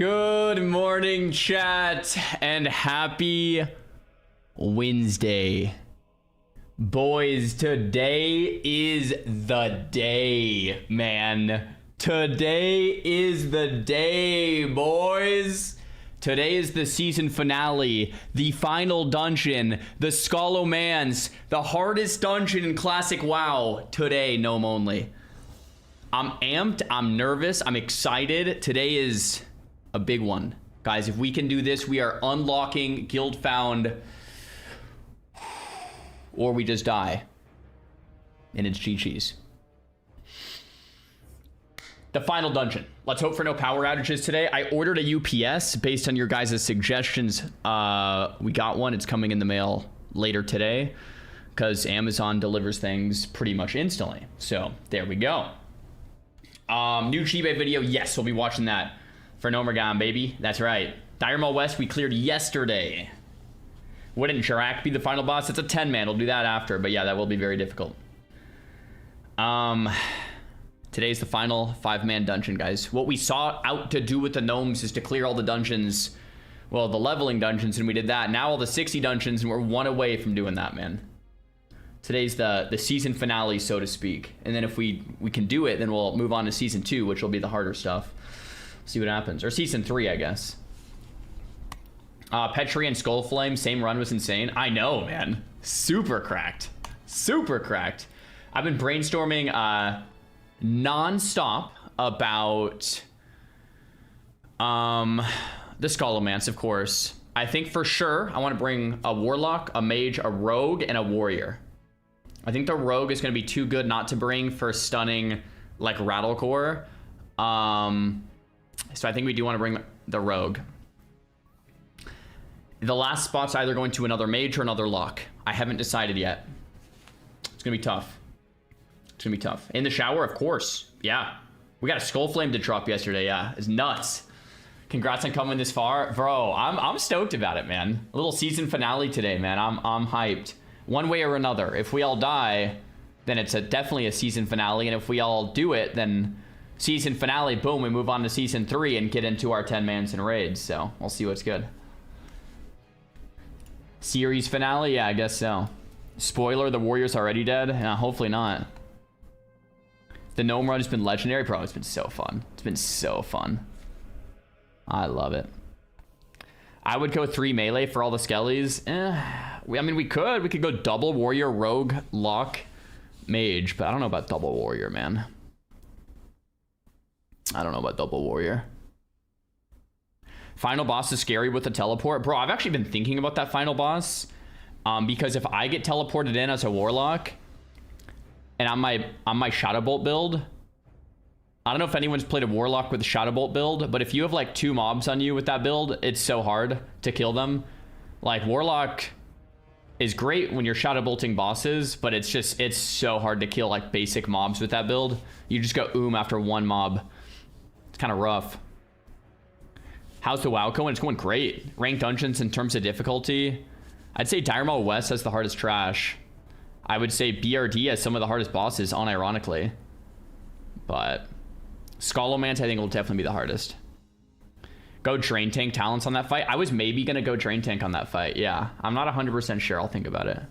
Good morning, chat, and happy Wednesday. Boys, today is the day, man. Today is the day, boys. Today is the season finale, the final dungeon, the Scholomance, the hardest dungeon in Classic WoW. Today, Gnome only. I'm amped, I'm nervous, I'm excited. Today is a big one. Guys, if we can do this, we are unlocking Guild Found, or we just die. And it's GG's. The final dungeon. Let's hope for no power outages today. I ordered a UPS based on your guys' suggestions. We got one. It's coming in the mail later today because Amazon delivers things pretty much instantly. So there we go. New Chibe video. Yes, we'll be watching that for Nomergon, baby. That's right. Diormal West we cleared yesterday. Wouldn't Jirak be the final boss? It's a 10-man. We'll do that after. But yeah, that will be very difficult. Today's the final 5-man dungeon, guys. What we sought out to do with the gnomes is to clear all the dungeons. Well, the leveling dungeons, and we did that. Now all the 60 dungeons, and we're one away from doing that, man. Today's the season finale, so to speak. And then if we can do it, then we'll move on to season 2, which will be the harder stuff. See what happens. Or season 3, I guess. Petri and Skullflame, same run was insane. I know, man. Super cracked. Super cracked. I've been brainstorming non-stop about the Scholomance, of course. I think for sure I want to bring a Warlock, a Mage, a Rogue, and a Warrior. I think the Rogue is going to be too good not to bring for stunning like Rattlecore. So I think we do want to bring the Rogue. The last spot's either going to another Mage or another Lock. I haven't decided yet. It's going to be tough. It's gonna be tough. In the shower, of course. Yeah. We got a Skullflame to drop yesterday. Yeah. It's nuts. Congrats on coming this far. Bro, I'm stoked about it, man. A little season finale today, man. I'm hyped. One way or another. If we all die, then it's definitely a season finale. And if we all do it, then season finale, boom, we move on to season 3 and get into our 10-mans and raids. So we'll see what's good. Series finale? Yeah, I guess so. Spoiler, the Warrior's already dead? Hopefully not. The Gnome run has been legendary. Bro, it's been so fun. It's been so fun. I love it. I would go 3 melee for all the skellies. I mean, we could go double Warrior, Rogue, Lock, Mage. But I don't know about double Warrior, man. I don't know about double Warrior. Final boss is scary with the teleport. Bro, I've actually been thinking about that final boss. Because if I get teleported in as a Warlock... and on my Shadow Bolt build, I don't know if anyone's played a Warlock with a Shadow Bolt build, but if you have like 2 mobs on you with that build, it's so hard to kill them. Like Warlock is great when you're Shadow Bolting bosses, but it's so hard to kill like basic mobs with that build. You just go after 1 mob. It's kind of rough. How's the WoW going? It's going great. Ranked dungeons in terms of difficulty, I'd say Diormal West has the hardest trash. I would say BRD has some of the hardest bosses, unironically. But Scholomance, I think, will definitely be the hardest. Go Drain Tank Talents on that fight. I was maybe going to go Drain Tank on that fight. Yeah, I'm not 100% sure. I'll think about it.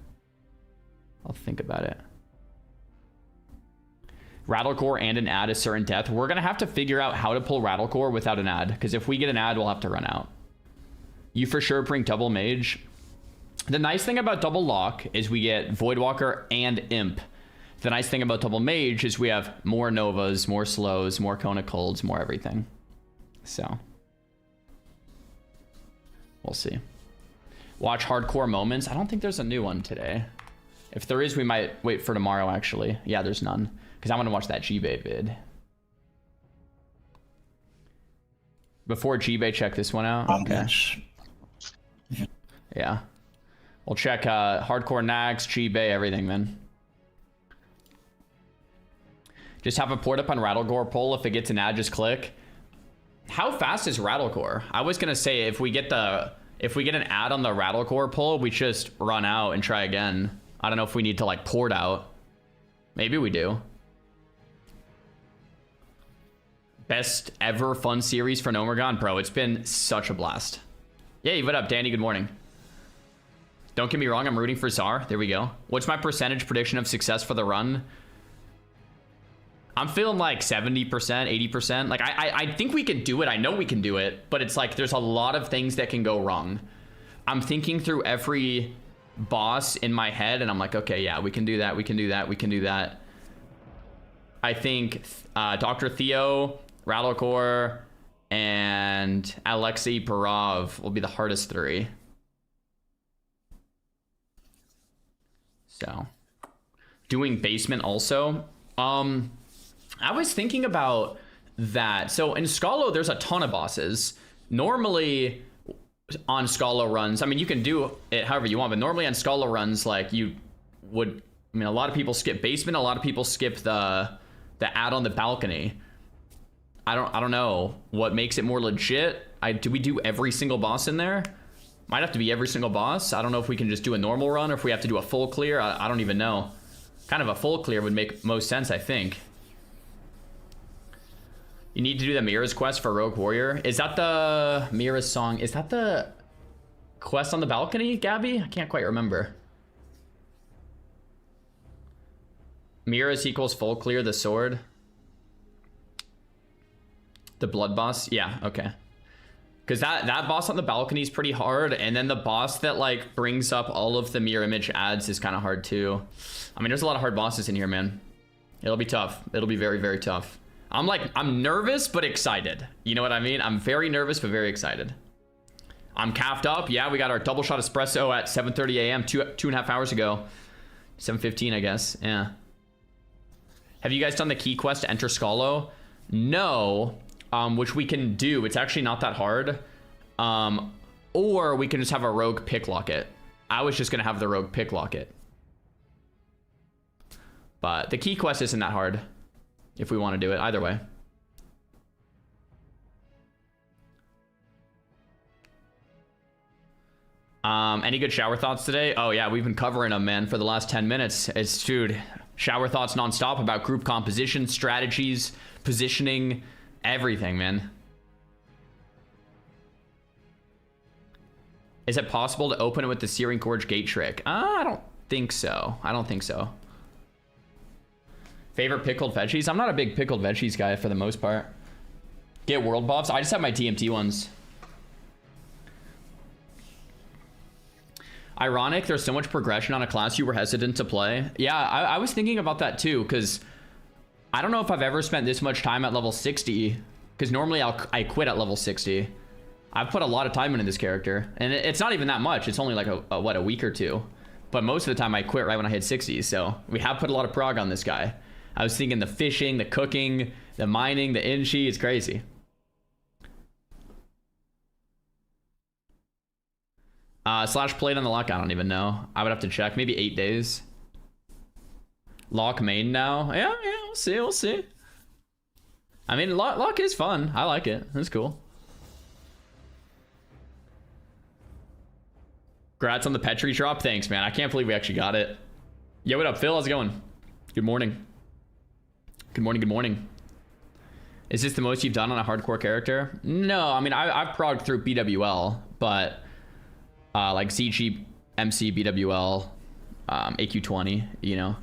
Rattlecore and an ad is certain death. We're going to have to figure out how to pull Rattlecore without an ad. Because if we get an ad, we'll have to run out. You for sure bring double Mage. The nice thing about double Lock is we get Voidwalker and Imp. The nice thing about double Mage is we have more Novas, more Slows, more Kona Colds, more everything. So we'll see. Watch Hardcore Moments. I don't think there's a new one today. If there is, we might wait for tomorrow, actually. Yeah, there's none. Because I want to watch that G-Bay vid. Before G-Bay, check this one out. Okay. Yeah. We'll check Hardcore Nags, G-Bay, everything, man. Just have a port up on Rattlecore pull. If it gets an ad, just click. How fast is Rattlecore? I was gonna say if we get an ad on the Rattlecore pull, we just run out and try again. I don't know if we need to like port out. Maybe we do. Best ever fun series for Nomergon. Bro, it's been such a blast. Yay, what up, Danny? Good morning. Don't get me wrong, I'm rooting for Czar. There we go. What's my percentage prediction of success for the run? I'm feeling like 70%, 80%. Like, I think we can do it. I know we can do it. But it's like there's a lot of things that can go wrong. I'm thinking through every boss in my head, and I'm like, okay, yeah, we can do that. We can do that. We can do that. I think Dr. Theo, Rattlecore, and Alexei Barov will be the hardest 3. So, doing basement also. I was thinking about that. So in Scholo, there's a ton of bosses. Normally on Scholo runs, I mean, you can do it however you want, but normally on Scholo runs, like you would, I mean, a lot of people skip basement. A lot of people skip the ad on the balcony. I don't know what makes it more legit. Do we do every single boss in there? Might have to be every single boss. I don't know if we can just do a normal run or if we have to do a full clear. I don't even know. Kind of a full clear would make most sense, I think. You need to do the Mira's quest for Rogue Warrior. Is that the Mira's song? Is that the quest on the balcony, Gabby? I can't quite remember. Mira's equals full clear the sword. The blood boss? Yeah, okay. Because that boss on the balcony is pretty hard, and then the boss that like brings up all of the mirror image ads is kind of hard too. I mean, there's a lot of hard bosses in here, man. It'll be tough. It'll be very, very tough. I'm nervous but excited. You know what I mean? I'm very nervous but very excited. I'm caffed up. Yeah, we got our double shot espresso at 7:30 a.m. two and a half hours ago. 7:15, I guess. Yeah. Have you guys done the key quest to enter Scholo? No. Which we can do. It's actually not that hard. Or we can just have a rogue picklock it. I was just gonna have the rogue picklock it. But the key quest isn't that hard if we want to do it. Either way. Any good shower thoughts today? Oh yeah, we've been covering them, man, for the last 10 minutes. It's, dude, shower thoughts nonstop about group composition, strategies, positioning, everything, man. Is it possible to open it with the Searing Gorge gate trick? I don't think so. I don't think so. Favorite pickled veggies? I'm not a big pickled veggies guy for the most part. Get world buffs? I just have my TMT ones. Ironic, there's so much progression on a class you were hesitant to play. Yeah, I was thinking about that too, because I don't know if I've ever spent this much time at level 60, because normally I quit at level 60. I've put a lot of time into this character, and it's not even that much. It's only like a week or two. But most of the time I quit right when I hit 60, so we have put a lot of prog on this guy. I was thinking the fishing, the cooking, the mining, the inchi, it's crazy. Slash played on the lock, I don't even know. I would have to check, maybe 8 days. Lock main now. Yeah, we'll see. I mean, lock is fun. I like it. It's cool. Congrats on the Petri drop. Thanks, man. I can't believe we actually got it. Yo, what up, Phil? How's it going? Good morning. Good morning. Is this the most you've done on a hardcore character? No, I mean, I've progged through BWL, but like CG, MC, BWL, AQ20, you know.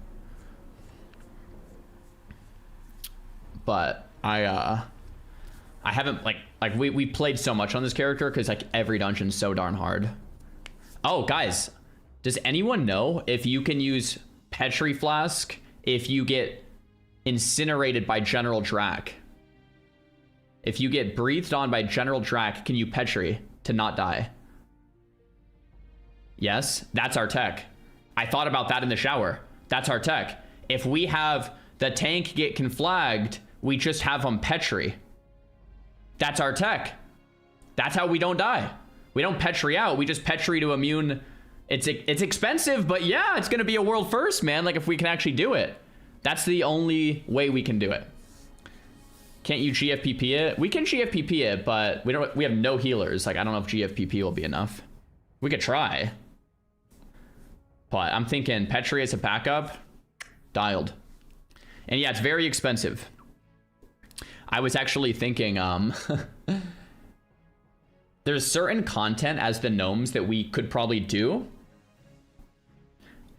But I haven't like we played so much on this character because like every dungeon's so darn hard. Oh, guys, does anyone know if you can use Petri Flask if you get incinerated by General Drac? If you get breathed on by General Drac, can you Petri to not die? Yes, that's our tech. I thought about that in the shower. That's our tech. If we have the tank get conflagged, we just have them Petri. That's our tech. That's how we don't die. We don't Petri out. We just Petri to immune. It's expensive, but yeah, it's going to be a world first, man. Like if we can actually do it. That's the only way we can do it. Can't you GFPP it? We can GFPP it, but we have no healers. Like I don't know if GFPP will be enough. We could try. But I'm thinking Petri as a backup, dialed. And yeah, it's very expensive. I was actually thinking, there's certain content as the gnomes that we could probably do,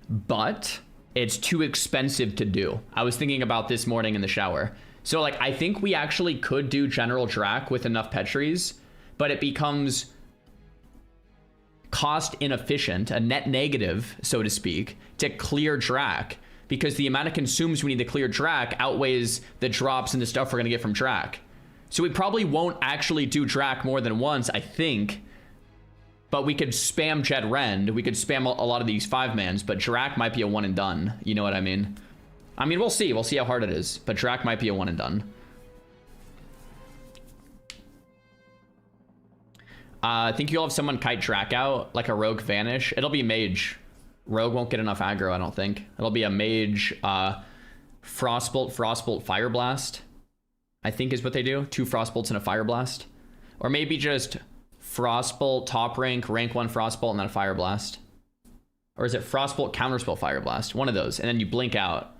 but it's too expensive to do. I was thinking about this morning in the shower. So like, I think we actually could do General Drac with enough Petries, but it becomes cost inefficient, a net negative, so to speak, to clear Drac, because the amount of consumes we need to clear Drac outweighs the drops and the stuff we're gonna get from Drac. So we probably won't actually do Drac more than once, I think, but we could spam Jet Rend, we could spam a lot of these 5-mans, but Drac might be a one and done, you know what I mean? I mean, we'll see how hard it is, but Drac might be a one and done. I think you'll have someone kite Drac out, like a Rogue Vanish. It'll be Mage. Rogue won't get enough aggro, I don't think. It'll be a Mage, Frostbolt, Fire Blast, I think is what they do. 2 Frostbolts and a Fire Blast. Or maybe just Frostbolt, top rank 1 Frostbolt, and then a Fire Blast. Or is it Frostbolt, Counterspell, Fire Blast? One of those, and then you blink out.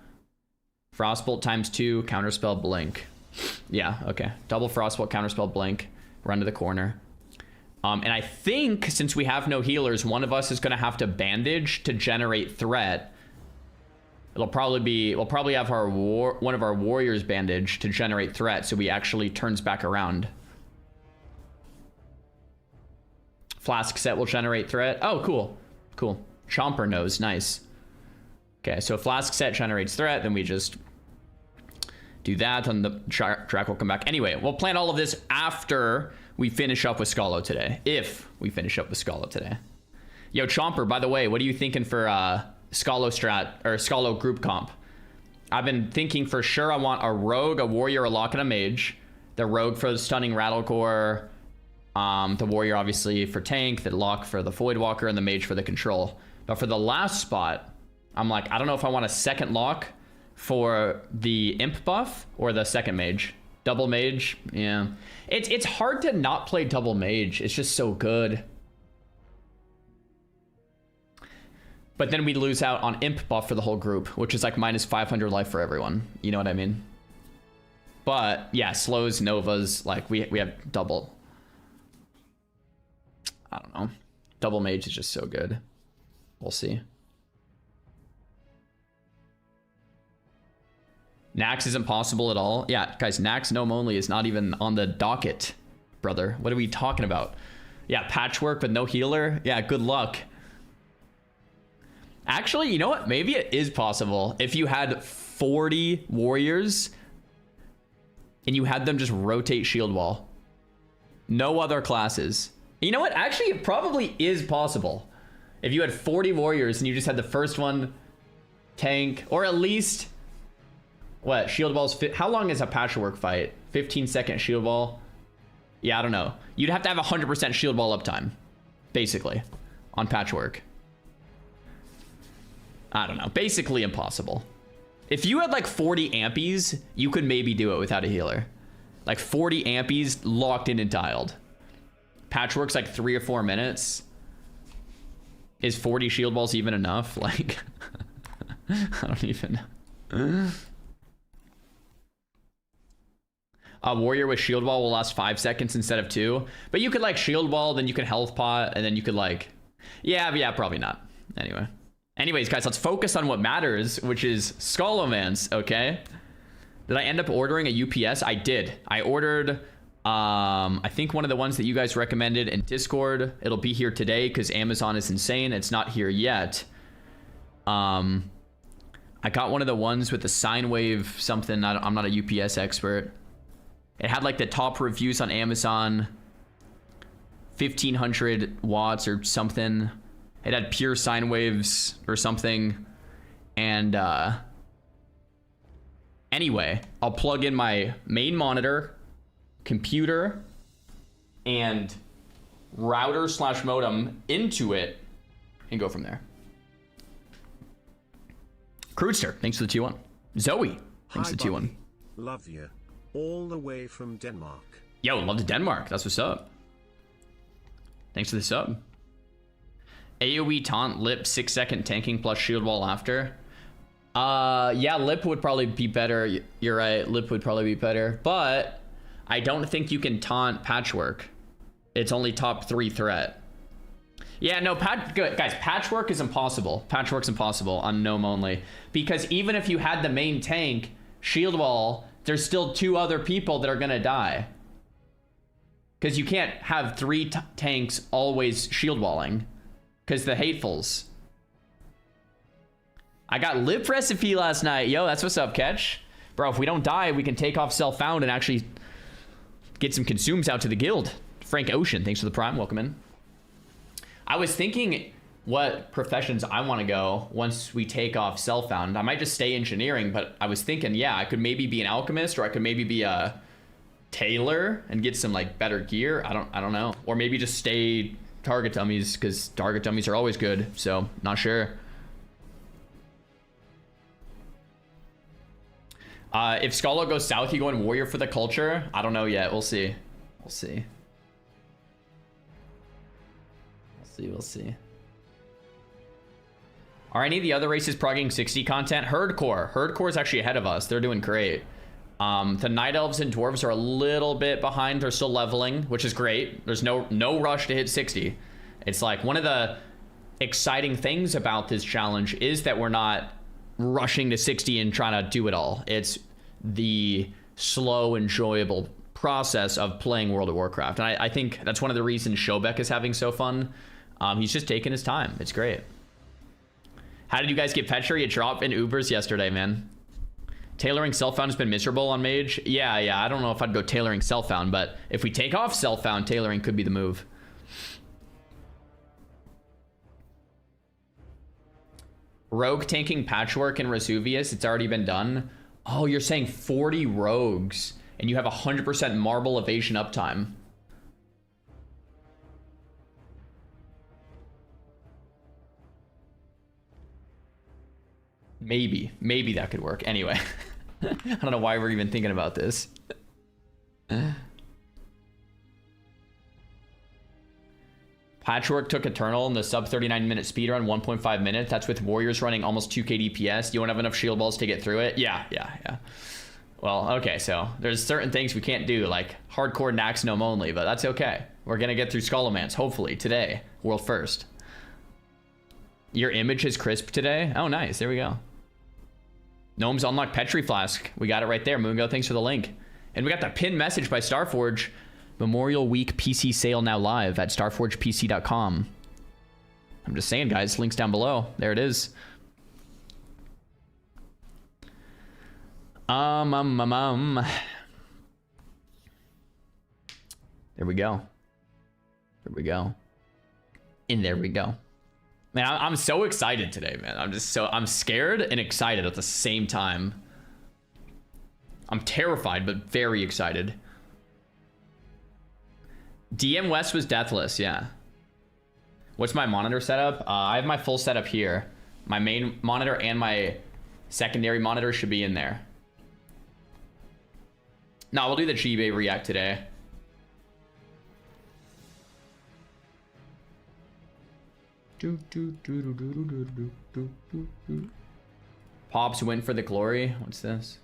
Frostbolt times 2, Counterspell, blink. Yeah, okay. Double Frostbolt, Counterspell, blink. Run to the corner. And I think since we have no healers, one of us is going to have to bandage to generate threat. We'll probably have one of our warriors bandage to generate threat, so we actually turns back around. Flask set will generate threat. Oh, cool. Cool. Chomper knows. Nice. Okay, so Flask set generates threat, then we just do that, and the Drac will come back. Anyway, we'll plan all of this after we finish up with Scholo today. If we finish up with Scholo today. Yo, Chomper, by the way, what are you thinking for Scholo strat, or Scholo group comp? I've been thinking for sure I want a Rogue, a Warrior, a Lock, and a Mage. The Rogue for the Stunning Rattlecore, the Warrior obviously for tank, the Lock for the Voidwalker, and the Mage for the control. But for the last spot, I'm like, I don't know if I want a second Lock for the Imp buff or the second Mage. Double Mage, yeah. It's hard to not play double Mage. It's just so good. But then we lose out on Imp buff for the whole group, which is like minus 500 life for everyone. You know what I mean? But yeah, slows, Novas, like we have double. I don't know. Double Mage is just so good. We'll see. Nax isn't possible at all. Yeah, guys, Nax Gnome only is not even on the docket, brother. What are we talking about? Yeah, patchwork with no healer. Yeah, good luck. Actually, you know what? Maybe it is possible if you had 40 warriors and you had them just rotate shield wall. No other classes. You know what? Actually, it probably is possible. If you had 40 warriors and you just had the first one tank, or at least... What? Shield walls... How long is a patchwork fight? 15-second shield wall? Yeah, I don't know. You'd have to have 100% shield wall uptime, basically, on patchwork. I don't know. Basically impossible. If you had like 40 ampies, you could maybe do it without a healer. Like 40 ampies locked in and dialed. Patchwork's like 3 or 4 minutes. Is 40 shield walls even enough? Like, I don't even know. A warrior with shield wall will last 5 seconds instead of 2. But you could like shield wall, then you could health pot, and then you could like... Yeah, probably not. Anyway. Anyways, guys, let's focus on what matters, which is Scholomance, okay? Did I end up ordering a UPS? I did. I ordered, I think one of the ones that you guys recommended in Discord. It'll be here today because Amazon is insane. It's not here yet. I got one of the ones with the sine wave something. I'm not a UPS expert. It had like the top reviews on Amazon, 1500 watts or something. It had pure sine waves or something. And anyway, I'll plug in my main monitor, computer, and router / modem into it and go from there. Crudster, thanks for the T1. Zoe, thanks for the T1. Love you. All the way from Denmark. Yo, love to Denmark. That's what's up. Thanks for the sub. AoE taunt lip 6-second tanking plus shield wall after. Yeah, lip would probably be better. You're right. Lip would probably be better. But I don't think you can taunt Patchwork. It's only top 3 threat. Yeah, no, guys, Patchwork is impossible. Patchwork's impossible on Gnome only. Because even if you had the main tank, Shield Wall, there's still 2 other people that are gonna die. Because you can't have 3 tanks always shield walling. Because the hatefuls. I got lip recipe last night. Yo, that's what's up, Catch. Bro, if we don't die, we can take off self-found and actually get some consumes out to the guild. Frank Ocean, thanks for the prime. Welcome in. I was thinking what professions I want to go once we take off self-found. I might just stay engineering, but I was thinking, yeah, I could maybe be an alchemist, or I could maybe be a tailor and get some like better gear. I don't know. Or maybe just stay target dummies, because target dummies are always good. So not sure. If Scolo goes south, you go in warrior for the culture. I don't know yet. We'll see. We'll see. We'll see. Are any of the other races progging 60 content? Herdcore is actually ahead of us. They're doing great. The night elves and dwarves are a little bit behind. They're still leveling, which is great. There's no rush to hit 60. It's like one of the exciting things about this challenge is that we're not rushing to 60 and trying to do it all. It's the slow, enjoyable process of playing World of Warcraft. And I think that's one of the reasons Shobek is having so fun. He's just taking his time. It's great. How did you guys get Petri? It dropped in Ubers yesterday, man. Tailoring self-found has been miserable on Mage. Yeah, I don't know if I'd go tailoring self-found, but if we take off self-found, tailoring could be the move. Rogue tanking Patchwork and Vesuvius, it's already been done. Oh, you're saying 40 rogues, and you have 100% marble evasion uptime. Maybe that could work. Anyway, I don't know why we're even thinking about this. Patchwork took Eternal in the sub 39-minute speedrun, 1.5 minutes. That's with Warriors running almost 2k DPS. You won't have enough shield balls to get through it. Yeah. Well, okay, so there's certain things we can't do, like hardcore Nax Gnome only, but that's okay. We're gonna get through Scholomance, hopefully, today. World first. Your image is crisp today? Oh, nice. There we go. Gnomes unlock Petri Flask. We got it right there. Moongo, thanks for the link. And we got the pinned message by Starforge. Memorial Week PC sale now live at starforgepc.com. I'm just saying, guys. Links down below. There it is. There we go. There we go. And there we go. Man, I'm so excited today, man. I'm scared and excited at the same time. I'm terrified, but very excited. DM West was deathless, yeah. What's my monitor setup? I have my full setup here. My main monitor and my secondary monitor should be in there. No, we'll do the G-Bay React today. Pops went for the glory. What's this?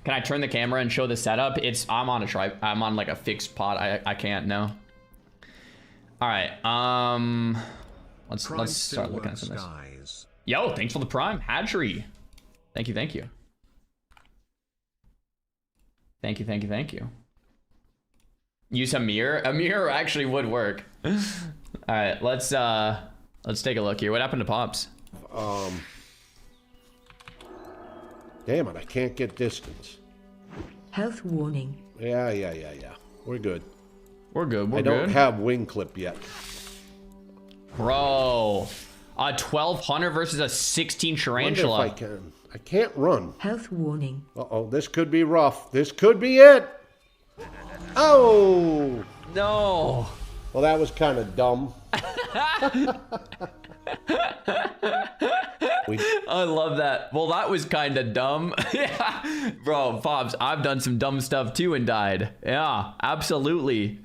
Can I turn the camera and show the setup? I'm on a tripod. I'm on like a fixed pod. I can't, no. All right. Let's start looking at some of this. Yo, thanks for the prime. Hadri. Thank you. Thank you. Use a mirror. A mirror actually would work. All right, let's take a look here. What happened to Pops? Damn it, I can't get distance. Health warning. Yeah. We're good. We're good. I don't have wing clip yet. Bro, a 1200 versus a 16 tarantula. Wonder if I can. I can't run. Health warning. Uh-oh, this could be rough. This could be it. Oh! No. Well, that was kind of dumb. I love that. Well, that was kind of dumb. Yeah. Bro, Pops, I've done some dumb stuff too and died. Yeah, absolutely.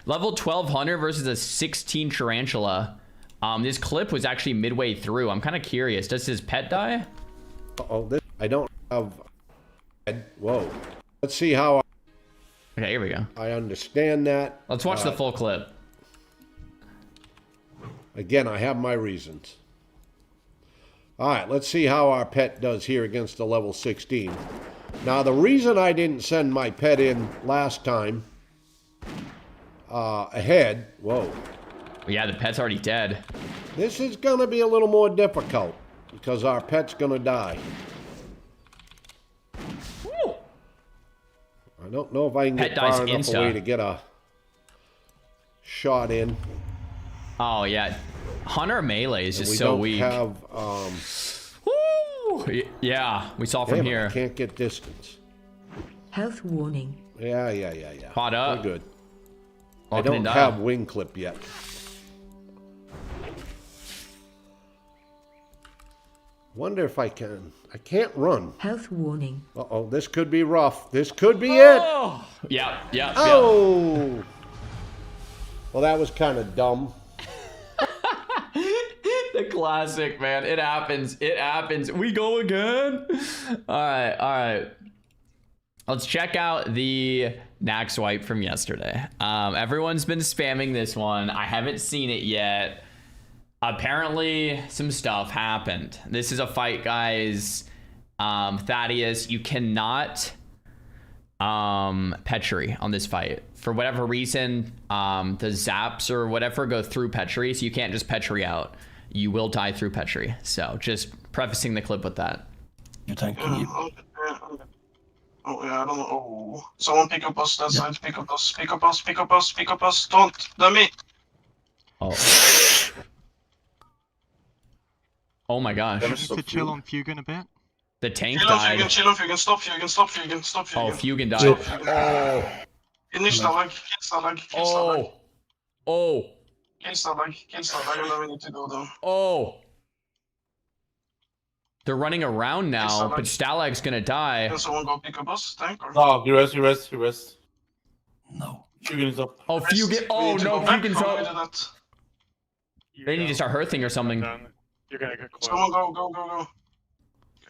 Level 1200 versus a 16 tarantula. This clip was actually midway through. I'm kind of curious. Does his pet die? Uh-oh, I don't have Whoa. Let's see how Okay, here we go. I understand that. Let's watch the full clip. Again, I have my reasons. All right, let's see how our pet does here against the level 16. Now, the reason I didn't send my pet in last time ahead... Whoa. Yeah, the pet's already dead. This is going to be a little more difficult because our pet's going to die. Woo. I don't know if I can Pet get dies far enough insta. away to get a shot in. Oh, yeah. Hunter melee is just We so don't weak. have... Woo! Yeah, we saw from damn it, here. I can't get distance. Health warning. Yeah. Caught up. We're good. Lock I it don't in have dial. wing clip yet. Wonder if I can. I can't run. Health warning. Uh-oh, this could be rough. This could be it. Oh! Yeah. Oh! Well, that was kind of dumb. The classic, man. It happens. It happens. We go again. All right. Let's check out the Nax wipe from yesterday. Everyone's been spamming this one. I haven't seen it yet. Apparently, some stuff happened. This is a fight, guys. Thaddeus, you cannot Petri on this fight. For whatever reason, the zaps or whatever go through Petri, so you can't just Petri out. You will die through Petri. So just prefacing the clip with that. You tank me. Oh yeah, I don't know. Oh, someone pick up us that side. Pick up us. Pick up us. Pick up us. Pick up us. Don't dummy. Oh my gosh. Just to chill on Fugan a bit. The tank Chill on died. Fugan. Chill on Fugan. Stop Fugan. Stop Fugan. Stop Fugan. Oh, Fugan died. Stop Fugan. Finish Stalag. Kill Stalag. Kill Stalag. Oh. Kill Stalag. Kill Stalag. And then we need to go down. Oh. They're running around now, but Stalag's gonna die. Can someone go pick up us? Tank or? No, you rest. No. Fugan is up. Oh, Fugan. Oh no, Fugan's up. They need to start hurting or something. You're gonna get close. Someone go.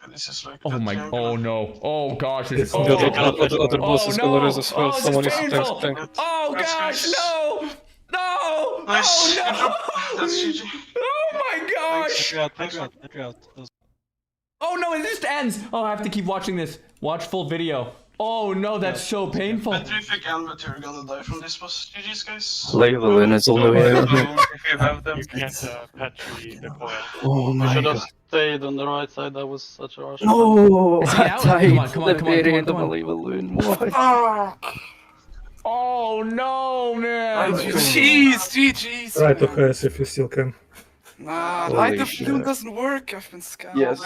Yeah, this is like. Oh my. Oh no. Oh gosh. It's, Oh, Other boss is gonna res as well. Oh, this Someone is is painful. tank. Oh gosh, no! No! Nice. Good Oh job. That's GG. no! Oh my gosh! Thanks. Oh no, it just ends! Oh, I have to keep watching this. Watch full video. Oh no, that's so painful. Better if you can, but you're gonna die from this boss. GG's, guys. Levelin is only way. If you have them, you can't Petri the coil. Oh my god. Stayed on the right side. That was such a rush. No! Is he I out? died. Come on. The variant of a Levelin. Why? Oh no, man! GG's. Right, okay, if you still can. Nah, Holy light of shit. fuel doesn't work. I've been scammed. Yes.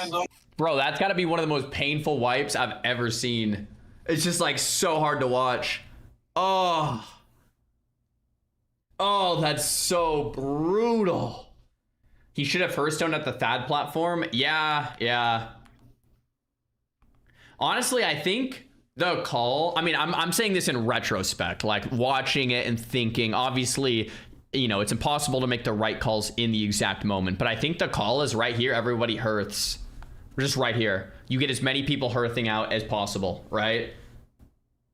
Bro, that's gotta be one of the most painful wipes I've ever seen. It's just like so hard to watch. Oh, that's so brutal. He should have first stoned at the Thad platform. Yeah. Honestly, I think the call, I mean, I'm saying this in retrospect, like watching it and thinking, obviously, you know, it's impossible to make the right calls in the exact moment, but I think the call is right here. Everybody hearths. Just right here. You get as many people hearthing out as possible, right?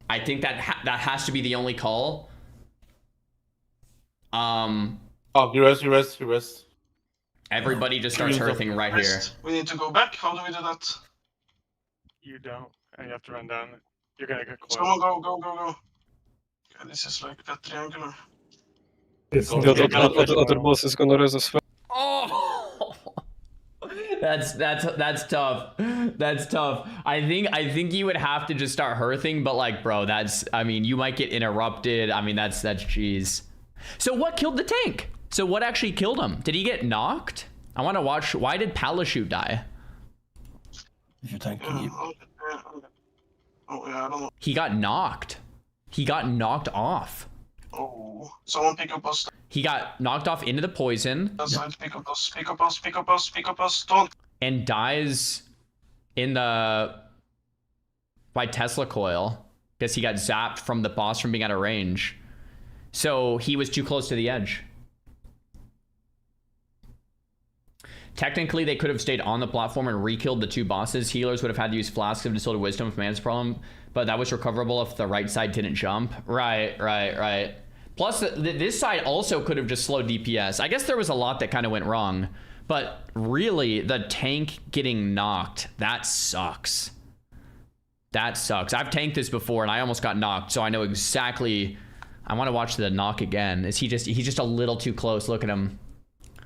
I think that has to be the only call. Oh, you rest. Everybody just starts hearthing right here. We need to go back. How do we do that? You don't, and you have to run down. You're gonna get close. Someone go. Yeah, this is like that triangular. The other boss is gonna res as well. Oh, that's tough. That's tough. I think you would have to just start hearthing, but like, bro, I mean, you might get interrupted. I mean, that's jeez. So what killed the tank? So what actually killed him? Did he get knocked? I want to watch. Why did Palashoot die? If you tank Yeah, me. oh yeah, I don't know. He got knocked. He got knocked off. Oh, someone pick up us. He got knocked off into the poison That side, pick up us. Don't. and dies in the by Tesla coil because he got zapped from the boss from being out of range. So he was too close to the edge. Technically, they could have stayed on the platform and re-killed the 2 bosses. Healers would have had to use Flasks of Distilled Wisdom if Mana's problem, but that was recoverable if the right side didn't jump. Right. Plus, this side also could have just slowed DPS. I guess there was a lot that kind of went wrong, but really, the tank getting knocked, that sucks. That sucks. I've tanked this before, and I almost got knocked, so I know exactly... I want to watch the knock again. He's just a little too close. Look at him.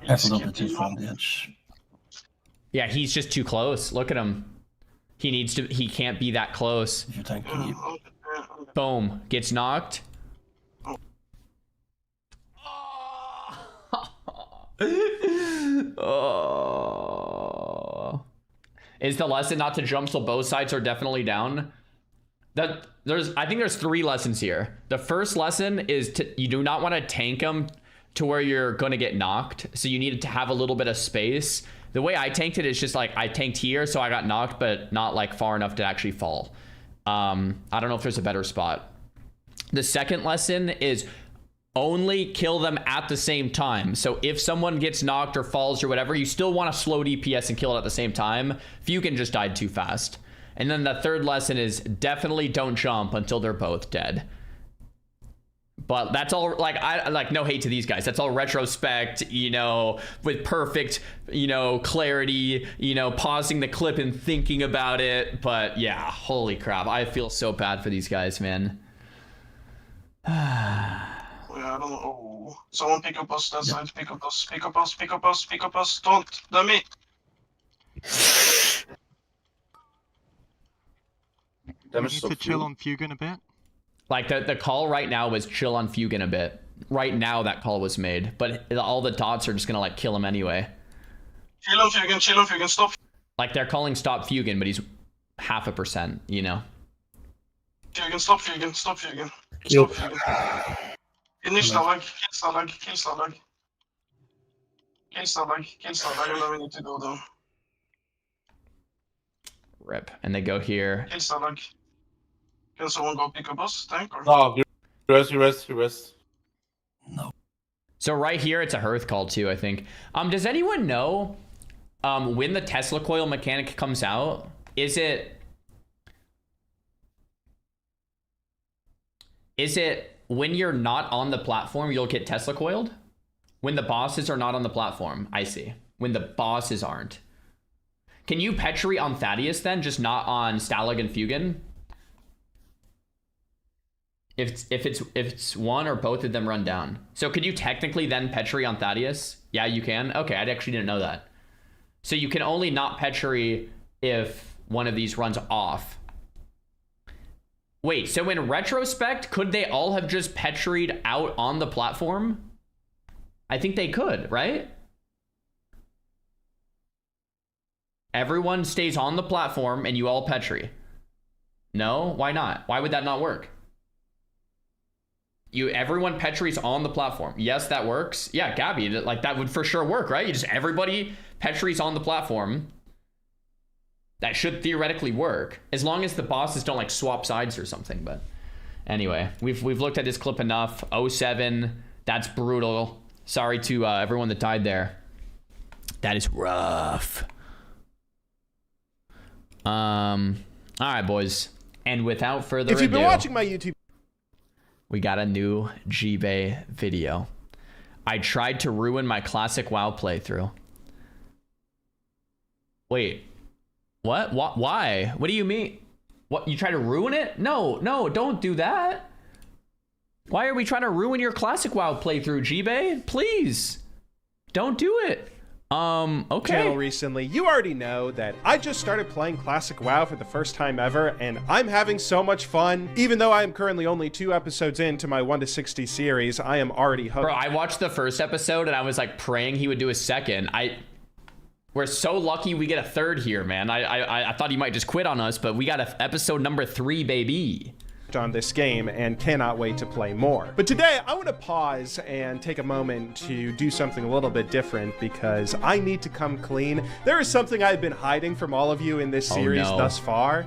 Careful, don't be too far on the edge. Yeah, he's just too close. Look at him. He can't be that close. If you're tanking, you. Boom. Gets knocked. Oh. Is the lesson not to jump till both sides are definitely down? I think there's 3 lessons here. The first lesson is you do not want to tank them to where you're going to get knocked. So you need to have a little bit of space. The way I tanked it is just like I tanked here, so I got knocked, but not like far enough to actually fall. I don't know if there's a better spot. The second lesson is only kill them at the same time. So if someone gets knocked or falls or whatever, you still want to slow DPS and kill it at the same time. Fugan just died too fast. And then the third lesson is definitely don't jump until they're both dead. But that's all, like, I like, no hate to these guys. That's all retrospect, you know, with perfect, you know, clarity, you know, pausing the clip and thinking about it. But yeah, holy crap. I feel so bad for these guys, man. Yeah, I don't know. Oh, someone pick up us that side. Pick up us. Pick up us. Pick up us. Pick up us. Don't. Dummy. We need to chill on Fugan a bit. Like the call right now was chill on Fugan a bit. Right now that call was made, but all the dots are just gonna like kill him anyway. Chill on Fugan, stop. Like they're calling stop Fugan, but he's 0.5%, you know. Fugan, stop Fugan. Stop Fugan. Finish the lag, kill Stalag. And then we need to go down. Rip. And they go here. Kill Stalag. Can someone go pick up us? Tank or? No, you rest. No. So right here, it's a Hearth call too, I think. Does anyone know when the Tesla coil mechanic comes out? Is it when you're not on the platform, you'll get Tesla coiled? When the bosses are not on the platform, I see. When the bosses aren't. Can you Petri on Thaddeus then, just not on Stalag and Fugan? If it's one or both of them run down. So could you technically then Petri on Thaddeus? Yeah, you can. Okay, I actually didn't know that. So you can only not Petri if one of these runs off. Wait, so in retrospect, could they all have just Petried out on the platform? I think they could, right? Everyone stays on the platform and you all Petri. No? Why not? Why would that not work? Everyone Petri's on the platform. Yes, that works. Yeah, Gabby, like that would for sure work, right? You just everybody Petri's on the platform. That should theoretically work as long as the bosses don't like swap sides or something. But anyway, we've looked at this clip enough. 07, that's brutal. Sorry to everyone that died there. That is rough. All right, boys. And without further ado, if you've been watching my YouTube, we got a new G-Bay video. I tried to ruin my classic WoW playthrough. Wait, what? Why? What do you mean? What, you try to ruin it? No, don't do that. Why are we trying to ruin your classic WoW playthrough, G-Bay? Please, don't do it. Okay. Channel recently, you already know that I just started playing Classic WoW for the first time ever, and I'm having so much fun. Even though I am currently only 2 episodes into my 1 to 60 series, I am already hooked. Bro, I watched the first episode and I was like praying he would do a second. We're so lucky we get a third here, man. I thought he might just quit on us, but we got episode number 3, baby. On this game and cannot wait to play more. But today I want to pause and take a moment to do something a little bit different because I need to come clean. There is something I've been hiding from all of you in this series thus far.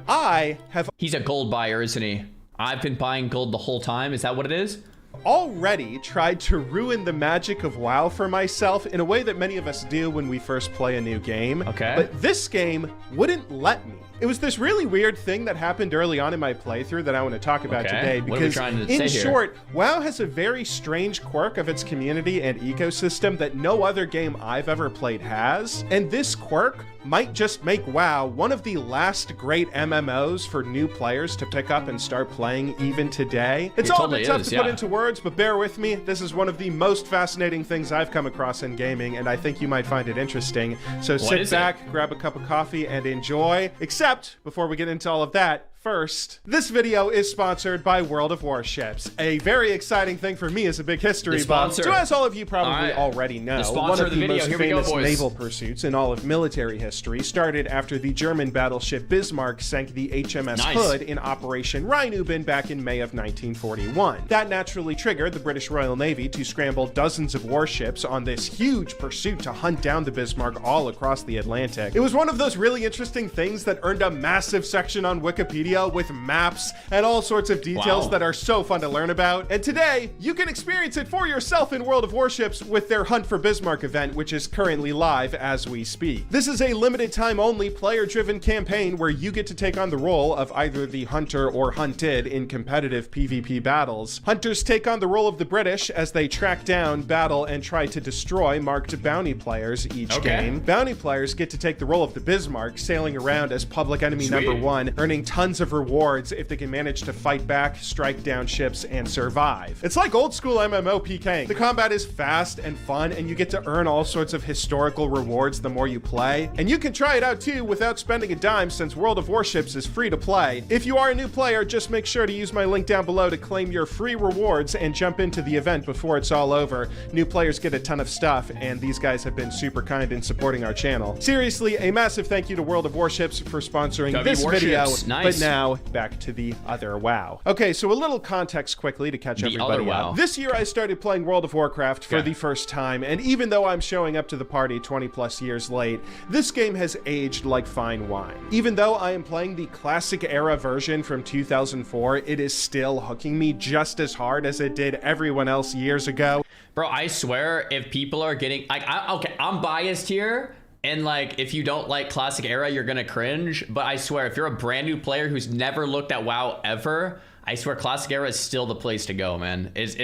He's a gold buyer, isn't he? I've been buying gold the whole time. Is that what it is? already tried to ruin the magic of WoW for myself in a way that many of us do when we first play a new game. Okay. But this game wouldn't let me. It was this really weird thing that happened early on in my playthrough that I want to talk about today, What are we because trying to in say here? short, WoW has a very strange quirk of its community and ecosystem that no other game I've ever played has, and this quirk might just make WoW one of the last great MMOs for new players to pick up and start playing even today. It's It all totally a bit tough is, to put yeah. into words, but bear with me. This is one of the most fascinating things I've come across in gaming, and I think you might find it interesting. So sit is it? back, grab a cup of coffee, and enjoy. Except, before we get into all of that, first, this video is sponsored by World of Warships, a very exciting thing for me as a big history The buff. sponsor. So as all of you probably All right. already know, The sponsor one of of the the video. most Here we go, famous boys. naval pursuits in all of military history started after the German battleship Bismarck sank the HMS Nice. Hood in Operation Rheinüben back in May of 1941. That naturally triggered the British Royal Navy to scramble dozens of warships on this huge pursuit to hunt down the Bismarck all across the Atlantic. It was one of those really interesting things that earned a massive section on Wikipedia with maps and all sorts of details Wow. that are so fun to learn about. And today, you can experience it for yourself in World of Warships with their Hunt for Bismarck event, which is currently live as we speak. This is a limited time only player-driven campaign where you get to take on the role of either the hunter or hunted in competitive PvP battles. Hunters take on the role of the British as they track down, battle, and try to destroy marked bounty players each Okay. game. Bounty players get to take the role of the Bismarck, sailing around as public enemy Sweet. number one, earning tons of rewards if they can manage to fight back, strike down ships, and survive. It's like old school MMO PKing. The combat is fast and fun, and you get to earn all sorts of historical rewards the more you play. And you can try it out too without spending a dime, since World of Warships is free to play. If you are a new player, just make sure to use my link down below to claim your free rewards and jump into the event before it's all over. New players get a ton of stuff, and these guys have been super kind in supporting our channel. Seriously, a massive thank you to World of Warships for sponsoring W this video. Warships, nice. But now, back to the other WoW. Okay, so a little context quickly to catch The everybody other WoW. up. This year I started playing World of Warcraft for Okay. the first time, and even though I'm showing up to the party 20 plus years late, this game has aged like fine wine. Even though I am playing the classic era version from 2004, it is still hooking me just as hard as it did everyone else years ago. Bro, I swear, if people are getting like, okay, I'm biased here, and like, if you don't like classic era, you're gonna cringe. But I swear, if you're a brand new player who's never looked at WoW ever, I swear, classic era is still the place to go, man. It's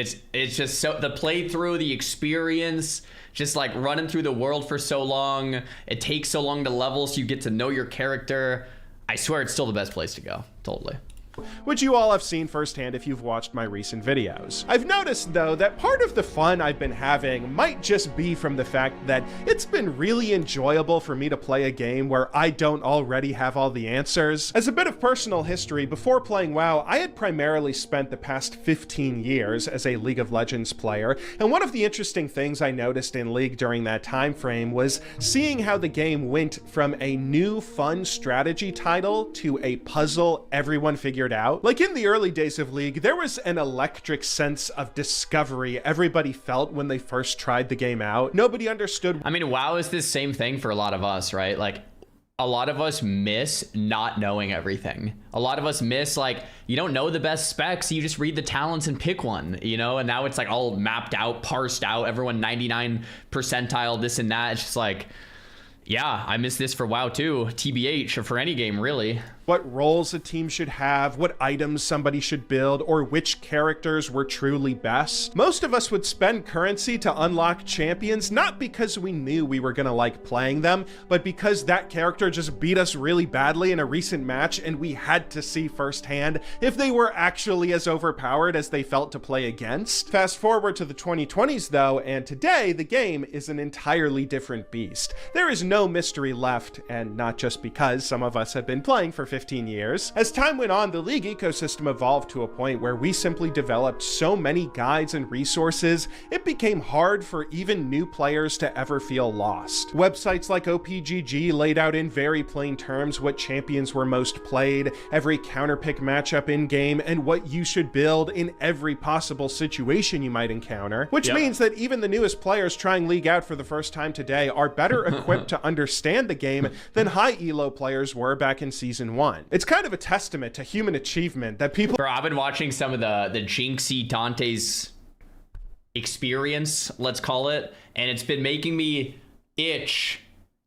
just so the playthrough, the experience, just like running through the world for so long. It takes so long to level, so you get to know your character. I swear, it's still the best place to go. Totally. Which you all have seen firsthand if you've watched my recent videos. I've noticed, though, that part of the fun I've been having might just be from the fact that it's been really enjoyable for me to play a game where I don't already have all the answers. As a bit of personal history, before playing WoW, I had primarily spent the past 15 years as a League of Legends player, and one of the interesting things I noticed in League during that time frame was seeing how the game went from a new fun strategy title to a puzzle everyone figured out. Like in the early days of League, there was an electric sense of discovery everybody felt when they first tried the game out. Nobody understood. I mean, WoW is the same thing for a lot of us, right? Like, a lot of us miss not knowing everything. A lot of us miss, like, you don't know the best specs, you just read the talents and pick one, you know? And now it's like all mapped out, parsed out, everyone 99 percentile, this and that. It's just like, yeah, I miss this for WoW too, TBH, or for any game, really. What roles a team should have, what items somebody should build, or which characters were truly best. Most of us would spend currency to unlock champions, not because we knew we were gonna like playing them, but because that character just beat us really badly in a recent match and we had to see firsthand if they were actually as overpowered as they felt to play against. Fast forward to the 2020s though, and today the game is an entirely different beast. There is no mystery left, and not just because some of us have been playing for 15 years. As time went on, the League ecosystem evolved to a point where we simply developed so many guides and resources, it became hard for even new players to ever feel lost. Websites like OPGG laid out in very plain terms what champions were most played, every counterpick matchup in-game, and what you should build in every possible situation you might encounter, which means that even the newest players trying League out for the first time today are better equipped to understand the game than high elo players were back in Season 1. It's kind of a testament to human achievement that people— Bro, I've been watching some of the Jinxie Dante's experience, let's call it, and it's been making me itch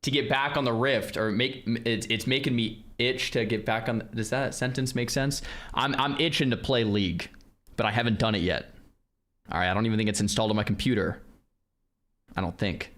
to get back on the Rift, or it's making me itch to get back on. Does that sentence make sense? I'm itching to play League, but I haven't done it yet. All right, I don't even think it's installed on my computer. I don't think.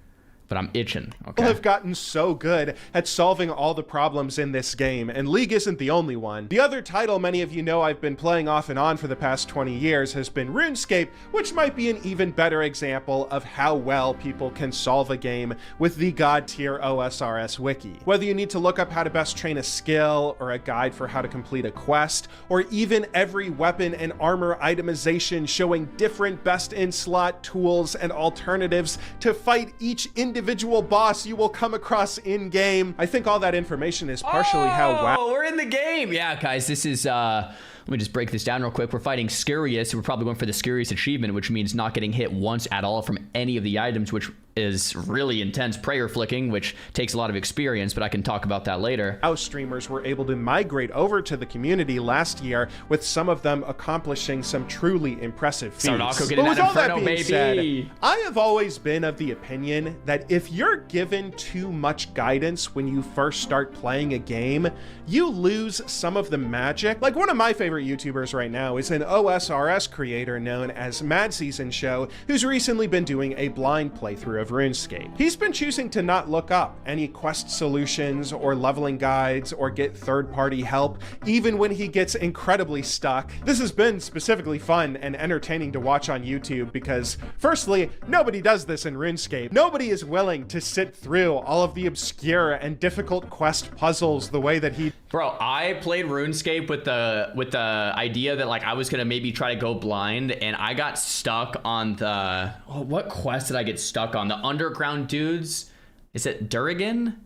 But I'm itching. Okay. People have gotten so good at solving all the problems in this game, and League isn't the only one. The other title many of you know I've been playing off and on for the past 20 years has been RuneScape, which might be an even better example of how well people can solve a game with the god tier OSRS wiki. Whether you need to look up how to best train a skill, or a guide for how to complete a quest, or even every weapon and armor itemization showing different best in slot tools and alternatives to fight each individual boss you will come across in game. I think all that information is partially how WoW. We're in the game. Yeah, guys, this is let me just break this down real quick. We're fighting Scurious. We're probably going for the Scurious achievement, which means not getting hit once at all from any of the items, which is really intense prayer flicking, which takes a lot of experience, but I can talk about that later. How streamers were able to migrate over to the community last year, with some of them accomplishing some truly impressive feats. Sarnako But getting with that all that Inferno, being baby. said, I have always been of the opinion that if you're given too much guidance when you first start playing a game, you lose some of the magic. Like, one of my favorite YouTubers right now is an OSRS creator known as Mad Season Show, who's recently been doing a blind playthrough of RuneScape. He's been choosing to not look up any quest solutions or leveling guides or get third-party help, even when he gets incredibly stuck. This has been specifically fun and entertaining to watch on YouTube because, firstly, nobody does this in RuneScape. Nobody is willing to sit through all of the obscure and difficult quest puzzles the way that he... Bro, I played RuneScape with the idea that like I was gonna maybe try to go blind, and I got stuck on the what quest did I get stuck on? The underground dudes. Is it Durrigan?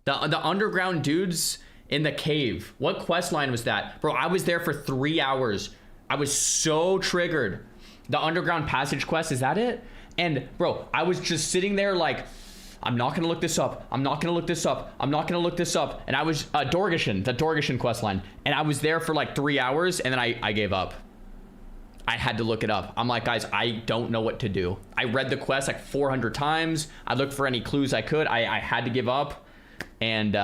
The underground dudes in the cave. What quest line was that? Bro, I was there for 3 hours. I was so triggered. The underground passage quest, is that it? And bro, I was just sitting there like, I'm not gonna look this up. I'm not gonna look this up. I'm not gonna look this up. And I was Dorgeshan, the Dorgeshan quest line. And I was there for like 3 hours, and then I gave up. I had to look it up. I'm like, guys, I don't know what to do. I read the quest like 400 times. I looked for any clues I could. I had to give up. And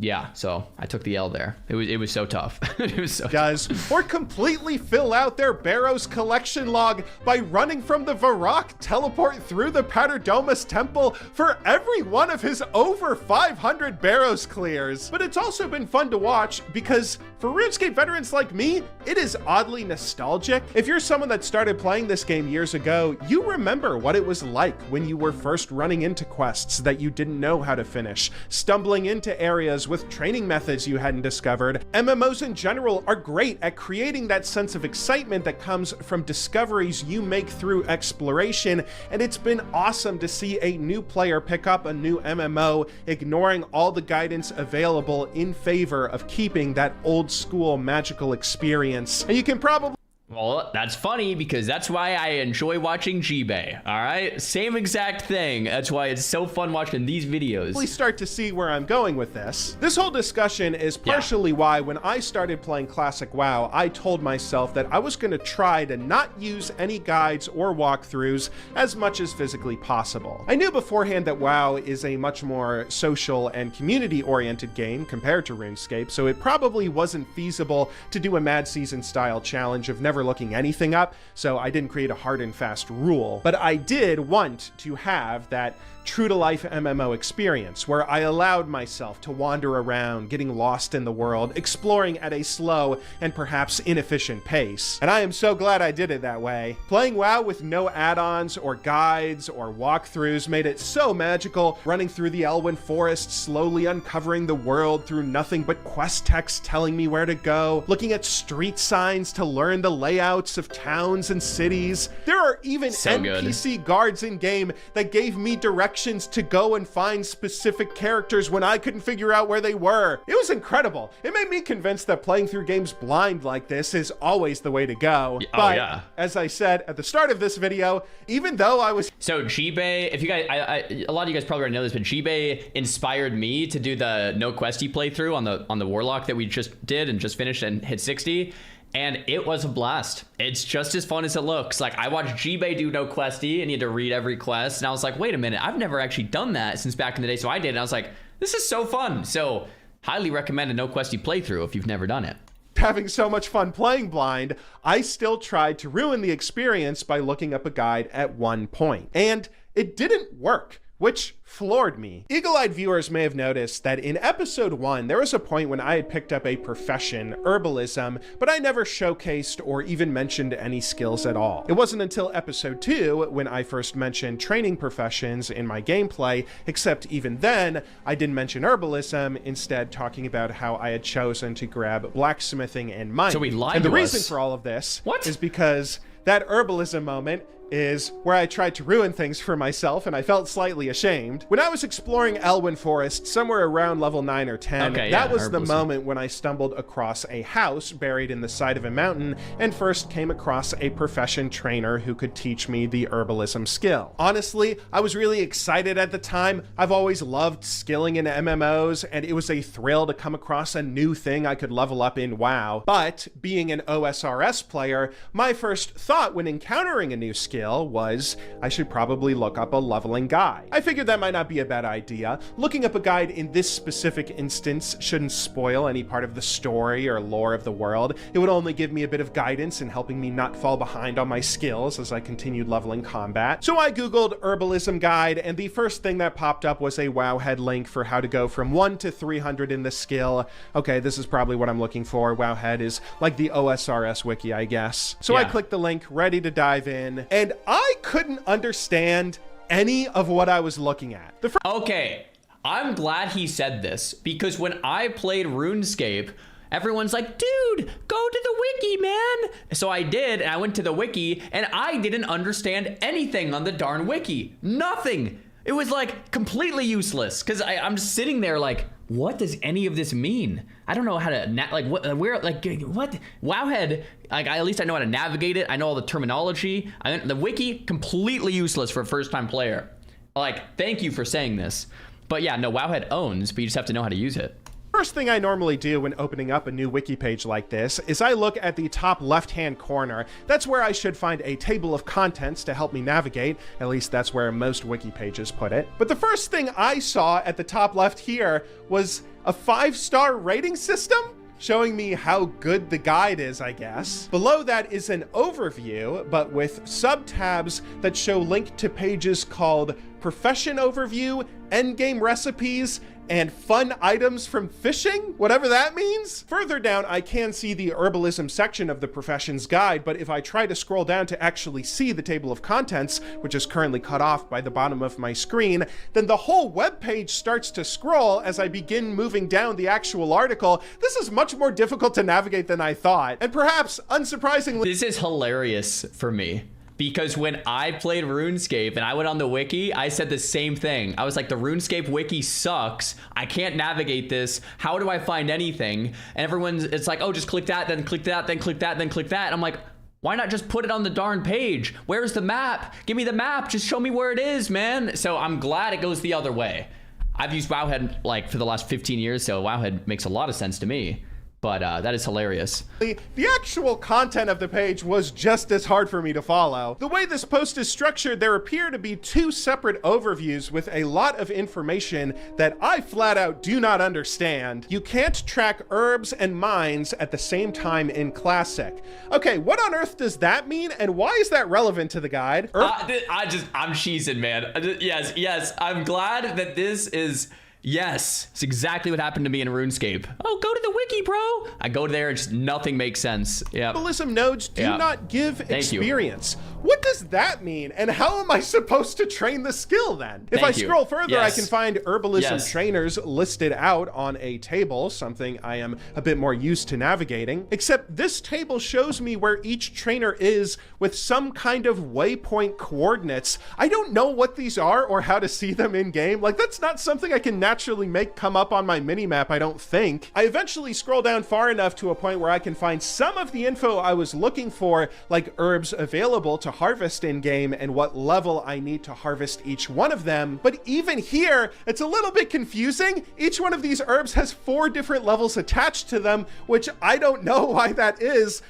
yeah, so I took the L there. It was so tough. It was so does, or completely fill out their Barrows collection log by running from the Varrock teleport through the Paterdomus temple for every one of his over 500 Barrows clears. But it's also been fun to watch because for RuneScape veterans like me, it is oddly nostalgic. If you're someone that started playing this game years ago, you remember what it was like when you were first running into quests that you didn't know how to finish, stumbling into areas with training methods you hadn't discovered. MMOs in general are great at creating that sense of excitement that comes from discoveries you make through exploration, and it's been awesome to see a new player pick up a new MMO, ignoring all the guidance available in favor of keeping that old school magical experience. And you can probably... Well, that's funny because that's why I enjoy watching G-Bay, all right? Same exact thing. That's why it's so fun watching these videos. We start to see where I'm going with this. This whole discussion is partially why when I started playing Classic WoW, I told myself that I was going to try to not use any guides or walkthroughs as much as physically possible. I knew beforehand that WoW is a much more social and community-oriented game compared to RuneScape, so it probably wasn't feasible to do a Mad Season style challenge of never looking anything up, so I didn't create a hard and fast rule. But I did want to have that true-to-life MMO experience where I allowed myself to wander around, getting lost in the world, exploring at a slow and perhaps inefficient pace. And I am so glad I did it that way. Playing WoW with no add-ons or guides or walkthroughs made it so magical, running through the Elwyn Forest, slowly uncovering the world through nothing but quest text telling me where to go, looking at street signs to learn the layouts of towns and cities. There are even NPC guards in-game that gave me directions to go and find specific characters when I couldn't figure out where they were. It was incredible. It made me convinced that playing through games blind like this is always the way to go. But as I said at the start of this video, even though I was... So G-Bay, if you guys, a lot of you guys probably already know this, but G-Bay inspired me to do the no questy playthrough on the Warlock that we just did and just finished and hit 60. And it was a blast. It's just as fun as it looks. Like, I watched Jibei do No Questy, and he had to read every quest. And I was like, wait a minute, I've never actually done that since back in the day. So I did, and I was like, this is so fun. So highly recommend a No Questy playthrough if you've never done it. Having so much fun playing blind, I still tried to ruin the experience by looking up a guide at one point. And it didn't work, which floored me. Eagle-eyed viewers may have noticed that in episode 1, there was a point when I had picked up a profession, herbalism, but I never showcased or even mentioned any skills at all. It wasn't until episode 2 when I first mentioned training professions in my gameplay, except even then, I didn't mention herbalism, instead talking about how I had chosen to grab blacksmithing and mining. So he lied and the to reason us. for all of this What? is because that herbalism moment is where I tried to ruin things for myself, and I felt slightly ashamed. When I was exploring Elwyn Forest, somewhere around level 9 or 10, that was the moment when I stumbled across a house buried in the side of a mountain, and first came across a profession trainer who could teach me the herbalism skill. Honestly, I was really excited at the time. I've always loved skilling in MMOs, and it was a thrill to come across a new thing I could level up in WoW. But being an OSRS player, my first thought when encountering a new skill was I should probably look up a leveling guide. I figured that might not be a bad idea. Looking up a guide in this specific instance shouldn't spoil any part of the story or lore of the world. It would only give me a bit of guidance in helping me not fall behind on my skills as I continued leveling combat. So I googled herbalism guide, and the first thing that popped up was a Wowhead link for how to go from 1 to 300 in the skill. Okay, this is probably what I'm looking for. Wowhead is like the OSRS wiki, I guess. So I clicked the link, ready to dive in, and I couldn't understand any of what I was looking at. Okay, I'm glad he said this, because when I played RuneScape, everyone's like, dude, go to the wiki, man. So I did, and I went to the wiki, and I didn't understand anything on the darn wiki. Nothing. It was like completely useless, because I'm just sitting there like, what does any of this mean? I don't know how to, what Wowhead, like, at least I know how to navigate it. I know all the terminology. The wiki, completely useless for a first-time player. Like, thank you for saying this. But yeah, no, Wowhead owns, but you just have to know how to use it. First thing I normally do when opening up a new wiki page like this is I look at the top left-hand corner. That's where I should find a table of contents to help me navigate. At least that's where most wiki pages put it. But the first thing I saw at the top left here was a 5-star rating system, showing me how good the guide is, I guess. Below that is an overview, but with sub-tabs that show link to pages called Profession Overview, Endgame Recipes, and fun items from fishing, whatever that means. Further down, I can see the herbalism section of the professions guide, but if I try to scroll down to actually see the table of contents, which is currently cut off by the bottom of my screen, then the whole web page starts to scroll as I begin moving down the actual article. This is much more difficult to navigate than I thought, and perhaps unsurprisingly, this is hilarious for me. Because when I played RuneScape and I went on the wiki, I said the same thing. I was like, the RuneScape wiki sucks. I can't navigate this. How do I find anything? And it's like, oh, just click that, then click that, then click that, then click that. And I'm like, why not just put it on the darn page? Where's the map? Give me the map. Just show me where it is, man. So I'm glad it goes the other way. I've used Wowhead like for the last 15 years, so Wowhead makes a lot of sense to me. But that is hilarious. The actual content of the page was just as hard for me to follow. The way this post is structured, there appear to be 2 separate overviews with a lot of information that I flat out do not understand. You can't track herbs and mines at the same time in Classic. Okay, what on earth does that mean, and why is that relevant to the guide? I'm cheesing, man. Yes, I'm glad that this is... Yes, it's exactly what happened to me in RuneScape. Oh, go to the wiki, bro. I go there and just nothing makes sense. Yeah. Herbalism nodes do not give experience. What does that mean? And how am I supposed to train the skill then? If I scroll further, I can find herbalism trainers listed out on a table, something I am a bit more used to navigating. Except this table shows me where each trainer is with some kind of waypoint coordinates. I don't know what these are or how to see them in game. Like, that's not something I can navigate naturally come up on my minimap, I don't think. I eventually scroll down far enough to a point where I can find some of the info I was looking for, like herbs available to harvest in-game and what level I need to harvest each one of them. But even here, it's a little bit confusing. Each one of these herbs has 4 different levels attached to them, which I don't know why that is.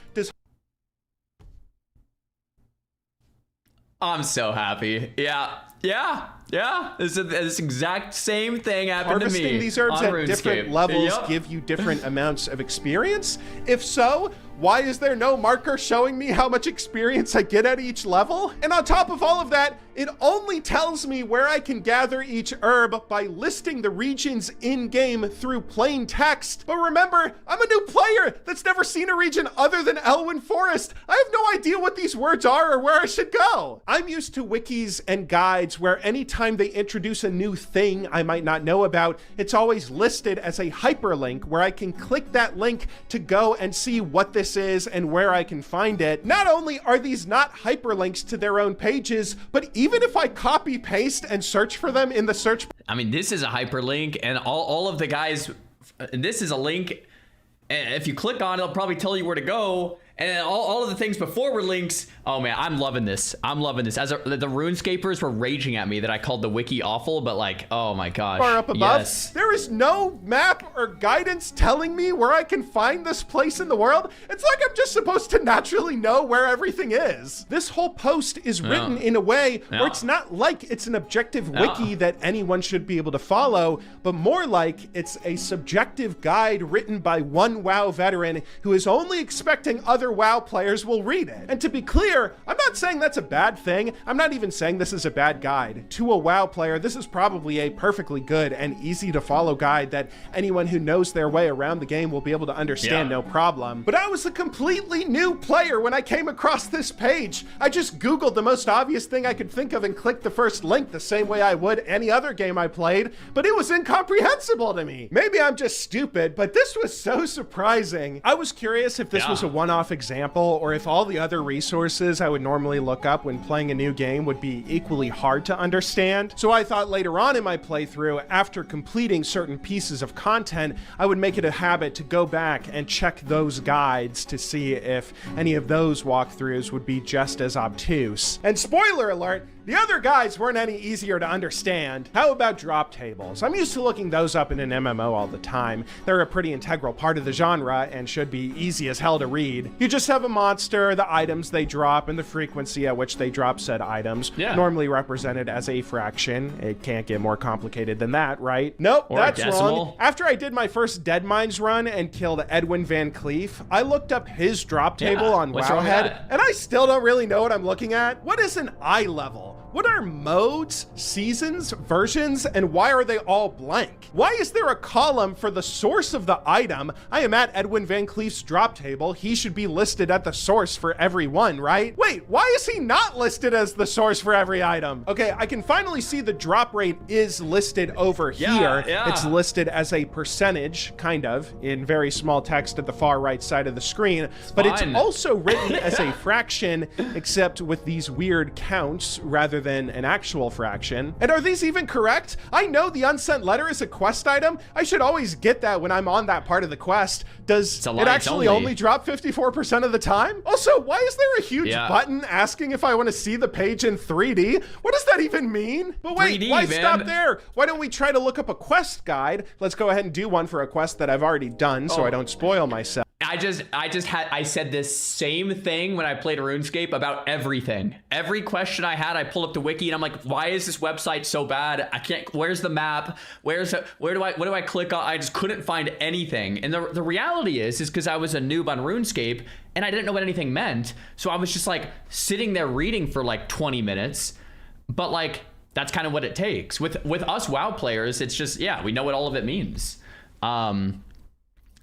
I'm so happy. Yeah. This exact same thing happened to me. Harvesting these herbs on at RuneScape. different levels Yep. give you different amounts of experience? If so, why is there no marker showing me how much experience I get at each level? And on top of all of that, it only tells me where I can gather each herb by listing the regions in-game through plain text. But remember, I'm a new player that's never seen a region other than Elwyn Forest. I have no idea what these words are or where I should go. I'm used to wikis and guides where anytime they introduce a new thing I might not know about, it's always listed as a hyperlink where I can click that link to go and see what this is and where I can find it. Not only are these not hyperlinks to their own pages, but even if I copy paste and search for them in the search, I mean, this is a hyperlink, and all of the guys, this is a link, and if you click on it, it'll probably tell you where to go. And all of the things before were links. Oh man, I'm loving this. I'm loving this. As the RuneScapers were raging at me that I called the wiki awful, but like, oh my gosh. far up above, Yes. there is no map or guidance telling me where I can find this place in the world. It's like I'm just supposed to naturally know where everything is. This whole post is written in a way where it's not like it's an objective wiki that anyone should be able to follow, but more like it's a subjective guide written by one WoW veteran who is only expecting other WoW players will read it. And to be clear, I'm not saying that's a bad thing. I'm not even saying this is a bad guide. To a WoW player, this is probably a perfectly good and easy to follow guide that anyone who knows their way around the game will be able to understand no problem. But I was a completely new player when I came across this page. I just Googled the most obvious thing I could think of and clicked the first link the same way I would any other game I played, but it was incomprehensible to me. Maybe I'm just stupid, but this was so surprising. I was curious if this was a one-off example or if all the other resources I would normally look up when playing a new game would be equally hard to understand. So I thought later on in my playthrough, after completing certain pieces of content, I would make it a habit to go back and check those guides to see if any of those walkthroughs would be just as obtuse. And spoiler alert, the other guides weren't any easier to understand. How about drop tables? I'm used to looking those up in an MMO all the time. They're a pretty integral part of the genre and should be easy as hell to read. You just have a monster, the items they drop, and the frequency at which they drop said items, normally represented as a fraction. It can't get more complicated than that, right? Nope, that's wrong. After I did my first Dead Mines run and killed Edwin Van Cleef, I looked up his drop table on Wowhead, and I still don't really know what I'm looking at. What is an eye level? What are modes, seasons, versions, and why are they all blank? Why is there a column for the source of the item? I am at Edwin Van Cleef's drop table. He should be listed at the source for every one, right? Wait, why is he not listed as the source for every item? Okay, I can finally see the drop rate is listed over here. It's listed as a percentage, kind of, in very small text at the far right side of the screen, but it's also written as a fraction, except with these weird counts rather than an actual fraction. And are these even correct? I know the unsent letter is a quest item. I should always get that when I'm on that part of the quest. Does it actually only drop 54% of the time? Also, why is there a huge button asking if I want to see the page in 3D? What does that even mean? But wait, 3D, why stop there? Why don't we try to look up a quest guide? Let's go ahead and do one for a quest that I've already done so I don't spoil myself. I said this same thing when I played RuneScape about everything. Every question I had, I pulled up the wiki and I'm like, why is this website so bad? I can't, where's the map? What do I click on? I just couldn't find anything. And the reality is because I was a noob on RuneScape and I didn't know what anything meant. So I was just like sitting there reading for like 20 minutes. But like, that's kind of what it takes. With us WoW players, it's just, we know what all of it means.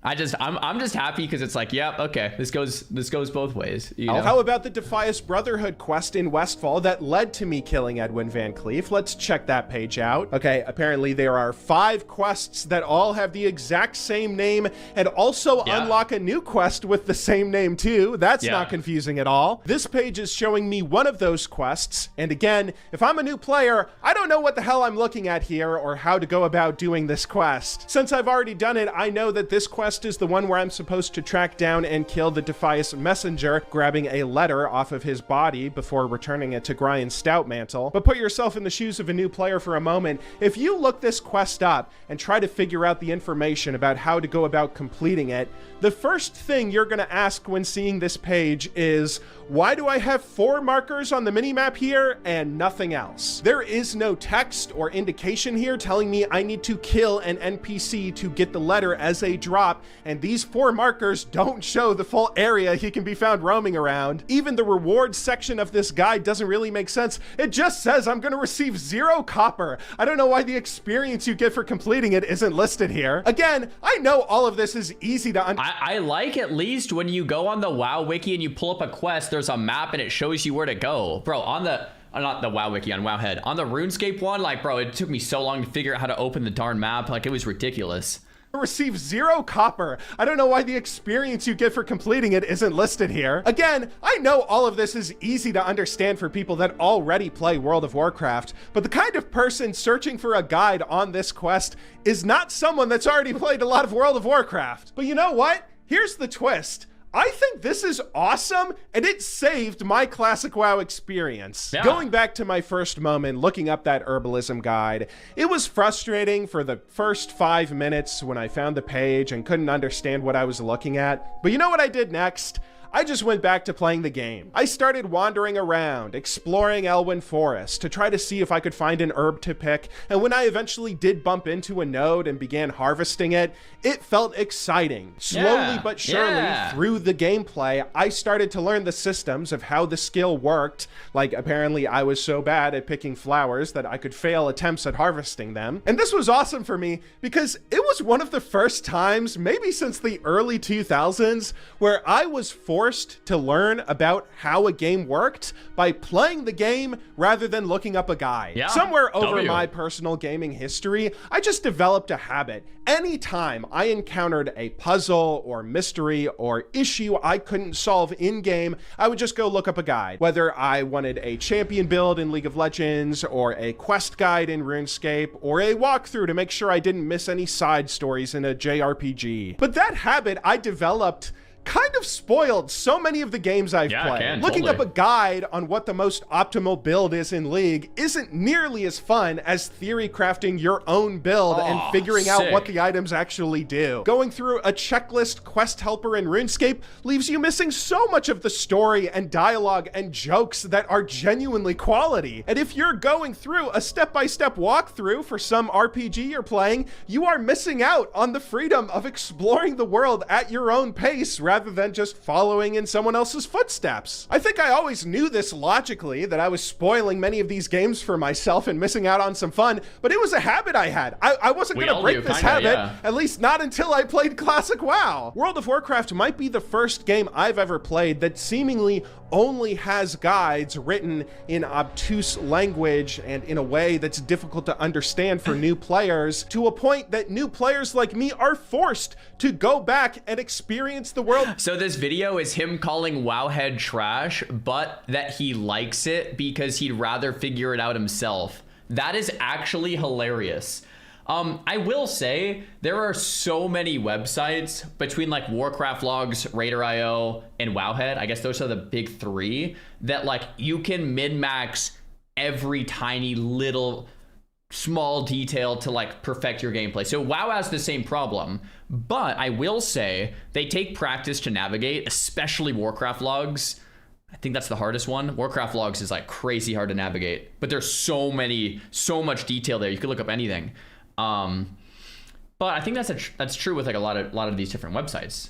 I'm just happy because it's like, yep, okay, this goes both ways. You know? How about the Defias Brotherhood quest in Westfall that led to me killing Edwin Van Cleef? Let's check that page out. Okay, apparently there are 5 quests that all have the exact same name and also unlock a new quest with the same name too. That's not confusing at all. This page is showing me one of those quests, and again, if I'm a new player, I don't know what the hell I'm looking at here or how to go about doing this quest. Since I've already done it, I know that this quest is the one where I'm supposed to track down and kill the Defias messenger, grabbing a letter off of his body before returning it to Gryan's Stoutmantle. But put yourself in the shoes of a new player for a moment. If you look this quest up and try to figure out the information about how to go about completing it, the first thing you're going to ask when seeing this page is, why do I have 4 markers on the minimap here and nothing else? There is no text or indication here telling me I need to kill an NPC to get the letter as a drop, and these 4 markers don't show the full area he can be found roaming around. Even the rewards section of this guide doesn't really make sense. It just says I'm going to receive 0 copper. I don't know why the experience you get for completing it isn't listed here. Again, I know all of this is easy to understand. I like at least when you go on the WoW wiki and you pull up a quest, there's a map and it shows you where to go. Bro, on the, not the WoW wiki, on Wowhead. On the RuneScape one, like, bro, it took me so long to figure out how to open the darn map. Like, it was ridiculous. Receive 0 copper. I don't know why the experience you get for completing it isn't listed here. Again, I know all of this is easy to understand for people that already play World of Warcraft, but the kind of person searching for a guide on this quest is not someone that's already played a lot of World of Warcraft. But you know what? Here's the twist. I think this is awesome, and it saved my classic WoW experience. Yeah. Going back to my first moment, looking up that herbalism guide, it was frustrating for the first 5 minutes when I found the page and couldn't understand what I was looking at. But you know what I did next? I just went back to playing the game. I started wandering around, exploring Elwyn Forest to try to see if I could find an herb to pick, and when I eventually did bump into a node and began harvesting it, it felt exciting. Slowly but surely, through the gameplay, I started to learn the systems of how the skill worked. Like, apparently I was so bad at picking flowers that I could fail attempts at harvesting them. And this was awesome for me because it was one of the first times, maybe since the early 2000s, where I was forced to learn about how a game worked by playing the game rather than looking up a guide. Yeah. Somewhere over my personal gaming history, I just developed a habit. Anytime I encountered a puzzle or mystery or issue I couldn't solve in-game, I would just go look up a guide. Whether I wanted a champion build in League of Legends, or a quest guide in RuneScape, or a walkthrough to make sure I didn't miss any side stories in a JRPG. But that habit I developed kind of spoiled so many of the games I've played. Looking up a guide on what the most optimal build is in League isn't nearly as fun as theory crafting your own build and figuring out what the items actually do. Going through a checklist quest helper in RuneScape leaves you missing so much of the story and dialogue and jokes that are genuinely quality. And if you're going through a step-by-step walkthrough for some RPG you're playing, you are missing out on the freedom of exploring the world at your own pace rather than just following in someone else's footsteps. I think I always knew this logically, that I was spoiling many of these games for myself and missing out on some fun, but it was a habit I had. I wasn't going to break this habit, at least not until I played Classic WoW. World of Warcraft might be the first game I've ever played that seemingly only has guides written in obtuse language and in a way that's difficult to understand for new players, to a point that new players like me are forced to go back and experience the world. So this video is him calling Wowhead trash, but that he likes it because he'd rather figure it out himself. That is actually hilarious. I will say there are so many websites between like Warcraft Logs, Raider.io, and Wowhead. I guess those are the big 3 that like you can min-max every tiny little small detail to like perfect your gameplay. So WoW has the same problem, but I will say they take practice to navigate, especially Warcraft Logs. I think that's the hardest one. Warcraft Logs is like crazy hard to navigate, but there's so much detail there. You could look up anything. But I think that's true with like a lot of these different websites.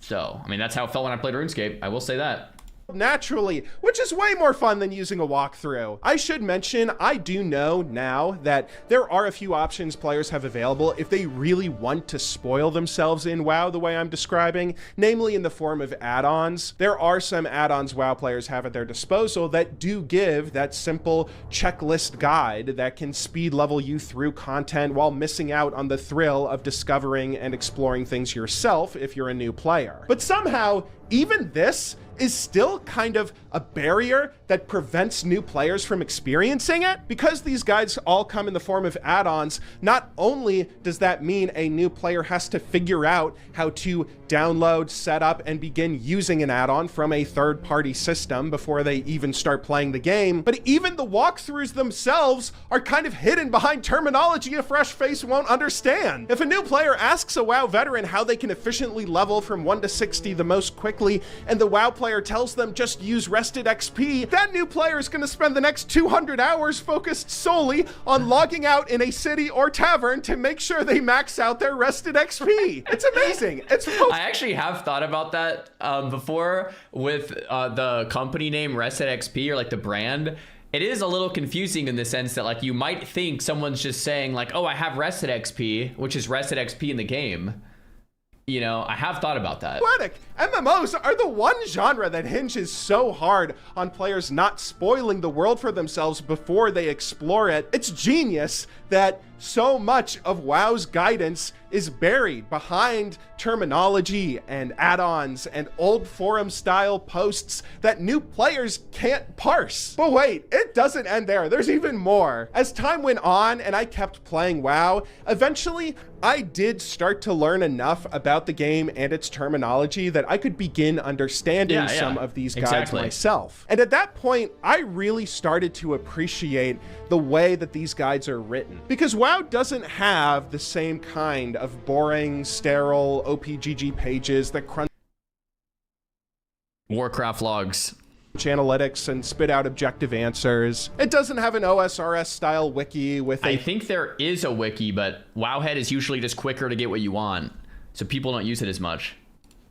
So, I mean, that's how it felt when I played RuneScape. I will say that. naturally, which is way more fun than using a walkthrough. I should mention, I do know now that there are a few options players have available if they really want to spoil themselves in WoW the way I'm describing, namely in the form of add-ons. There are some add-ons WoW players have at their disposal that do give that simple checklist guide that can speed level you through content while missing out on the thrill of discovering and exploring things yourself if you're a new player. But somehow, even this is still kind of a barrier that prevents new players from experiencing it. Because these guides all come in the form of add-ons, not only does that mean a new player has to figure out how to download, set up, and begin using an add-on from a third-party system before they even start playing the game, but even the walkthroughs themselves are kind of hidden behind terminology a fresh face won't understand. If a new player asks a WoW veteran how they can efficiently level from 1 to 60 the most quickly, and the WoW player tells them just use rested XP, that new player is going to spend the next 200 hours focused solely on logging out in a city or tavern to make sure they max out their rested XP. It's amazing. I actually have thought about that before with the company name Rested XP, or like the brand. It is a little confusing in the sense that like you might think someone's just saying like, oh, I have Rested XP, which is Rested XP in the game. You know, I have thought about that. Poetic. MMOs are the one genre that hinges so hard on players not spoiling the world for themselves before they explore it. It's genius that so much of WoW's guidance is buried behind terminology and add-ons and old forum style posts that new players can't parse. But wait, it doesn't end there. There's even more. As time went on and I kept playing WoW, eventually I did start to learn enough about the game and its terminology that I could begin understanding some of these guides myself. And at that point, I really started to appreciate the way that these guides are written. Because WoW doesn't have the same kind of boring, sterile OPGG pages that crunch Warcraft logs, analytics, and spit out objective answers. It doesn't have an OSRS style wiki with I think there is a wiki, but Wowhead is usually just quicker to get what you want, so people don't use it as much.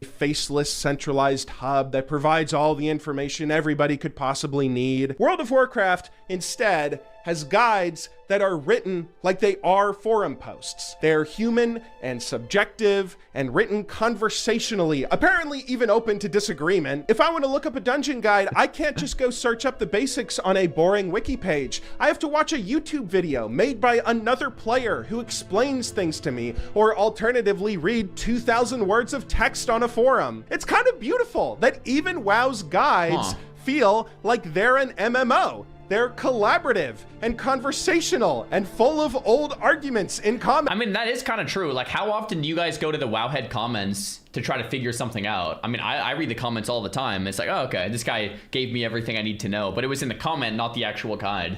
Faceless centralized hub that provides all the information everybody could possibly need. World of Warcraft instead has guides that are written like they are forum posts. They're human and subjective and written conversationally, apparently even open to disagreement. If I want to look up a dungeon guide, I can't just go search up the basics on a boring wiki page. I have to watch a YouTube video made by another player who explains things to me, or alternatively read 2,000 words of text on a forum. It's kind of beautiful that even WoW's guides feel like they're an MMO. They're collaborative and conversational and full of old arguments in common. I mean, that is kind of true. Like, how often do you guys go to the Wowhead comments to try to figure something out? I mean, I read the comments all the time. It's like, oh, okay, this guy gave me everything I need to know, but it was in the comment, not the actual guide.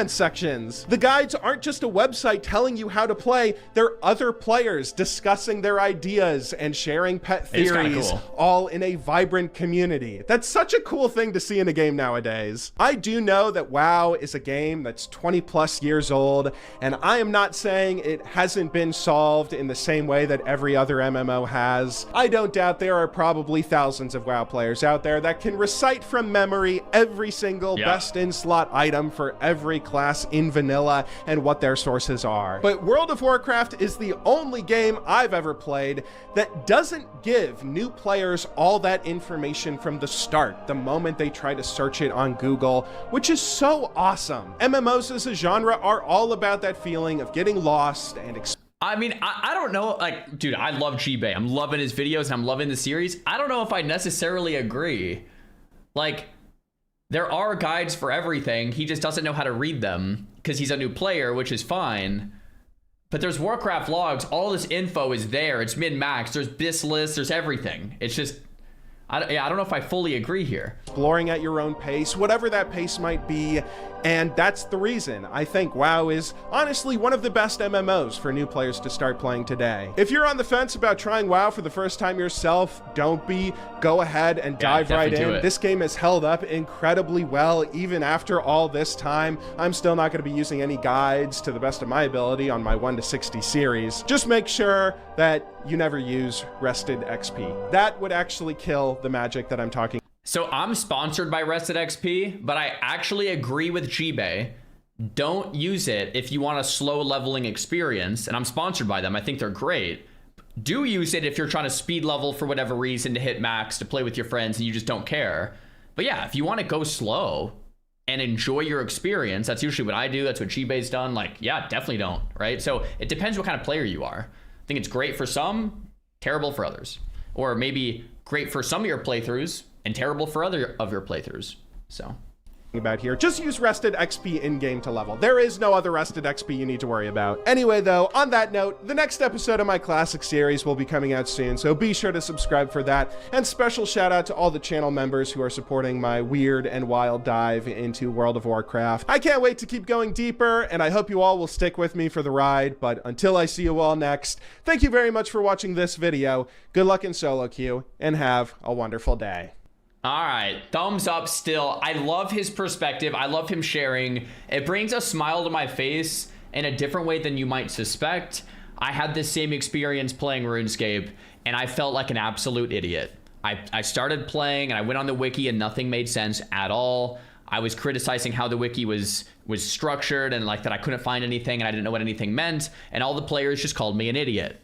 Sections. The guides aren't just a website telling you how to play, they're other players discussing their ideas and sharing pet theories, all in a vibrant community. That's such a cool thing to see in a game nowadays. I do know that WoW is a game that's 20 plus years old, and I am not saying it hasn't been solved in the same way that every other MMO has. I don't doubt there are probably thousands of WoW players out there that can recite from memory every single best in slot item for every class in vanilla and what their sources are. But World of Warcraft is the only game I've ever played that doesn't give new players all that information from the start, the moment they try to search it on Google, which is so awesome. MMOs as a genre are all about that feeling of getting lost and I mean, I don't know, like, dude, I love G-Bay. I'm loving his videos and I'm loving the series. I don't know if I necessarily agree. Like, there are guides for everything. He just doesn't know how to read them because he's a new player, which is fine. But there's Warcraft logs. All this info is there. It's min-max. There's bis lists. There's everything. It's just, I don't know if I fully agree here. Exploring at your own pace, whatever that pace might be. And that's the reason I think WoW is honestly one of the best MMOs for new players to start playing today. If you're on the fence about trying WoW for the first time yourself, don't be. Go ahead and dive right in. This game has held up incredibly well even after all this time. I'm still not going to be using any guides to the best of my ability on my 1 to 60 series. Just make sure that you never use rested XP. That would actually kill the magic that I'm talking So I'm sponsored by Rested XP, but I actually agree with G-Bay. Don't use it if you want a slow leveling experience, and I'm sponsored by them. I think they're great. Do use it if you're trying to speed level for whatever reason to hit max, to play with your friends, and you just don't care. But yeah, if you want to go slow and enjoy your experience, that's usually what I do. That's what G-Bay's done. Like, yeah, definitely don't, right? So it depends what kind of player you are. I think it's great for some, terrible for others. Or maybe great for some of your playthroughs and terrible for other of your playthroughs. So about here, just use rested XP in-game to level. There is no other rested XP you need to worry about. Anyway though, on that note, the next episode of my classic series will be coming out soon, so be sure to subscribe for that. And special shout out to all the channel members who are supporting my weird and wild dive into World of Warcraft. I can't wait to keep going deeper, and I hope you all will stick with me for the ride. But until I see you all next, thank you very much for watching this video. Good luck in solo queue, and have a wonderful day. all right, thumbs up still. I love his perspective. I love him sharing. It brings a smile to my face in a different way than you might suspect. I had this same experience playing RuneScape, and I felt like an absolute idiot. I started playing, and I went on the wiki, and nothing made sense at all. I was criticizing how the wiki was structured, and like that I couldn't find anything, and I didn't know what anything meant, and all the players just called me an idiot.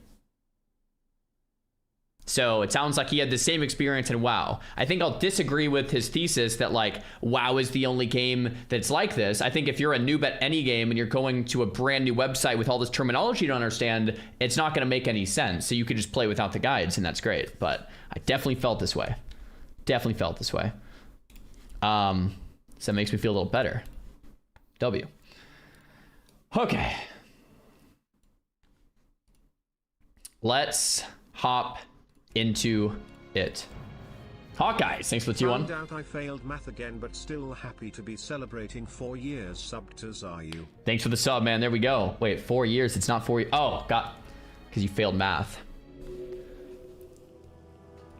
So it sounds like he had the same experience in WoW. I think I'll disagree with his thesis that like WoW is the only game that's like this. I think if you're a noob at any game and you're going to a brand new website with all this terminology you don't understand, it's not going to make any sense. So you could just play without the guides, and that's great. But I definitely felt this way. Definitely felt this way. So it makes me feel a little better. W. Okay. Let's hop into it. Hawkeyes, thanks for the T1. Found out I failed math again, but still happy to be celebrating 4 years subbed as are you. Thanks for the sub, man. There we go. Wait, 4 years. It's not 4 years. Oh, got, because you failed math.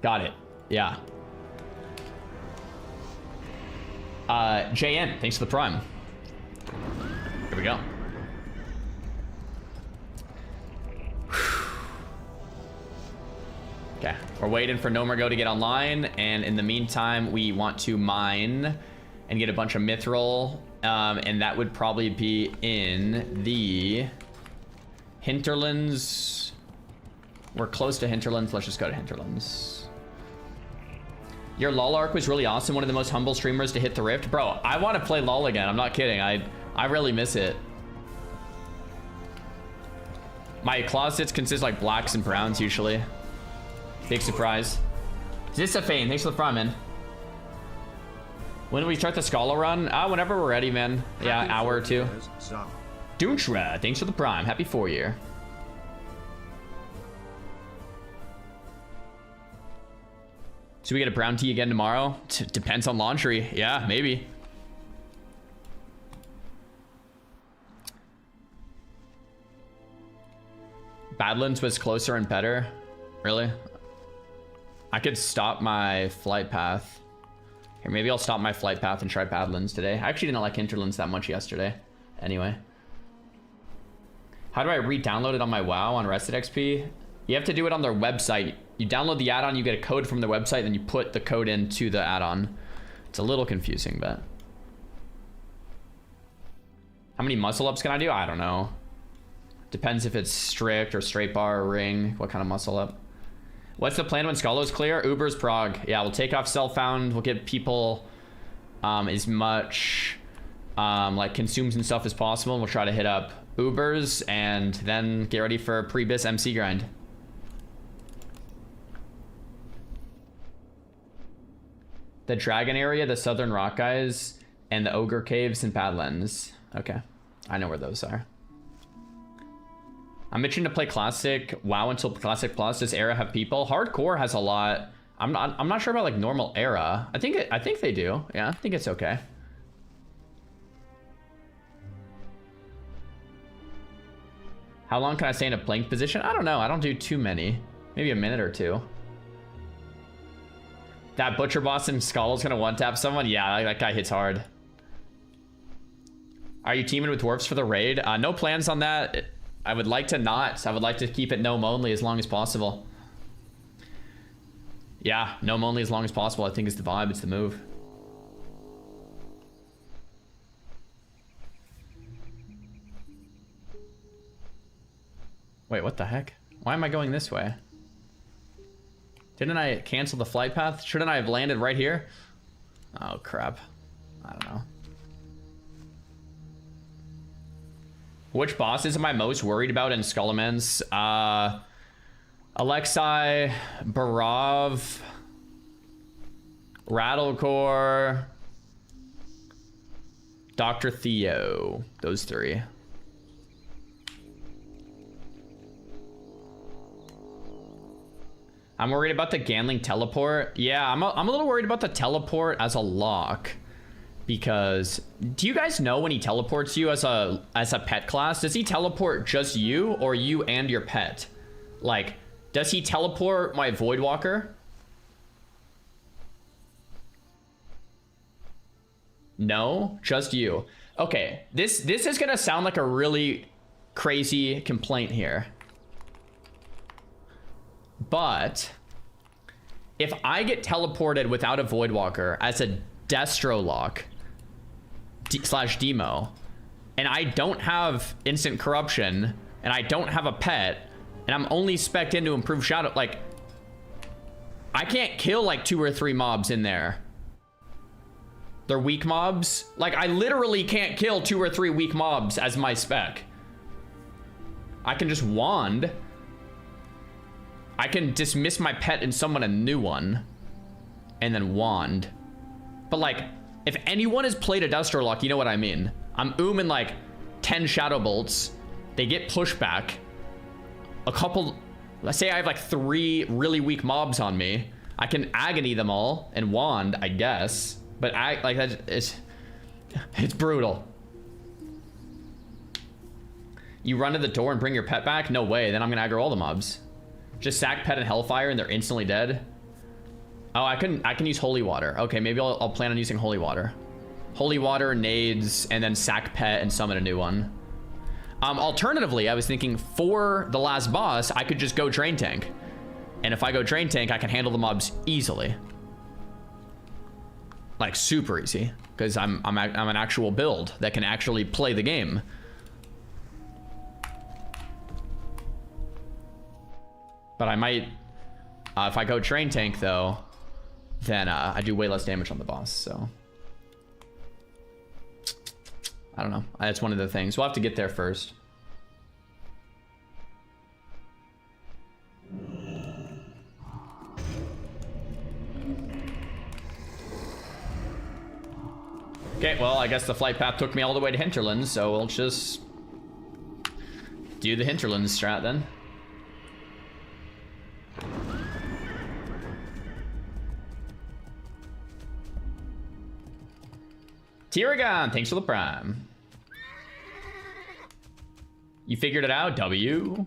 Got it. Yeah. JN, thanks for the prime. Here we go. Okay, we're waiting for Nomergo to get online, and in the meantime, we want to mine and get a bunch of mithril, and that would probably be in the hinterlands. We're close to hinterlands. Let's just go to hinterlands. Your LoL arc was really awesome. One of the most humble streamers to hit the rift. Bro, I want to play LoL again. I'm not kidding. I really miss it. My closets consist like blacks and browns usually. Big surprise. Zistafane, thanks for the prime, man. When do we start the Scholar run? Whenever we're ready, man. Yeah, an hour or two. Doontra, thanks for the prime. Happy 4 year. So we get a brown tea again tomorrow? Depends on laundry. Yeah, maybe. Badlands was closer and better. Really? I could stop my flight path. Here, maybe I'll stop my flight path and try Badlands today. I actually didn't like Hinterlands that much yesterday. Anyway. How do I re-download it on my WoW on Rested XP? You have to do it on their website. You download the add-on, you get a code from the website, then you put the code into the add-on. It's a little confusing, but... How many muscle ups can I do? I don't know. Depends if it's strict or straight bar or ring. What kind of muscle up? What's the plan when Scholar's clear? Uber's Prague. Yeah, we'll take off self-found. We'll get people as much like consumes and stuff as possible. And we'll try to hit up Ubers and then get ready for a pre-bis MC grind. The Dragon area, the Southern Rock Guys, and the Ogre Caves and Badlands. Okay, I know where those are. I'm itching to play Classic WoW until Classic Plus. Does Era have people? Hardcore has a lot. I'm not sure about like normal Era. I think they do. Yeah, I think it's okay. How long can I stay in a plank position? I don't know. I don't do too many. Maybe a minute or two. That butcher boss in Skull's gonna one-tap someone? Yeah, that guy hits hard. Are you teaming with dwarves for the raid? No plans on that. I would like to not. I would like to keep it gnome only as long as possible. Yeah, gnome only as long as possible, I think is the vibe. It's the move. Wait, what the heck? Why am I going this way? Didn't I cancel the flight path? Shouldn't I have landed right here? Oh, crap. I don't know. Which bosses am I most worried about in Scholomance? Alexei, Barov, Rattlecore, Dr. Theo. Those three. I'm worried about the Ganling teleport. Yeah, I'm a little worried about the teleport as a lock. Because do you guys know when he teleports you as a pet class, does he teleport just you or you and your pet? Like, does he teleport my Voidwalker? No, just you. Okay, this is gonna sound like a really crazy complaint here. But if I get teleported without a Voidwalker as a Destro lock slash demo, and I don't have instant corruption, and I don't have a pet, and I'm only spec'd in to improve shadow, like, I can't kill like 2 or 3 mobs in there. They're weak mobs. Like, I literally can't kill 2 or 3 weak mobs as my spec. I can just wand. I can dismiss my pet and summon a new one. And then wand. But like, if anyone has played a Destro lock, you know what I mean. I'm ooming like 10 Shadow Bolts. They get pushback. A couple, let's say I have like 3 really weak mobs on me. I can agony them all and wand, I guess. But like it's brutal. You run to the door and bring your pet back? No way, then I'm gonna aggro all the mobs. Just sack pet and Hellfire and they're instantly dead. Oh, I can use Holy Water. Okay, maybe I'll plan on using Holy Water. Holy Water, nades, and then sack pet and summon a new one. Alternatively, I was thinking for the last boss, I could just go Drain Tank. And if I go Drain Tank, I can handle the mobs easily. Like, super easy. Because I'm an actual build that can actually play the game. But I might... if I go Drain Tank, though, then I do way less damage on the boss, so... I don't know. That's one of the things. We'll have to get there first. Okay, well, I guess the flight path took me all the way to Hinterlands, so we'll just do the Hinterlands strat then. Tiragon, thanks for the prime. You figured it out, W.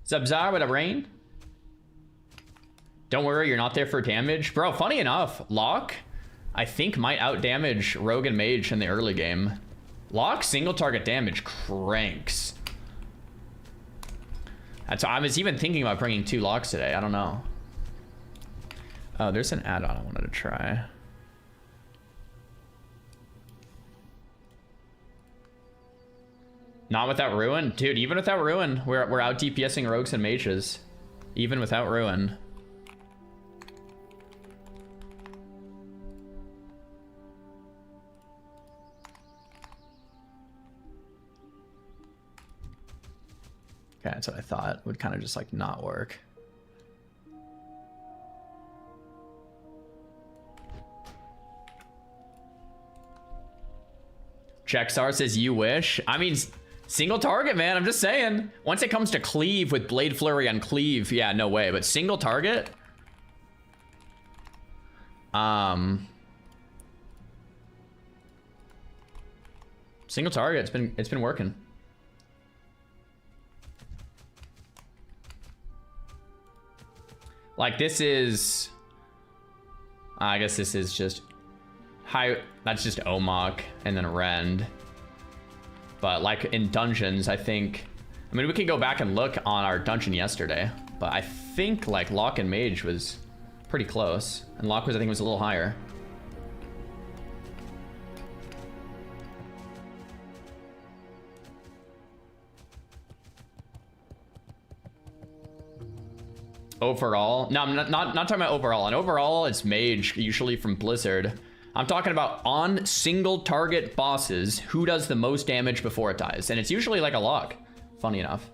Subzar with a rain. Don't worry, you're not there for damage. Bro, funny enough, Locke, I think might out-damage Rogue and Mage in the early game. Locke single target damage cranks. That's, I was even thinking about bringing 2 Locks today. I don't know. Oh, there's an add-on I wanted to try. Not without Ruin? Dude, even without Ruin, we're out DPSing Rogues and Mages. Even without Ruin. Okay, that's what I thought. Would kind of just like not work. Checkstar says you wish. I mean, single target, man. I'm just saying. Once it comes to cleave with Blade Flurry on cleave, yeah, no way. But single target? Single target, it's been working. Like, this is... I guess this is just... high. That's just Omok and then Rend. But, like, in dungeons, I think... I mean, we can go back and look on our dungeon yesterday. but I think like Lock and Mage was pretty close, and Lock was, I think, was a little higher. Overall, no, I'm not talking about overall. And overall, it's Mage, usually from Blizzard. I'm talking about on single target bosses, who does the most damage before it dies, and it's usually like a Lock. Funny enough.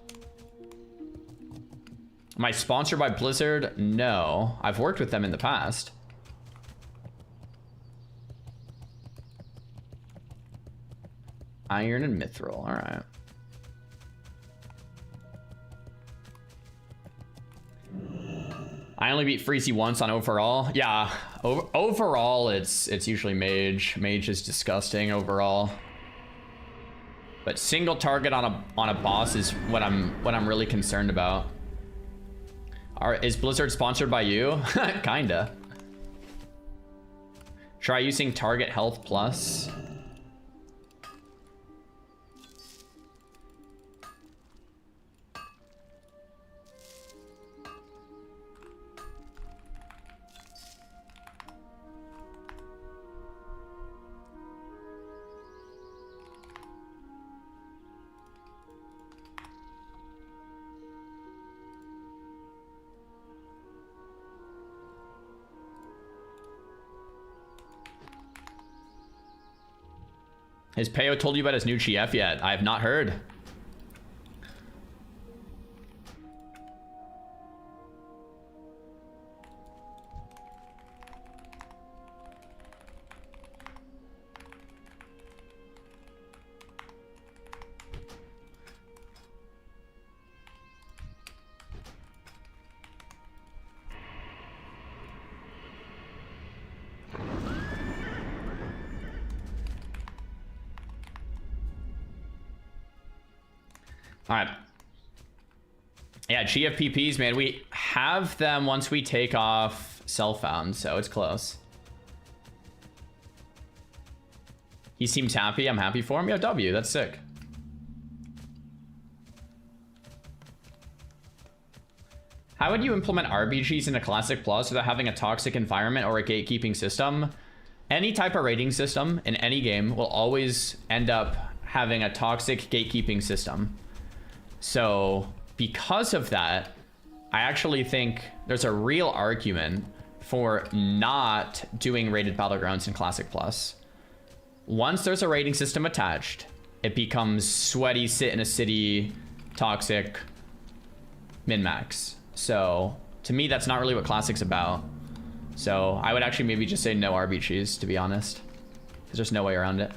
Am I sponsored by Blizzard? No, I've worked with them in the past. Iron and Mithril, all right. I only beat Freezy once on overall. Yeah, overall it's usually Mage. Mage is disgusting overall. But single target on a boss is what I'm really concerned about. Is Blizzard sponsored by you? Kinda. Try using target health plus. Has Peo told you about his new GF yet? I have not heard. All right. Yeah, GFPPs, man. We have them once we take off Self-Found, so it's close. He seems happy. I'm happy for him. Yo, W, that's sick. How would you implement RBGs into Classic Plus without having a toxic environment or a gatekeeping system? Any type of rating system in any game will always end up having a toxic gatekeeping system. So because of that, I actually think there's a real argument for not doing rated battlegrounds in Classic Plus. Once there's a rating system attached, it becomes sweaty, sit in a city, toxic, min-max. So to me, that's not really what Classic's about. So I would actually maybe just say no RBGs, to be honest, because there's no way around it.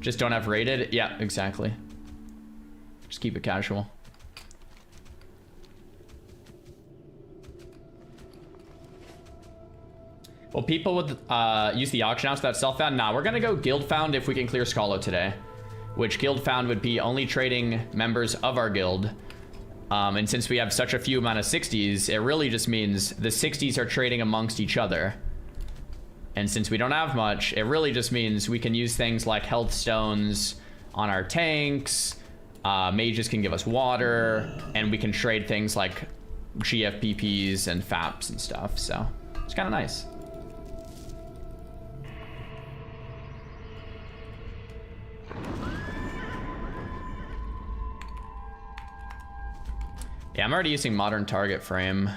Just don't have rated. Yeah, exactly. Just keep it casual. Well, people would use the auction house without self-found. Nah, we're gonna go guild found if we can clear Scholo today, which guild found would be only trading members of our guild. And since we have such a few amount of 60s, it really just means the 60s are trading amongst each other. And since we don't have much, it really just means we can use things like health stones on our tanks. Mages can give us water, and we can trade things like GFPPs and FAPs and stuff. So it's kind of nice. Yeah, I'm already using modern target frame.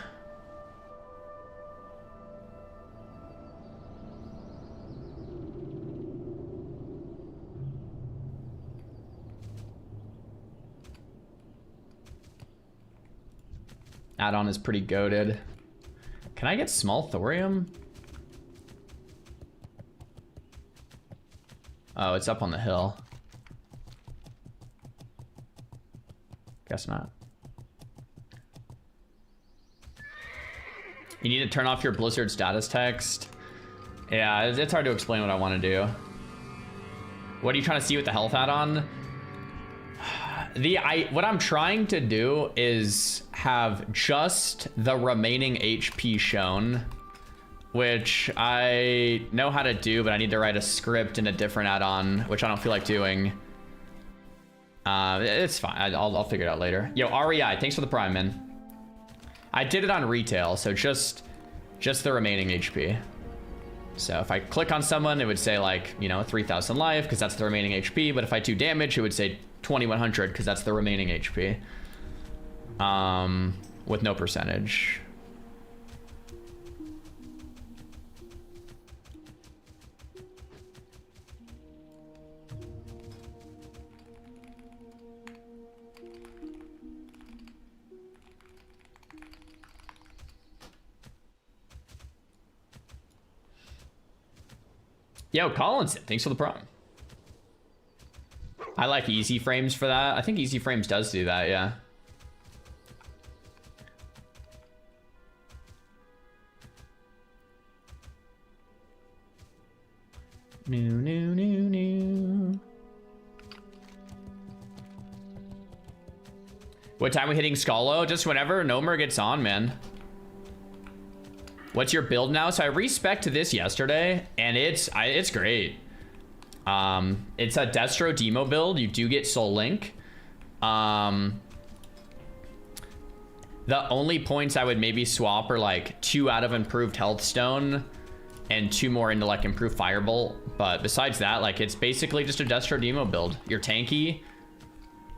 Add-on is pretty goated. Can I get small thorium? Oh, it's up on the hill. Guess not. You need to turn off your Blizzard status text. Yeah, it's hard to explain what I want to do. What are you trying to see with the health add-on? What I'm trying to do is have just the remaining HP shown, which I know how to do, but I need to write a script in a different add-on, which I don't feel like doing. It's fine. I'll figure it out later. Yo, REI, thanks for the prime, man. I did it on retail, so just the remaining HP. So if I click on someone, it would say like, you know, 3,000 life because that's the remaining HP. But if I do damage, it would say 2,100 because that's the remaining HP. With no percentage. Yo, Collins, thanks for the prompt. I like easy frames for that. I think easy frames does do that, yeah. New. What time are we hitting Scolo? Just whenever Gnomer gets on, man. What's your build now? So I respec'd this yesterday, and it's great. It's a Destro demo build. You do get Soul Link. The only points I would maybe swap are like 2 out of improved Health Stone and 2 more into like improved Firebolt. But besides that, like it's basically just a Destro demo build. You're tanky.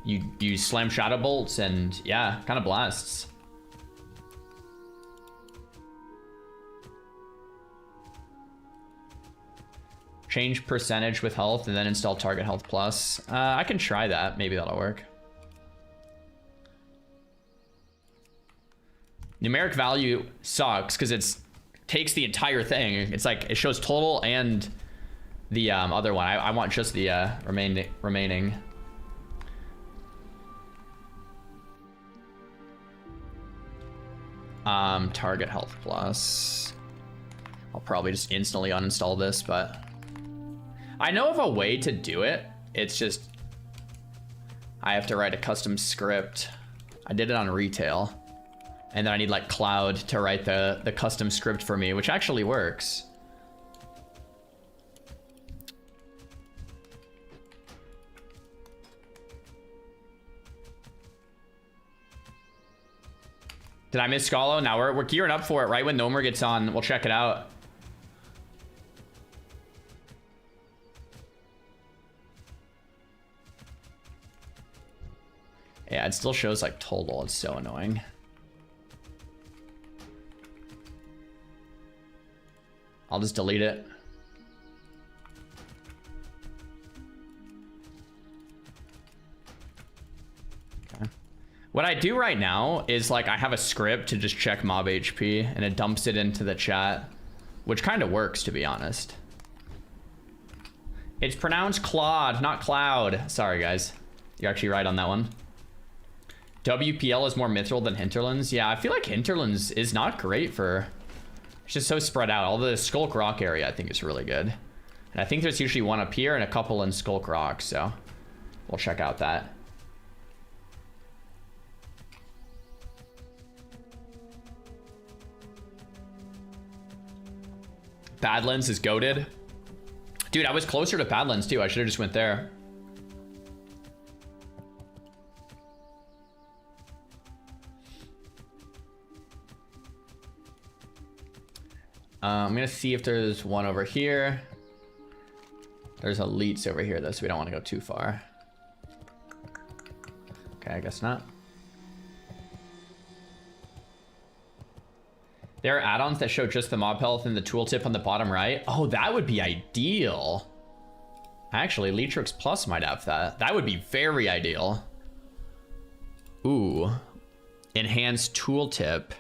You slam Shadow Bolts and yeah, kind of blasts. Change percentage with health and then install target health plus. I can try that. Maybe that'll work. Numeric value sucks because it takes the entire thing. It's like it shows total and the other one. I want just the remaining. Target health plus. I'll probably just instantly uninstall this, but I know of a way to do it. It's just I have to write a custom script. I did it on retail, and then I need like Cloud to write the custom script for me, which actually works. Did I miss Scolo? Now we're gearing up for it right when Gnomer gets on. We'll check it out. Yeah, it still shows like total. It's so annoying. I'll just delete it. Okay. What I do right now is like I have a script to just check mob HP and it dumps it into the chat, which kind of works, to be honest. It's pronounced Claude, not Cloud. Sorry, guys. You're actually right on that one. WPL is more mithril than Hinterlands. Yeah, I feel like Hinterlands is not great for... It's just so spread out. Although the Skulk Rock area, I think, is really good. And I think there's usually one up here and a couple in Skulk Rock, so we'll check out that. Badlands is goated. Dude, I was closer to Badlands, too. I should have just went there. I'm gonna see if there's one over here. There's elites over here though, so we don't want to go too far. Okay, I guess not. There are add-ons that show just the mob health and the tooltip on the bottom right. Oh, that would be ideal. Actually, Leetrix Plus might have that. That would be very ideal. Ooh. Enhanced tooltip.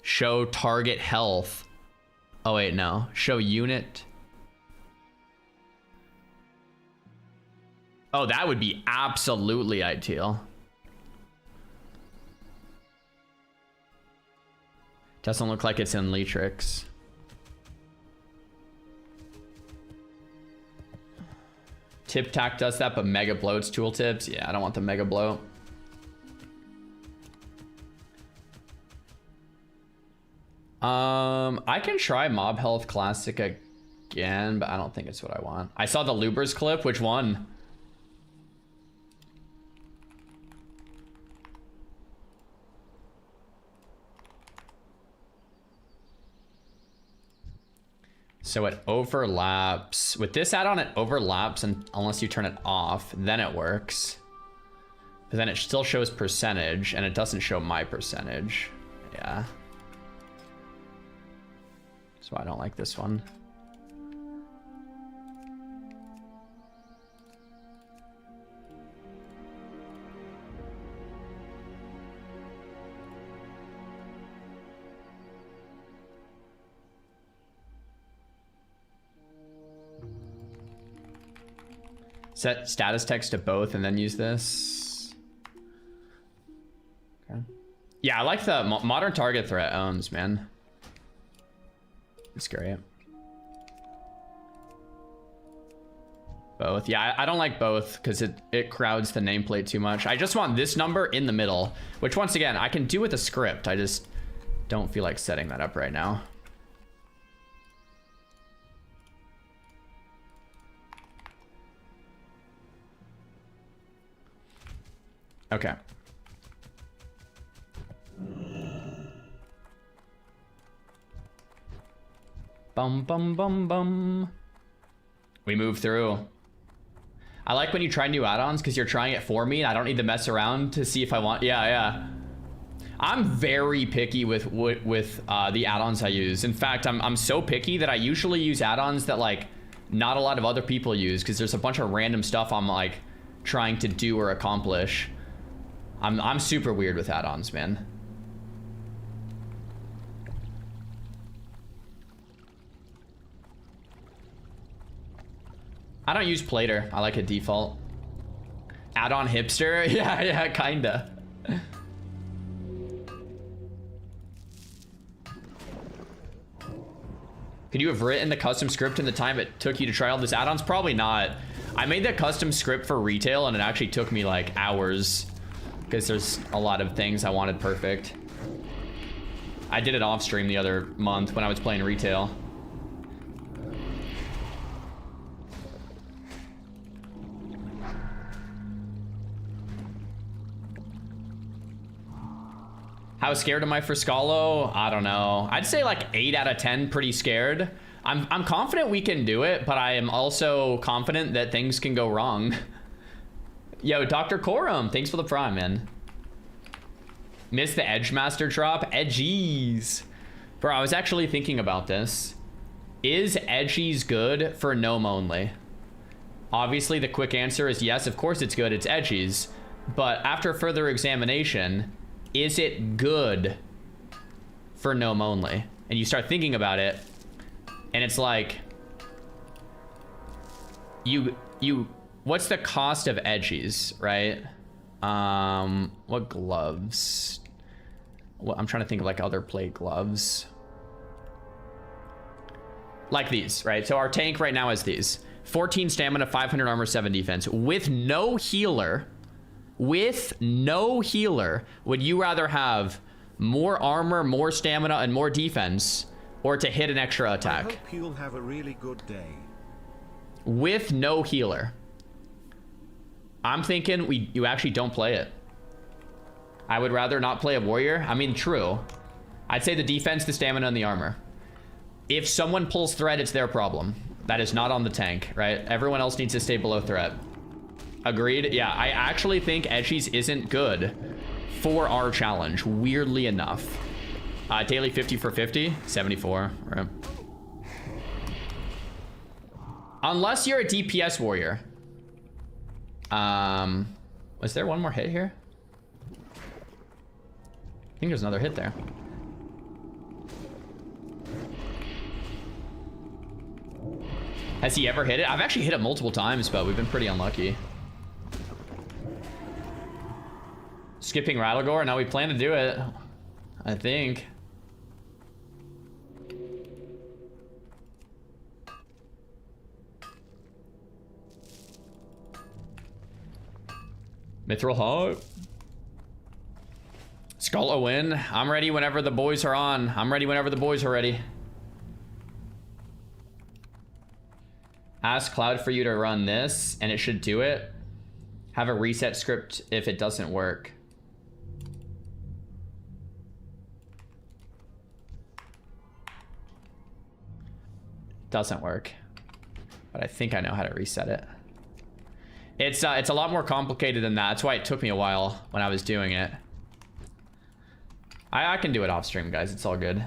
Show target health. Oh wait, no. Show unit. Oh, that would be absolutely ideal. Doesn't look like it's in Leetrix. Tip Tac does that, but Mega Bloat's tooltips. Yeah, I don't want the Mega Bloat. I can try Mob Health Classic again, but I don't think it's what I want. I saw the Lubers clip. Which one? So it overlaps. With this add-on, it overlaps unless you turn it off. Then it works. But then it still shows percentage, and it doesn't show my percentage. Yeah. So I don't like this one. Set status text to both and then use this. Okay. Yeah, I like the modern target threat owns, man. It's great. Both. Yeah, I don't like both because it crowds the nameplate too much. I just want this number in the middle, which once again, I can do with a script. I just don't feel like setting that up right now. Okay. Bum, bum, bum, bum. We move through. I like when you try new add-ons because you're trying it for me and I don't need to mess around to see if I want. Yeah. I'm very picky with the add-ons I use. In fact, I'm so picky that I usually use add-ons that like not a lot of other people use because there's a bunch of random stuff I'm like trying to do or accomplish. I'm super weird with add-ons, man. I don't use Plater. I like a default. Add-on hipster? Yeah, kinda. Could you have written the custom script in the time it took you to try all these add-ons? Probably not. I made the custom script for retail and it actually took me like hours because there's a lot of things I wanted perfect. I did it off stream the other month when I was playing retail. How scared am I for Schollo? I don't know. I'd say like 8 out of 10 pretty scared. I'm confident we can do it, but I am also confident that things can go wrong. Yo, Dr. Corum, thanks for the prime, man. Missed the Edgemaster drop? Edgies. Bro, I was actually thinking about this. Is Edgies good for Gnome only? Obviously, the quick answer is yes, of course it's good, it's Edgies. But after further examination, is it good for Gnome only? And you start thinking about it, and it's like, what's the cost of Edgies, right? What gloves? I'm trying to think of like other play gloves. Like these, right? So our tank right now is these. 14 stamina, 500 armor, 7 defense. With no healer, would you rather have more armor, more stamina, and more defense, or to hit an extra attack? I hope you'll have a really good day. With no healer. I'm thinking you actually don't play it. I would rather not play a warrior. I mean, true. I'd say the defense, the stamina, and the armor. If someone pulls threat, it's their problem. That is not on the tank, right? Everyone else needs to stay below threat. Agreed? Yeah, I actually think Edgies isn't good for our challenge, weirdly enough. Daily 50 for 50, 74. Right. Unless you're a DPS warrior. Was there one more hit here? I think there's another hit there. Has he ever hit it? I've actually hit it multiple times, but we've been pretty unlucky. Skipping Rattlegore? No, we plan to do it. I think. Mithril Hawk. Schollo win. I'm ready whenever the boys are on. I'm ready whenever the boys are ready. Ask Cloud for you to run this, and it should do it. Have a reset script if it doesn't work. doesn't work. But I think I know how to reset it. It's a lot more complicated than that. That's why it took me a while when I was doing it. I can do it off stream, guys. It's all good.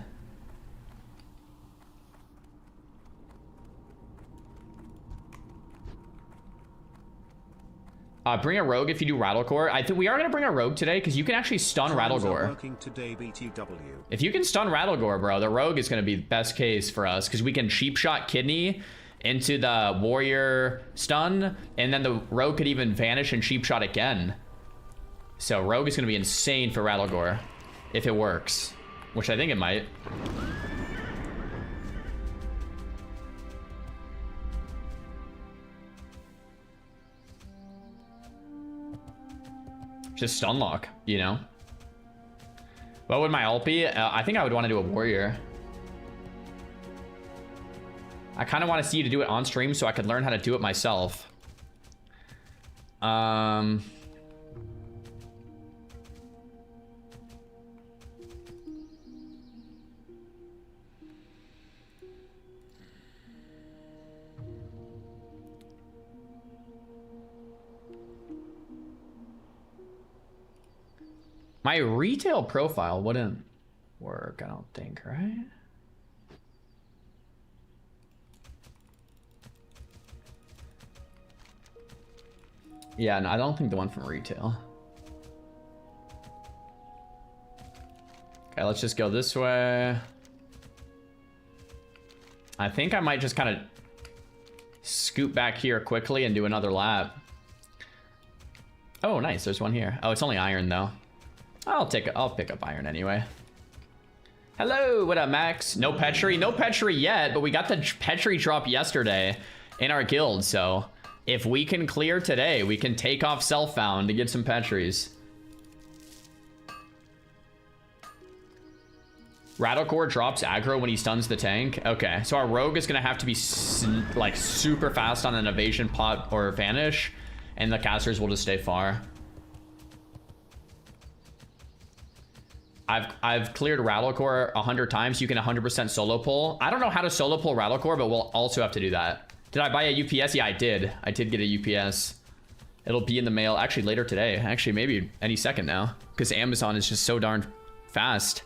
Bring a rogue if you do Rattlecore. I think we are gonna bring a rogue today because you can actually stun Rattlegore. If you can stun Rattlegore, bro, the rogue is gonna be the best case for us because we can cheap shot Kidney into the warrior stun, and then the rogue could even vanish and cheap shot again. So rogue is gonna be insane for Rattlegore if it works, which I think it might. Just stun lock, you know? What would my ult be? I think I would want to do a warrior. I kind of want to see you to do it on stream so I could learn how to do it myself. My retail profile wouldn't work, I don't think, right? Yeah, no, I don't think the one from retail. Okay, let's just go this way. I think I might just kind of scoot back here quickly and do another lap. Oh, nice, there's one here. Oh, it's only iron though. I'll pick up iron anyway. Hello, what up, Max? No Petri? No Petri yet, but we got the Petri drop yesterday in our guild, so if we can clear today, we can take off Self-Found to get some Petris. Rattlecore drops aggro when he stuns the tank. Okay, so our rogue is gonna have to be like super fast on an evasion pot or vanish, and the casters will just stay far. I've cleared Rattlecore 100 times. You can 100% solo pull. I don't know how to solo pull Rattlecore, but we'll also have to do that. Did I buy a UPS? Yeah, I did. I did get a UPS. It'll be in the mail actually later today. Actually, maybe any second now, because Amazon is just so darn fast.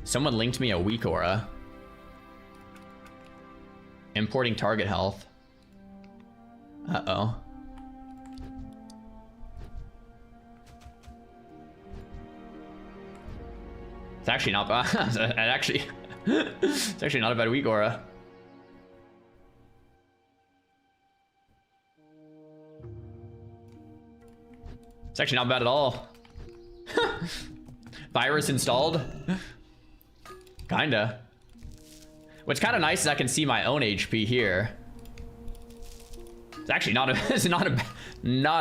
Someone linked me a weak aura. Importing target health. Uh-oh. It's actually not bad. It's actually not a bad weak aura. It's actually not bad at all. Virus installed. Kinda. What's kind of nice is I can see my own HP here. It's actually not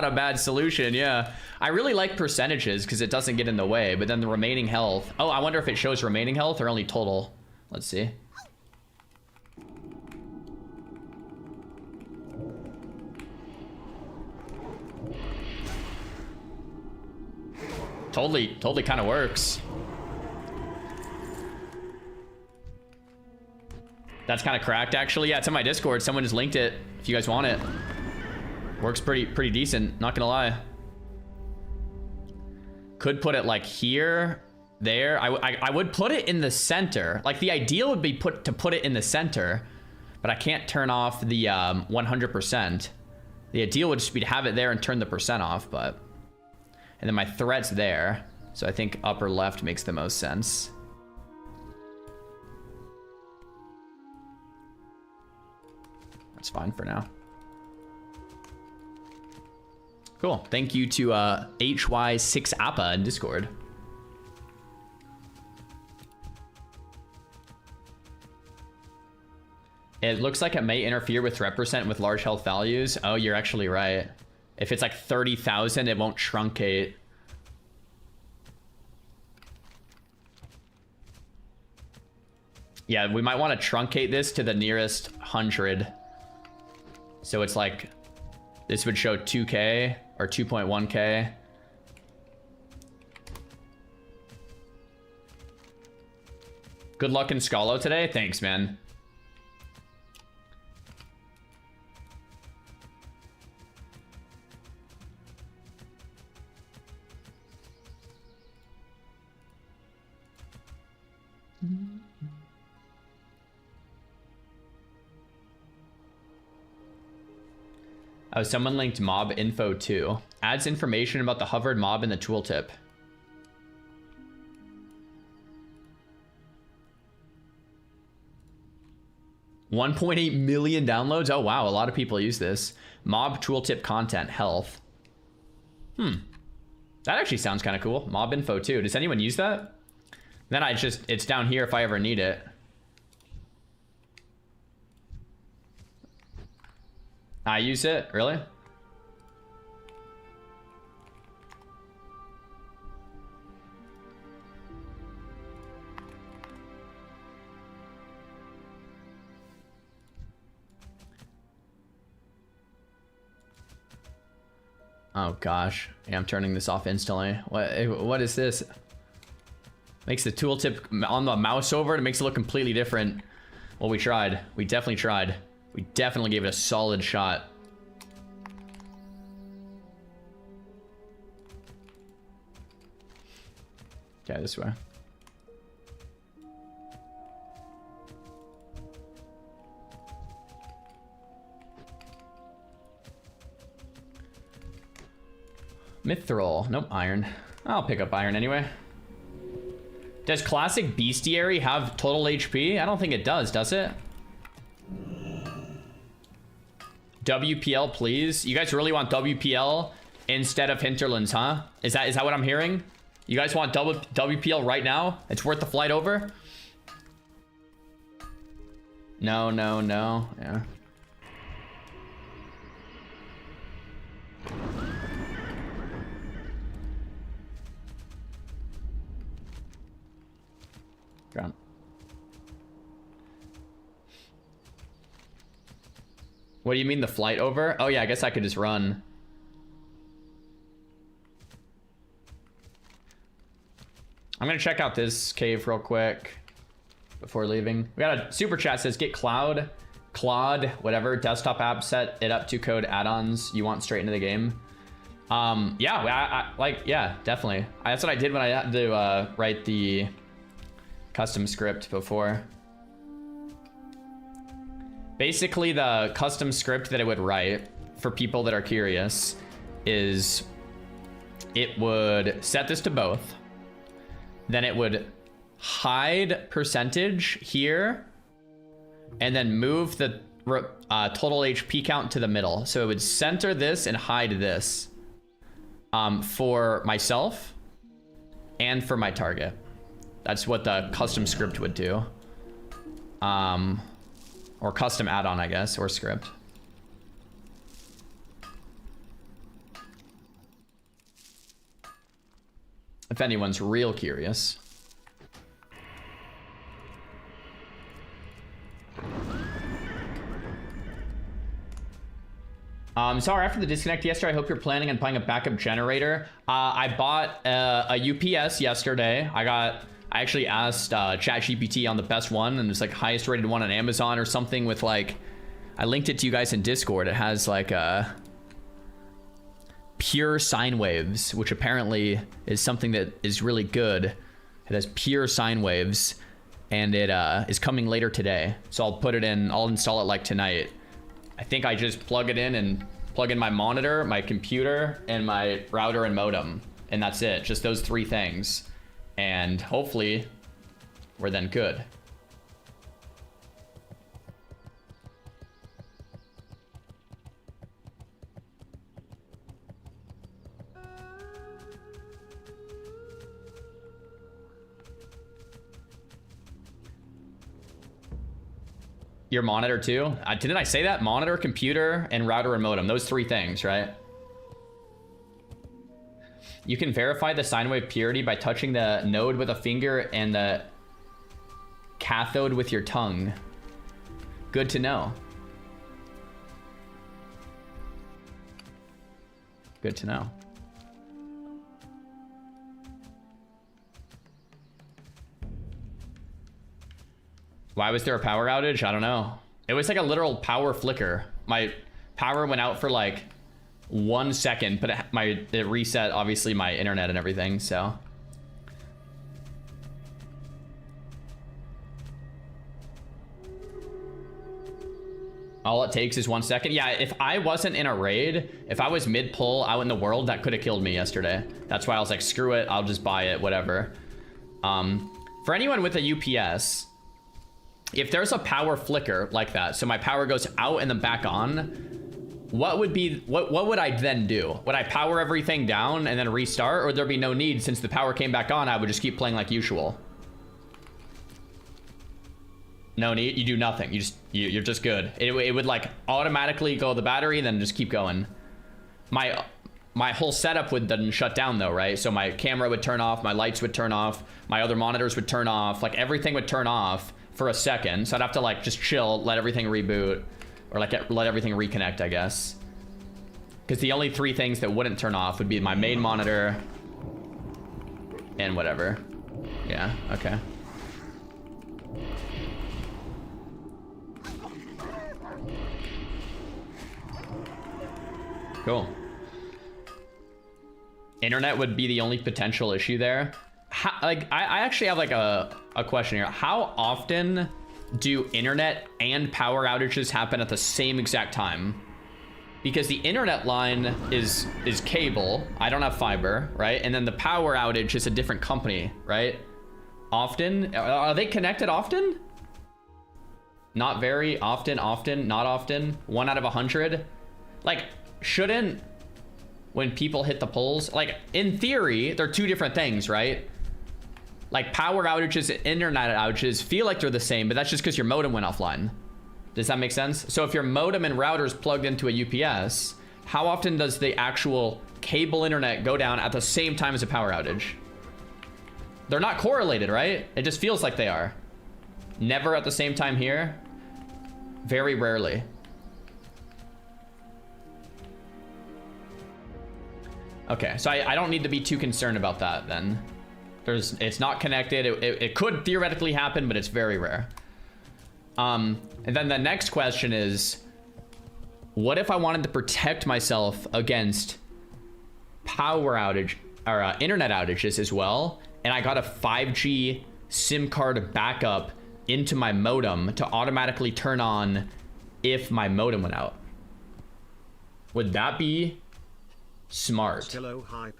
a bad solution. Yeah, I really like percentages because it doesn't get in the way. But then the remaining health. Oh, I wonder if it shows remaining health or only total. Let's see. Totally kind of works. That's kind of cracked, actually. Yeah, it's in my Discord. Someone just linked it. If you guys want it, works pretty decent. Not gonna lie. Could put it like here, there. I would put it in the center. Like the ideal would be to put it in the center, but I can't turn off the 100%. The ideal would just be to have it there and turn the percent off, but. And then my threat's there, so I think upper left makes the most sense. That's fine for now. Cool. Thank you to HY6Appa in Discord. It looks like it may interfere with threat percent with large health values. Oh, you're actually right. If it's like 30,000, it won't truncate. Yeah, we might want to truncate this to the nearest 100. So it's like, this would show 2K or 2.1K. Good luck in Scolo today. Thanks, man. Oh, someone linked mob info too. Adds information about the hovered mob in the tooltip. $1.8 million downloads. Oh wow, a lot of people use this. Mob tooltip content health. That actually sounds kind of cool. Mob info too. Does anyone use that? Then it's down here if I ever need it. I use it? Really? Oh gosh. Yeah, I'm turning this off instantly. What is this? Makes the tooltip on the mouse over, it makes it look completely different. Well, we tried. We definitely tried. We definitely gave it a solid shot. Okay, this way. Mithril. Nope, iron. I'll pick up iron anyway. Does classic bestiary have total HP? I don't think it does it? WPL, please. You guys really want WPL instead of hinterlands, huh? Is that what I'm hearing? You guys want WPL right now? It's worth the flight over? No. Yeah. Ground. What do you mean the flight over? Oh yeah, I guess I could just run. I'm gonna check out this cave real quick before leaving. We got a super chat says get Claude, whatever desktop app, set it up to code add-ons you want straight into the game. Yeah, definitely. That's what I did when I had to write the custom script before. Basically, the custom script that it would write, for people that are curious, is it would set this to both. Then it would hide percentage here, and then move the total HP count to the middle. So it would center this and hide this for myself and for my target. That's what the custom script would do. Or custom add-on, I guess, or script. If anyone's real curious. Sorry, after the disconnect yesterday, I hope you're planning on buying a backup generator. I bought a UPS yesterday. I actually asked ChatGPT on the best one, and it's like highest rated one on Amazon or something with like, I linked it to you guys in Discord. It has like pure sine waves, which apparently is something that is really good. It has pure sine waves, and it is coming later today. So I'll put it in, I'll install it like tonight. I think I just plug it in and plug in my monitor, my computer, and my router and modem, and that's it. Just those three things. And hopefully we're then good. Your monitor too? Didn't I say that? Monitor, computer, and router and modem. Those three things, right? You can verify the sine wave purity by touching the node with a finger and the cathode with your tongue. Good to know. Good to know. Why was there a power outage? I don't know. It was like a literal power flicker. My power went out for like 1 second, but it reset obviously my internet and everything, so. All it takes is 1 second. Yeah, if I wasn't in a raid, if I was mid-pull out in the world, that could have killed me yesterday. That's why I was like, screw it, I'll just buy it, whatever. For anyone with a UPS, if there's a power flicker like that, so my power goes out and then back on, what would I then do? Would I power everything down and then restart, or would there be no need since the power came back on? I would just keep playing like usual. No need. You do nothing. You're just good. It would like automatically go the battery and then just keep going. My whole setup would then shut down though, right? So my camera would turn off, my lights would turn off, my other monitors would turn off, like everything would turn off for a second. So I'd have to like just chill, let everything reboot, or like let everything reconnect, I guess. Because the only 3 things that wouldn't turn off would be my main monitor and whatever. Yeah, okay. Cool. Internet would be the only potential issue there. I actually have like a question here. How often do internet and power outages happen at the same exact time? Because the internet line is cable. I don't have fiber, right? And then the power outage is a different company, right? Often? Are they connected often? Not very often, not often. 1 out of 100. Like, shouldn't, when people hit the pulls, like in theory, they're 2 different things, right? Like power outages and internet outages feel like they're the same, but that's just because your modem went offline. Does that make sense? So if your modem and router is plugged into a UPS, how often does the actual cable internet go down at the same time as a power outage? They're not correlated, right? It just feels like they are. Never at the same time here. Very rarely. Okay, so I don't need to be too concerned about that then. It's not connected. It could theoretically happen, but it's very rare. And then the next question is, what if I wanted to protect myself against power outage or internet outages as well, and I got a 5G SIM card backup into my modem to automatically turn on if my modem went out? Would that be smart? Hello, hype.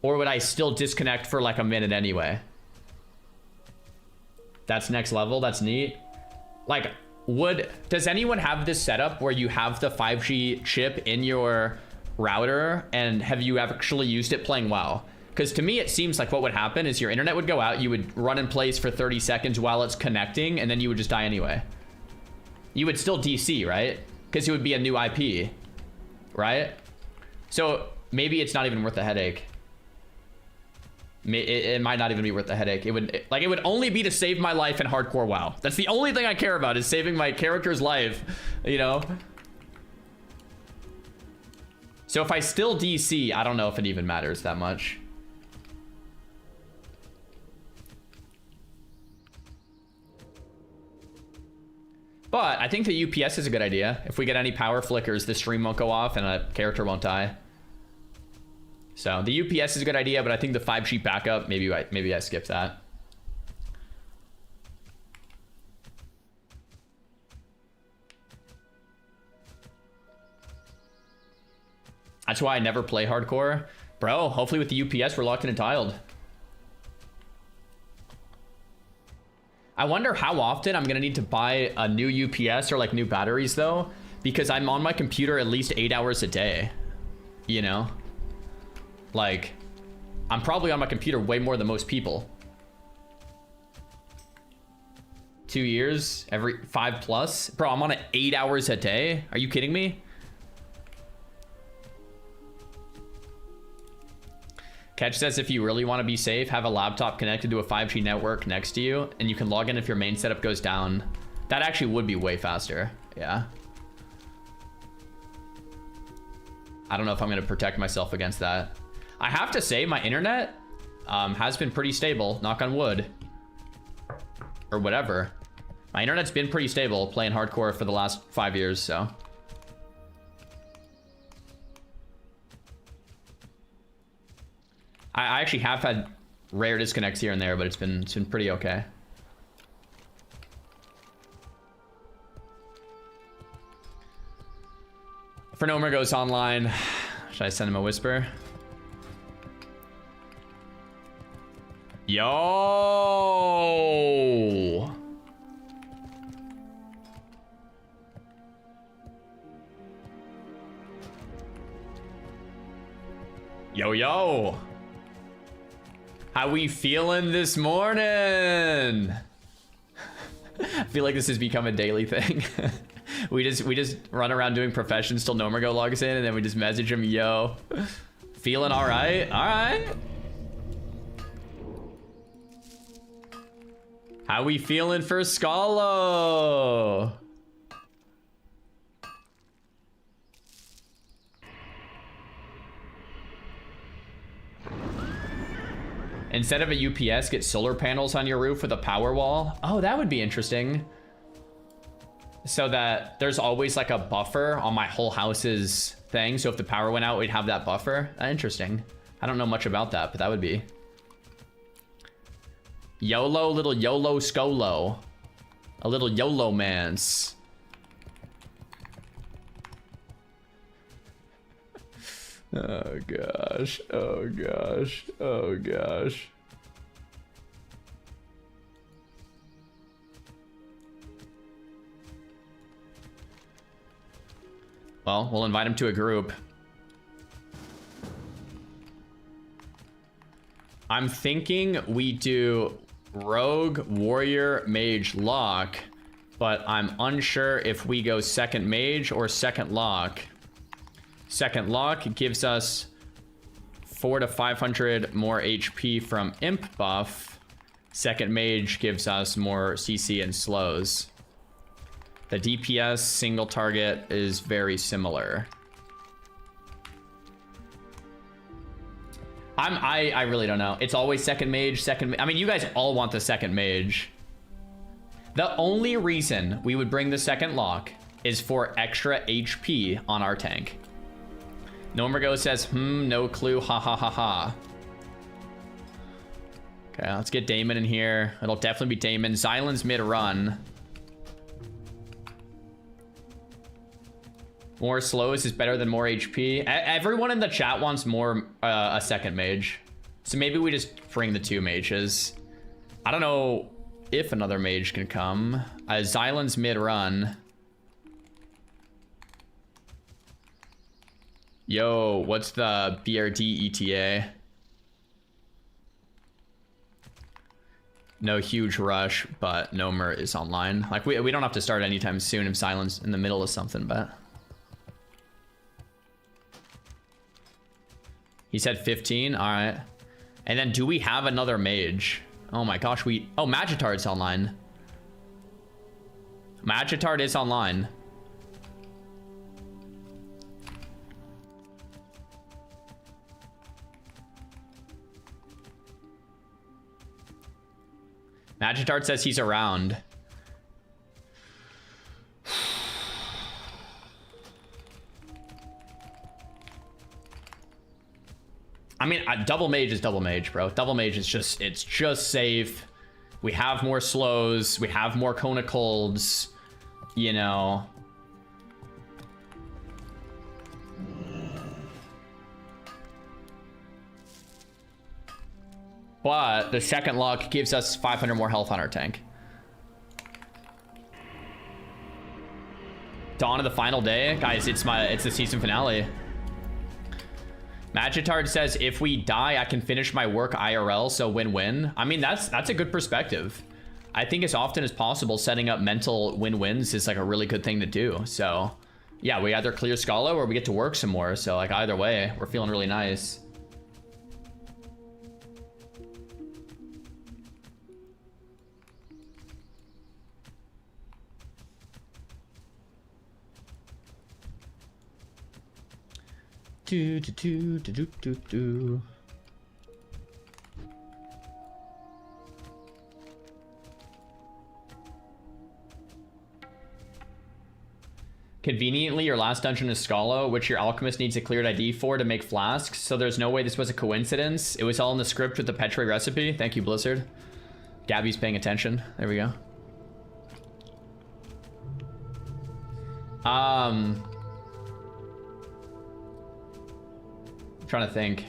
Or would I still disconnect for like a minute anyway? That's next level. That's neat. Like, does anyone have this setup where you have the 5G chip in your router, and have you actually used it playing WoW? Because to me, it seems like what would happen is your internet would go out, you would run in place for 30 seconds while it's connecting, and then you would just die anyway. You would still DC, right? Because it would be a new IP, right? So maybe it's not even worth the headache. It might not even be worth the headache. It would only be to save my life in hardcore WoW. That's the only thing I care about, is saving my character's life, you know? So if I still DC, I don't know if it even matters that much. But I think the UPS is a good idea. If we get any power flickers, the stream won't go off and a character won't die. So the UPS is a good idea, but I think the 5G backup, maybe I skip that. That's why I never play hardcore. Bro, hopefully with the UPS, we're locked in and tiled. I wonder how often I'm gonna need to buy a new UPS or like new batteries though, because I'm on my computer at least 8 hours a day, you know? Like, I'm probably on my computer way more than most people. 2 years, every 5+. Bro, I'm on it 8 hours a day. Are you kidding me? Catch says if you really want to be safe, have a laptop connected to a 5G network next to you, and you can log in if your main setup goes down. That actually would be way faster. Yeah. I don't know if I'm going to protect myself against that. I have to say my internet has been pretty stable, knock on wood. Or whatever. My internet's been pretty stable playing hardcore for the last 5 years, so. I actually have had rare disconnects here and there, but it's been pretty okay. Fernomer goes online. Should I send him a whisper? Yo! Yo, yo! How we feeling this morning? I feel like this has become a daily thing. we just run around doing professions till Nomergo logs in, and then we just message him, yo. Feeling all right? All right. How we feeling for Scolo? Instead of a UPS, get solar panels on your roof with a power wall. Oh, that would be interesting. So that there's always like a buffer on my whole house's thing. So if the power went out, we'd have that buffer. Interesting. I don't know much about that, but that would be. YOLO, little YOLO Scolo. A little YOLO mans. Oh gosh, oh gosh, oh gosh. Well, we'll invite him to a group. I'm thinking we do Rogue, Warrior, Mage, Lock, but I'm unsure if we go second Mage or second Lock. Second Lock gives us 400 to 500 more HP from Imp buff. Second Mage gives us more CC and slows. The DPS single target is very similar. I really don't know. It's always second mage, I mean, you guys all want the second mage. The only reason we would bring the second lock is for extra HP on our tank. Nomergo says, no clue, ha ha ha ha. Okay, let's get Damon in here. It'll definitely be Damon. Xylan's mid-run. More slows is better than more HP. Everyone in the chat wants more a second mage. So maybe we just bring the 2 mages. I don't know if another mage can come. Xylan's mid-run. Yo, what's the BRD ETA? No huge rush, but Nomer is online. Like, we don't have to start anytime soon if Xylan's in the middle of something, but... He said 15, all right. And then do we have another mage? Oh my gosh, oh, Magitard's online. Magitard is online. Magitard says he's around. I mean, double mage is double mage, bro. Double mage is just, it's just safe. We have more slows. We have more Kona colds, you know. But the second lock gives us 500 more health on our tank. Dawn of the final day. Guys, it's the season finale. Magitard says, if we die, I can finish my work IRL, so win-win. I mean, that's a good perspective. I think as often as possible, setting up mental win-wins is like a really good thing to do. So yeah, we either clear Scala or we get to work some more. So like either way, we're feeling really nice. Do do do do do do do. Conveniently, your last dungeon is Schollo, which your alchemist needs a cleared ID for to make flasks, so there's no way this was a coincidence. It was all in the script with the Petri recipe. Thank you, Blizzard. Gabby's paying attention. There we go. I'm trying to think.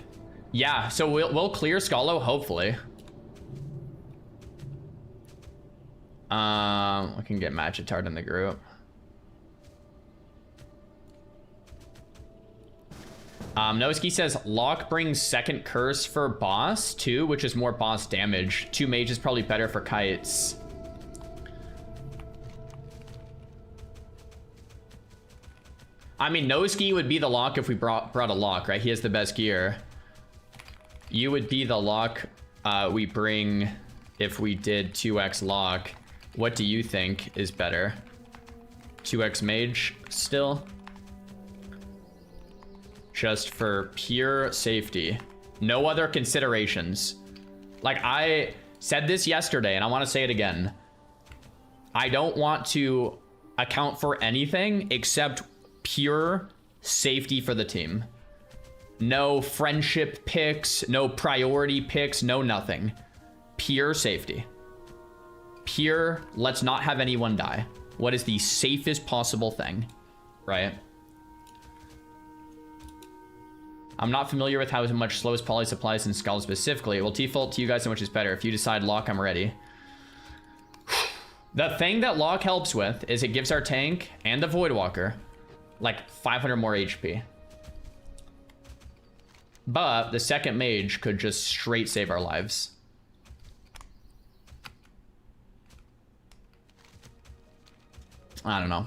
Yeah, so we'll clear Schollo, hopefully. We can get Magitard in the group. Noski says Locke brings second curse for boss too, which is more boss damage. 2 mage is probably better for kites. I mean, Noski would be the Locke if we brought a Locke, right? He has the best gear. You would be the Locke we bring if we did 2x Locke. What do you think is better? 2x mage still? Just for pure safety. No other considerations. Like, I said this yesterday, and I want to say it again. I don't want to account for anything except pure safety for the team. No friendship picks, no priority picks, no nothing. Pure safety. Pure, let's not have anyone die. What is the safest possible thing, right? I'm not familiar with how much slowest poly supplies in Skull specifically. It will default to you guys so much is better. If you decide Locke, I'm ready. The thing that Locke helps with is it gives our tank and the Voidwalker like 500 more HP. But the second mage could just straight save our lives. I don't know.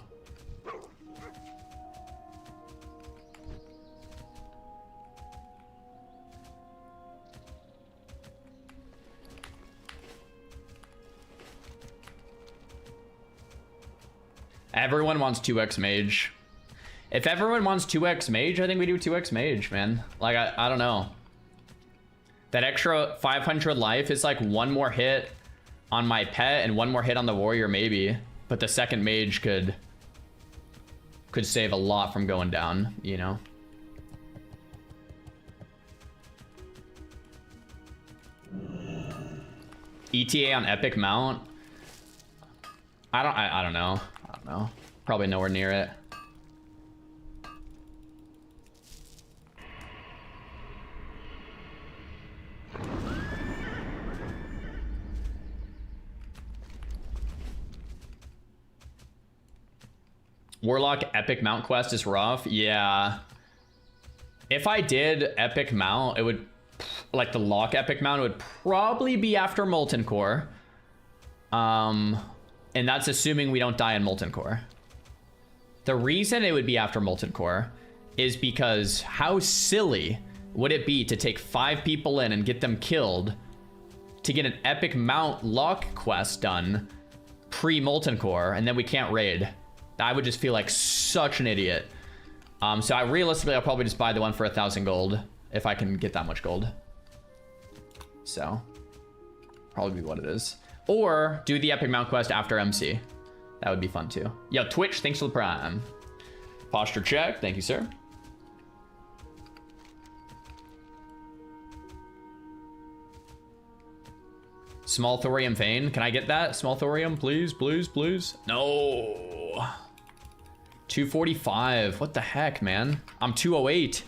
Everyone wants 2x mage. If everyone wants 2x mage, I think we do 2x mage, man. Like, I don't know. That extra 500 life is like 1 more hit on my pet and 1 more hit on the warrior, maybe. But the second mage could save a lot from going down, you know? ETA on epic mount? I don't know. I don't know. Probably nowhere near it. Warlock epic mount quest is rough. Yeah. If I did epic mount, it would, like the lock epic mount, it would probably be after Molten Core. And that's assuming we don't die in Molten Core. The reason it would be after Molten Core is because how silly would it be to take 5 people in and get them killed to get an epic mount lock quest done pre-Molten Core, and then we can't raid. I would just feel like such an idiot. So realistically, I'll probably just buy the one for 1,000 gold if I can get that much gold. So, probably be what it is. Or do the epic mount quest after MC. That would be fun too. Yo, Twitch, thanks for the prime. Posture check, thank you, sir. Small thorium vein, can I get that? Small thorium, please, please, please. No. 245, what the heck, man? I'm 208.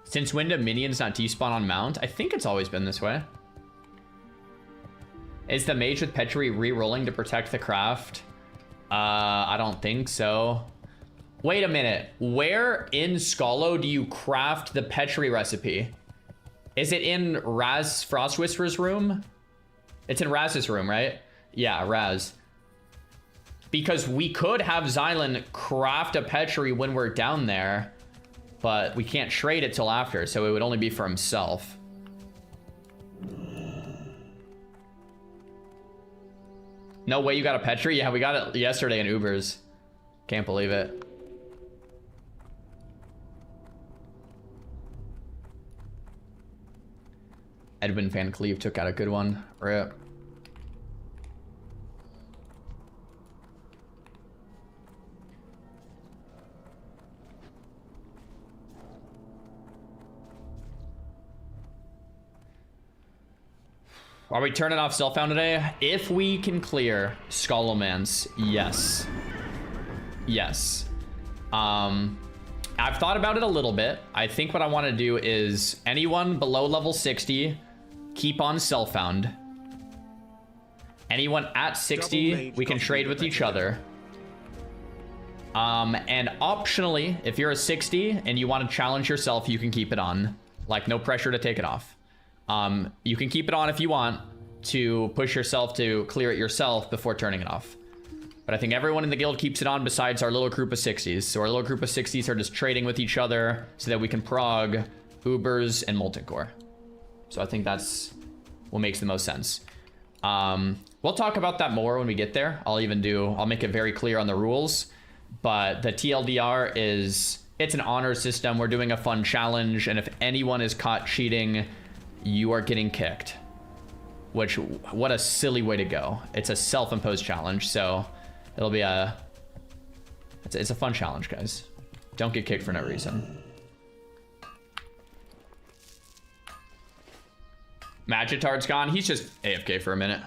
Since when do minions not despawn on mount? I think it's always been this way. Is the mage with Petri re-rolling to protect the craft? I don't think so. Wait a minute. Where in Schollo do you craft the Petri recipe? Is it in Raz Frost Whisperer's room? It's in Raz's room, right? Yeah, Raz. Because we could have Xylan craft a Petri when we're down there, but we can't trade it till after, so it would only be for himself. No way you got a Petri? Yeah, we got it yesterday in Ubers. Can't believe it. Edwin Van Cleve took out a good one. Rip. Are we turning off Self-Found today? If we can clear Scholomance, yes. Yes. I've thought about it a little bit. I think what I want to do is anyone below level 60, keep on Self-Found. Anyone at 60, we can trade with each other. And optionally, if you're a 60 and you want to challenge yourself, you can keep it on. Like, no pressure to take it off. You can keep it on if you want to push yourself to clear it yourself before turning it off. But I think everyone in the guild keeps it on besides our little group of 60s. So our little group of 60s are just trading with each other so that we can prog Ubers and Molten Core. So I think that's what makes the most sense. We'll talk about that more when we get there. I'll make it very clear on the rules. But the TLDR is, it's an honor system. We're doing a fun challenge. And if anyone is caught cheating, you are getting kicked. Which, what a silly way to go. It's a self-imposed challenge, so it'll be it's a fun challenge, guys. Don't get kicked for no reason. Magitard's gone. He's just AFK for a minute.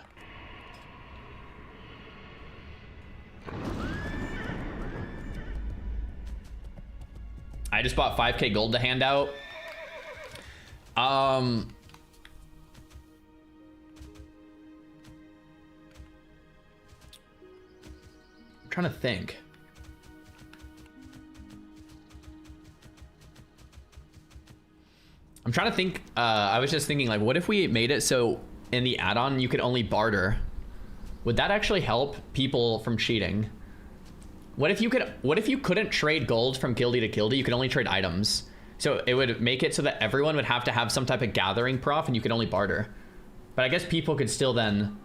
I just bought 5k gold to hand out. I'm trying to think. I was just thinking, like, what if we made it so in the add-on you could only barter? Would that actually help people from cheating? What if you couldn't trade gold from guildie to guildie? You could only trade items. So it would make it so that everyone would have to have some type of gathering prof and you could only barter. But I guess people could still then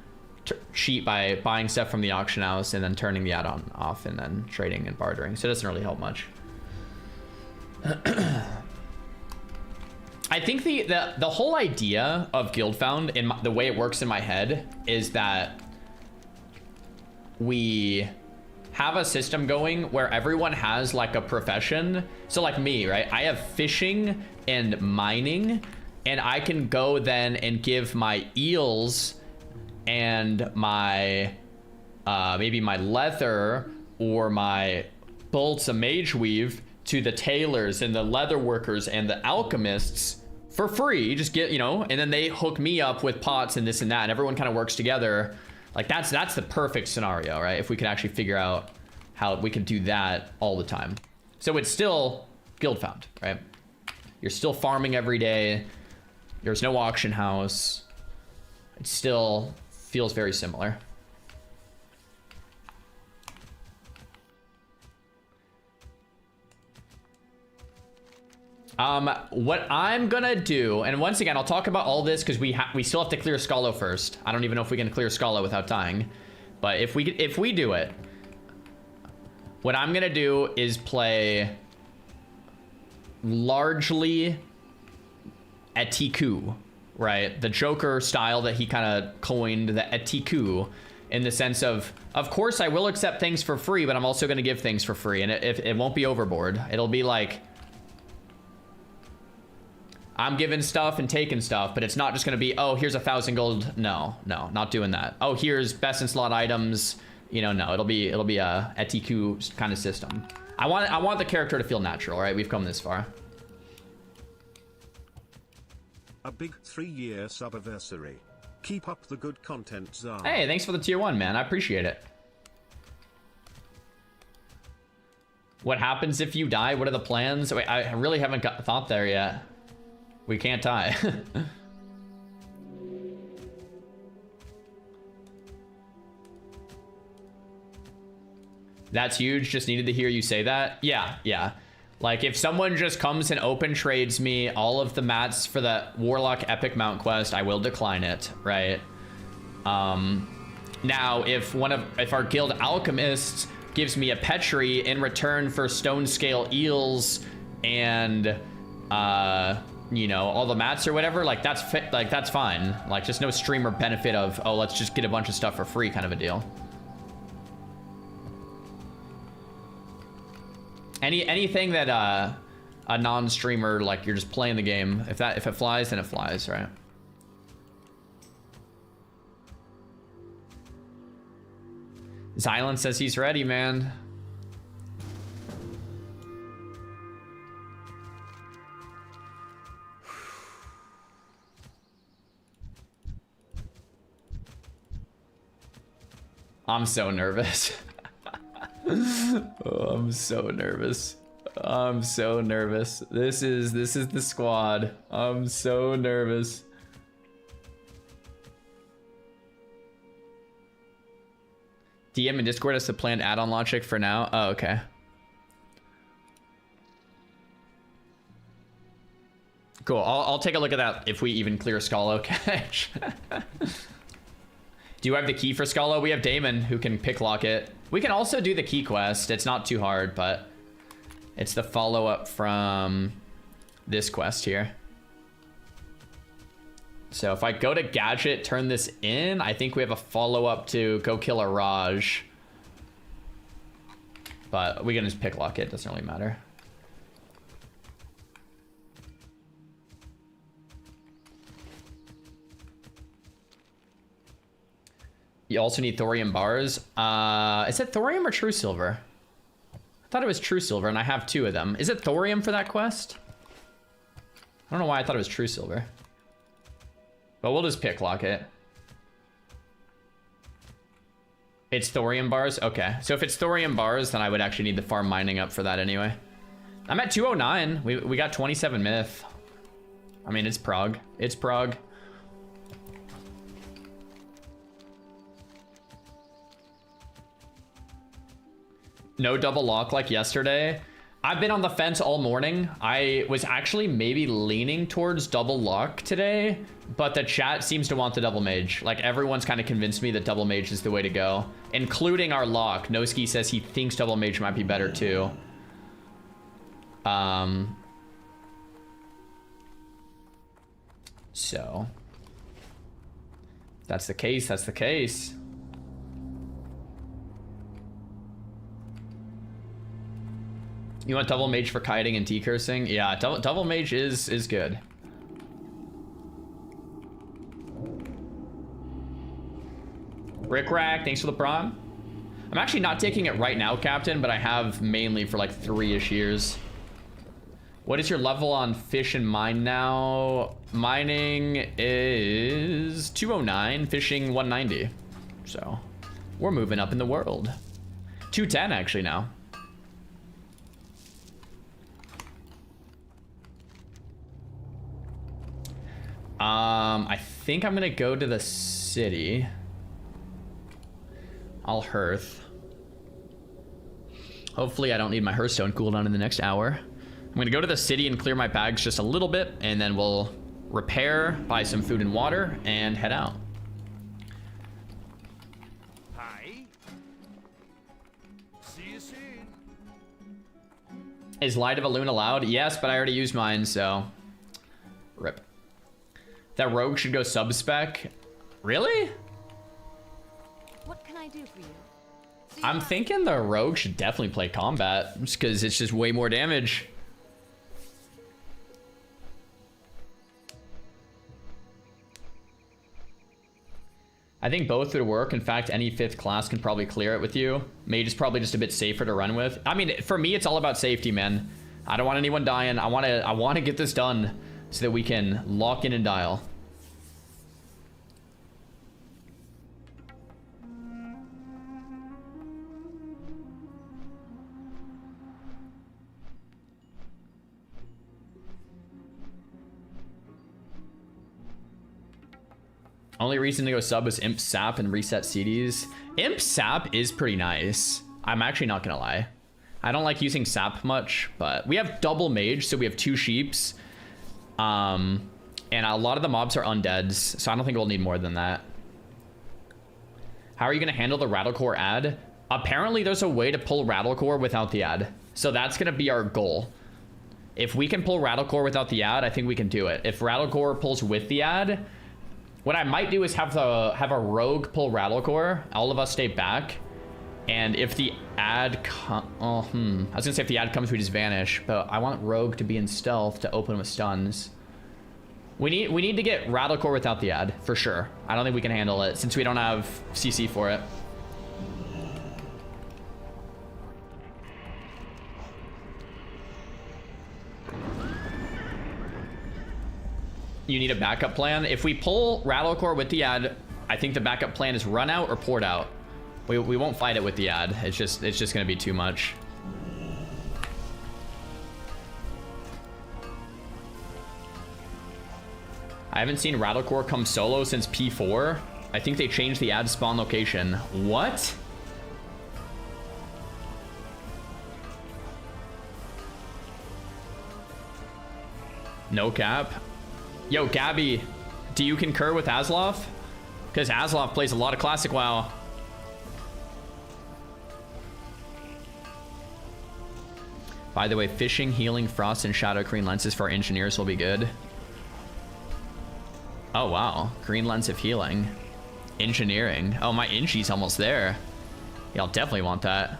cheat by buying stuff from the auction house and then turning the add-on off and then trading and bartering. So it doesn't really help much. I think the whole idea of Guildfound, the way it works in my head, is that we have a system going where everyone has like a profession. So like me, right? I have fishing and mining, and I can go then and give my eels and my maybe my leather or my bolts of mage weave to the tailors and the leather workers and the alchemists for free. Just get, and then they hook me up with pots and this and that, and everyone kind of works together. Like that's the perfect scenario, right? If we could actually figure out how we could do that all the time. So it's still Guildfound, right? You're still farming every day. There's no auction house. It still feels very similar. What I'm gonna do, and once again, I'll talk about all this because we still have to clear Scholo first. I don't even know if we can clear Scholo without dying, but if we do it, what I'm gonna do is play largely Etiku, right? The Joker style that he kind of coined, the Etiku, in the sense of course I will accept things for free, but I'm also gonna give things for free, and it won't be overboard. It'll be like, I'm giving stuff and taking stuff, but it's not just gonna be, oh, here's 1,000 gold. No, not doing that. Oh, here's best in slot items. No, it'll be a Etiku kind of system. I want the character to feel natural, right? We've come this far. A big 3-year subiversary. Keep up the good content, Zar. Hey, thanks for the tier 1, man. I appreciate it. What happens if you die? What are the plans? Wait, I really haven't thought there yet. We can't die. That's huge. Just needed to hear you say that. Yeah. Like, if someone just comes and open trades me all of the mats for the Warlock Epic Mount quest, I will decline it, right? Now, if our guild alchemist gives me a Petri in return for stone scale eels and you know, all the mats or whatever, like that's like that's fine. Like just no streamer benefit of, oh, let's just get a bunch of stuff for free kind of a deal. Anything that a non-streamer, like you're just playing the game, if it flies, then it flies, right? Xylan says he's ready, man. I'm so nervous. Oh, I'm so nervous. I'm so nervous. This is the squad. I'm so nervous. DM and Discord has the planned add-on logic for now. Oh, okay. Cool. I'll take a look at that if we even clear Scolo cache. Do you have the key for Scolo? We have Damon who can pick lock it. We can also do the key quest. It's not too hard, but it's the follow-up from this quest here. So if I go to Gadget, turn this in, I think we have a follow-up to go kill a Raj. But we can just pick lock it. Doesn't really matter. You also need thorium bars. Is it thorium or true silver? I thought it was true silver, and I have 2 of them. Is it thorium for that quest? I don't know why I thought it was true silver. But we'll just pick lock it. It's thorium bars? Okay. So if it's thorium bars, then I would actually need the farm mining up for that anyway. I'm at 209. We got 27 myth. I mean, it's prog. It's prog. No double lock like yesterday. I've been on the fence all morning. I was actually maybe leaning towards double lock today, but the chat seems to want the double mage. Like everyone's kind of convinced me that double mage is the way to go, including our lock. Noski says he thinks double mage might be better too. So if that's the case, that's the case. You want double mage for kiting and T-cursing? Yeah, double mage is good. Rick Rack, thanks for the prawn. I'm actually not taking it right now, Captain, but I have mainly for like 3-ish years. What is your level on fish and mine now? Mining is 209, fishing 190. So we're moving up in the world. 210 actually now. I think I'm gonna go to the city. I'll hearth. Hopefully I don't need my Hearthstone cooldown in the next hour. I'm gonna go to the city and clear my bags just a little bit, and then we'll repair, buy some food and water, and head out. Hi. See you soon. Is Light of a Loon allowed? Yes, but I already used mine, so rip. That rogue should go sub-spec. Really? What can I do for you? I'm thinking the rogue should definitely play combat, just because it's just way more damage. I think both would work. In fact, any 5th class can probably clear it with you. Mage is probably just a bit safer to run with. I mean, for me, it's all about safety, man. I don't want anyone dying. I want to get this done so that we can lock in and dial. Only reason to go sub is Imp Sap and reset CDs. Imp Sap is pretty nice. I'm actually not gonna lie. I don't like using Sap much, but we have double mage, so we have 2 sheeps. And a lot of the mobs are undeads, so I don't think we'll need more than that. How are you gonna handle the Rattlecore ad? Apparently there's a way to pull Rattlecore without the ad. So that's gonna be our goal. If we can pull Rattlecore without the ad, I think we can do it. If Rattlecore pulls with the ad, what I might do is have a rogue pull Rattlecore. All of us stay back. And if the ad I was gonna say if the ad comes, we just vanish. But I want rogue to be in stealth to open with stuns. We need to get Rattlecore without the ad, for sure. I don't think we can handle it, since we don't have CC for it. You need a backup plan. If we pull Rattlecore with the ad, I think the backup plan is run out or port out. We won't fight it with the ad. It's just gonna be too much. I haven't seen Rattlecore come solo since P4. I think they changed the ad spawn location. What? No cap. Yo, Gabby, do you concur with Asloff? Because Asloff plays a lot of Classic WoW. By the way, fishing, healing, frost, and shadow green lenses for our engineers will be good. Oh, wow. Green lens of healing. Engineering. Oh, my Inchi's almost there. Yeah, I'll definitely want that.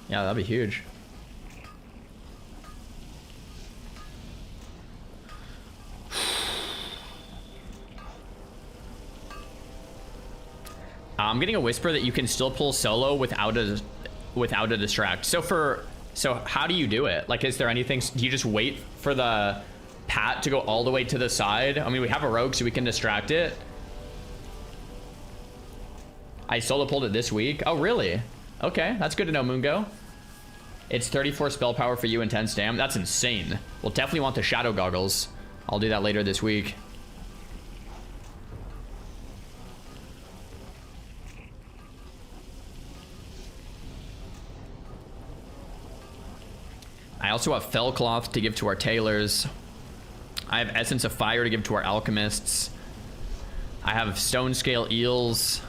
Yeah, that'd be huge. I'm getting a whisper that you can still pull solo without a distract. So how do you do it? Like, is there anything? Do you just wait for the pat to go all the way to the side? I mean, we have a rogue, so we can distract it. I solo pulled it this week. Oh, really? Okay, that's good to know, Mungo. It's 34 spell power for you and 10 stam. That's insane. We'll definitely want the shadow goggles. I'll do that later this week. I also have fell cloth to give to our tailors. I have essence of fire to give to our alchemists. I have stone scale eels.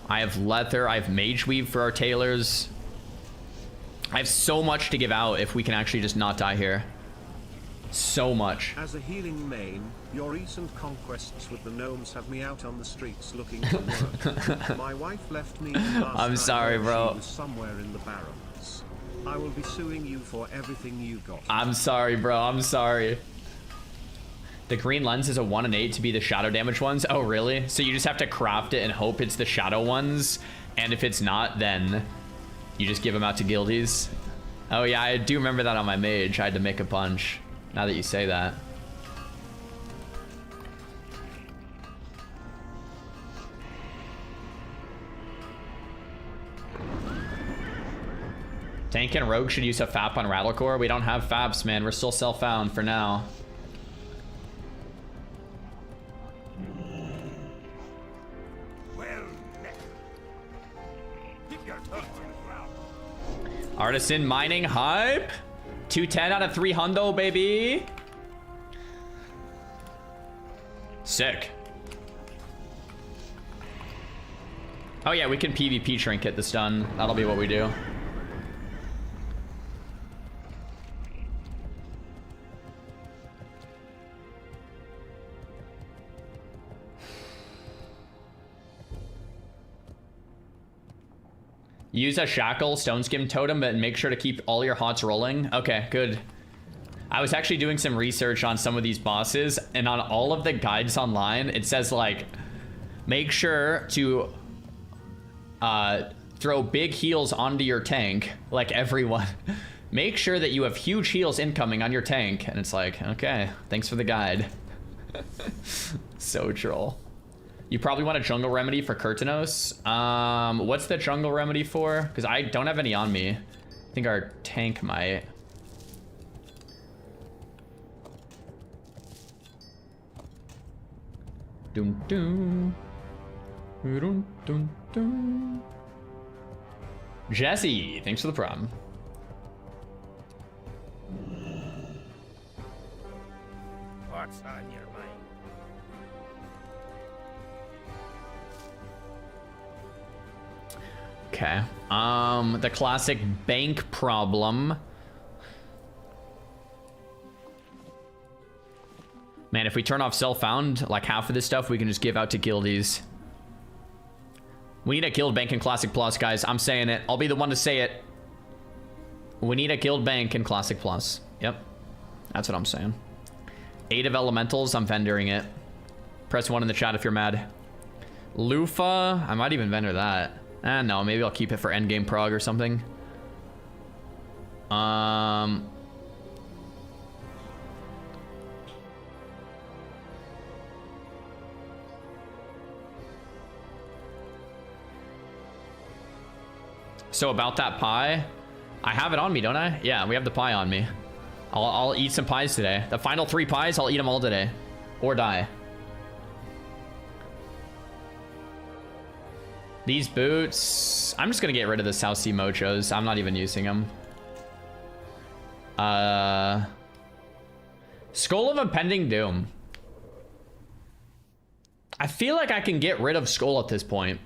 I have leather. I have mage weave for our tailors. I have so much to give out if we can actually just not die here. So much. As a healing main, your recent conquests with the gnomes have me out on the streets looking for work. My wife left me last I'm sorry, bro. She was somewhere in the barrens. I will be suing you for everything you got. I'm sorry, bro. I'm sorry. The green lens is a 1 in 8 to be the shadow damage ones. Oh, really? So you just have to craft it and hope it's the shadow ones. And if it's not, then you just give them out to guildies. Oh, yeah, I do remember that on my mage. I had to make a bunch. Now that you say that. Tank and Rogue should use a FAP on Rattlecore. We don't have FAPs, man. We're still self-found for now. Artisan mining hype. 210 out of 3 hundo, baby. Sick. Oh yeah, we can PvP trinket the stun. That'll be what we do. Use a shackle stone skim totem, but make sure to keep all your hots rolling. Okay, good. I was actually doing some research on some of these bosses, and on all of the guides online, it says like, make sure to throw big heals onto your tank, like everyone. Make sure that you have huge heals incoming on your tank. And it's like, okay, thanks for the guide. So troll. You probably want a jungle remedy for Kurtanos. What's the jungle remedy for? Because I don't have any on me. I think our tank might. Doom doom. Doom doom doom. Jesse, thanks for the problem. What's on your mind? Okay. The classic bank problem. Man, if we turn off self-found, like half of this stuff we can just give out to guildies. We need a guild bank in Classic Plus, guys. I'm saying it. I'll be the one to say it. We need a guild bank in Classic Plus. Yep. That's what I'm saying. 8 of elementals. I'm vendoring it. Press 1 in the chat if you're mad. Lufa. I might even vendor that. No, maybe I'll keep it for endgame prog or something. So about that pie, I have it on me, don't I? Yeah, we have the pie on me. I'll eat some pies today. The final 3 pies, I'll eat them all today. Or die. These boots... I'm just gonna get rid of the South Sea Mochos. I'm not even using them. Skull of Impending Doom. I feel like I can get rid of Skull at this point.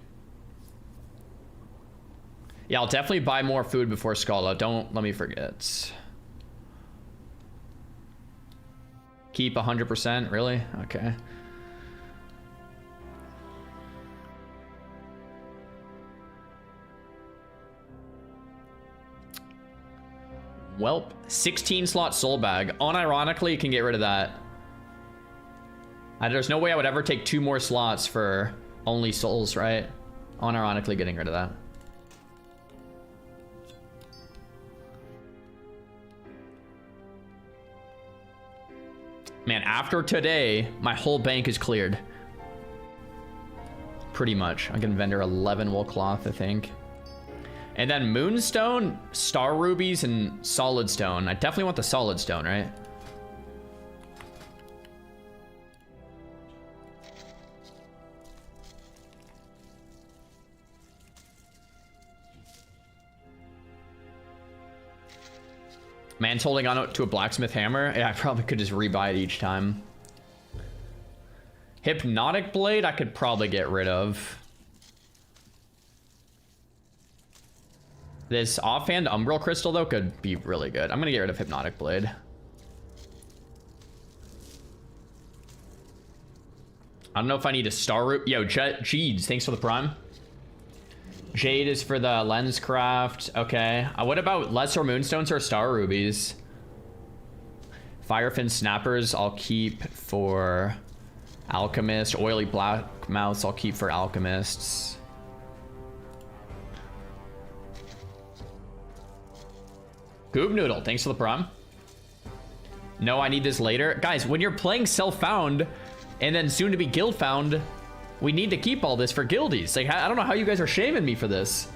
Yeah, I'll definitely buy more food before Scala. Don't let me forget. Keep 100%, really? Okay. Welp. 16 slot soul bag. Unironically, you can get rid of that. There's no way I would ever take 2 more slots for only souls, right? Unironically getting rid of that. Man, after today, my whole bank is cleared. Pretty much. I can vendor 11 wool cloth, I think. And then Moonstone, Star Rubies, and Solid Stone. I definitely want the Solid Stone, right? Man's holding on to a blacksmith hammer. Yeah, I probably could just rebuy it each time. Hypnotic blade, I could probably get rid of. This offhand umbral crystal, though, could be really good. I'm gonna get rid of hypnotic blade. I don't know if I need a star root. Yo, Jeeds, thanks for the prime. Jade is for the lens craft. Okay. What about lesser moonstones or star rubies? Firefin snappers I'll keep for alchemist. Oily black mouths I'll keep for alchemists. Goob Noodle, thanks for the prom. No, I need this later. Guys, when you're playing self-found and then soon to be guild found, we need to keep all this for guildies. Like, I don't know how you guys are shaming me for this.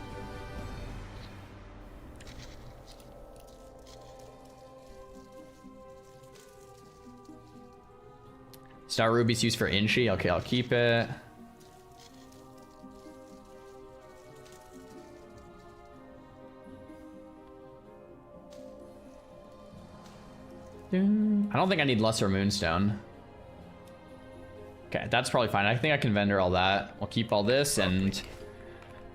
Star Ruby's used for Inchi. Okay, I'll keep it. I don't think I need Lesser Moonstone. Okay, that's probably fine. I think I can vendor all that. I'll keep all this, and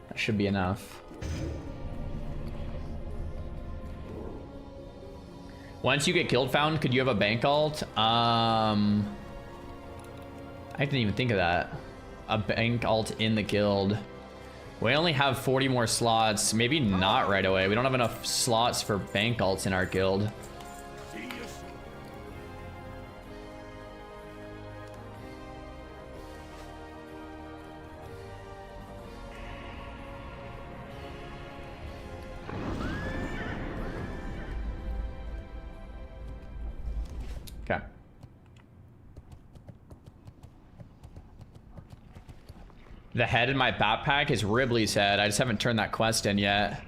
that should be enough. Once you get guild found, could you have a bank alt? I didn't even think of that. A bank alt in the guild. We only have 40 more slots. Maybe not right away. We don't have enough slots for bank alts in our guild. Okay. The head in my backpack is Ribley's head. I just haven't turned that quest in yet.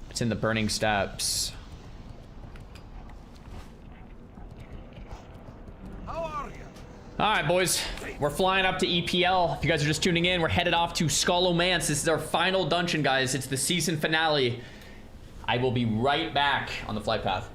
It's in the Burning Steps. Alright, boys. We're flying up to EPL. If you guys are just tuning in, we're headed off to Scholomance. This is our final dungeon, guys. It's the season finale. I will be right back on the flight path.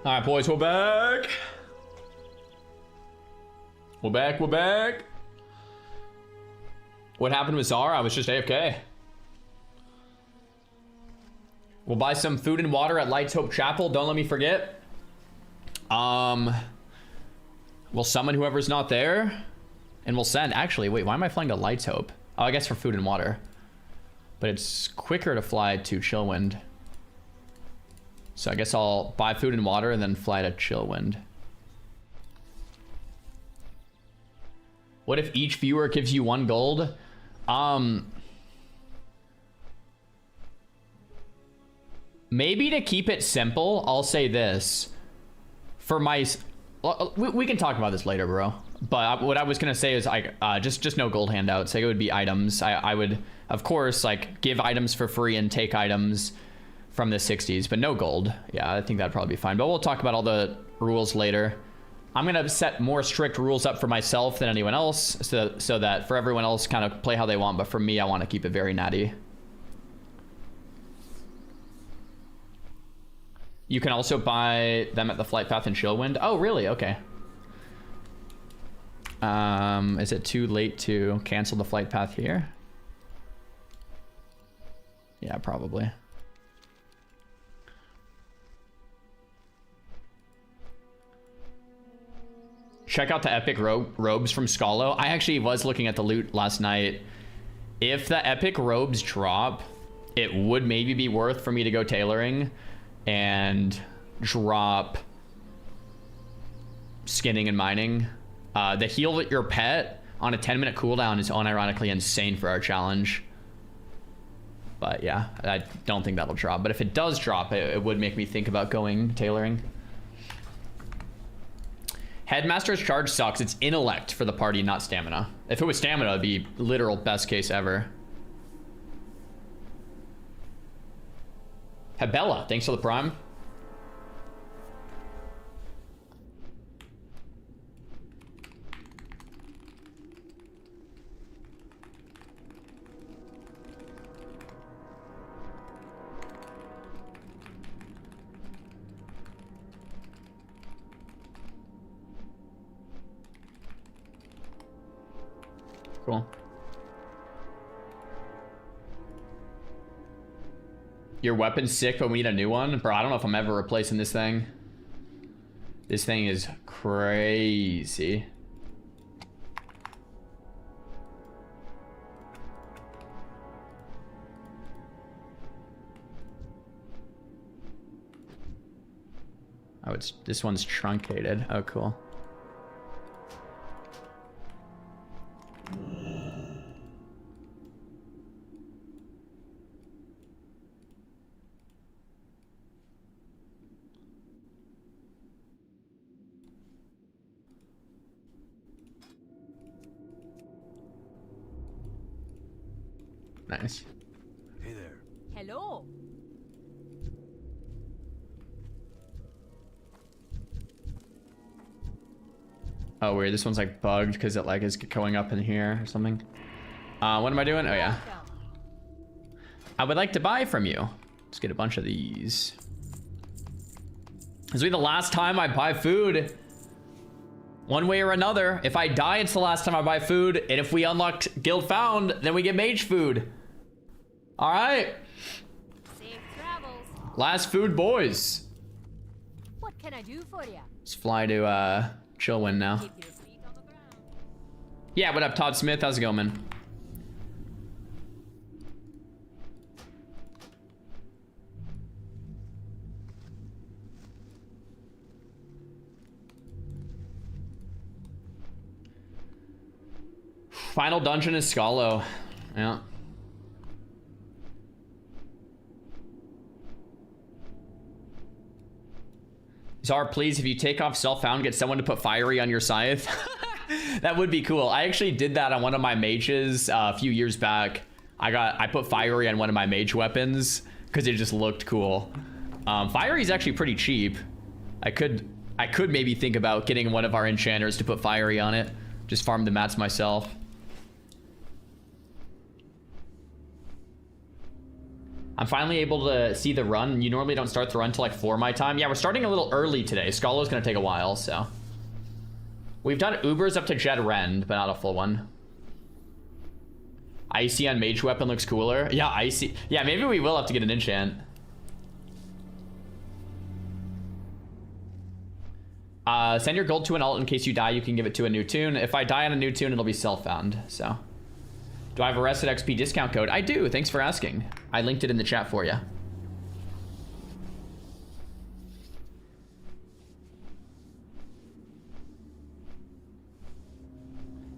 All right, boys, we're back. We're back, we're back. What happened with Zara? I was just AFK. We'll buy some food and water at Lights Hope Chapel. Don't let me forget. We'll summon whoever's not there. And we'll send. Actually, wait, why am I flying to Lights Hope? Oh, I guess for food and water. But it's quicker to fly to Chillwind. So I guess I'll buy food and water and then fly to Chillwind. What if each viewer gives you 1 gold? Maybe to keep it simple, I'll say this. For my... We can talk about this later, bro. But what I was going to say is just no gold handouts. Like, it would be items. I would, of course, like, give items for free and take items from the 60s, but no gold. Yeah, I think that'd probably be fine. But we'll talk about all the rules later. I'm going to set more strict rules up for myself than anyone else, so that for everyone else kind of play how they want, but for me, I want to keep it very natty. You can also buy them at the Flight Path in Chillwind. Oh, really? Okay. Is it too late to cancel the Flight Path here? Yeah, probably. Check out the epic robes from Scholo. I actually was looking at the loot last night. If the epic robes drop, it would maybe be worth for me to go tailoring and drop skinning and mining. The heal your pet on a 10-minute cooldown is unironically insane for our challenge. But yeah, I don't think that'll drop. But if it does drop, it would make me think about going tailoring. Headmaster's charge sucks. It's intellect for the party, not stamina. If it was stamina, it'd be literal best case ever. Hebella, thanks for the prime. Cool. Your weapon's sick, but we need a new one? Bro, I don't know if I'm ever replacing this thing. This thing is crazy. Oh, this one's truncated. Oh, cool. Nice. Hey there. Hello. Oh, weird. This one's like bugged because it like is going up in here or something. What am I doing? Oh, yeah. I would like to buy from you. Let's get a bunch of these. This will be the last time I buy food. One way or another. If I die, it's the last time I buy food. And if we unlock Guild Found, then we get mage food. All right. Safe travels. Last food, boys. What can I do for you? Let's fly to Chillwind now. Keep your feet on the ground. Yeah, what up, Todd Smith? How's it going, man? Final dungeon is Scholo. Yeah. Czar, please, if you take off self-found, get someone to put fiery on your scythe. That would be cool. I actually did that on one of my mages a few years back. I put fiery on one of my mage weapons because it just looked cool. Fiery is actually pretty cheap. I could maybe think about getting one of our enchanters to put fiery on it. Just farm the mats myself. I'm finally able to see the run. You normally don't start the run till like 4 my time. Yeah, we're starting a little early today. Scolo's gonna take a while, so. We've done Ubers up to Jet Rend, but not a full one. Icy on Mage Weapon looks cooler. Yeah, Icy. Yeah, maybe we will have to get an enchant. Send your gold to an alt in case you die. You can give it to a new tune. If I die on a new tune, it'll be self-found, so. Do I have a Rested XP discount code? I do. Thanks for asking. I linked it in the chat for you.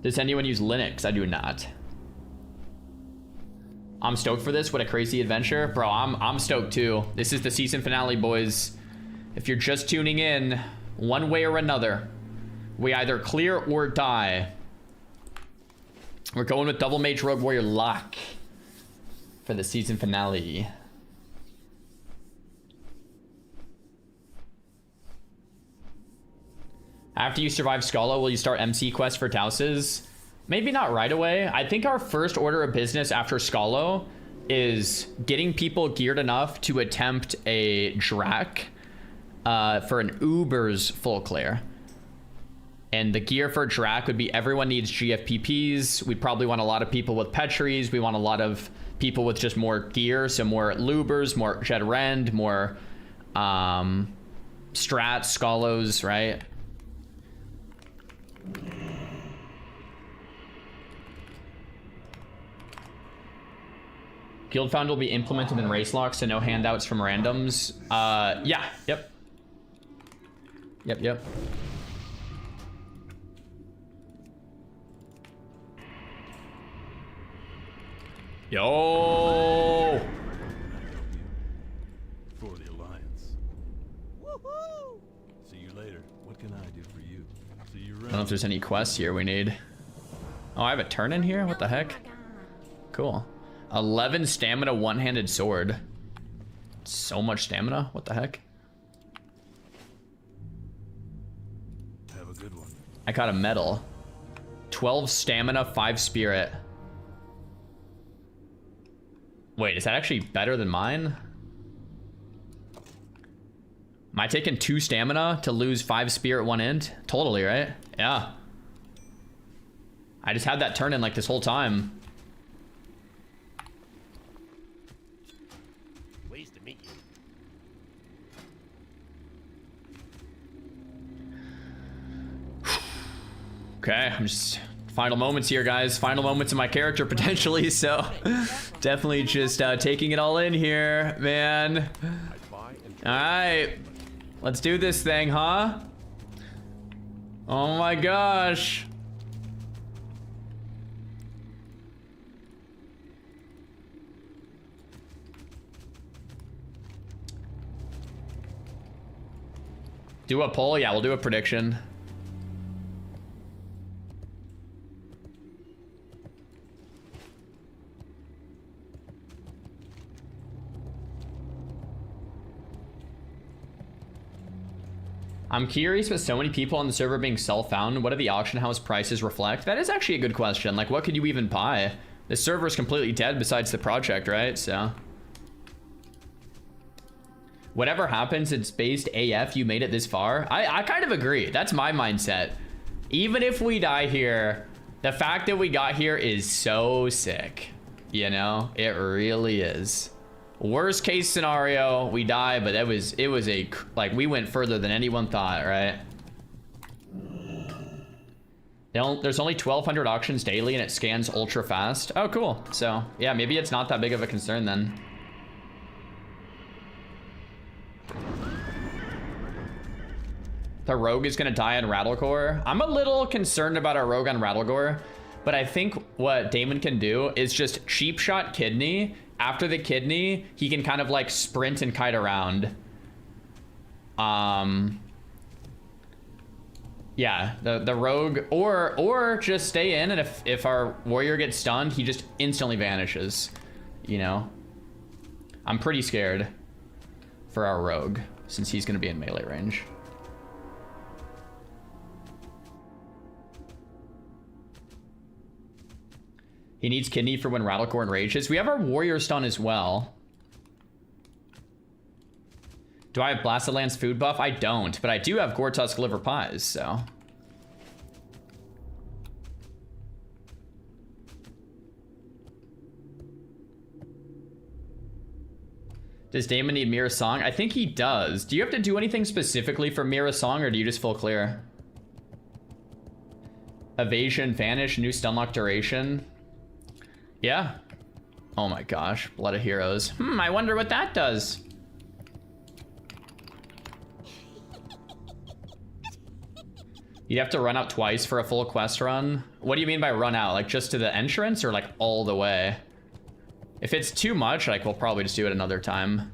Does anyone use Linux? I do not. I'm stoked for this. What a crazy adventure. Bro, I'm stoked too. This is the season finale, boys. If you're just tuning in, one way or another, we either clear or die. We're going with Double Mage Rogue Warrior Lock for the season finale. After you survive Scala, will you start MC quest for Tauses? Maybe not right away. I think our first order of business after Scala is getting people geared enough to attempt a Drac for an Uber's full clear. And the gear for Drac would be everyone needs GFPPs. We probably want a lot of people with Petries. We want a lot of people with just more gear. So more Lubers, more Jet Rend, more Strats, Scholos, right? Guild Found will be implemented in race locks, so no handouts from randoms. Yeah, yep. Yep. Yo! For the Alliance. Woohoo! See you later. What can I do for you? See you around. I don't know if there's any quests here we need. Oh, I have a turn in here? What the heck? Cool. 11 stamina, one-handed sword. So much stamina? What the heck? Have a good one. I got a medal. 12 stamina, 5 spirit. Wait, is that actually better than mine? Am I taking 2 stamina to lose 5 spirit, 1 int? Totally, right? Yeah. I just had that turn in like this whole time. Pleased to meet you. Okay, I'm just final moments here, guys. Final moments of my character potentially, so definitely just taking it all in here, man. All right, let's do this thing, huh? Oh my gosh. Do a poll? Yeah, we'll do a prediction. I'm curious, with so many people on the server being self-found, what do the auction house prices reflect? That is actually a good question. Like, what could you even buy? The server is completely dead besides the project, right? So whatever happens, it's based AF. You made it this far. I kind of agree. That's my mindset. Even if we die here, the fact that we got here is so sick. You know, it really is. Worst case scenario, we die, but it was a, like, we went further than anyone thought, right? There's only 1,200 auctions daily and it scans ultra fast. Oh, cool. So yeah, maybe it's not that big of a concern then. The rogue is gonna die on Rattlecore. I'm a little concerned about our rogue on Rattlecore, but I think what Damon can do is just cheap shot kidney. After the kidney, he can kind of like sprint and kite around. Yeah, the rogue, or just stay in, and if our warrior gets stunned, he just instantly vanishes. You know, I'm pretty scared for our rogue since he's gonna be in melee range. He needs kidney for when Rattlecore enrages. We have our warrior stun as well. Do I have Blasted Lands food buff? I don't, but I do have Gortusk liver pies, so. Does Damon need Mirror Song? I think he does. Do you have to do anything specifically for Mirror Song, or do you just full clear? Evasion, Vanish, new Stunlock duration. Yeah. Oh my gosh, Blood of Heroes. I wonder what that does. You'd have to run out twice for a full quest run. What do you mean by run out? Like just to the entrance or like all the way? If it's too much, like we'll probably just do it another time.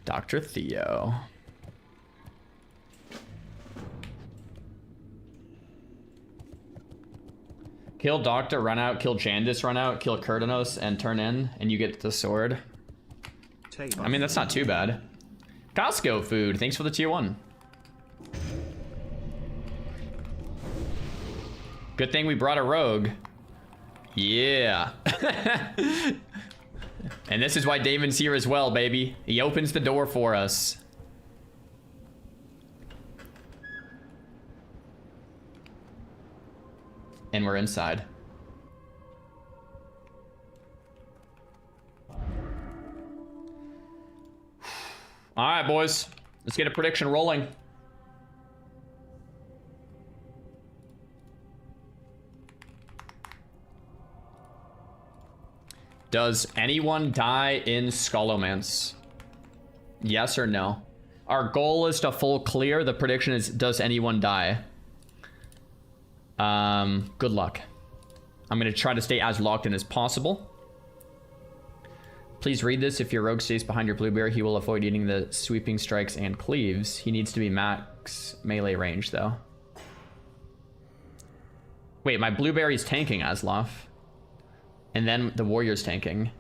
Dr. Theo. Kill Doctor, run out, kill Jandis, run out, kill Kurdanos, and turn in, and you get the sword. I mean, that's not too bad. Costco food, thanks for the tier 1. Good thing we brought a rogue. Yeah. And this is why Damon's here as well, baby. He opens the door for us. And we're inside. All right, boys. Let's get a prediction rolling. Does anyone die in Scholomance? Yes or no? Our goal is to full clear. The prediction is, does anyone die? Good luck. I'm gonna try to stay as locked in as possible. Please read this. If your rogue stays behind your blueberry, he will avoid eating the sweeping strikes and cleaves. He needs to be max melee range, though. Wait, my blueberry's tanking, Asloff. And then the warrior's tanking.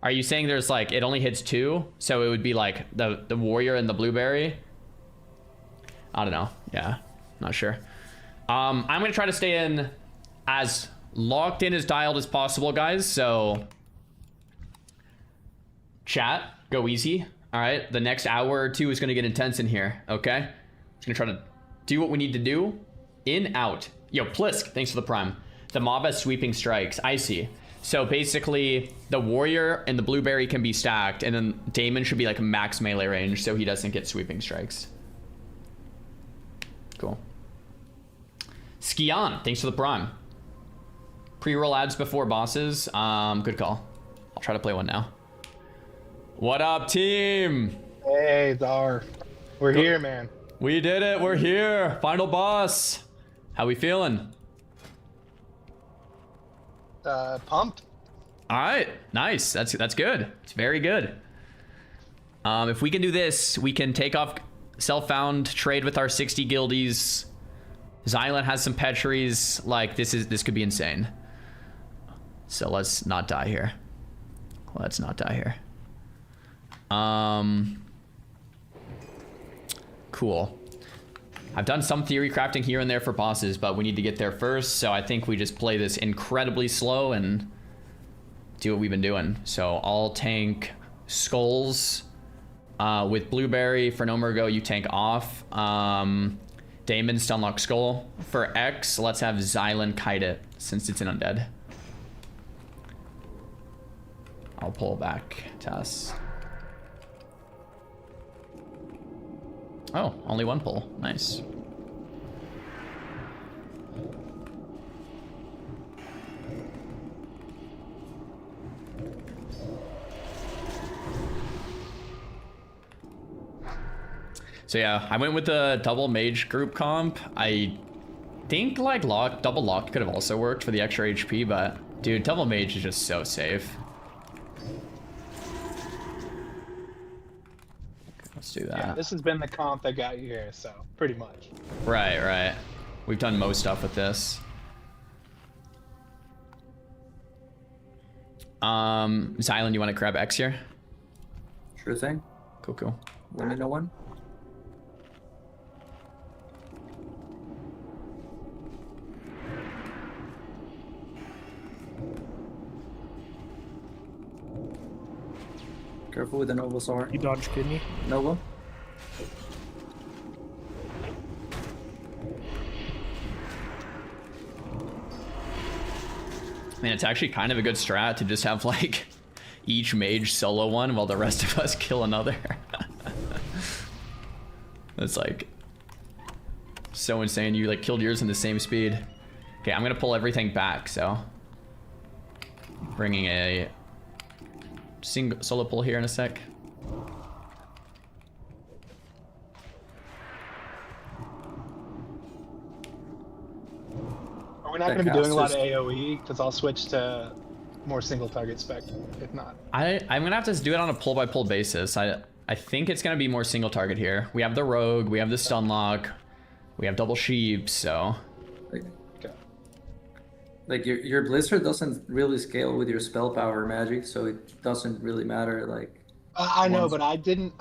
Are you saying there's like, it only hits 2? So it would be like the warrior and the blueberry? I don't know. Yeah, not sure. I'm gonna try to stay in as locked in as dialed as possible, guys. So chat, go easy. All right, the next hour or 2 is gonna get intense in here. Okay, just gonna try to do what we need to do. In, out. Yo, Plisk, thanks for the prime. The mob has sweeping strikes. I see. So basically, the warrior and the blueberry can be stacked, and then Damon should be like max melee range, so he doesn't get sweeping strikes. Cool. Skion, thanks for the prime. Pre-roll ads before bosses. Good call. I'll try to play one now. What up, team? Hey, Dar. We're here, man. We did it. We're here. Final boss. How we feeling? Pumped. All right, nice. That's good. It's very good. If we can do this, we can take off self-found, trade with our 60 guildies. Xylan has some Petries. Like this could be insane. So let's not die here. Let's not die here. Cool. I've done some theory crafting here and there for bosses, but we need to get there first, so I think we just play this incredibly slow and do what we've been doing. So I'll tank skulls with blueberry. For no Murgo, you tank off. Damon stunlock skull. For X, let's have Xylan kite it since it's an undead. I'll pull back Tess. Oh, only one pull. Nice. So yeah, I went with the double mage group comp. I think like double lock could have also worked for the extra HP, but dude, double mage is just so safe. Let's do that. Yeah, this has been the comp that got you here, so pretty much. Right. We've done most stuff with this. Xylan, you want to grab X here? Sure thing. Cool, cool. Let me know when. Careful with the Novosaur. You dodged kidney. Nova. Man, it's actually kind of a good strat to just have like each mage solo one while the rest of us kill another. It's like so insane. You like killed yours in the same speed. Okay, I'm gonna pull everything back, so bringing a single solo pull here in a sec. We're not going to be doing a lot of AoE because I'll switch to more single target spec if not. I'm gonna have to do it on a pull by pull basis. I think it's gonna be more single target here. We have the rogue, we have the stun lock, we have double sheep, so. Like your blizzard doesn't really scale with your spell power magic, so it doesn't really matter. Like I know, but I didn't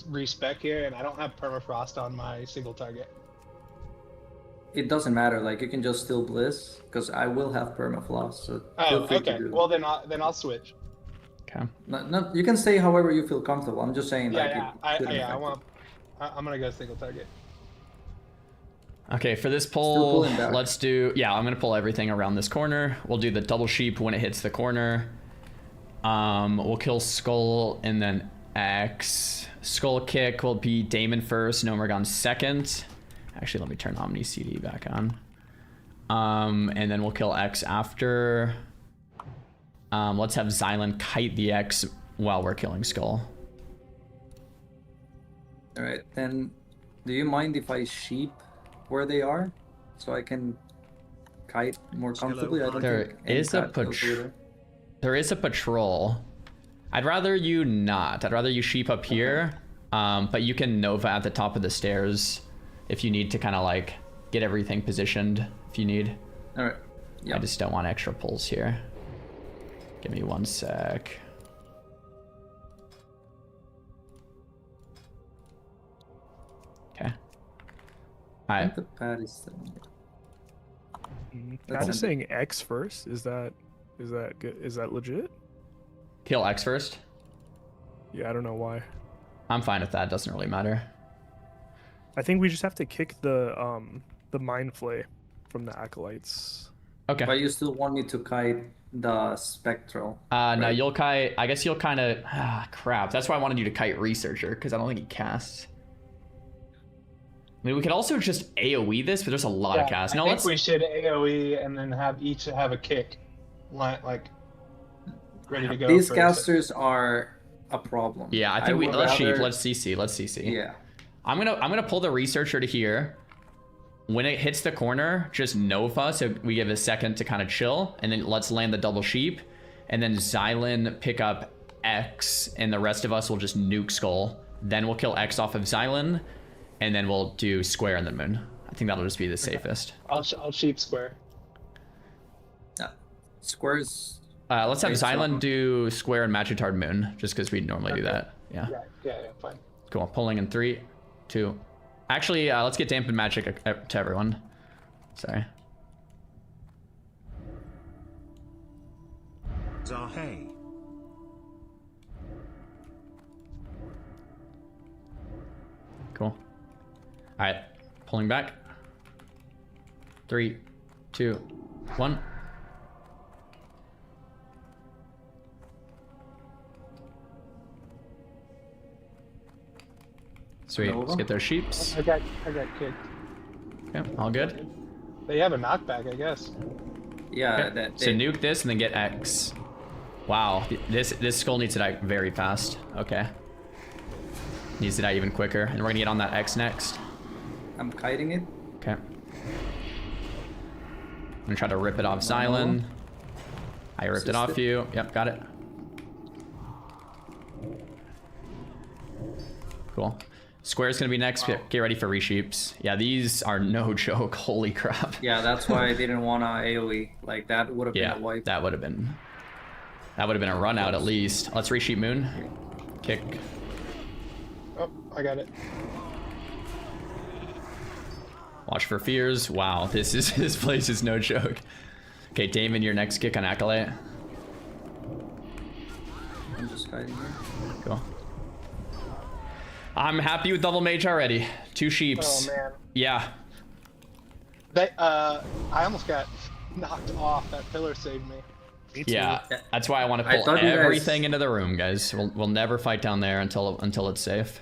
respec here, and I don't have permafrost on my single target. it doesn't matter. Like you can just still blizz because I will have permafrost. So feel free to do Well, then I'll switch. Okay. Not, you can stay however you feel comfortable. I'm just saying. I'm gonna go single target. Okay, for this pull, let's do, I'm gonna pull everything around this corner. We'll do the double sheep when it hits the corner. We'll kill Skull and then X. Skull kick will be Damon first, Nomergon second. Actually, let me turn Omni CD back on. And then we'll kill X after. Let's have Xylan kite the X while we're killing Skull. Alright, then do you mind if I sheep where they are? So I can kite more comfortably? I don't There is a patrol. I'd rather you not. I'd rather you sheep up here. But you can Nova at the top of the stairs if you need to kind of like get everything positioned if you need. Alright. I just don't want extra pulls here. Give me 1 sec. Okay. Alright. The pad is Pat is saying X first. Is that good? Is that legit? Kill X first? Yeah, I don't know why. I'm fine with that. Doesn't really matter. I think we just have to kick the mind flay from the acolytes. Okay. But you still want me to kite the spectral? No, you'll kite. I guess you'll kind of. Crap. That's why I wanted you to kite Researcher because I don't think he casts. I mean, we could also just AoE this, but there's a lot of casts. No, I think we should AoE and then have each have a kick, like ready to go. These casters are a problem. Yeah, I think let's sheep. Let's CC. Let's CC. Yeah. I'm gonna pull the Researcher to here. When it hits the corner, just Nova, so we give a second to kind of chill, and then let's land the double sheep, and then Xylan pick up X, and the rest of us will just nuke Skull. Then we'll kill X off of Xylan, and then we'll do Square and then Moon. I think that'll just be the safest. I'll sheep Square. Yeah, Square's. Let's have Xylan do Square and Magitard Moon, just because we normally do that. Yeah. Yeah, fine. Cool. Pulling in 3, 2. Actually, let's get Dampen Magic to everyone. Sorry. Zahay. Cool. Alright. Pulling back. 3, 2, 1. Sweet. Let's get those sheeps. I got kicked. Okay, all good. They have a knockback, I guess. Yeah. Okay. So nuke this and then get X. Wow, this Skull needs to die very fast. Okay. Needs to die even quicker, and we're gonna get on that X next. I'm kiting it. Okay. I'm gonna try to rip it off Xylan. I ripped it off you. Yep, got it. Cool. Square's gonna be next. Wow. Get ready for resheeps. Yeah, these are no joke. Holy crap. Yeah, that's why I didn't want to AoE. Like that would have been a wipe. That would have been. That would have been a run out at least. Let's resheep Moon. Kick. Oh, I got it. Watch for fears. Wow, this place is no joke. Okay, Damon, your next kick on Acolyte. I'm just hiding here. Cool. I'm happy with double mage already. 2 sheeps. Oh man. Yeah. I almost got knocked off. That pillar saved me. Yeah, that's why I want to I pull thought you guys- everything into the room, guys. We'll never fight down there until it's safe.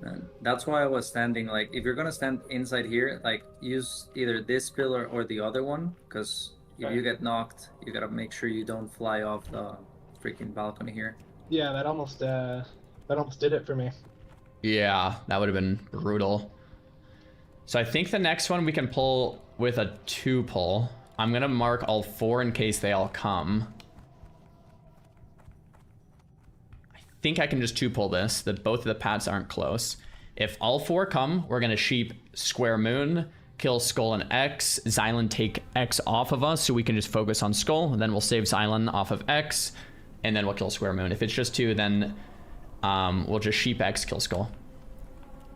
And that's why I was standing, like, if you're gonna stand inside here, like, use either this pillar or the other one, because if you get knocked, you gotta make sure you don't fly off the freaking balcony here. Yeah, that almost did it for me. Yeah, that would have been brutal. So I think the next one we can pull with a 2 pull. I'm gonna mark all 4 in case they all come. I think I can just 2 pull this, that both of the paths aren't close. If all 4 come, we're gonna sheep Square Moon, kill Skull and X, Xylan take X off of us so we can just focus on Skull, and then we'll save Xylan off of X, and then we'll kill Square Moon. If it's just 2, then we'll just sheep X, kill Skull.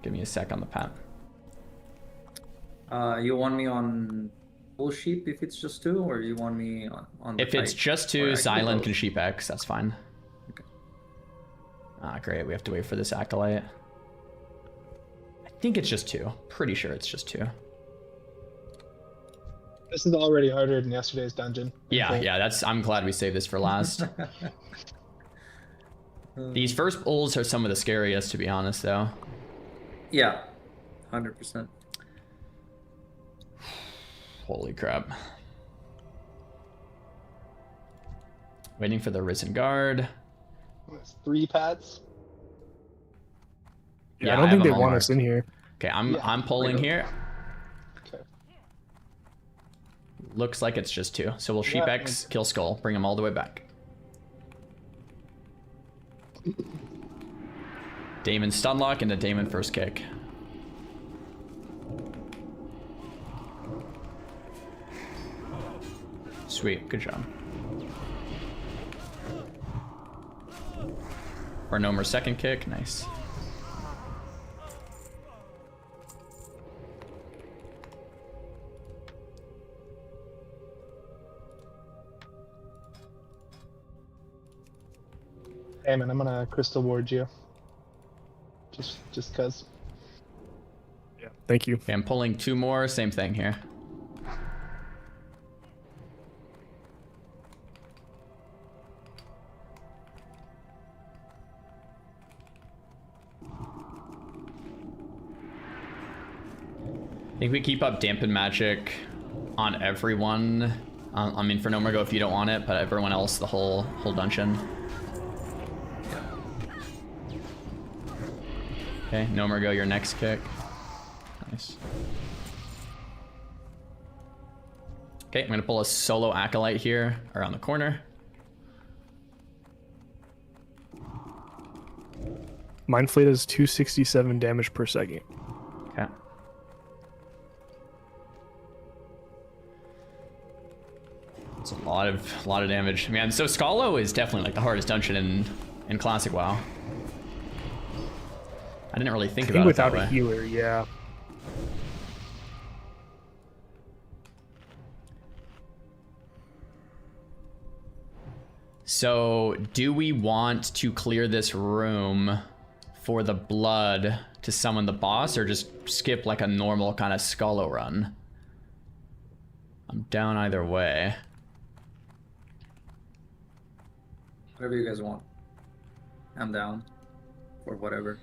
Give me a sec on the path. You want me on full sheep if it's just 2, or you want me on the If it's kite? just 2, Or I can do Xylan both. can sheep X, that's fine. Okay. Ah, great, we have to wait for this Acolyte. I think it's just 2. Pretty sure it's just 2. This is already harder than yesterday's dungeon. Yeah, yeah, I'm glad we saved this for last. These first pulls are some of the scariest, to be honest, though. Yeah, 100%. Holy crap. Waiting for the Risen Guard. It's 3 pads. Yeah, I don't have think they them all want marked. us in here. Okay, I'm pulling here. Okay. Looks like it's just 2. So we'll sheep Yeah, X, kill Skull, bring them all the way back. Damon stunlock into Damon first kick. Sweet, good job. Or no more second kick, nice. Hey man, I'm gonna crystal ward you. Just cause. Yeah, thank you. Okay, I'm pulling 2 more, same thing here. I think we keep up Dampen Magic on everyone. I mean, for Nomergo if you don't want it, but everyone else, the whole dungeon. Okay, Nomergo, your next kick. Nice. Okay, I'm gonna pull a solo Acolyte here, around the corner. Mind Flayed is 267 damage per second. Okay. It's a lot of damage. Man, so Scolo is definitely like the hardest dungeon in Classic WoW. I didn't really think about it that without way. a healer, yeah. So, do we want to clear this room for the blood to summon the boss, or just skip like a normal kind of Scolo run? I'm down either way. Whatever you guys want. I'm down. Or whatever.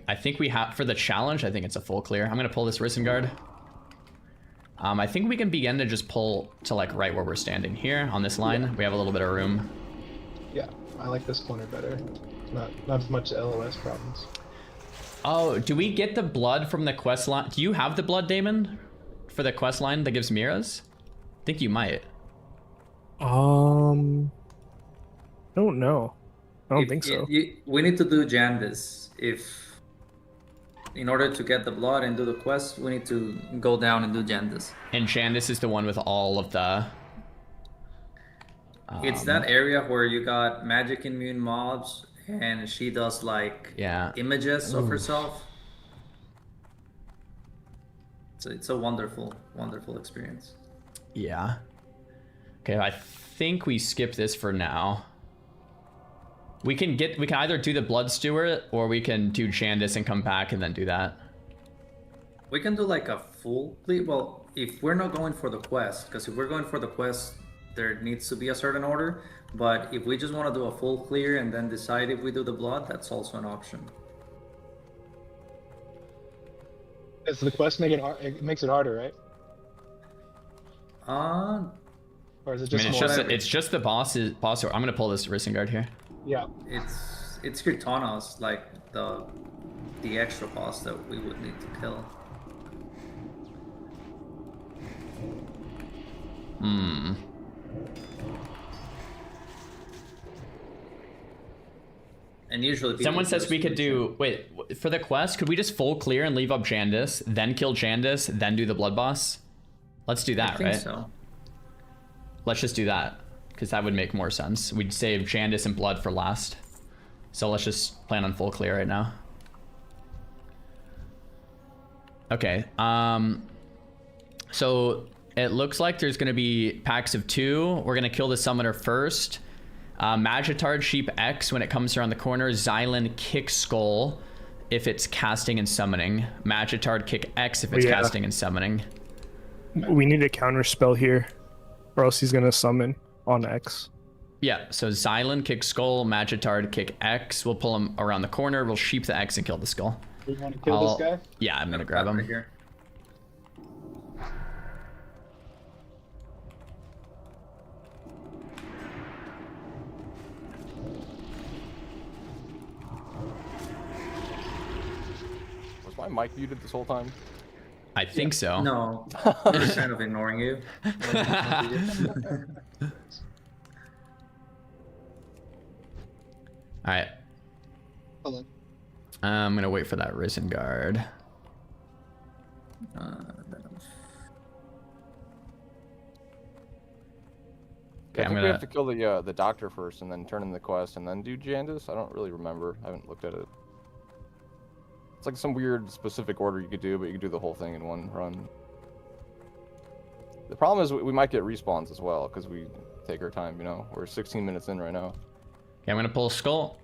I think we have, for the challenge, I think it's a full clear. I'm gonna pull this Risen Guard. I think we can begin to just pull to like right where we're standing here on this line. Yeah. We have a little bit of room. Yeah, I like this corner better. Not as much LOS problems. Oh, do we get the blood from the quest line? Do you have the blood, Damon, for the quest line that gives Miras? I think you might. I don't know. I don't think so. We need to do Jandis. If in order to get the blood and do the quest, we need to go down and do Jandis. And Jandis is the one with all of the... It's that area where you got magic immune mobs, and she does like images of herself. So it's a wonderful, wonderful experience. Yeah. Okay, I think we skip this for now. We can either do the Blood Steward or we can do Jandis and come back and then do that. We can do like a full clear. Well, if we're not going for the quest, because if we're going for the quest, there needs to be a certain order. But if we just want to do a full clear and then decide if we do the blood, that's also an option. Does the quest make it hard? It makes it harder, right? Or is it just? It's just the boss. I'm gonna pull this Risengard here. Yeah. It's Kirtanos, like the extra boss that we would need to kill. And usually someone says we could do for the quest. Could we just full clear and leave up Jandis, then kill Jandis, then do the blood boss? Let's do that, I think right? So. Let's just do that because that would make more sense. We'd save Jandis and blood for last. So let's just plan on full clear right now. Okay. So it looks like there's going to be packs of 2. We're going to kill the summoner first. Magitard Sheep X when it comes around the corner. Xylan Kick Skull if it's casting and summoning. Magitard Kick X if it's casting and summoning. We need a counter spell here, or else he's gonna summon on X. Yeah, so Xylan Kick Skull, Magitard Kick X. We'll pull him around the corner. We'll sheep the X and kill the skull. You want to kill this guy? Yeah, I'm gonna grab him. Right here. Was my mic muted this whole time? I think so. No, I'm just kind of ignoring you. All right. Hold on. I'm gonna wait for that Risengard. Okay, I think we have to kill the doctor first, and then turn in the quest, and then do Jandis. I don't really remember. I haven't looked at it. It's like some weird specific order you could do, but you could do the whole thing in one run. The problem is we might get respawns as well because we take our time. You know, we're 16 minutes in right now. Okay, I'm gonna pull Skull.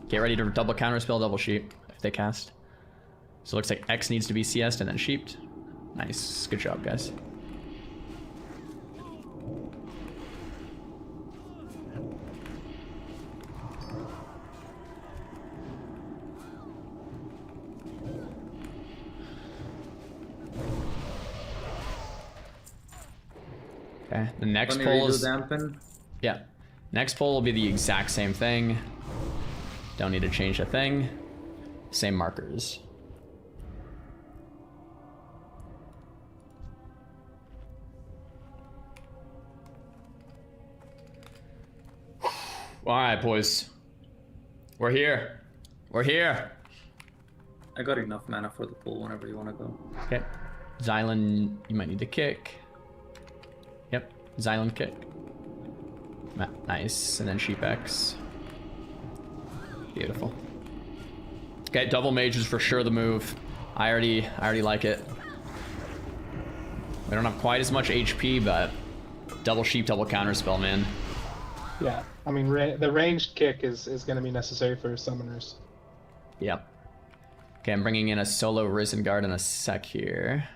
Get ready to double counterspell, double sheep if they cast. So it looks like X needs to be CS'd and then sheeped. Nice, good job, guys. Okay, the next pull is... Dampen? Yeah. Next pull will be the exact same thing. Don't need to change a thing. Same markers. Alright, boys. We're here. We're here. I got enough mana for the pull whenever you want to go. Okay. Xylan, you might need to kick. Yep, Xylan kick. Nice, and then Sheep X. Beautiful. Okay, double mage is for sure the move. I already like it. We don't have quite as much HP, but double sheep, double counter spell, man. Yeah, I mean the ranged kick is going to be necessary for summoners. Yep. Okay, I'm bringing in a solo Risengard in a sec here.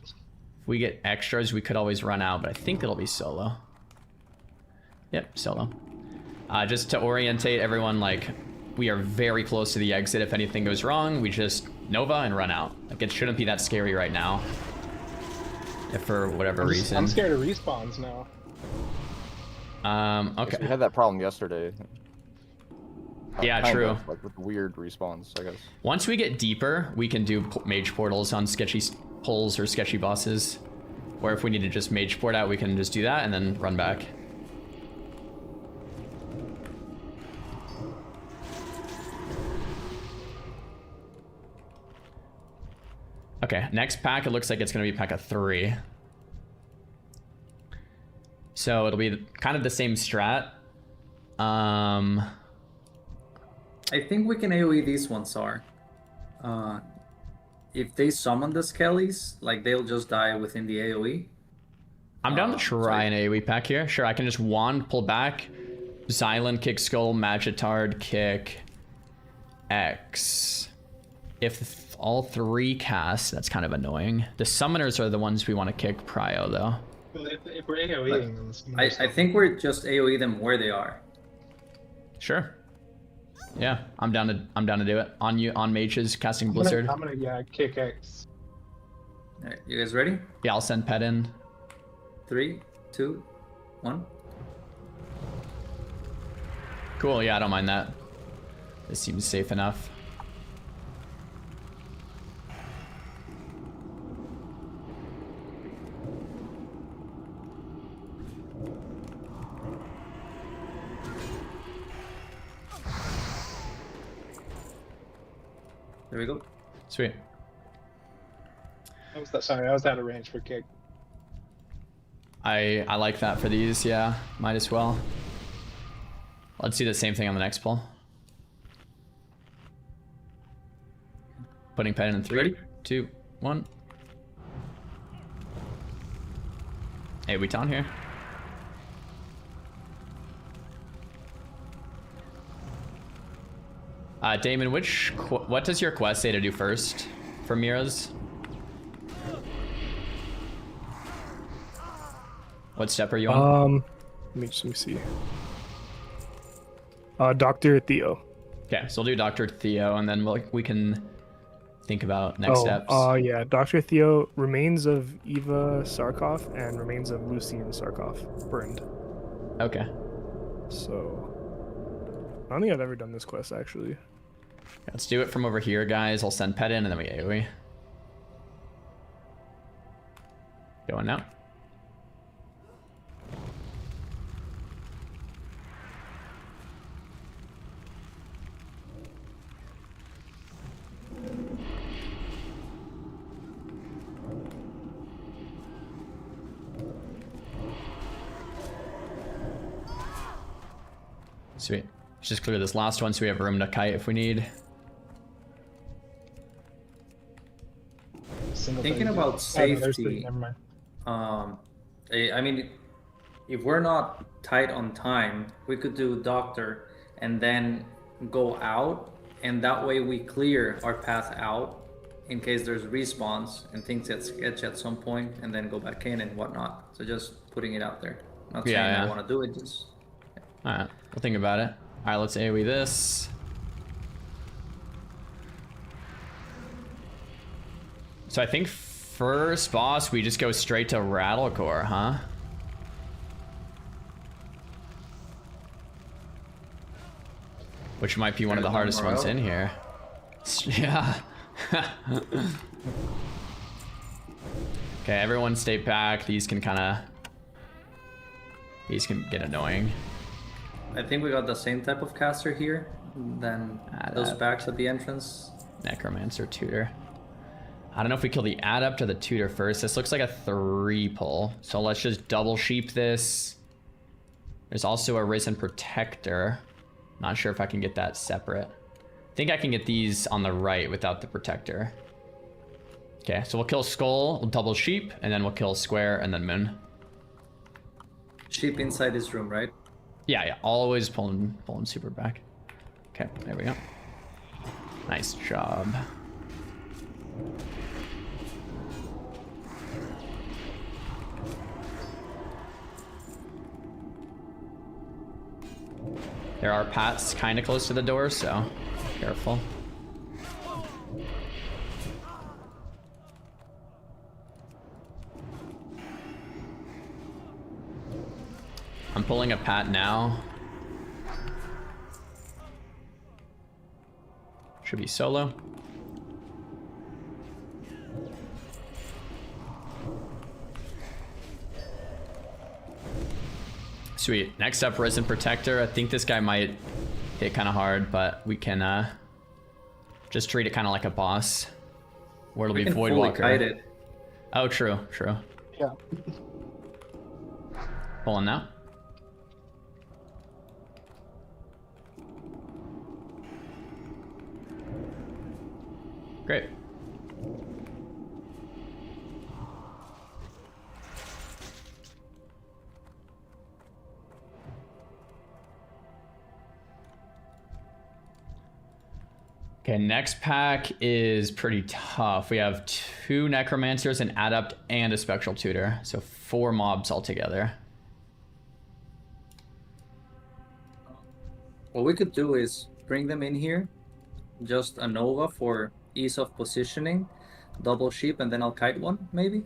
If we get extras, we could always run out, but I think it'll be solo. Yep, solo. Just to orientate everyone, like, we are very close to the exit. If anything goes wrong, we just Nova and run out. Like, it shouldn't be that scary right now. If for whatever reason. I'm scared of respawns now. Okay. We had that problem yesterday. Yeah, Kind true. of, like with weird respawns, I guess. Once we get deeper, we can do mage portals on sketchy pulls or sketchy bosses. Or if we need to just mage port out, we can just do that and then run back. Okay, next pack, it looks like it's going to be pack of 3. So it'll be kind of the same strat. I think we can AoE these ones, Sar. If they summon the Skellies, like they'll just die within the AoE. I'm down to try an AoE pack here. Sure, I can just wand, pull back, Xylan, kick Skull, Magitard, kick X. If all 3 cast, that's kind of annoying. The summoners are the ones we want to kick Prio, though. Well, if we're AoEing them, I think we're just AoE them where they are. Sure. Yeah, I'm down to do it. On you, on mages casting Blizzard. I'm gonna kick X. Alright, you guys ready? Yeah, I'll send Pet in. 3, 2, 1. Cool, yeah, I don't mind that. This seems safe enough. There we go. Sweet. Sorry, I was out of range for kick. I like that for these, yeah. Might as well. Let's do the same thing on the next pull. Putting Pet in 3, 2, 1. Hey, we down here? Damon, what does your quest say to do first for Mira's? What step are you on? Let me see. Dr. Theo. Okay, so we'll do Dr. Theo, and then we can think about next steps. Yeah, Dr. Theo, remains of Eva Sarkov and remains of Lucien Sarkov burned. Okay. So, I don't think I've ever done this quest actually. Let's do it from over here, guys. I'll send Pet in, and then we AoE. Going now. Sweet. Let's just clear this last one so we have room to kite if we need. Thinking about safety, I mean, if we're not tight on time, we could do Doctor and then go out, and that way we clear our path out in case there's respawns and things get sketched at some point, and then go back in and whatnot. So just putting it out there. Not saying I want to do it, just... Alright, we'll think about it. Alright, let's AoE this. So I think first boss, we just go straight to Rattlecore, huh? Which might be one of the hardest ones in here. Yeah. Okay, everyone stay back. These can get annoying. I think we got the same type of caster here than those backs at the entrance. Necromancer, Tutor. I don't know if we kill the Adept or the Tutor first. This looks like a 3 pull. So let's just double sheep this. There's also a Risen Protector. Not sure if I can get that separate. I think I can get these on the right without the Protector. Okay, so we'll kill Skull, we'll double sheep, and then we'll kill Square and then Moon. Sheep inside this room, right? Yeah, always pulling super back. Okay, there we go. Nice job. There are pats kind of close to the door, so careful. I'm pulling a pat now. Should be solo. Sweet. Next up, Risen Protector. I think this guy might hit kind of hard, but we can just treat it kind of like a boss. Where it'll We be can Void fully Walker. kite it. Oh, true, true. Yeah. Pulling now. Great. Okay, next pack is pretty tough. We have 2 Necromancers, an Adept, and a Spectral Tutor. So 4 mobs altogether. What we could do is bring them in here, just a Nova for ease of positioning, double sheep, and then I'll kite one, maybe?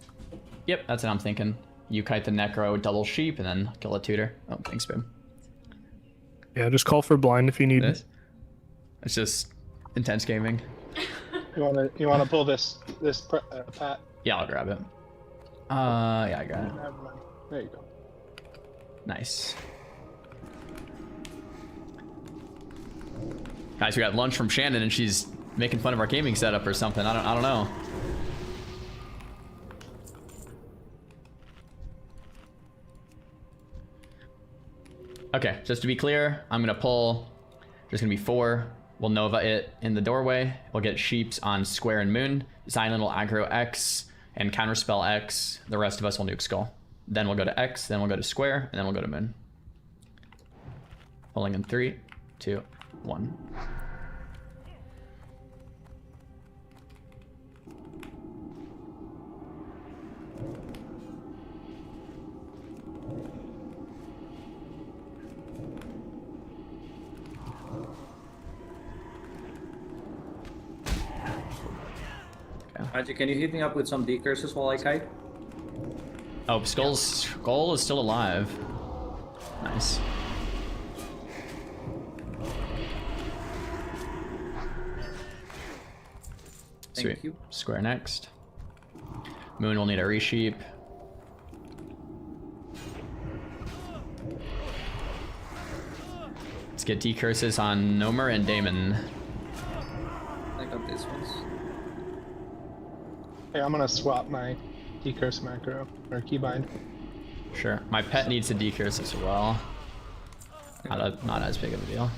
Yep, that's what I'm thinking. You kite the Necro, double sheep, and then kill a Tutor. Oh, thanks, babe. Yeah, just call for blind if you need it. It's just intense gaming. You wanna pull this Pat? Yeah, I'll grab it. Yeah, I got it. Never mind. There you go. Nice. Guys, we got lunch from Shannon, and she's making fun of our gaming setup or something. I don't know. Okay, just to be clear, I'm gonna pull. There's gonna be 4. We'll Nova it in the doorway. We'll get Sheeps on Square and Moon. Xylan will aggro X and counterspell X. The rest of us will nuke Skull. Then we'll go to X, then we'll go to Square, and then we'll go to Moon. Pulling in 3, 2, 1. Magic, can you hit me up with some decurses while I kite? Oh, Skull is still alive. Nice. Sweet. Thank you. Square next. Moon will need a resheep. Let's get decurses on Nomer and Damon. I got this one. Hey, I'm gonna swap my decurse macro or keybind. Sure. My pet needs a decurse as well. Not as big of a deal.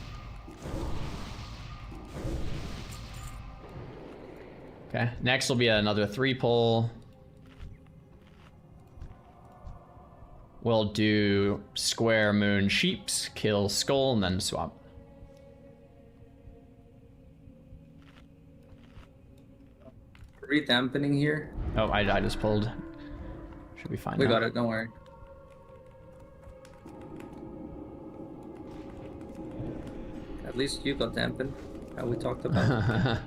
Okay, next will be another 3 pull. We'll do Square, Moon, Sheeps, kill Skull, and then swap. Redampening here. Oh, I just pulled. Should be fine We now. got it, don't worry. At least you got dampened, how we talked about.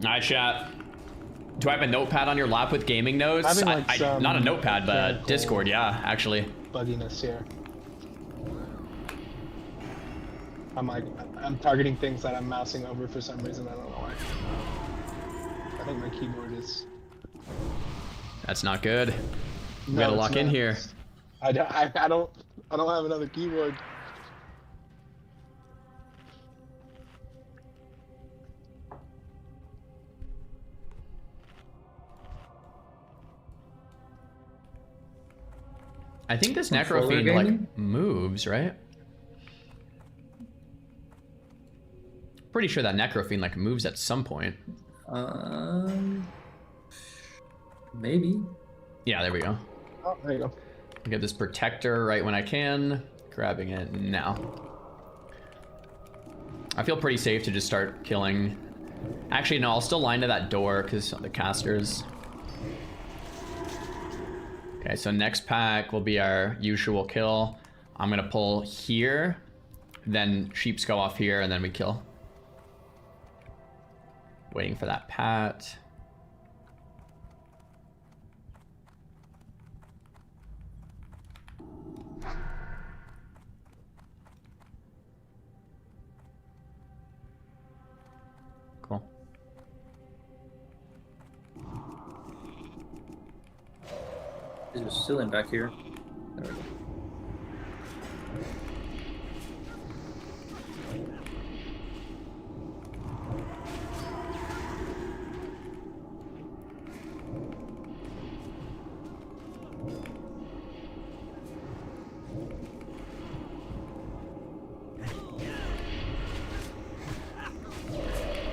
Alright, chat. Do I have a notepad on your lap with gaming notes? Having, like, some not a notepad, but mechanical Discord, yeah, actually. Bugginess here. I'm targeting things that I'm mousing over for some reason. I don't know why. I think my keyboard is. That's not good. We No, gotta it's lock in not. here. I don't have another keyboard. I think this Controller Necrofiend gaming? like moves, right? Pretty sure that Necrofiend like moves at some point. Maybe. Yeah, there we go. Oh, there you go. I'll get this protector right when I can. Grabbing it now. I feel pretty safe to just start killing. Actually, no, I'll still line to that door because the casters. Okay, so next pack will be our usual kill. I'm gonna pull here, then Sheeps go off here, and then we kill. Waiting for that pat. Cool. He's just still in back here. There we go.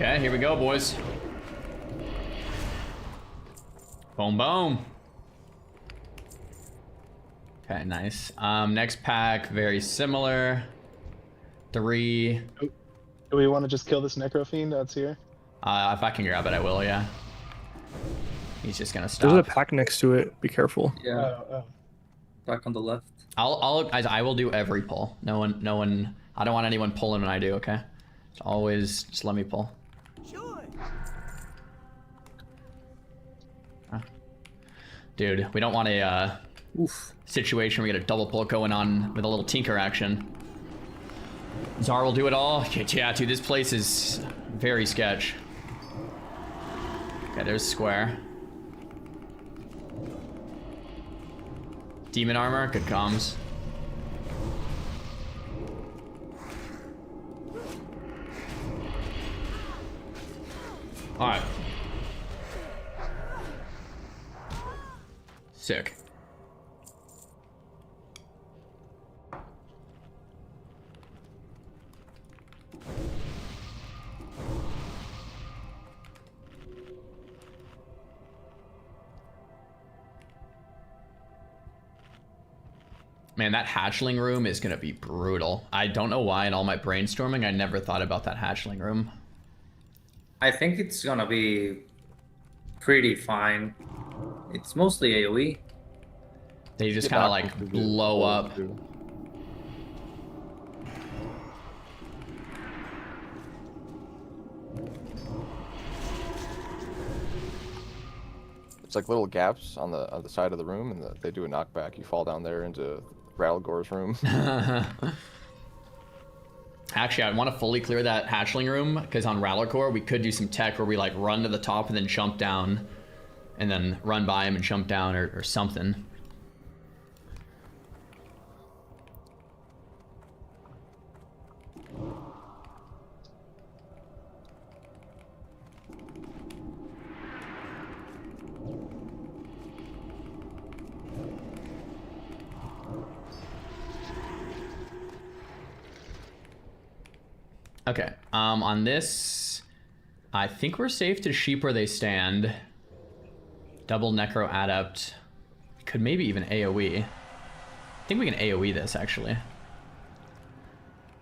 Okay, here we go, boys. Boom, boom. Okay, nice. Next pack, very similar. 3. Do we want to just kill this Necro Fiend that's here? If I can grab it, I will, yeah. He's just gonna stop. There's a pack next to it. Be careful. Yeah. Back on the left. I will do every pull. No one. I don't want anyone pulling when I do. Okay. Always just let me pull. Sure. Dude, we don't want a situation where we get a double pull going on with a little tinker action. Zar will do it all. Yeah, dude, this place is very sketch. Okay, there's square. Demon armor, good comms. Alright. Sick. Man, that hatchling room is gonna be brutal. I don't know why in all my brainstorming I never thought about that hatchling room. I think it's gonna be pretty fine. It's mostly AoE. They just kind of like blow up. It's like little gaps on the side of the room, and they do a knockback. You fall down there into Rattlegor's room. Actually, I want to fully clear that hatchling room because on Rattlecore we could do some tech where we like run to the top and then jump down, and then run by him and jump down or something. Okay, on this, I think we're safe to sheep where they stand. Double Necro Adept. Could maybe even AoE. I think we can AoE this, actually.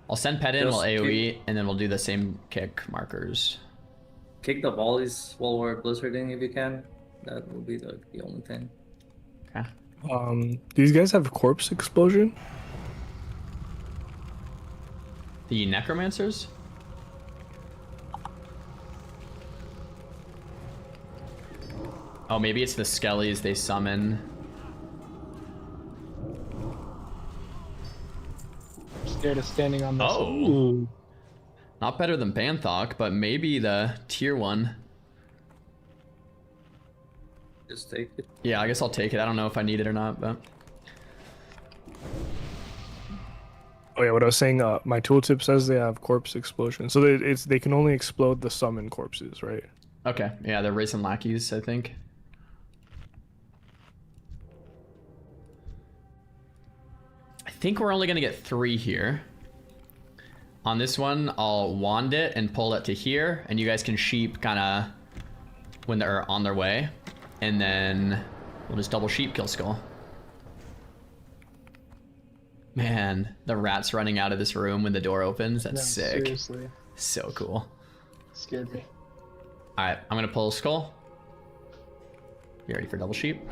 I'll send Pet in, we'll AoE, and then we'll do the same kick markers. Kick the volleys while we're blizzarding if you can. That will be the only thing. Okay. These guys have corpse explosion? The necromancers? Oh, maybe it's the skellies they summon. Scared of standing on this. Oh. Ooh. Not better than Banthok, but maybe the tier 1. Just take it. Yeah, I guess I'll take it. I don't know if I need it or not, but... Oh yeah, what I was saying, my tooltip says they have corpse explosion. So they can only explode the summon corpses, right? Okay, yeah, they're racing lackeys, I think. I think we're only gonna get 3 here. On this one, I'll wand it and pull it to here, and you guys can sheep kinda when they're on their way. And then we'll just double sheep kill skull. Man, the rat's running out of this room when the door opens. That's sick. Seriously. So cool. Scared me. Alright, I'm gonna pull a skull. You ready for double sheep?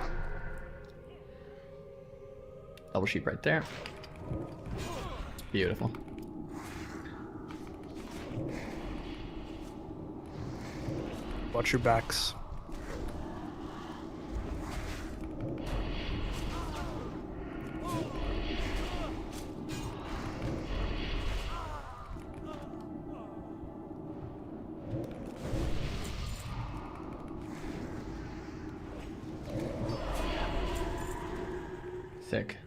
Double sheep right there. Beautiful. Watch your backs. Sick.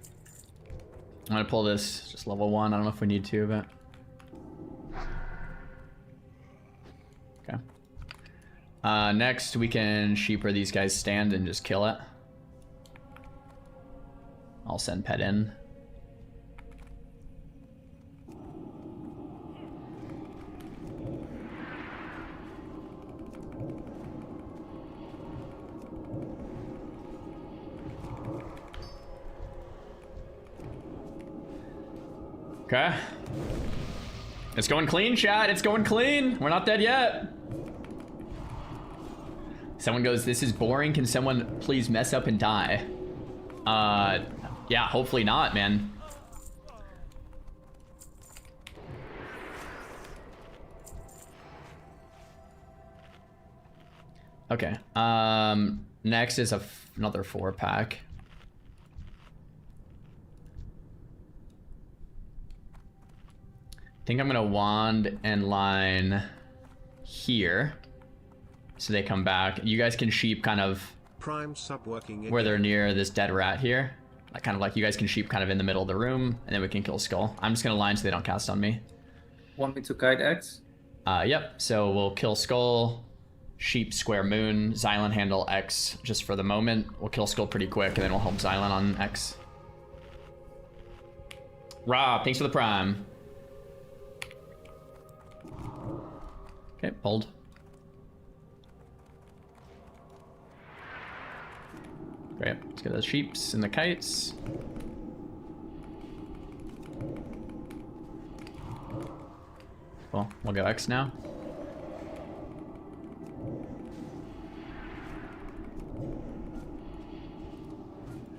I'm gonna pull this, just level 1. I don't know if we need to, but... Okay. Next, we can sheep where these guys stand and just kill it. I'll send Pet in. Okay. It's going clean, chat. It's going clean. We're not dead yet. Someone goes, this is boring. Can someone please mess up and die? Yeah, hopefully not, man. Okay. Next is another 4-pack. I think I'm gonna wand and line here, so they come back. You guys can sheep kind of Prime sub working where they're near this dead rat here. Like kind of like you guys can sheep kind of in the middle of the room, and then we can kill Skull. I'm just gonna line so they don't cast on me. Want me to kite X? Yep. So we'll kill Skull, sheep square moon, Xylan handle X just for the moment. We'll kill Skull pretty quick, and then we'll help Xylan on X. Rob, thanks for the prime. Okay, pulled. Great, let's get those sheeps and the kites. Well, we'll go X now.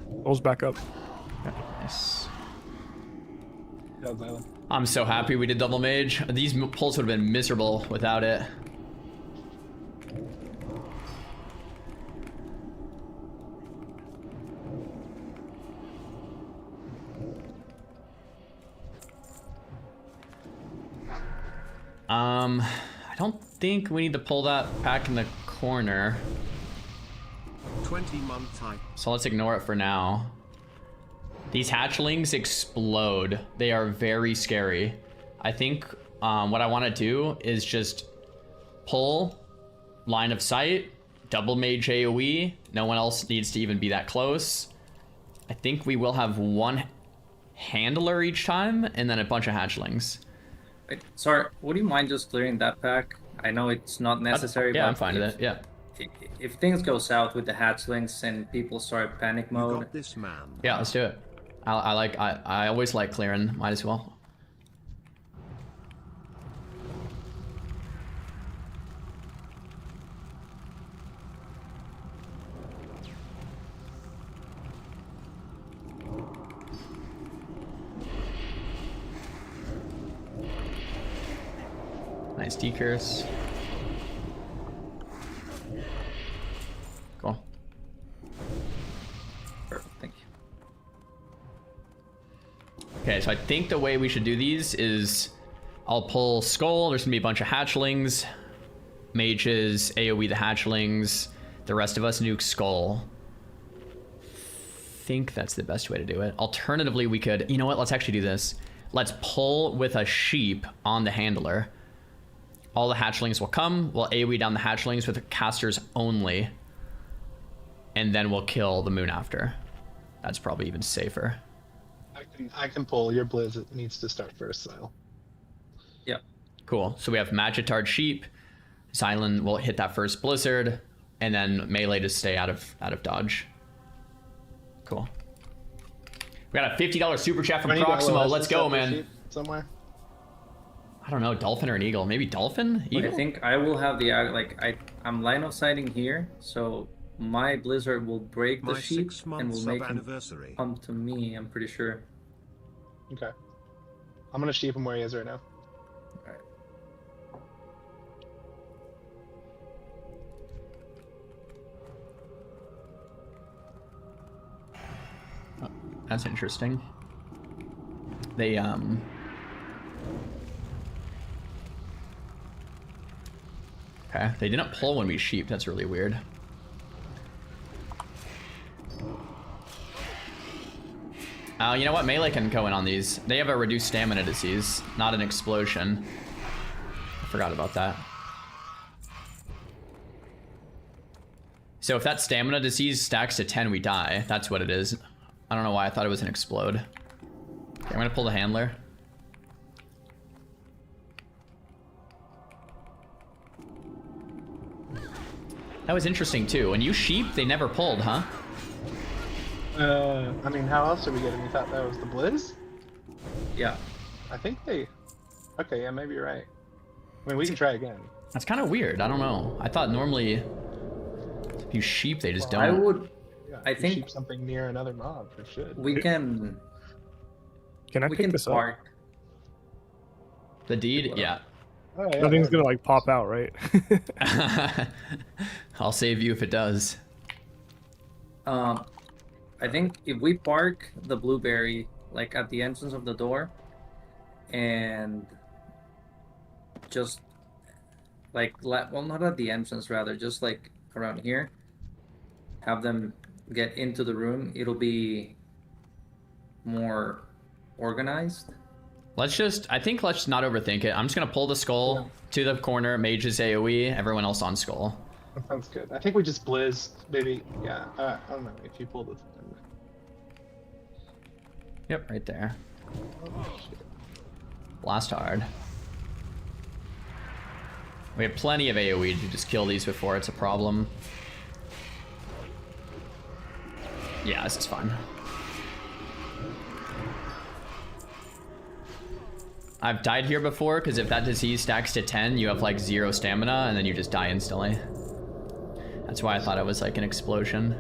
Rolls back up. Okay, nice. That was Island. I'm so happy we did double mage. These pulls would have been miserable without it. I don't think we need to pull that back in the corner. 20-month type. So let's ignore it for now. These hatchlings explode. They are very scary. I think what I want to do is just pull line of sight, double mage AoE. No one else needs to even be that close. I think we will have one handler each time and then a bunch of hatchlings. Wait, sorry, would you mind just clearing that pack? I know it's not necessary, yeah, but I'm fine with it. Yeah. If things go south with the hatchlings and people start panic mode, You got this, man. Yeah, let's do it. I always like clearing. Might as well. Nice decurse. Cool. perfect, thank you. Okay, so I think the way we should do these is I'll pull Skull. There's gonna be a bunch of hatchlings. Mages, AoE the hatchlings. The rest of us nuke Skull. I think that's the best way to do it. Alternatively, we could... You know what? Let's actually do this. Let's pull with a sheep on the handler. All the hatchlings will come. We'll AoE down the hatchlings with the casters only. And then we'll kill the moon after. That's probably even safer. I can pull. Your Blizz needs to start first, so. Yep. Cool. So we have Magitard Sheep. Xylan will hit that first Blizzard. And then melee to stay out of dodge. Cool. We got a $50 super chat from Proximo. Let's go, man. Somewhere. I don't know, dolphin or an eagle? Maybe dolphin? Eagle? I think I will have the I'm line of sighting here, so my Blizzard will break the sheep and will make him come to me. I'm pretty sure. Okay. I'm gonna sheep him where he is right now. Alright. Oh, that's interesting. They Okay, they didn't pull when we sheep. That's really weird. You know what? Melee can go in on these. They have a reduced stamina disease, not an explosion. I forgot about that. So if that stamina disease stacks to 10, we die. That's what it is. I don't know why I thought it was an explode. Okay, I'm gonna pull the handler. That was interesting too. When you sheep, they never pulled, huh? I mean, how else are we getting? We thought that was the Blizz? Yeah. I think they. Okay, yeah, maybe you're right. I mean, we can try again. That's kind of weird. I don't know. I thought normally if you sheep, they just Well, don't. I would. Yeah, I if you think sheep something near another mob, it should. we can. Can I We pick can this up? park. The deed, yeah. Oh, yeah, Nothing's there gonna like pop out, right? I'll save you if it does. I think if we park the blueberry like at the entrance of the door, and just like well, not at the entrance, rather just like around here, have them get into the room, it'll be more organized. I think let's not overthink it. I'm just gonna pull the skull to the corner, mage's AoE, everyone else on skull. That sounds good. I think we just blizz, maybe. Yeah, I don't know if you pull the. Yep, right there. Blast hard. We have plenty of AoE to just kill these before it's a problem. Yeah, this is fun. I've died here before because if that disease stacks to 10, you have like 0 stamina and then you just die instantly. That's why I thought it was like an explosion.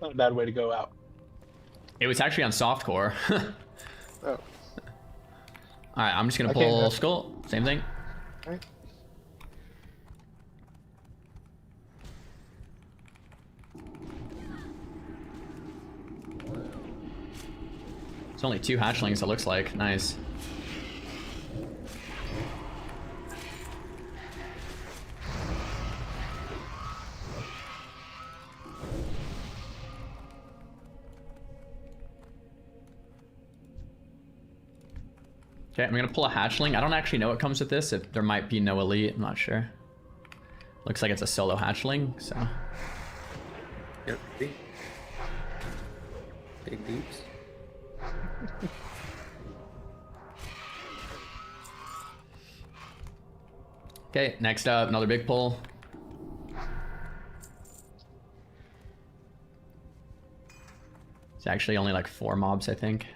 Not a bad way to go out. It was actually on softcore. Oh. Alright, I'm just gonna Okay, pull no. skull. Same thing. Alright. It's only 2 hatchlings, it looks like. Nice. Okay, I'm gonna pull a hatchling. I don't actually know what comes with this. If there might be no elite, I'm not sure. Looks like it's a solo hatchling, so. Yep. Big deeps. Okay, next up, another big pull. It's actually only like 4 mobs, I think.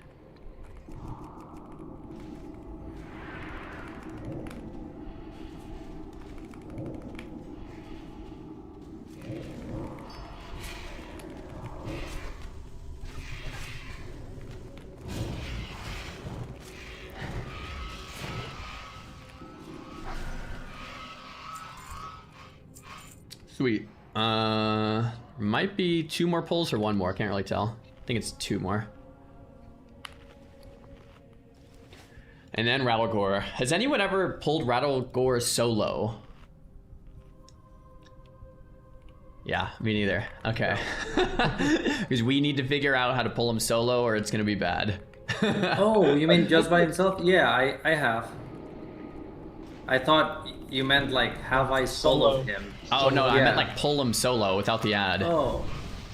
Sweet. Might be 2 more pulls or 1 more. Can't really tell. I think it's 2 more. And then Rattlegore. Has anyone ever pulled Rattlegore solo? Yeah, me neither. Okay. Because we need to figure out how to pull him solo or it's gonna be bad. Oh, you mean just by himself? Yeah, I have. I thought you meant like, have I soloed him? Oh no, I Yeah. meant like pull him solo without the ad. Oh,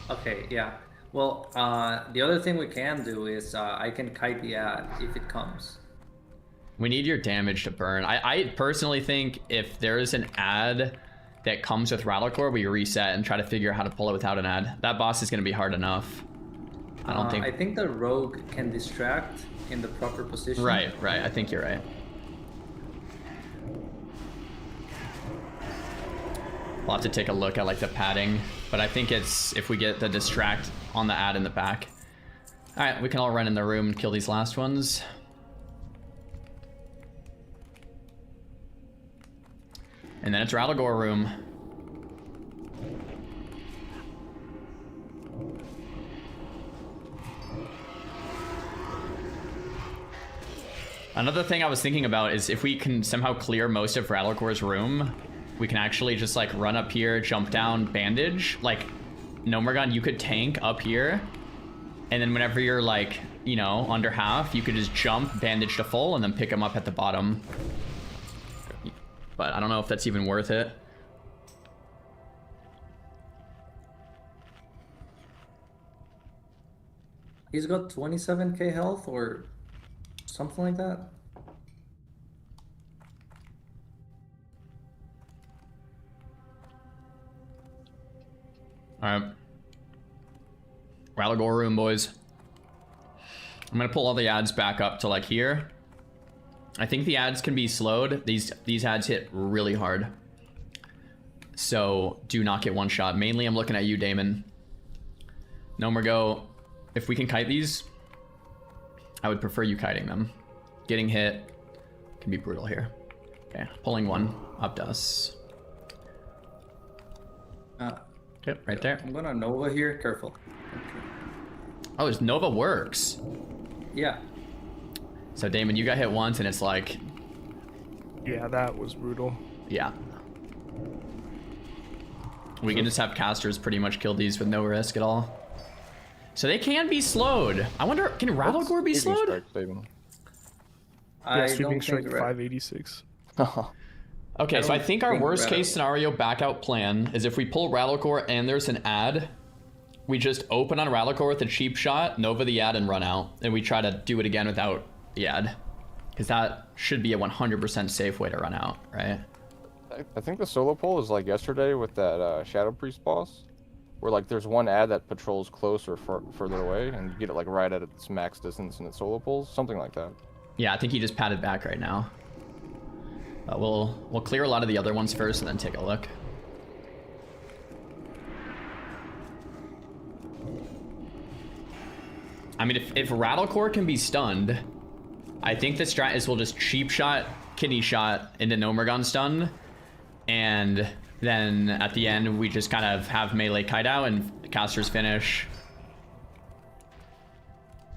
okay, yeah. Well, the other thing we can do is I can kite the ad if it comes. We need your damage to burn. I personally think if there is an ad that comes with Rattlecore, we reset and try to figure out how to pull it without an ad. That boss is going to be hard enough. I don't think... I think the rogue can distract in the proper position. Right. I think you're right. We'll have to take a look at like the padding, but I think it's if we get the distract on the ad in the back. All right, we can all run in the room and kill these last ones. And then it's Rattlegore room. Another thing I was thinking about is if we can somehow clear most of Rattlegore's room, we can actually just like run up here, jump down, bandage. Like, Gnomergon, you could tank up here, and then whenever you're like, you know, under half, you could just jump, bandage to full, and then pick him up at the bottom. But I don't know if that's even worth it. He's got 27k health or something like that. All right. Rattlegore room, boys. I'm gonna pull all the ads back up to like here. I think the ads can be slowed. These ads hit really hard. So do not get one shot. Mainly I'm looking at you, Damon. Nomergo, if we can kite these, I would prefer you kiting them. Getting hit can be brutal here. Okay, pulling one up to us. Yep, right there. I'm gonna Nova here. Careful. Oh, his Nova works. Yeah. So Damon, you got hit once and it's like... Yeah, that was brutal. Yeah. We can just have casters pretty much kill these with no risk at all. So they can be slowed. I wonder, can Rattlegore be slowed? Yeah, sweeping strike 586. Okay, so I think our worst case scenario back out plan is if we pull Rattlecore and there's an ad, we just open on Rattlecore with a cheap shot, Nova the ad, and run out. And we try to do it again without the ad. Because that should be a 100% safe way to run out, right? I think the solo pull is like yesterday with that Shadow Priest boss, where like there's one ad that patrols close or further away, and you get it like right at its max distance and it solo pulls, something like that. Yeah, I think he just patted back right now. We'll clear a lot of the other ones first and then take a look. I mean, if Rattlecore can be stunned, I think the strat is we'll just cheap shot, kidney shot into Nomergon stun, and then at the end we just kind of have melee kite out and casters finish.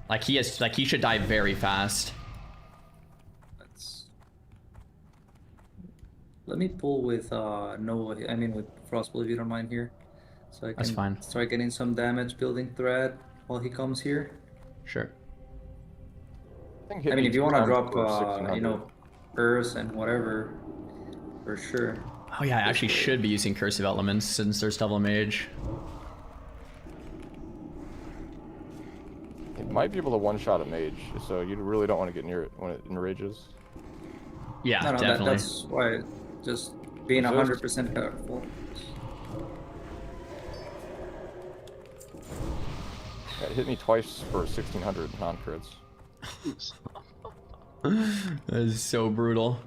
Like he should die very fast. Let me pull with Nova. I mean with Frostbolt if you don't mind here, so I That's fine. can start getting some damage building thread while he comes here. Sure. I mean, if you want to drop, you know, Earth and whatever, for sure. Oh yeah, I actually should be using Cursive Elements since there's Devil Mage. It might be able to one-shot a mage, so you really don't want to get near it when it enrages. Yeah, no, definitely. That's why just being 100% careful. Yeah, it hit me twice for 1600 non-crits. That is so brutal.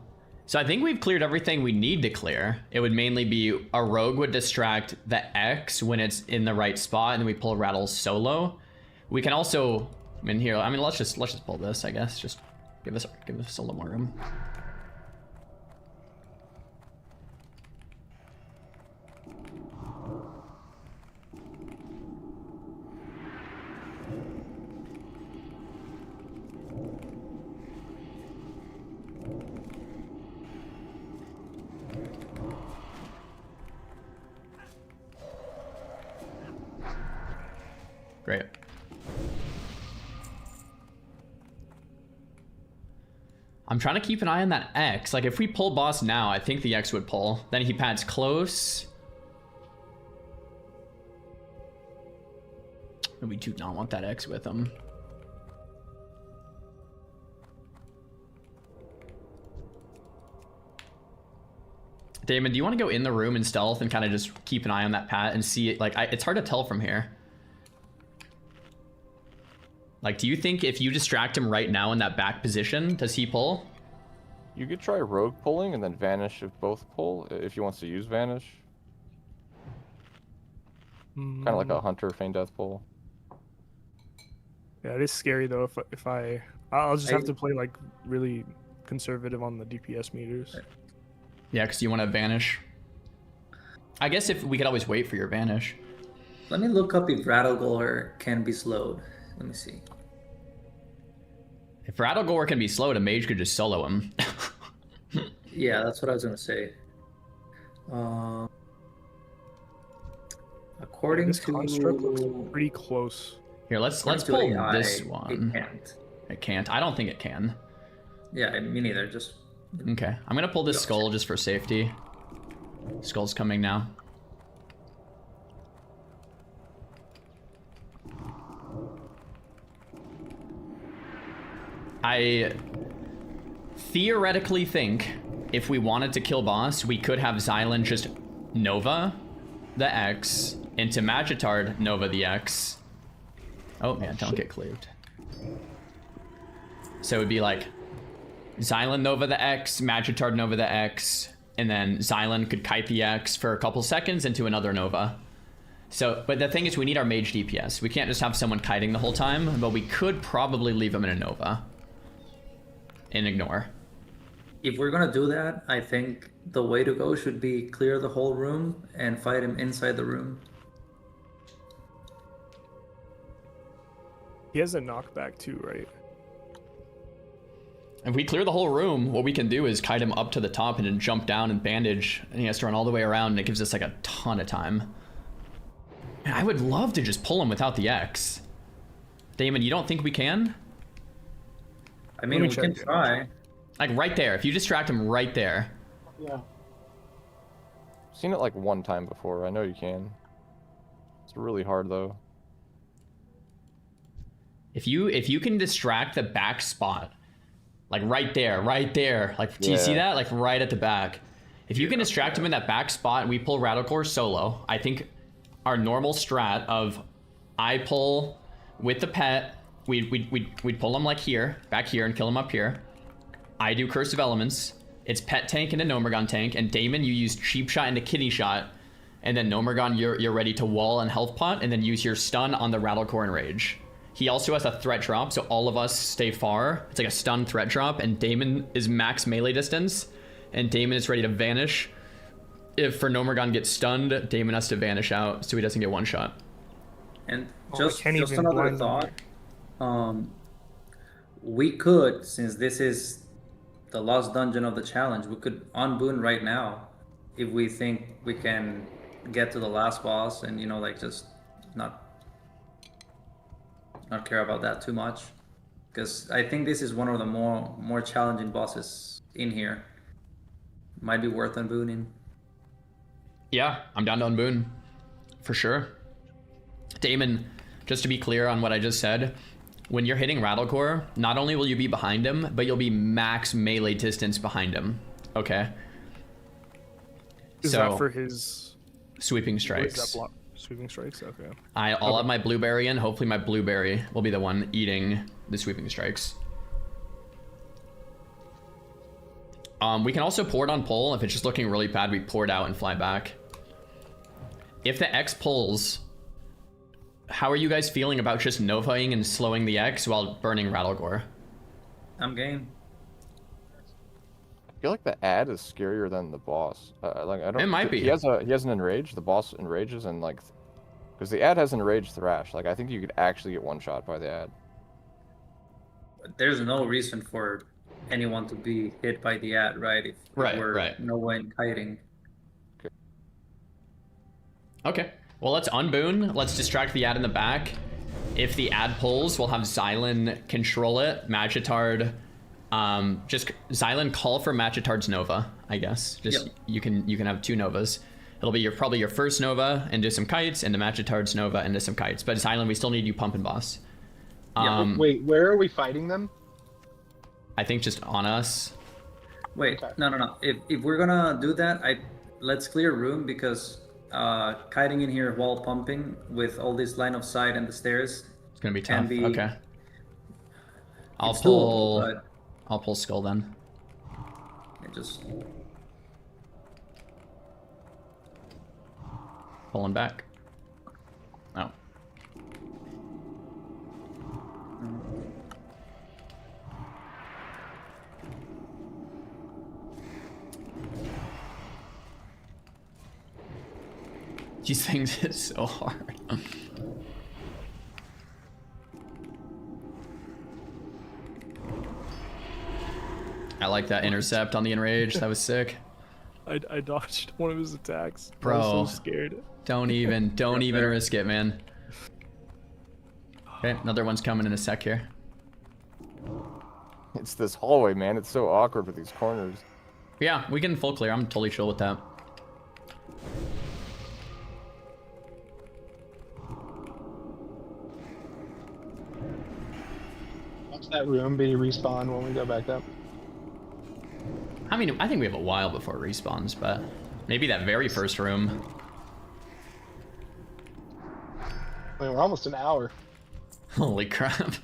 So I think we've cleared everything we need to clear. It would mainly be a rogue would distract the X when it's in the right spot, and then we pull Rattle solo. We can also, let's just pull this, I guess. Just give us a little more room. Great. I'm trying to keep an eye on that X. Like, if we pull boss now, I think the X would pull. Then he pads close. And we do not want that X with him. Damon, do you want to go in the room in stealth and kind of just keep an eye on that pat and see it? Like, it's hard to tell from here. Like, do you think if you distract him right now in that back position, does he pull? You could try rogue pulling and then vanish if both pull, if he wants to use vanish. Kind of like a hunter feign death pull. Yeah, it is scary though. I'll just have to play like really conservative on the DPS meters. Yeah, because you want to vanish. I guess if we could always wait for your vanish. Let me look up if Rattlegore can be slowed. Let me see. If Rattlegore can be slowed, a mage could just solo him. Yeah, that's what I was gonna say. According this to construct looks pretty close. Here, let's pull this one. It can't. It can't. I don't think it can. Yeah, me neither. Just okay. I'm gonna pull this skull just for safety. Skull's coming now. I theoretically think if we wanted to kill boss, we could have Xylan just Nova the X into Magitard Nova the X. Oh man, don't get cleaved. So it would be like Xylan Nova the X, Magitard Nova the X, and then Xylan could kite the X for a couple seconds into another Nova. So, but the thing is, we need our mage DPS. We can't just have someone kiting the whole time, but we could probably leave him in a Nova and ignore. If we're gonna do that, I think the way to go should be clear the whole room and fight him inside the room. He has a knockback too, right? If we clear the whole room, what we can do is kite him up to the top and then jump down and bandage, and he has to run all the way around, and it gives us like a ton of time. Man, I would love to just pull him without the X. Damon, you don't think we can? I mean, we can try. Like right there, if you distract him right there. Yeah. Seen it like one time before. I know you can. It's really hard though. If you can distract the back spot, like right there, like do you see that? Like right at the back. If you can distract him in that back spot and we pull Rattlecore solo, I think our normal strat of I pull with the pet, we'd pull him like here, back here, and kill him up here. I do Curse of Elements. It's pet tank and a Nomergon tank, and Damon, you use cheap shot and a kidney shot, and then Nomergon, you're ready to wall and health pot, and then use your stun on the Rattlecore and Rage. He also has a threat drop, so all of us stay far. It's like a stun threat drop, and Damon is max melee distance, and Damon is ready to vanish. If for Nomergon gets stunned, Damon has to vanish out so he doesn't get one shot. And just another thought. We could, since this is the last dungeon of the challenge, we could unboon right now if we think we can get to the last boss and, you know, like just not care about that too much, because I think this is one of the more challenging bosses in here. Might be worth unbooning. Yeah, I'm down to unboon for sure. Damon, just to be clear on what I just said, when you're hitting Rattlecore, not only will you be behind him, but you'll be max melee distance behind him. Okay. Is that for his sweeping strikes? What is that block? Sweeping strikes. Okay. I'll have my blueberry in. Hopefully, my blueberry will be the one eating the sweeping strikes. We can also pour it on pull. If it's just looking really bad, we pour it out and fly back. If the X pulls, how are you guys feeling about just Novaing and slowing the X while burning Rattlecore? I'm game. I feel like the ad is scarier than the boss. Like I don't. It might be. He has an enrage. The boss enrages and like, because the ad has enraged thrash. Like I think you could actually get one shot by the ad. There's no reason for anyone to be hit by the ad, right? If we're Novaing kiting. Okay. Well, let's unboon. Let's distract the ad in the back. If the ad pulls, we'll have Xylan control it. Magitard, just Xylan call for Magitard's Nova, I guess. Just you can have two Novas. It'll be probably your first Nova and do some kites, and the Magitard's Nova and do some kites. But Xylan, we still need you pumping boss. Wait, where are we fighting them? I think just on us. Wait, no. If we're gonna do that, let's clear room, because kiting in here while pumping with all this line of sight and the stairs, it's gonna be tough. Okay. I'll pull Skull then. Just pulling back. Oh. These things hit so hard. I like that intercept on the enrage. That was sick. I dodged one of his attacks. Bro, I was so scared. Don't even risk it, man. Okay, another one's coming in a sec here. It's this hallway, man. It's so awkward with these corners. Yeah, we can full clear. I'm totally chill with that. Watch that room be respawn when we go back up. I mean, I think we have a while before it respawns, but maybe that very first room. I mean, we're almost an hour. Holy crap.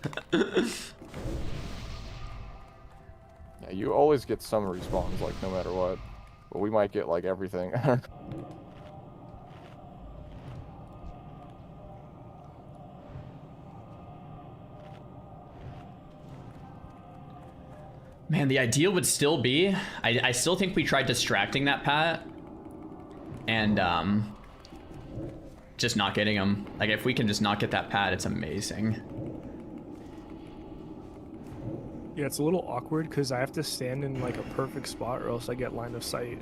Yeah, you always get some respawns, like, no matter what. But we might get, like, everything. Man, the ideal would still be... I still think we tried distracting that Pat. And, just not getting him. Like, if we can just not get that Pat, it's amazing. Yeah, it's a little awkward because I have to stand in like a perfect spot or else I get line of sight.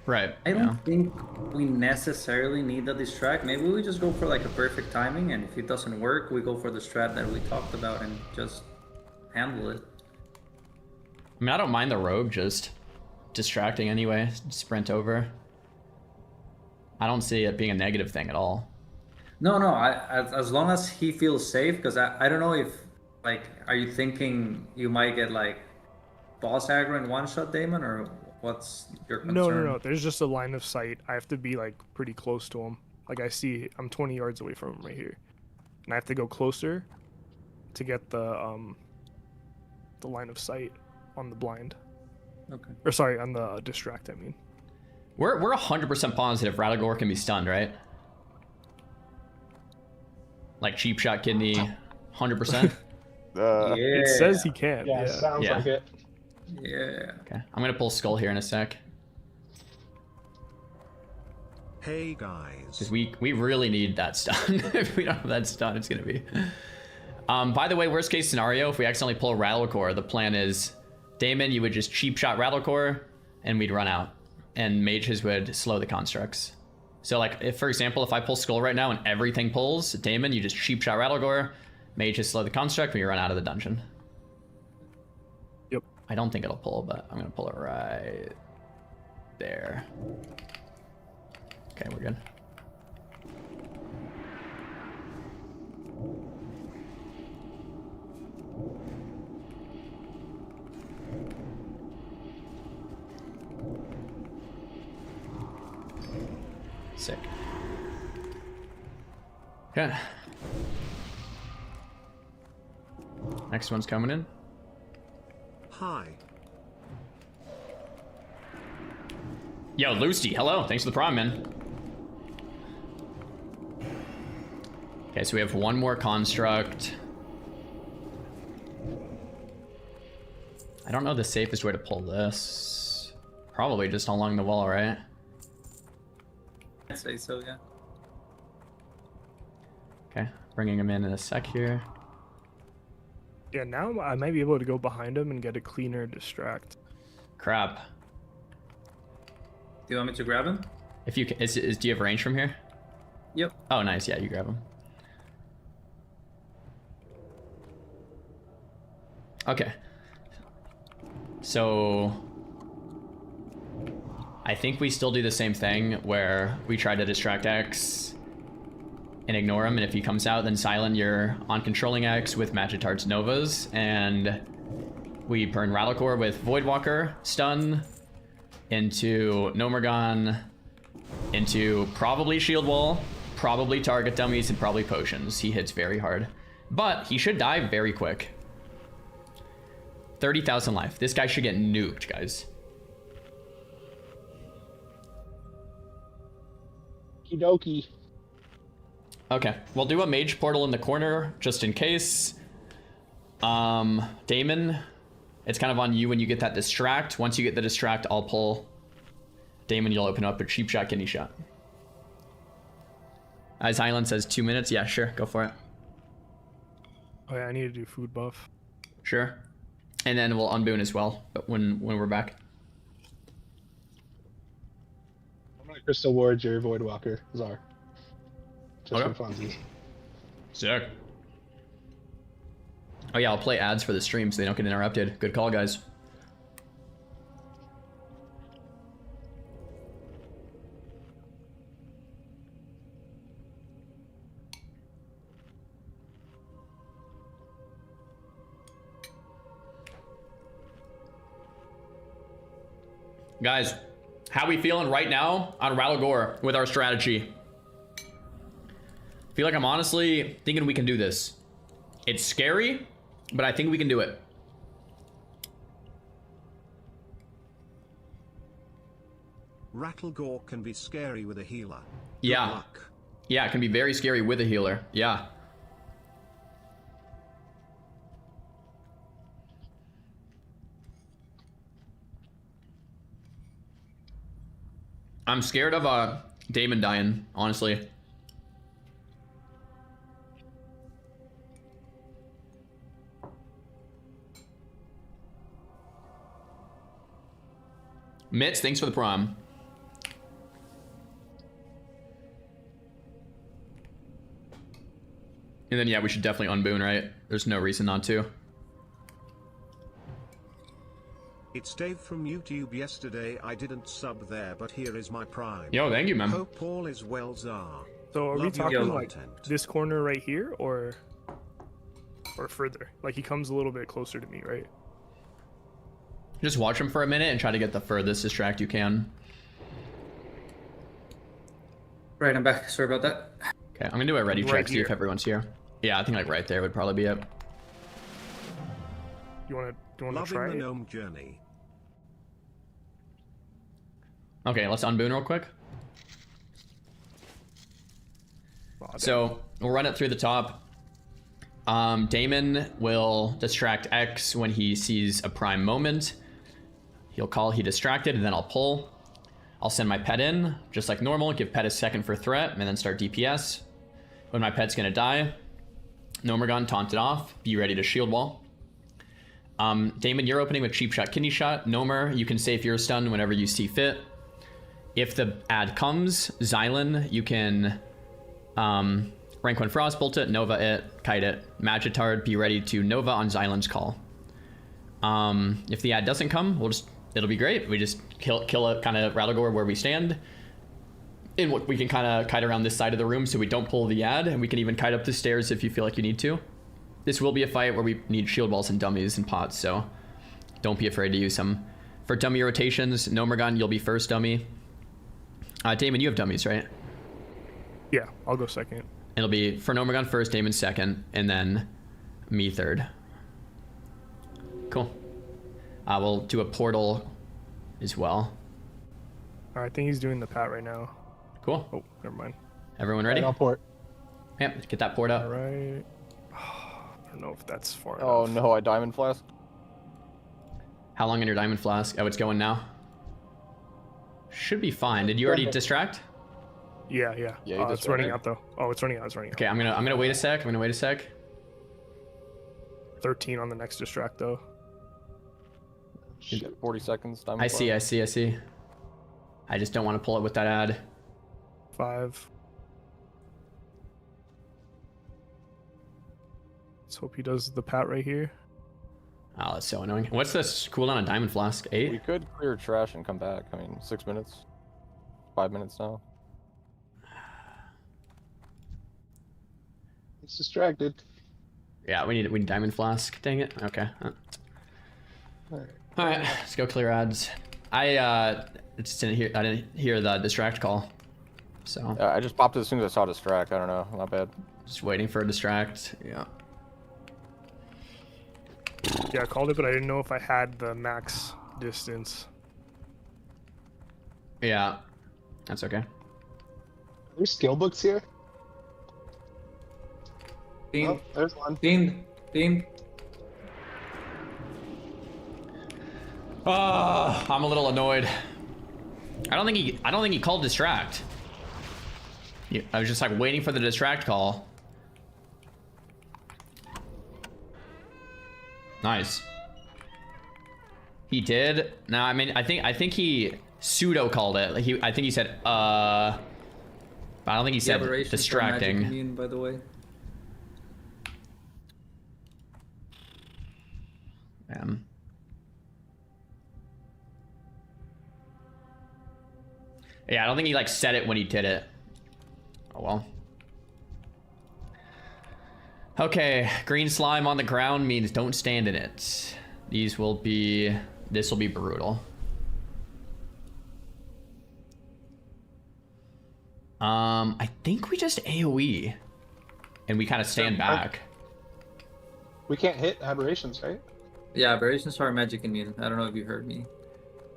Right. I don't think we necessarily need the distract. Maybe we just go for like a perfect timing, and if it doesn't work, we go for the strat that we talked about and just handle it. I mean, I don't mind the rogue just distracting anyway. Sprint over. I don't see it being a negative thing at all. No, as long as he feels safe, because I don't know if, like, are you thinking you might get like boss aggro in one shot, Damon, or what's your concern? No. There's just a line of sight. I have to be like pretty close to him. Like I'm 20 yards away from him right here, and I have to go closer to get the line of sight on the blind. Okay. Or sorry, on the distract. I mean. We're 100% positive Radagor can be stunned, right? Like cheap shot kidney, 100%. Yeah. It says he can. Yeah, sounds like it. Yeah. Okay, I'm gonna pull Skull here in a sec. Hey guys. Because we really need that stun. If we don't have that stun, it's gonna be. By the way, worst case scenario, if we accidentally pull Rattlecore, the plan is Damon, you would just cheap shot Rattlecore, and we'd run out, and mages would slow the constructs. So like, if for example, if I pull Skull right now and everything pulls, Damon, you just cheap shot Rattlecore, mages slow the construct, and you run out of the dungeon. Yep. I don't think it'll pull, but I'm gonna pull it right there. Okay, we're good. Sick. Okay. Next one's coming in. Hi. Yo, Lusty, hello. Thanks for the prime, man. Okay, so we have one more construct. I don't know the safest way to pull this. Probably just along the wall, right? I'd say so, yeah. Okay, bringing him in a sec here. Yeah, now I might be able to go behind him and get a cleaner distract. Crap. Do you want me to grab him? If you can, do you have range from here? Yep. Oh, nice. Yeah, you grab him. Okay. So I think we still do the same thing where we try to distract X and ignore him, and if he comes out, then silent your on controlling X with Magitart's Novas, and we burn Rattlecore with Voidwalker, stun, into Nomergon, into probably Shield Wall, probably Target Dummies, and probably Potions. He hits very hard. But he should die very quick. 30,000 life. This guy should get nuked, guys. Okie dokie. Okay, we'll do a mage portal in the corner just in case. Damon, it's kind of on you when you get that distract. Once you get the distract, I'll pull. Damon, you'll open up a cheap shot, kidney shot. As Island says, 2 minutes. Yeah, sure, go for it. Oh yeah, I need to do food buff. Sure. And then we'll unboon as well, but when we're back. I'm gonna Crystal Ward your Voidwalker, Czar. Just Okay. for funsies. Sick. Oh yeah, I'll play ads for the stream so they don't get interrupted. Good call, guys. Guys, how we feeling right now on Rattlegore with our strategy? Feel like I'm honestly thinking we can do this. It's scary, but I think we can do it. Rattlegore can be scary with a healer. Yeah. luck. Yeah, it can be very scary with a healer. Yeah. I'm scared of Damon dying, honestly. Mitz, thanks for the prom. And then, yeah, we should definitely unboon, right? There's no reason not to. It's Dave from YouTube. Yesterday I didn't sub there, but here is my prime. Yo, thank you, man. Hope all is well, Czar. So are we Love your talking like content. this corner right here, or further? Like he comes a little bit closer to me, right? Just watch him for a minute and try to get the furthest distract you can. Right, I'm back. Sorry about that. Okay, I'm gonna do a ready Right check, see here. if everyone's here. Yeah, I think like right there would probably be it. You wanna Loving try the it? gnome journey. Okay, let's unboon real quick. So we'll run it through the top. Damon will distract X when he sees a prime moment. He'll call he distracted, and then I'll pull. I'll send my pet in, just like normal, give pet a second for threat, and then start DPS. When my pet's gonna die, Nomergon taunted off, be ready to shield wall. Damon, you're opening with cheap shot, kidney shot. Nomer, you can save your stun whenever you see fit. If the ad comes, Xylan, you can rank 1 Frostbolt it, Nova it, kite it. Magitard, be ready to Nova on Xylan's call. If the ad doesn't come, it'll be great. We just kill it, kind of Rattlegore where we stand. And we can kind of kite around this side of the room so we don't pull the ad, and we can even kite up the stairs if you feel like you need to. This will be a fight where we need shield balls and dummies and pots, so don't be afraid to use them. For dummy rotations, Nomergon, you'll be first dummy. Damon, you have dummies, right? Yeah, I'll go second. It'll be for Nomergon first, Damon second, and then me third. Cool. We'll do a portal as well. Alright, I think he's doing the pat right now. Cool. Oh, never mind. Everyone ready? I'll port. Yep, get that port up. Alright. I don't know if that's far Oh enough. no, I diamond flask. How long in your diamond flask? Oh, it's going now. Should be fine. Did you already distract? Yeah. Yeah, you It's just running read it. out though. Oh, it's running out. It's running out. Okay, I'm gonna wait a sec. 13 on the next distract though. You get 40 seconds. Diamond I flask. see. I just don't want to pull it with that ad. 5. Let's hope he does the pat right here. Oh, that's so annoying. What's this cooldown on diamond flask? 8? We could clear trash and come back. I mean, 6 minutes. 5 minutes now. It's distracted. Yeah, we need diamond flask. Dang it. Okay. Alright. All right, let's go clear ads. I didn't hear the distract call, so I just popped it as soon as I saw distract. I don't know. Not bad. just waiting for a distract. Yeah. Yeah, I called it, but I didn't know if I had the max distance. Yeah, that's okay. Are there skill books here? Dean, Oh, there's one. Dean. I'm a little annoyed. I don't think he called distract. I was just like waiting for the distract call. Nice. He did. No, I mean I think he pseudo called it. Like I think he said but I don't think he said Aberrations for distracting. Magic Immune, by the way. Yeah, I don't think he like said it when he did it. Oh well. Okay, green slime on the ground means don't stand in it. This will be brutal. I think we just AoE and we kind of stand back. We can't hit aberrations, right? Yeah, aberrations are magic immune. I don't know if you heard me.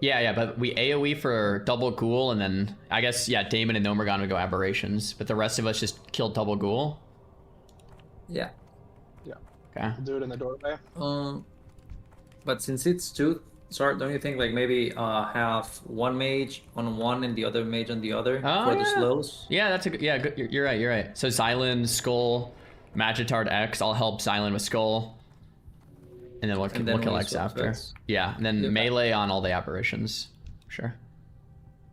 Yeah, but we AoE for double ghoul, and then I guess, yeah, Damon and Gnome are gonna go aberrations, but the rest of us just killed double ghoul. Yeah. Yeah. Okay. We'll do it in the doorway. But since it's two, sorry, don't you think like maybe have one mage on one and the other mage on the other for the slows? Yeah, that's a good, yeah, good. You're right, you're right. So Xylan, Skull, Magitard X, I'll help Xylan with Skull. And then we'll kill X after. Yeah, and then melee on all the apparitions. Sure.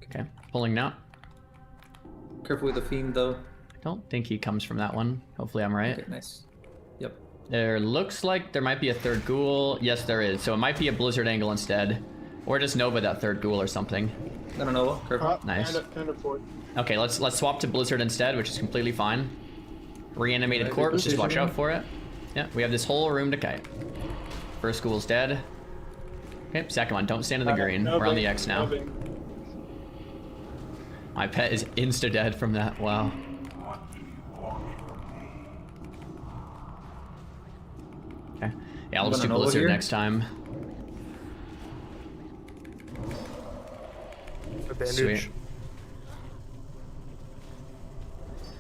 Okay, pulling now. Careful with the fiend though. I don't think he comes from that one. Hopefully I'm right. Okay, nice. Yep. There looks like there might be a third ghoul. Yes, there is. So it might be a blizzard angle instead. Or just Nova that third ghoul or something. No, Nova. Careful. Nice. Kind of forward. Okay, let's swap to blizzard instead, which is completely fine. Reanimated corpse, just watch out for it. Yeah, we have this whole room to kite. First ghoul's dead. Okay, second one, don't stand in the green. We're on the X now. My pet is insta-dead from that, wow. Okay, yeah, I'll just do blizzard next time. Sweet.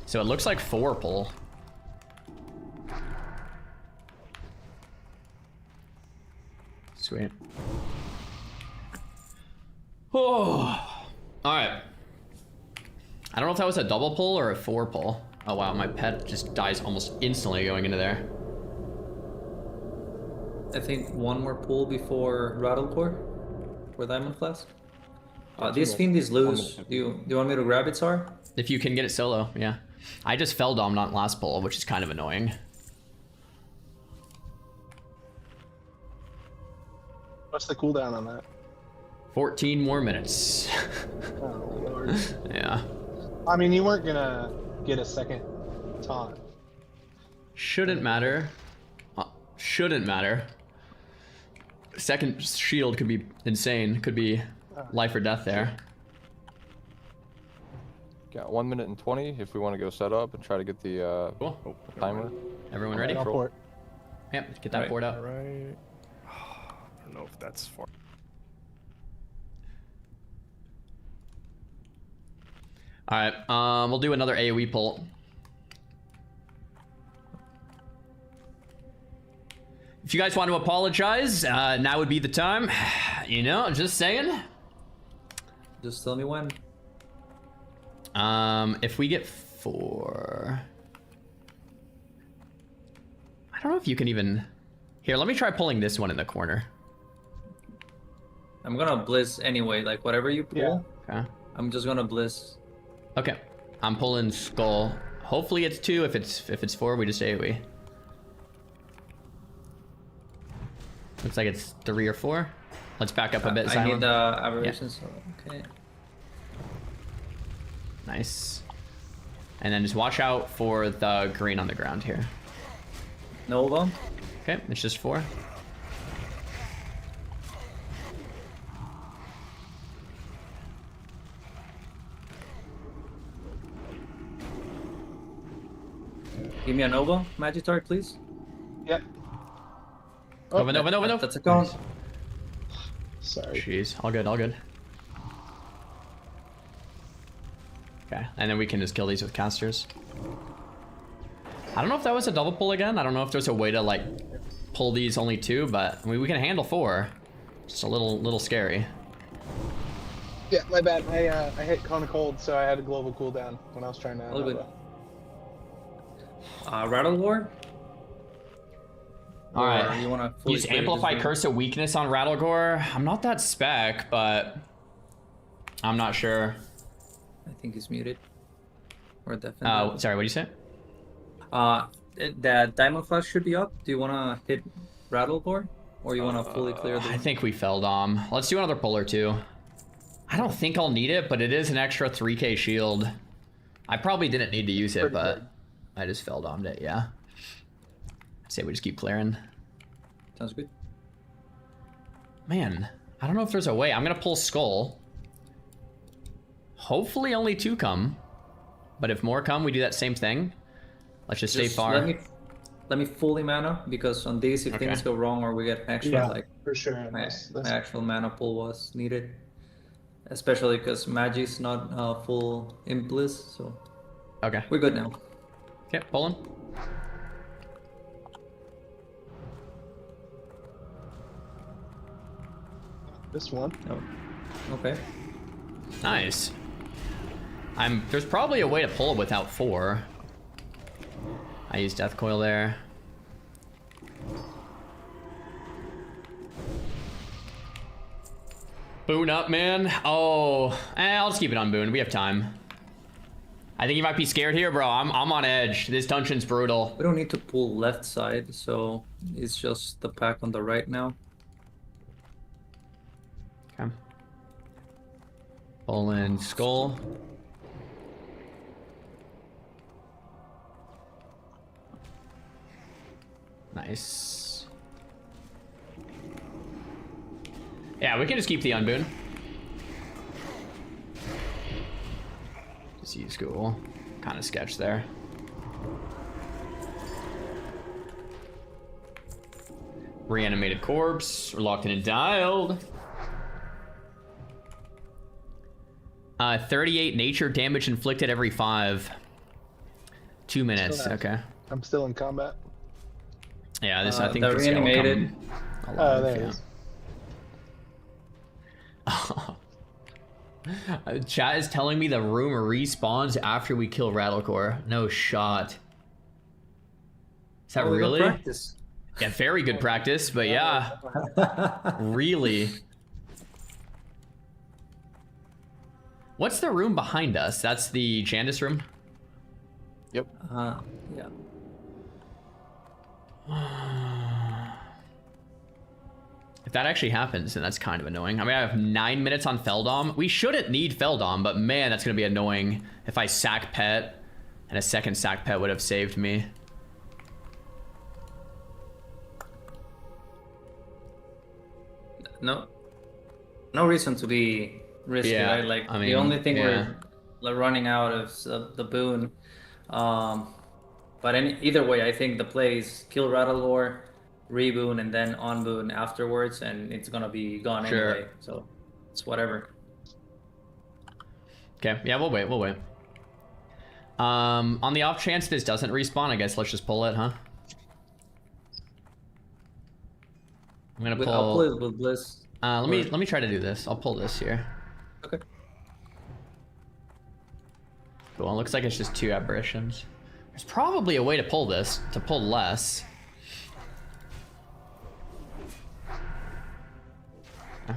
So it looks like 4 pull. Sweet. Oh, all right. I don't know if that was a double pull or a 4 pull. Oh wow, my pet just dies almost instantly going into there. I think one more pull before Rattlecore for Diamond Flask. This fiend is loose. Do you want me to grab it, Sar? If you can get it solo, yeah. I just fell Dom not last pull, which is kind of annoying. What's the cooldown on that? 14 more minutes. Oh, Lord. Yeah. I mean, you weren't gonna get a second taunt. Shouldn't matter. Shouldn't matter. Second shield could be insane. Could be life or death there. Got 1 minute and 20 if we want to go set up and try to get the timer. Everyone ready? Yep, get that board out. Alright. I don't know if that's far. Alright, we'll do another AoE pull. If you guys want to apologize, now would be the time. You know, just saying. Just tell me when. If we get 4... I don't know if you can even... Here, let me try pulling this one in the corner. I'm gonna blizz anyway, like whatever you pull. Okay. I'm just gonna blizz. Okay. I'm pulling Skull. Hopefully it's 2. If it's 4, we just AoE. Looks like it's 3 or 4. Let's back up a bit, I need the Xylan. aberrations. Yeah. Okay. Nice. And then just watch out for the green on the ground here. Nova. Okay, it's just 4. Give me a Nova, Magitard, please. Yep. Nova. That's a count. Sorry. Jeez, all good, all good. Okay, and then we can just kill these with casters. I don't know if that was a double pull again. I don't know if there's a way to like pull these only 2, but I mean we can handle 4. Just a little scary. Yeah, my bad. I hit Cone of Cold, so I had a global cooldown when I was trying to. All good. Rattle War. All right. You wanna use Amplify Curse of Weakness on Rattlegore? I'm not that spec, but I'm not sure. I think he's muted. Or definitely. Sorry, what did you say? That Diamond Flash should be up. Do you wanna hit Rattlegore? Or you wanna fully clear the... I think we fell Dom. Let's do another pull or 2. I don't think I'll need it, but it is an extra 3k shield. I probably didn't need to use it, but I just fell Dom'd it, yeah. I'd say we just keep clearing. Sounds good. Man, I don't know if there's a way. I'm gonna pull Skull. Hopefully only 2 come. But if more come, we do that same thing. Let's just stay far. let me fully mana, because on these, if things go wrong or we get extra, Yeah, like for sure. my That's actual mana pool was needed, especially because Magi's not full in Bliss, so Okay. we're good now. Okay, pulling. this one. Oh. Okay. Nice. There's probably a way to pull it without 4. I used Death Coil there. Boon up, man. Oh, I'll just keep it on Boon. We have time. I think you might be scared here, bro. I'm on edge. This dungeon's brutal. We don't need to pull left side, so it's just the pack on the right now. Okay. Pull in Skull. Nice. Yeah, we can just keep the unboon. Just use School. Kind of sketch there. Reanimated corpse. We're locked in and dialed. 38 nature damage inflicted every 5. 2 minutes. Okay. I'm still in combat. Yeah, this I think the this guy will reanimated. come alive, There it yeah. is. Chat is telling me the room respawns after we kill Rattlecore. No shot. Is that we got really? practice. Yeah, very good practice, but yeah. Really? What's the room behind us? That's the Jandis room? Yep. Yeah. If that actually happens, then that's kind of annoying. I mean, I have 9 minutes on Feldom. We shouldn't need Feldom, but man, that's going to be annoying if I sack pet, and a second sack pet would have saved me. No reason to be risky, Yeah, right? Like I mean, the only thing yeah. we're like, running out of the boon. But either way, I think the play is kill Rattlecore, reboon, and then on boon afterwards, and it's gonna be gone Sure. anyway. So it's whatever. Okay, yeah, we'll wait, we'll wait. On the off chance this doesn't respawn, I guess let's just pull it, huh? I'm gonna pull. I'll pull it with Bliss. Let me try to do this. I'll pull this here. Okay. Cool. It looks like it's just 2 aberrations. There's probably a way to pull this, to pull less. Huh.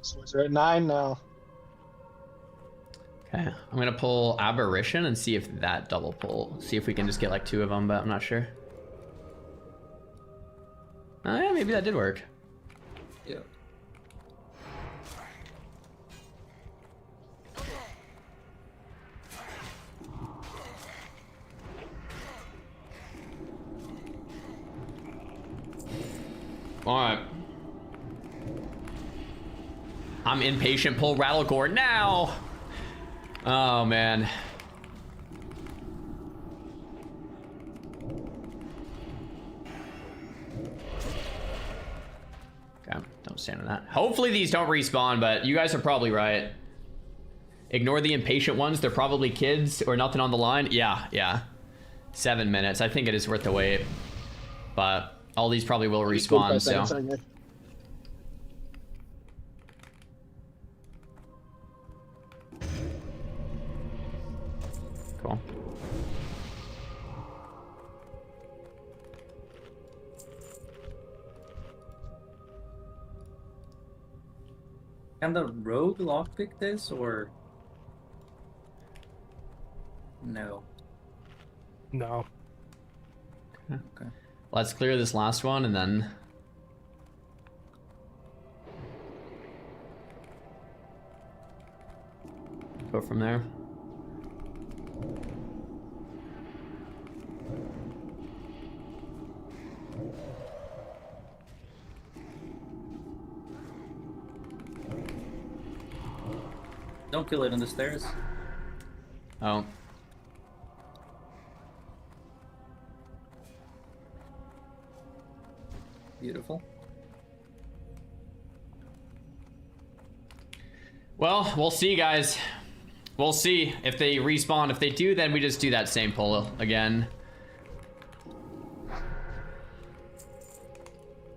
So we're at 9 now. Okay, I'm gonna pull Aberration and see if that double pull. See if we can just get like 2 of them, but I'm not sure. Oh yeah, maybe that did work. Yeah. Alright. I'm impatient, pull Rattlecore now! Oh man. Okay, don't stand on that. Hopefully these don't respawn, but you guys are probably right. Ignore the impatient ones, they're probably kids or nothing on the line. Yeah. 7 minutes, I think it is worth the wait. But all these probably will respawn, so. Cool. Can the rogue lockpick this or no? No. Okay. Let's clear this last one and then go from there. Don't kill it on the stairs. Oh. Beautiful. Well, we'll see, guys. We'll see if they respawn. If they do, then we just do that same pull again.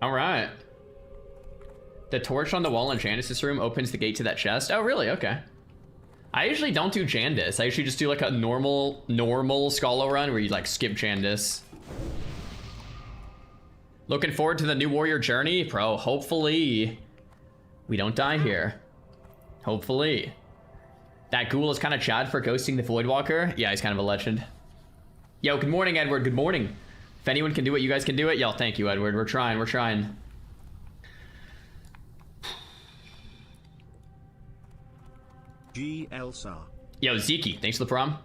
All right. The torch on the wall in Jandis' room opens the gate to that chest. Oh, really? Okay. I usually don't do Jandis. I usually just do like a normal Schollo run where you like skip Jandis. Looking forward to the new warrior journey, bro. Hopefully we don't die here. Hopefully. That ghoul is kind of Chad for ghosting the Voidwalker. Yeah, he's kind of a legend. Yo, good morning, Edward. Good morning. If anyone can do it, you guys can do it. Yo, thank you, Edward. We're trying. We're trying. G. Elsa. Yo, Zeke, thanks for the prom.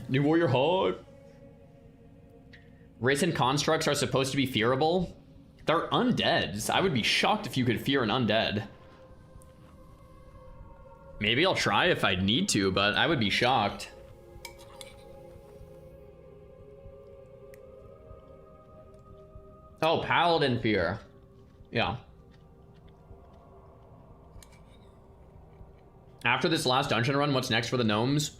New warrior hard. Risen constructs are supposed to be fearable. They're undeads. I would be shocked if you could fear an undead. Maybe I'll try if I need to, but I would be shocked. Oh, Paladin fear. Yeah. After this last dungeon run, what's next for the gnomes?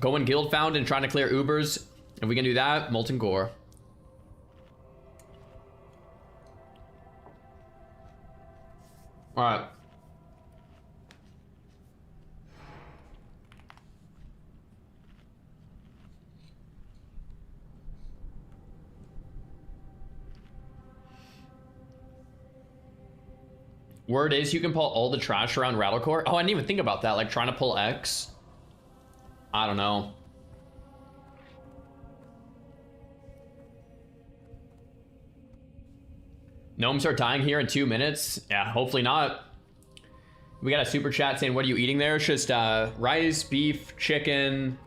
Go in guild found and trying to clear Ubers. If we can do that, Molten Gore. Alright. Word is you can pull all the trash around Rattlecore. Oh, I didn't even think about that. Like trying to pull X. I don't know. Gnomes are dying here in 2 minutes. Yeah, hopefully not. We got a super chat saying, what are you eating there? It's just rice, beef, chicken,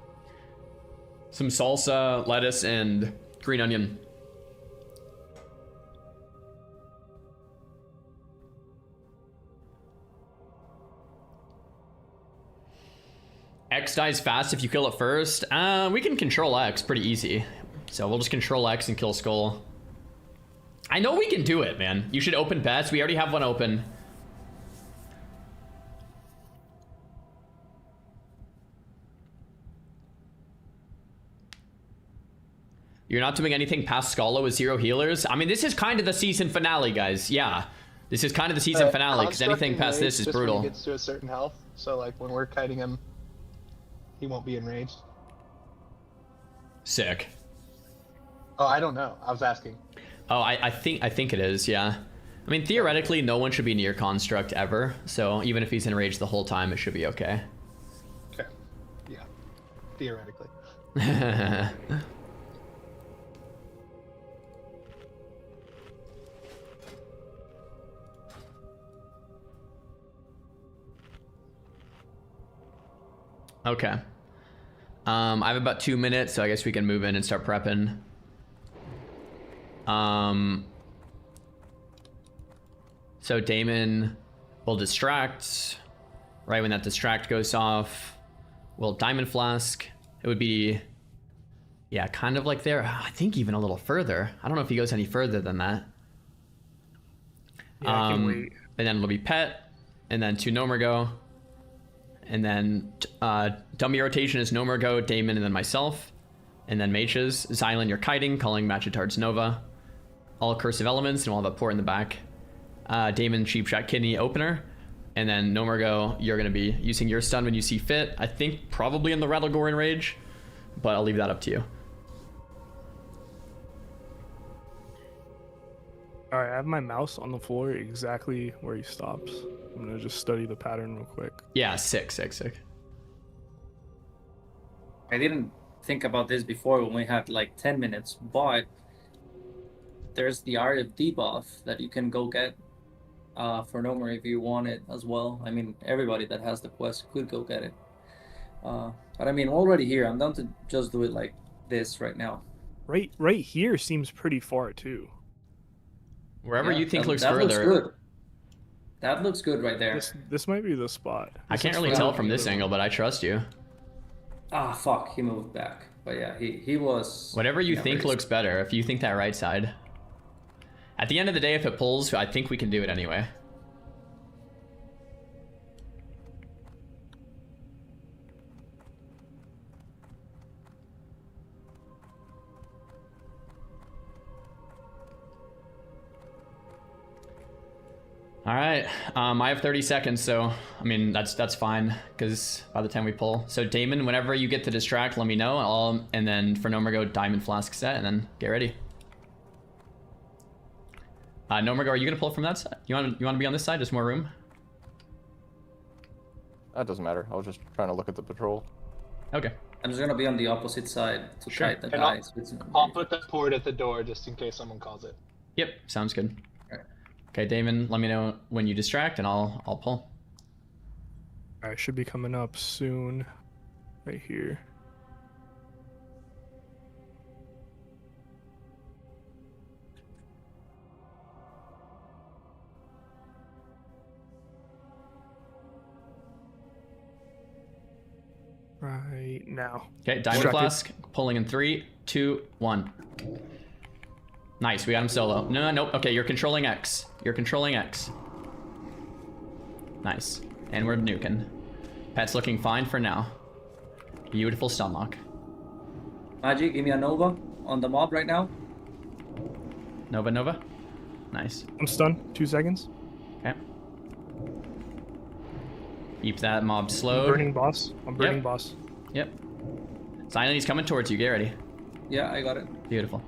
some salsa, lettuce, and green onion. X dies fast if you kill it first. We can control X pretty easy. So we'll just control X and kill Skull. I know we can do it, man. You should open bets. We already have one open. You're not doing anything past Schollo with 0 healers? I mean, this is kind of the season finale, guys. Yeah. This is kind of the season finale, because anything past this is brutal. When he gets to a certain health, so like when we're kiting him, he won't be enraged. Sick. Oh, I don't know. I was asking. Oh, I think it is, yeah. I mean, theoretically, no one should be near Construct ever, so even if he's enraged the whole time, it should be okay. Okay. Yeah. Theoretically. Okay. I have about 2 minutes, so I guess we can move in and start prepping. So Damon will distract. Right when that distract goes off, we'll Diamond Flask. It would be, yeah, kind of like there. I think even a little further. I don't know if he goes any further than that. Yeah, I can wait. And then it'll be Pet, and then 2 Nomergo. And then dummy rotation is Nomergo, Damon, and then myself. And then Mages. Xylan, you're kiting, calling Machitard's Nova. All cursive elements, and we'll have a port in the back. Damon, Cheap Shot Kidney, Opener. And then Nomergo, you're going to be using your stun when you see fit. I think probably in the Rattlegore Rage, but I'll leave that up to you. Alright, I have my mouse on the floor exactly where he stops. I'm gonna just study the pattern real quick. Yeah, sick. I didn't think about this before when we had like 10 minutes, but there's the Art of Debuff that you can go get for Nomer if you want it as well. I mean, everybody that has the quest could go get it. But I mean, already here, I'm down to just do it like this right now. Right here seems pretty far too. Wherever you think looks that further. Looks good. That looks good right there. This might be the spot. I can't really tell from this angle, but I trust you. Ah, fuck, he moved back. But yeah, he was... Whatever you think looks better, if you think that right side. At the end of the day, if it pulls, I think we can do it anyway. All right, I have 30 seconds, so I mean that's fine because by the time we pull. So Damon, whenever you get to distract, let me know. And then for Nomergo, Diamond Flask set, and then get ready. Nomergo, are you gonna pull from that side? You want to be on this side? Just more room. That doesn't matter. I was just trying to look at the patrol. Okay. I'm just gonna be on the opposite side to kite the And guys. I'll put the port at the door just in case someone calls it. Yep, sounds good. Okay, Damon, let me know when you distract, and I'll pull. Alright, should be coming up soon. Right here. Right now. Okay, Diamond Flask, pulling in 3, 2, 1. Nice, we got him solo. Nope. Okay, you're controlling X. You're controlling X. Nice. And we're nuking. Pet's looking fine for now. Beautiful stun lock. Magi, give me a Nova on the mob right now. Nova. Nice. I'm stunned. 2 seconds. Okay. Keep that mob slowed. I'm burning boss. I'm burning boss. Yep. Silent, he's coming towards you. Get ready. Yeah, I got it. Beautiful.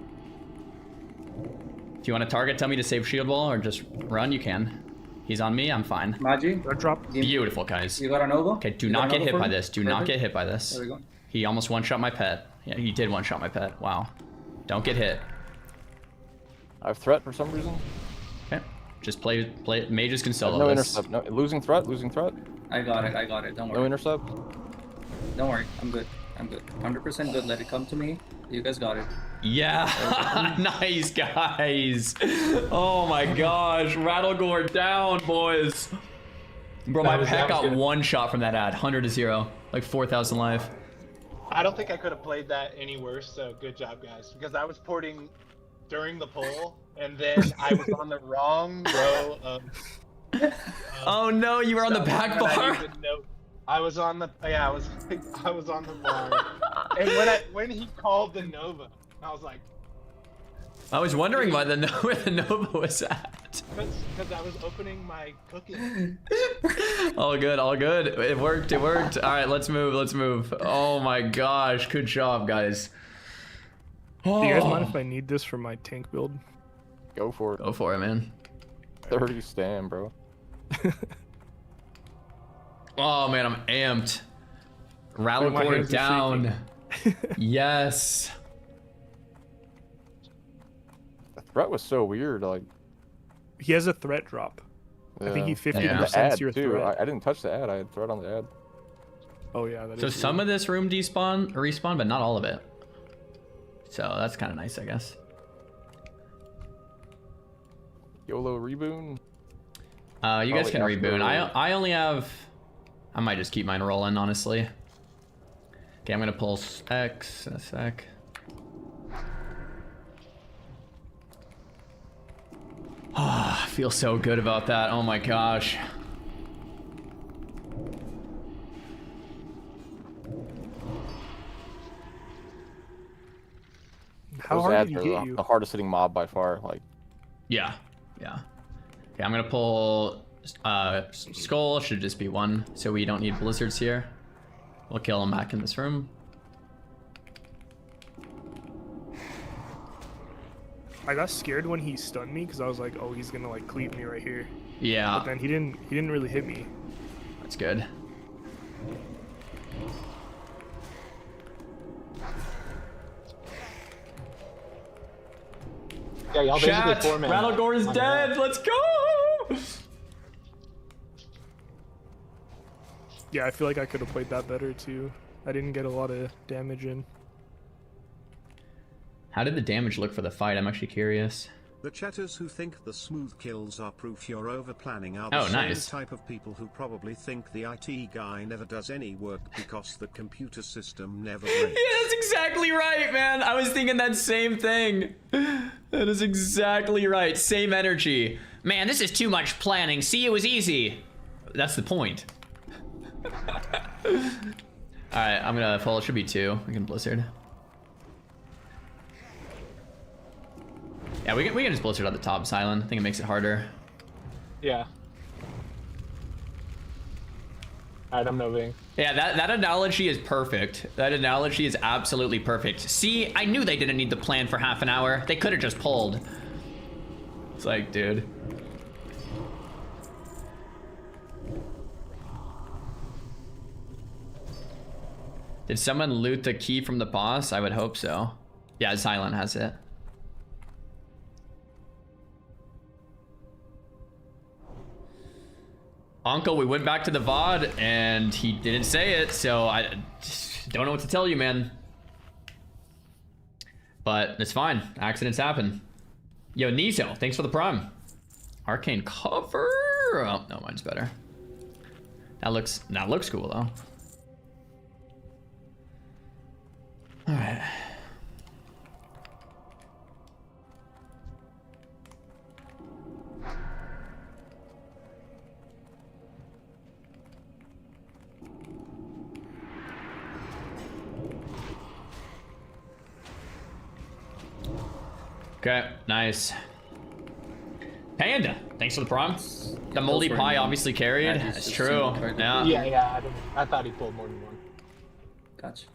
If you want to target, tell me to save shield wall or just run, you can. He's on me, I'm fine. Magi, drop. Beautiful, guys. You got a Nova? Okay, do not get hit by this. Do not get hit by this. There we go. He almost one-shot my pet. Yeah, he did one-shot my pet. Wow. Don't get hit. I have threat for some reason. Okay. Just play it. Mages can solo No this. intercept. No, losing threat. I got it. Don't worry. No intercept. Don't worry. I'm good. 100% good. Let it come to me. You guys got it. Yeah. Nice, guys. Oh my gosh. Rattlegore down, boys. Bro, my pet got one shot from that ad. 100 to 0. Like 4,000 life. I don't think I could have played that any worse, so good job, guys. Because I was porting during the pull, and then I was on the wrong row of... Oh no, you were on the back bar? I was on the I was on the bar, and when he called the Nova, I was like, I was wondering where the Nova was at. Because I was opening my cookie. All good. It worked. All right, let's move. Oh my gosh, good job, guys. Do you guys mind if I need this for my tank build? Go for it. Go for it, man. 30 stam, bro. Oh man, I'm amped. Rattlecore down. Yes. The threat was so weird. Like, he has a threat drop. I think he 50% ad your too. threat. I didn't touch the ad. I had threat on the ad. Oh yeah. That So is some of this room respawn, but not all of it. So that's kind of nice, I guess. YOLO reboon. You guys can reboon. I only have. I might just keep mine rolling, honestly. Okay, I'm gonna pull X in a sec. Ah, I feel so good about that. Oh my gosh. How hard did he get you? The hardest hitting mob by far. Like. Yeah. Okay, I'm gonna pull Skull. Should just be 1, so we don't need blizzards here. We'll kill him back in this room. I got scared when he stunned me because I was like, oh, he's gonna like cleave me right here. Yeah. But then he didn't really hit me. That's good. Yeah, y'all Chat, basically 4 men. Rattlegore is dead. Let's go. Yeah, I feel like I could have played that better too. I didn't get a lot of damage in. How did the damage look for the fight? I'm actually curious. The chatters who think the smooth kills are proof you're over-planning are the Oh, same nice. type of people who probably think the IT guy never does any work because the computer system never breaks. Yeah, that's exactly right, man. I was thinking that same thing. That is exactly right. Same energy. Man, this is too much planning. See, it was easy. That's the point. Alright, I'm gonna fall. It should be 2. We can Blizzard. Yeah, we can just Blizzard on the top, Silent. I think it makes it harder. Yeah. Alright, I'm moving. Yeah, that analogy is perfect. That analogy is absolutely perfect. See, I knew they didn't need to plan for half an hour. They could have just pulled. It's like, dude. Did someone loot the key from the boss? I would hope so. Yeah, Silent has it. Uncle, we went back to the VOD and he didn't say it, so I just don't know what to tell you, man. But it's fine. Accidents happen. Yo, Nizo, thanks for the prime. Arcane cover. Oh, no, mine's better. That looks cool though. All right. Okay, nice. Panda, thanks for the prime. The moldy pie obviously carried. It's true. Yeah. Yeah, I thought he pulled more than one. Gotcha.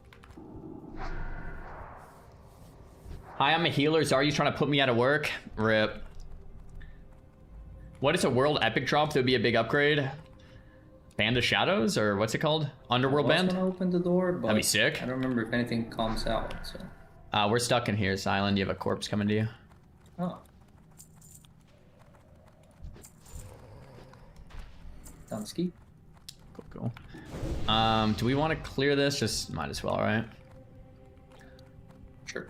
Hi, I'm a healer. Are you trying to put me out of work? Rip. What is a world epic drop that would be a big upgrade? Band of Shadows, or what's it called? Underworld Band? I was gonna open the door, but that'd be sick. I don't remember if anything comes out, so. We're stuck in here, Silent. You have a corpse coming to you. Oh. Dunsky. Cool. Do we want to clear this? Just might as well, right? Sure.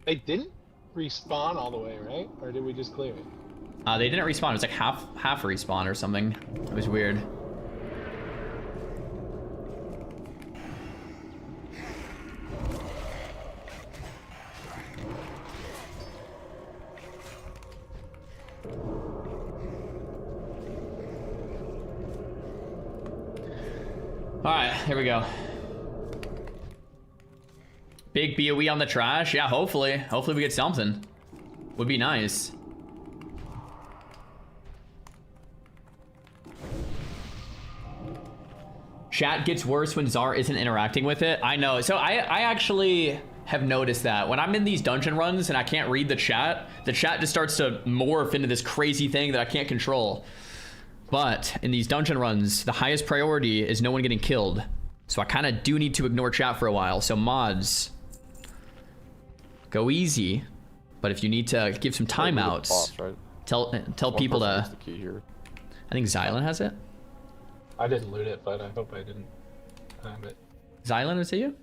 They didn't respawn all the way, right? Or did we just clear it? They didn't respawn. It was like half respawn or something. It was weird. Alright, here we go. Big BOE on the trash? Yeah, hopefully. Hopefully we get something. Would be nice. Chat gets worse when Czar isn't interacting with it. I know. So I actually have noticed that when I'm in these dungeon runs and I can't read the chat just starts to morph into this crazy thing that I can't control. But in these dungeon runs, the highest priority is no one getting killed. So I kind of do need to ignore chat for a while. So mods, go easy. But if you need to give some timeouts, boss, right? tell people to. The key here. I think Xylan has it. I didn't loot it, but I hope I didn't have it. Xylan, is it you?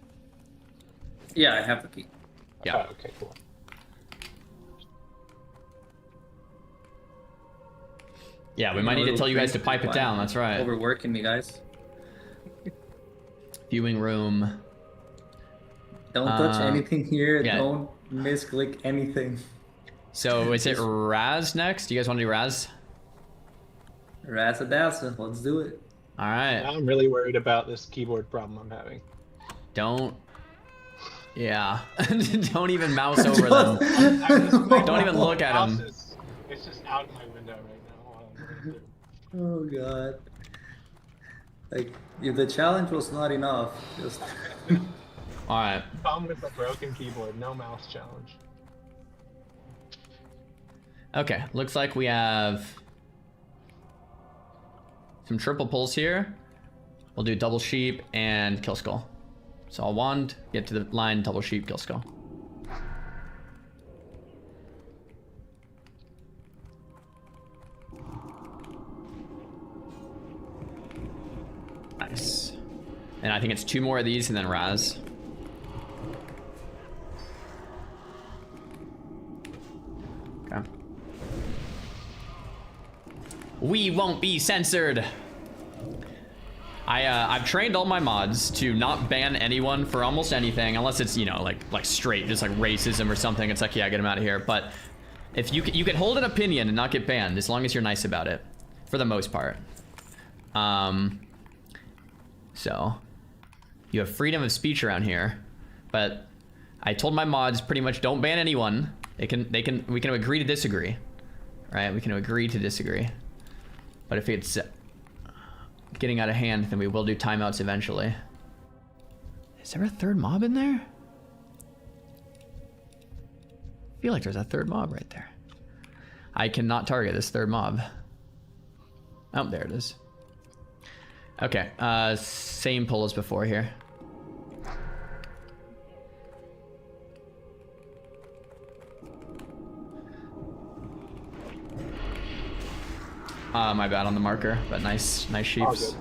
Yeah, I have the key. Yeah. Oh, okay, cool. Yeah, we might need to tell you guys to pipe it down. That's right. Overworking me, guys. Viewing room. Don't touch anything here. Yeah. Don't misclick anything. So is it Raz next? Do you guys want to do Raz? Razadassa, let's do it. All right. I'm really worried about this keyboard problem I'm having. Don't. Yeah. Don't even mouse over them. Don't even look at them. It's just out of my window right now. While I'm going through. Oh god. Like, if the challenge was not enough, just. Alright. Problem with the broken keyboard, no mouse challenge. Okay, looks like we have some triple pulls here. We'll do double sheep and kill skull. So I'll wand, get to the line, double sheep, kill skull. Nice. And I think it's 2 more of these and then Raz. We won't be censored. I've trained all my mods to not ban anyone for almost anything, unless it's, you know, like straight, just like racism or something. It's like, yeah, get them out of here. But if you can hold an opinion and not get banned, as long as you're nice about it, for the most part. So you have freedom of speech around here, but I told my mods pretty much don't ban anyone. We can agree to disagree, right? We can agree to disagree. But if it's getting out of hand, then we will do timeouts eventually. Is there a third mob in there? I feel like there's a third mob right there. I cannot target this third mob. Oh, there it is. Okay, same pull as before here. My bad on the marker, but nice sheeps.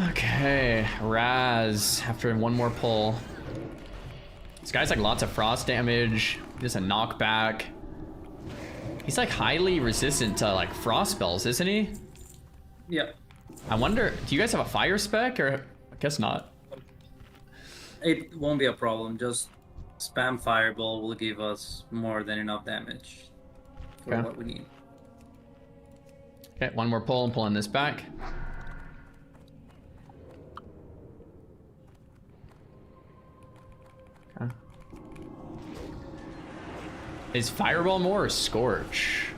Okay, Raz, after one more pull. This guy's like lots of frost damage, just a knockback. He's like highly resistant to like frost spells, isn't he? Yep. I wonder, do you guys have a fire spec, or I guess not? It won't be a problem. Just spam fireball will give us more than enough damage for what we need. Okay, one more pull and pulling this back. Okay. Is fireball more or scorch?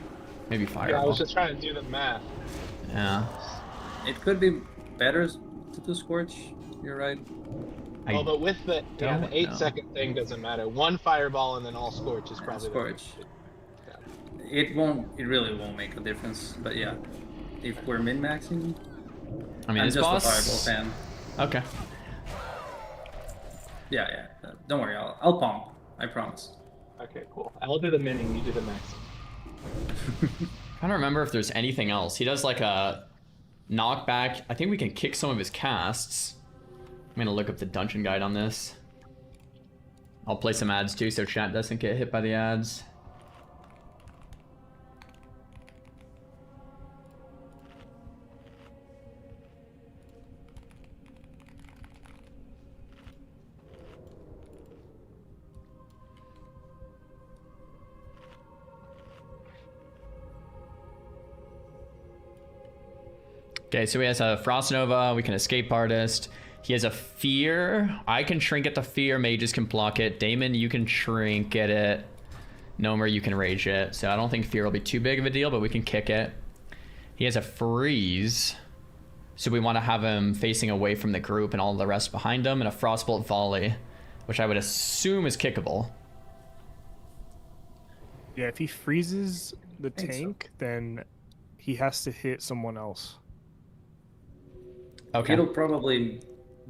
Maybe fireball. Yeah, I was just trying to do the math. Yeah. It could be better to do scorch. You're right. Oh, but with the 8-second thing doesn't matter. One fireball and then all scorch is probably scorch. It really won't make a difference. But yeah, if we're min-maxing, I mean, I'm this just boss... a fireball fan. Okay. Yeah. Don't worry, I'll pump. I promise. Okay, cool. I'll do the minning, you do the maxing. I don't remember if there's anything else. He does like a knockback. I think we can kick some of his casts. I'm gonna look up the dungeon guide on this. I'll play some ads too so chat doesn't get hit by the ads. Okay, so he has a Frost Nova, we can Escape Artist. He has a Fear. I can Trinket the Fear, Mages can block it. Damon, you can Trinket it. Gnomer, you can Rage it. So I don't think Fear will be too big of a deal, but we can kick it. He has a Freeze. So we want to have him facing away from the group and all the rest behind him. And a Frostbolt Volley, which I would assume is kickable. Yeah, if he freezes the tank, then he has to hit someone else. Okay. It'll probably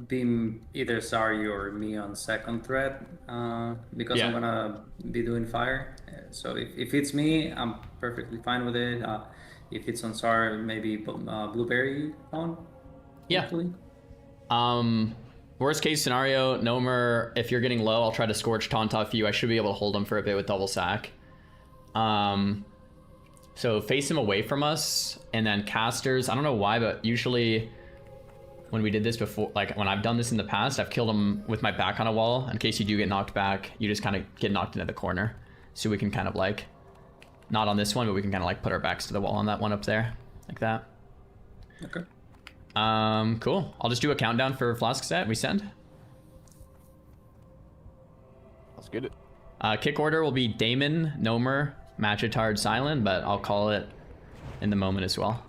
be either Sari or me on second threat, because I'm gonna be doing fire. So if it's me, I'm perfectly fine with it. If it's on Sari, maybe Blueberry on. Yeah. Hopefully. Worst case scenario, Gnomer, if you're getting low, I'll try to Scorch Taunt off you. I should be able to hold him for a bit with double sack. So face him away from us, and then casters. I don't know why, but usually when we did this before, like when I've done this in the past, I've killed him with my back on a wall. In case you do get knocked back, you just kind of get knocked into the corner. So we can kind of like, not on this one, but we can kind of like put our backs to the wall on that one up there, like that. Okay. Cool. I'll just do a countdown for Flask set. We send. Let's get it. Kick order will be Damon, Gnomer, Machitard, Silent, but I'll call it in the moment as well.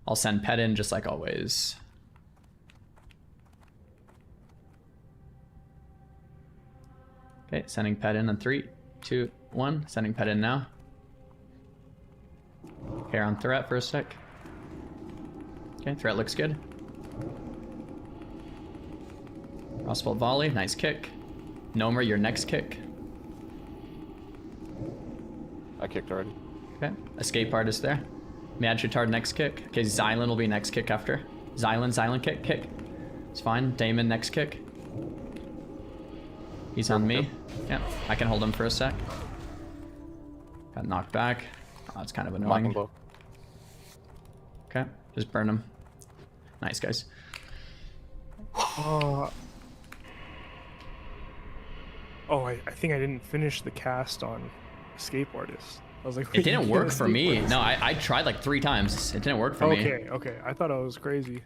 I'll send Pet in just like always. Okay, sending Pet in 3, 2, 1. Sending Pet in now. Hair on threat for a sec. Okay, threat looks good. Frostbolt Volley, nice kick. Gnomer, your next kick. I kicked already. Okay, Escape Artist there. Magitard next kick. Okay, Xylan will be next kick after. Xylan, kick. It's fine. Damon, next kick. He's on me. Yeah, I can hold him for a sec. Got knocked back. Oh, it's kind of annoying. Okay, just burn him. Nice, guys. Oh, I think I didn't finish the cast on Escape Artist. I was like, It didn't work for me. No, I tried like 3 times. It didn't work for me. Okay. I thought I was crazy.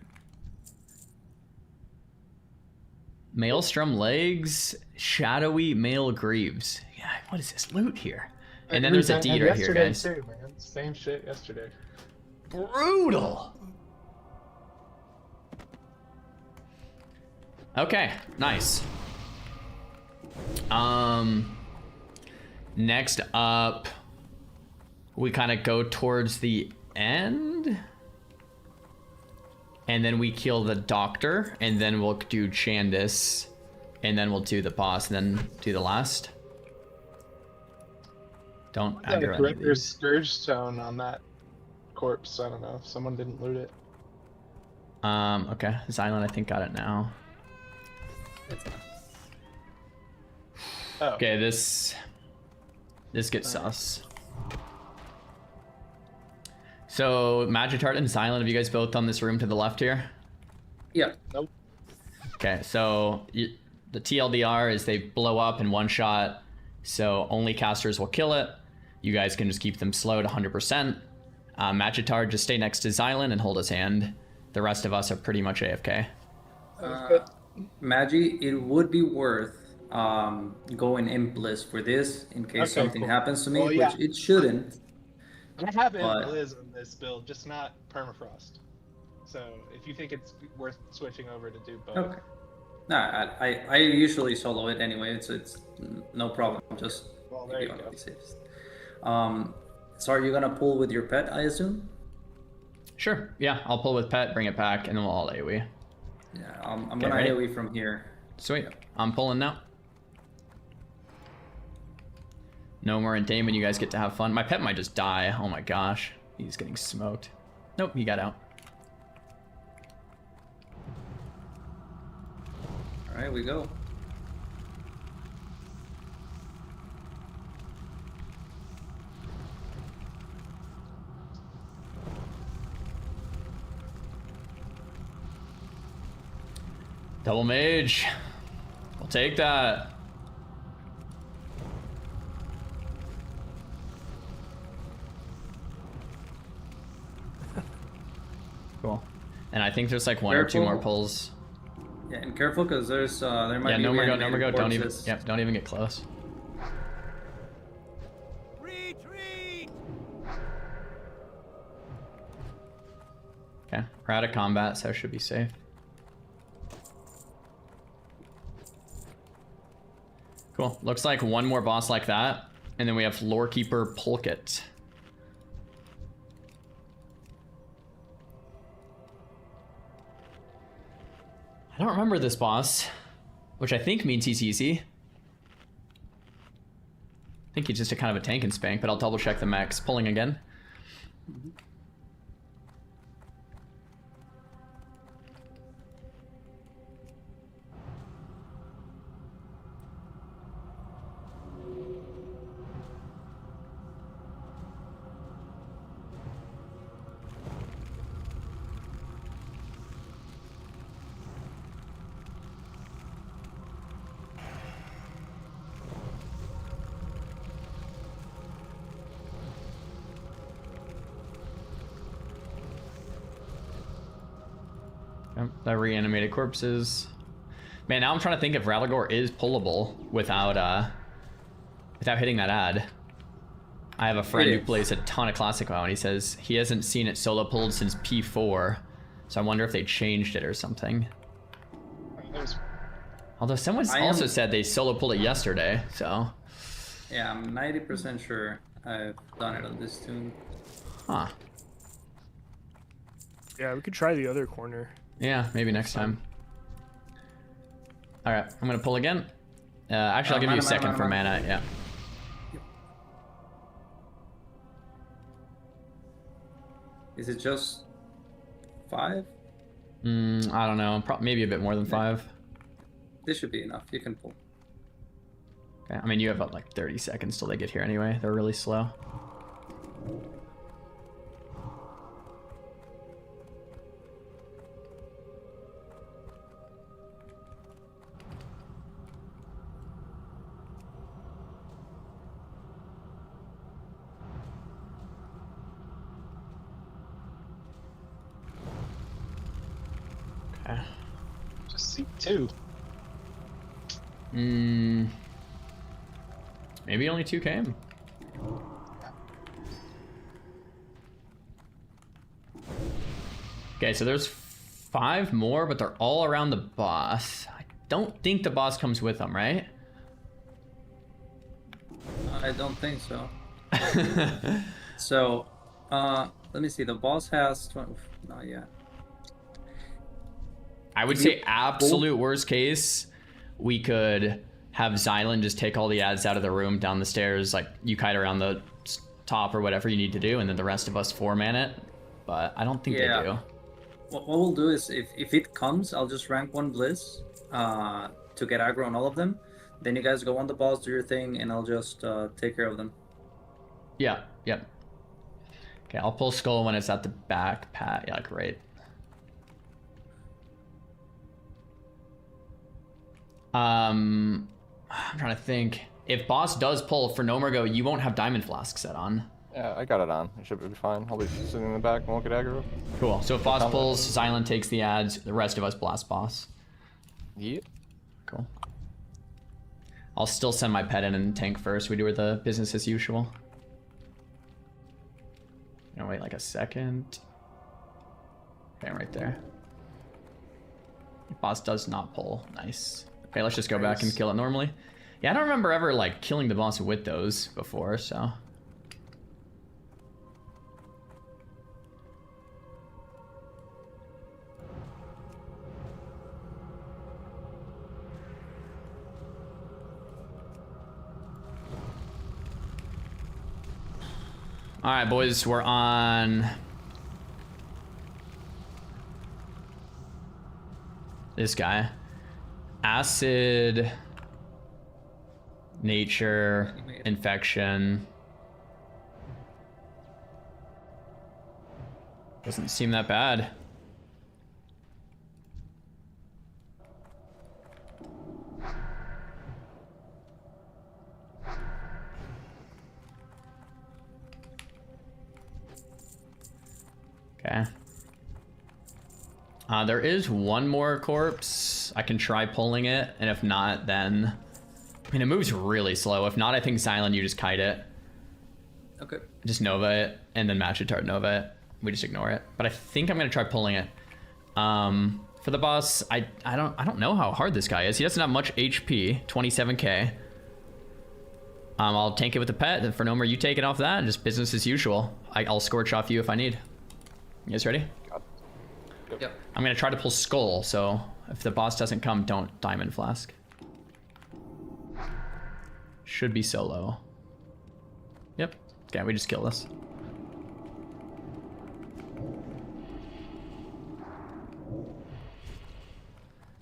Maelstrom legs, shadowy male greaves. Yeah, what is this loot here? And then Agree, there's a and deed right here, yesterday guys. Too, man. Same shit yesterday. Brutal. Okay, nice. Next up, we kind of go towards the end. And then we kill the doctor, and then we'll do Chandis, and then we'll do the boss, and then do the last. Don't aggro any of There's these. Scourge Stone on that corpse. I don't know if someone didn't loot it. Okay, Xylan I think got it now. Oh. Okay, this gets sus. So, Magitart and Xylan, have you guys both done this room to the left here? Yeah. Nope. Okay, so the TLDR is they blow up in one shot, so only casters will kill it. You guys can just keep them slowed 100%. Magitart, just stay next to Xylan and hold his hand. The rest of us are pretty much AFK. Magi, it would be worth going Imbliss for this in case something happens to me, Well, yeah. which it shouldn't. I have But- Blizz on this build, just not permafrost. So if you think it's worth switching over to do both. Okay. Nah, I usually solo it anyway. It's no problem. Just Well, there if you wanna go. be safest. So are you gonna pull with your pet? I assume. Sure, yeah, I'll pull with pet, bring it back, and then we'll all AoE. Yeah, I'm Okay, gonna ready? AoE from here. Sweet, I'm pulling now. Gnome and Damon, you guys get to have fun. My pet might just die. Oh my gosh, he's getting smoked. Nope, he got out. All right, we go. Double mage. We'll take that. Cool. And I think there's like one or two more pulls. Yeah, and careful because there might Yeah, be no more go, reanimated Don't even, corpses. yep, don't even get close. Okay, we're out of combat, so it should be safe. Cool. Looks like one more boss like that, and then we have Lorekeeper Pulkit. I don't remember this boss, which I think means he's easy. I think he's just a kind of a tank and spank, but I'll double check the max. Pulling again. Yep, that reanimated corpses. Man, now I'm trying to think if Ralligor is pullable without hitting that ad. I have a friend who plays a ton of Classic WoW, and he says he hasn't seen it solo pulled since P4. So I wonder if they changed it or something. Although someone also said they solo pulled it yesterday, so. Yeah, I'm 90% sure I've done it on this tune. Huh. Yeah, we could try the other corner. Yeah, maybe next time. Alright, I'm gonna pull again. Actually, I'll give you a second for mana, yeah. Is it just 5? I don't know. Maybe a bit more than 5. This should be enough. You can pull. Okay. I mean, you have like 30 seconds till they get here anyway. They're really slow. Okay. Just see 2. Maybe only 2 came. Okay, so there's 5 more, but they're all around the boss. I don't think the boss comes with them, right? I don't think so. So, let me see. The boss has 20. Not yet. I would say absolute worst case, we could have Xylan just take all the ads out of the room down the stairs, like you kite around the top or whatever you need to do, and then the rest of us 4-man it. But I don't think they do. What we'll do is, if it comes, I'll just rank 1 Blizz to get aggro on all of them. Then you guys go on the boss, do your thing, and I'll just take care of them. Yeah, yep. Okay, I'll pull Skull when it's at the back, Pat. Yeah, great. I'm trying to think. If boss does pull for no more go, you won't have diamond flask set on. Yeah, I got it on. It should be fine. I'll be sitting in the back and won't get aggro. Cool. So if boss pulls, Xylan takes the ads. The rest of us blast boss. Yep. Cool. I'll still send my pet in and tank first. We do the business as usual. Gonna wait like a second. Okay, I'm right there. Boss does not pull. Nice. Okay, let's just go back and kill it normally. Yeah, I don't remember ever like killing the boss with those before, so. All right, boys, we're on this guy. Acid, nature, infection. Doesn't seem that bad. Okay. There is one more corpse. I can try pulling it, and if not, then... I mean, it moves really slow. If not, I think Xylan, you just kite it. Okay. Just Nova it, and then Machitard Nova it. We just ignore it. But I think I'm gonna try pulling it. For the boss, I don't know how hard this guy is. He doesn't have much HP, 27k. I'll tank it with the pet, then for no more, you take it off that, and just business as usual. I'll scorch off you if I need. You guys ready? Yep. I'm gonna try to pull Skull, so if the boss doesn't come, don't Diamond Flask. Should be solo. Yep. Okay, we just kill this.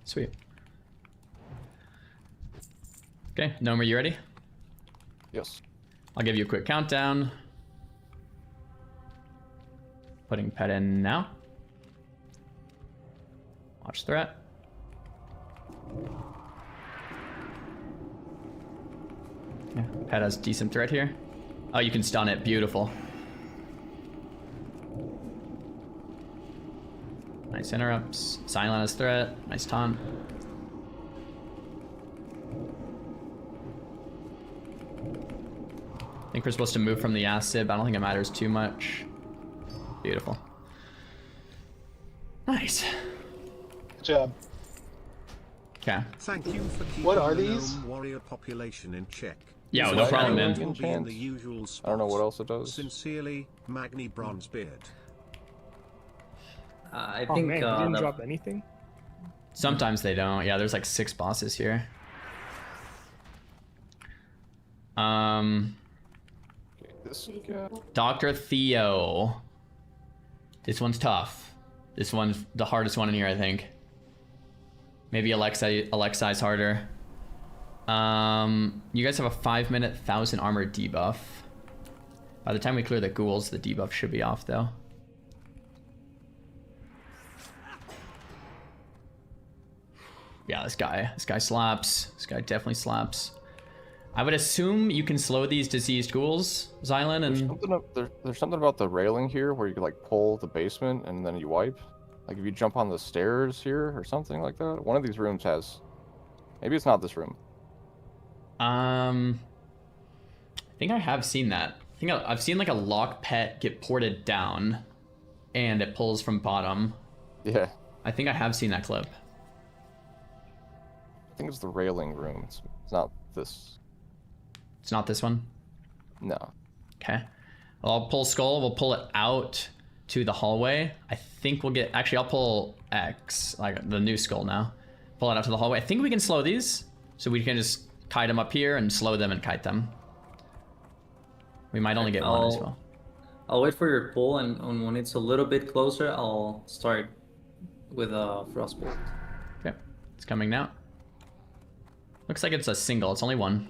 Sweet. Okay, Gnome, are you ready? Yes. I'll give you a quick countdown. Putting pet in now. Watch threat. Yeah, pet has decent threat here. Oh, you can stun it. Beautiful. Nice interrupts. Silent as threat. Nice taunt. I think we're supposed to move from the acid, but I don't think it matters too much. Beautiful. Nice. Good job. Okay. Thank you for keeping What are the these? Gnome warrior population in check. Yeah, no problem, man. Will be in the usual I don't know what else it spots. does. Sincerely, Magni Bronzebeard. I Oh think man, you didn't drop anything? Sometimes they don't. Yeah, there's like 6 bosses here. This guy. Dr. Theo. This one's tough. This one's the hardest one in here, I think. Maybe Alexei's harder. You guys have a 5-minute 1000 armor debuff. By the time we clear the ghouls, the debuff should be off though. Yeah, this guy slaps. This guy definitely slaps. I would assume you can slow these diseased ghouls, Xylan, and... There's something about the railing here where you can, like, pull the basement and then you wipe. Like, if you jump on the stairs here or something like that. One of these rooms has... Maybe it's not this room. I think I have seen that. I think I've seen, like, a lock pet get ported down and it pulls from bottom. Yeah. I think I have seen that clip. I think it's the railing room. It's not this. It's not this one? No. Okay. Well, I'll pull Skull. We'll pull it out to the hallway. I think we'll get... Actually, I'll pull X, like the new Skull now. Pull it out to the hallway. I think we can slow these. So we can just kite them up here and slow them and kite them. We might only get one as well. I'll wait for your pull, and when it's a little bit closer, I'll start with a Frostbolt. Okay. It's coming now. Looks like it's a single. It's only one.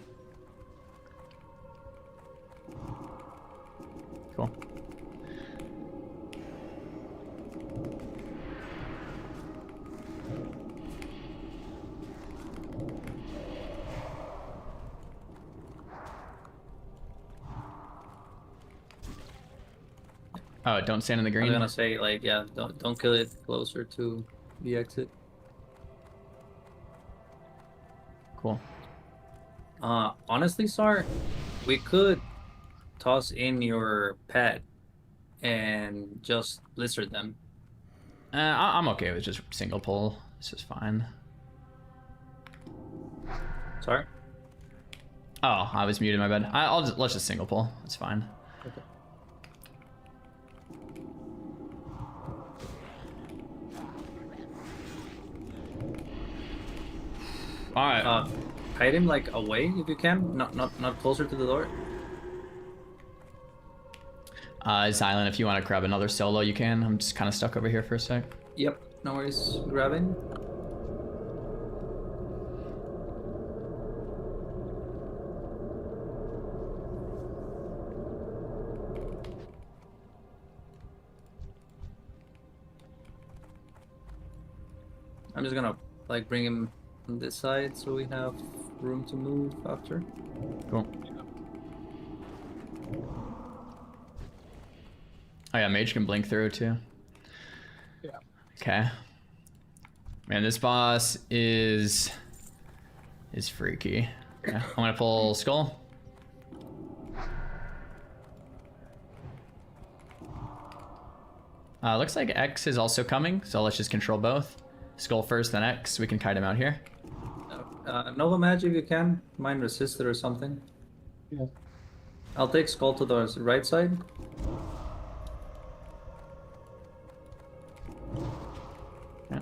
Cool. Oh, don't stand in the green. I'm gonna say, like, yeah, don't kill it closer to the exit. Cool. Honestly, Sar, we could toss in your pet and just blizzard them. I'm okay with just single pull. This is fine. Sorry? Oh, I was muted, my bad. Let's just single pull. That's fine. Okay. Alright. Hide him, like, away if you can, not closer to the door. Xylan, if you want to grab another solo, you can. I'm just kind of stuck over here for a sec. Yep, no worries. Grabbing. I'm just gonna, like, bring him on this side so we have room to move after. Cool. Oh yeah, mage can blink through too. Yeah. Okay. Man, this boss is freaky. Okay. I'm gonna pull Skull. Looks like X is also coming, so let's just control both. Skull first, then X. We can kite him out here. Nova Magic if you can. Mine resisted or something. Yeah. I'll take Skull to the right side. Yeah.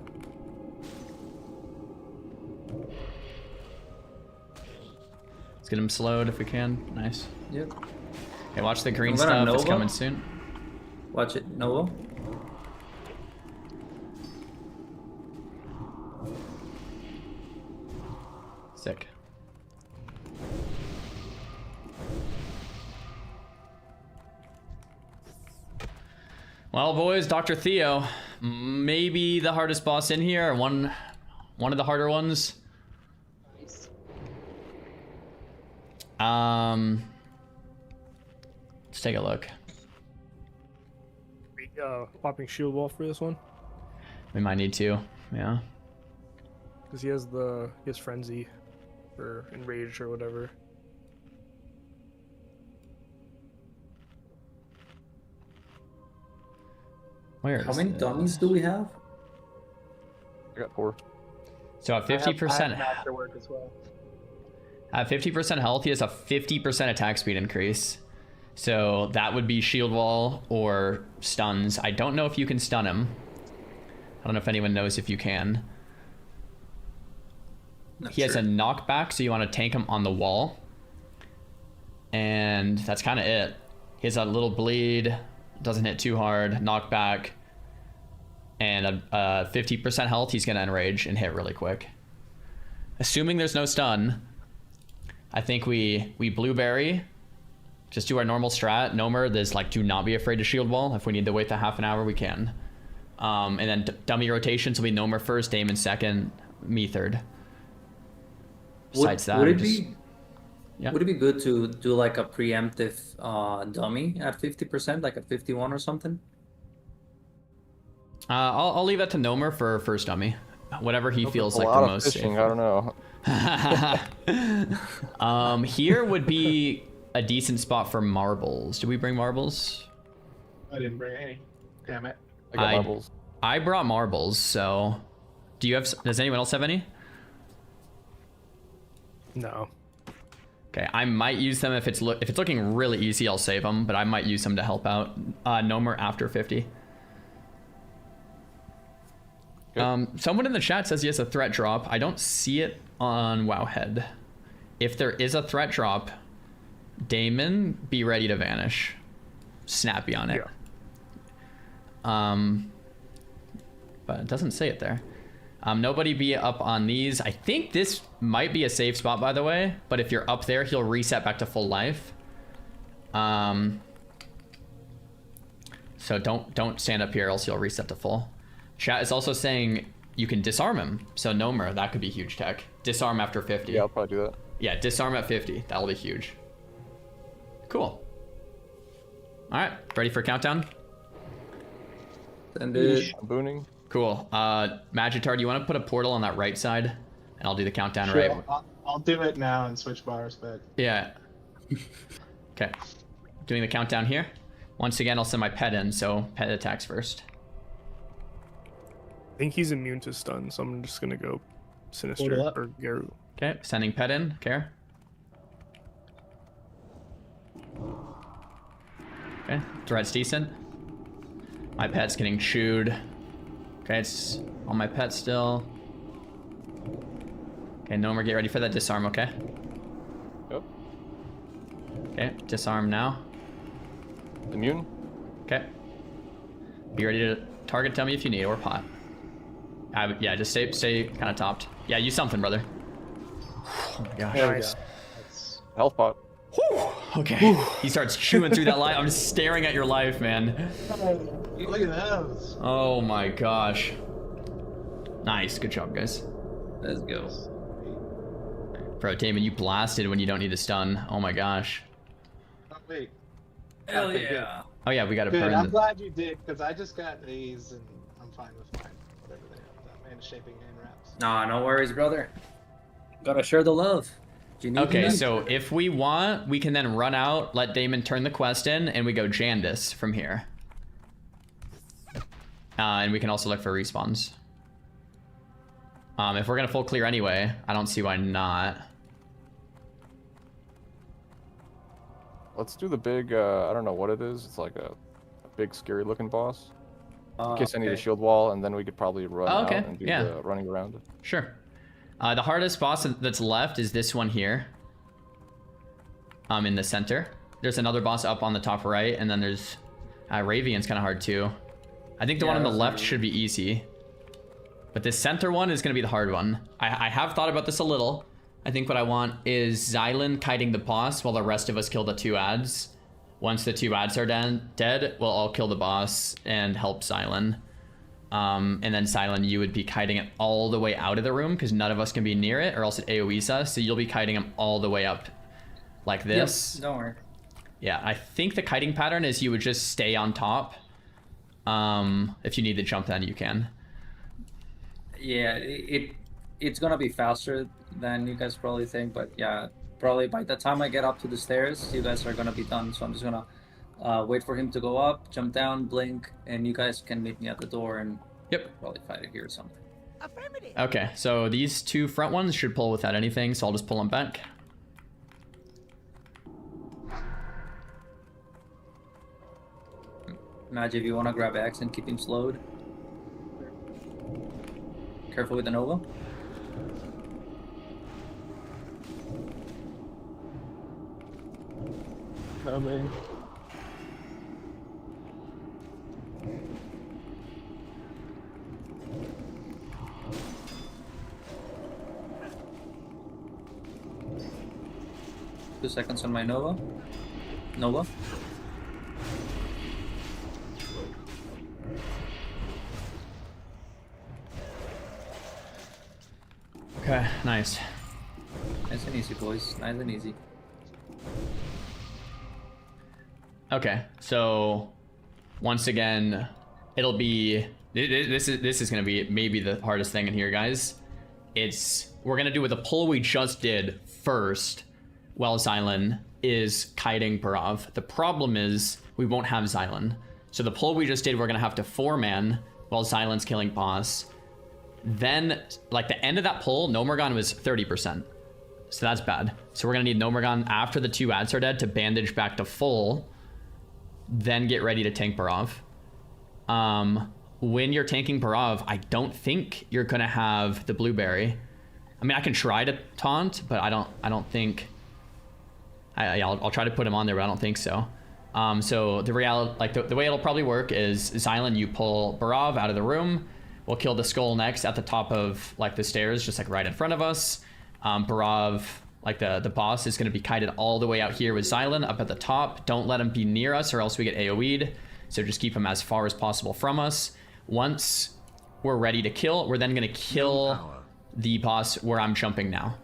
Let's get him slowed if we can. Nice. Yep. Okay, watch the green I'm gonna stuff. It's Nova. coming soon. Watch it, Nova. Sick. Well, boys, Dr. Theo, maybe the hardest boss in here, or one of the harder ones. Let's take a look. Popping shield wall for this one, We might need to, yeah. because he has frenzy, or enraged or whatever. Where How is many this? dummies do we have? I got 4. So at 50%, Masterwork as well. at 50% health, he has a 50% attack speed increase. So that would be shield wall or stuns. I don't know if you can stun him. I don't know if anyone knows if you can. He has a knockback, so you want to tank him on the wall. And that's kind of it. He has a little bleed. Doesn't hit too hard. Knockback. And 50% health, he's gonna enrage and hit really quick. Assuming there's no stun, I think we blueberry, just do our normal strat. Gnomer, there's like, do not be afraid to shield wall. If we need to wait the half an hour, we can. And then dummy rotations will be Gnomer first, Damon second, me third. Besides that, would it just, be would it be good to do like a preemptive dummy at 50%, like a 51 or something? I'll leave that to Gnomer for first dummy. Whatever he feels a like lot the of most fishing, safe. I don't know. Here would be a decent spot for marbles. Did we bring marbles? I didn't bring any. Damn it. I got marbles. I brought marbles, so do you have? Does anyone else have any? No. Okay, I might use them if it's looking really easy. I'll save them, but I might use them to help out. Gnomer after 50. Someone in the chat says he has a threat drop. I don't see it on Wowhead. If there is a threat drop, Damon, be ready to vanish. Snappy on it. Yeah. But it doesn't say it there. Nobody be up on these. I think this might be a safe spot, by the way. But if you're up there, he'll reset back to full life. So don't stand up here, else he'll reset to full. Chat is also saying you can disarm him. So Gnomer, that could be huge tech. Disarm after 50. Yeah, I'll probably do that. Yeah, disarm at 50. That'll be huge. Cool. All right, ready for countdown? And it. I'm booning. Cool. Magitar, do you want to put a portal on that right side? And I'll do the countdown Sure, right. I'll do it now and switch bars, but Yeah. Okay. Doing the countdown here. Once again, I'll send my pet in, so pet attacks first. I think he's immune to stun, so I'm just gonna go Sinister Portal up. or Garu. Okay, sending pet in. Care. Okay, threat's decent. My pet's getting chewed. Okay, it's on my pet still. Okay, Gnomer, get ready for that disarm, okay? Yep. Okay, disarm now. Immune? Okay. Be ready to target dummy if you need, or pot. Yeah, just stay kind of topped. Yeah, use something, brother. Oh my gosh. Nice. Health pot. Okay. He starts chewing through that life. I'm just staring at your life, man. look at those. Oh my gosh. Nice. Good job, guys. Let's go. Bro, Damon, you blasted when you don't need a stun. Oh my gosh. Oh, wait. Hell Okay, good. yeah. Oh yeah, we gotta Good, burn I'm the... glad you did, because I just got these and I'm fine with mine. Whatever they are. Man shaping hand wraps. Nah, no worries, brother. Gotta share the love. Do you need Okay, me? so if we want, we can then run out, let Damon turn the quest in, and we go Jandis from here. And we can also look for respawns. If we're gonna full clear anyway, I don't see why not. Let's do the big, I don't know what it is. It's like a big scary looking boss. In case I need a okay. shield wall, and then we could probably run okay, out and do yeah. the running around. Sure. The hardest boss that's left is this one here. In the center. There's another boss up on the top right, and then there's... Ravian's kind of hard too. I think the one on the left should be easy. But this center one is going to be the hard one. I have thought about this a little. I think what I want is Xylan kiting the boss while the rest of us kill the two ads. Once the two ads are dead, we'll all kill the boss and help Xylan. And then Xylan, you would be kiting it all the way out of the room because none of us can be near it or else it AoEs us. So you'll be kiting him all the way up like this. Yep, don't worry. Yeah, I think the kiting pattern is you would just stay on top. If you need to jump, then you can. Yeah, it's gonna be faster than you guys probably think, but yeah, probably by the time I get up to the stairs, you guys are gonna be done. So I'm just gonna wait for him to go up, jump down, blink, and you guys can meet me at the door and probably fight it here or something. Okay, so these two front ones should pull without anything, so I'll just pull them back. Magi, if you want to grab X and keep him slowed. Careful with the Nova. Coming. 2 seconds on my Nova. Nova. Okay, nice. Nice and easy, boys. Nice and easy. Okay, so once again, it'll be this is gonna be maybe the hardest thing in here, guys. We're gonna do with the pull we just did first, while Xylan is kiting Barav. The problem is we won't have Xylan. So the pull we just did, we're gonna have to 4-man while Xylan's killing boss. Then, like the end of that pull, Nomergon was 30%. So that's bad. So we're gonna need Nomergon after the 2 ads are dead to bandage back to full, then get ready to tank Barav. When you're tanking Barav, I don't think you're gonna have the blueberry. I mean, I can try to taunt, but I don't think. I'll try to put him on there, but I don't think so. So the reality, like the way it'll probably work is Xylan, you pull Barav out of the room. We'll kill the skull next at the top of like the stairs, just like right in front of us. Barav, like the boss, is gonna be kited all the way out here with Xylan up at the top. Don't let him be near us or else we get AoE'd. So just keep him as far as possible from us. Once we're ready to kill, we're then gonna kill the boss where I'm jumping now.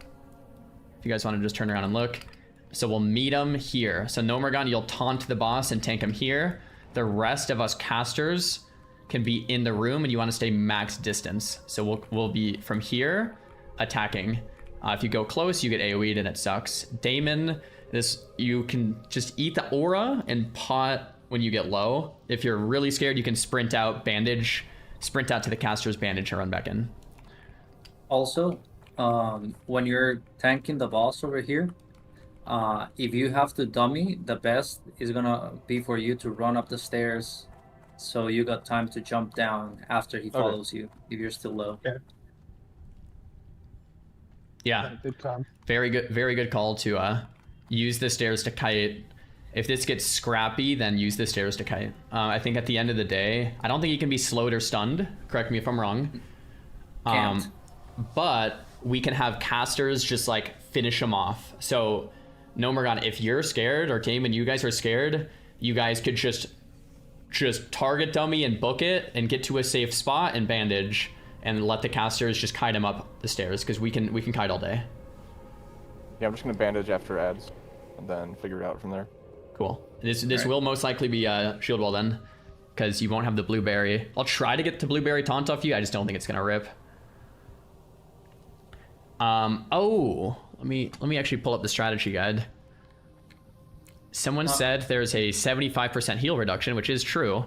If you guys want to just turn around and look. So we'll meet him here. So Nomergon, you'll taunt the boss and tank him here. The rest of us casters can be in the room and you want to stay max distance. So we'll be from here attacking. If you go close, you get AoE'd and it sucks. Damon, you can just eat the aura and pot when you get low. If you're really scared, you can sprint out, bandage, sprint out to the caster's bandage and run back in. Also, when you're tanking the boss over here, if you have to dummy, the best is gonna be for you to run up the stairs so you got time to jump down after he follows you if you're still low. Okay. Yeah, Good time. very good call to use the stairs to kite. If this gets scrappy, then use the stairs to kite. I think at the end of the day, I don't think he can be slowed or stunned. Correct me if I'm wrong. Can't. But we can have casters just like finish him off. So Nomergon, if you're scared, or Damon, you guys are scared, you guys could just target dummy and book it and get to a safe spot and bandage and let the casters just kite him up the stairs, because we can kite all day. Yeah, I'm just gonna bandage after ads and then figure it out from there. Cool. This will most likely be shield wall then, because you won't have the blueberry. I'll try to get the blueberry taunt off you. I just don't think it's gonna rip. Oh, let me actually pull up the strategy guide. Someone said there's a 75% heal reduction, which is true.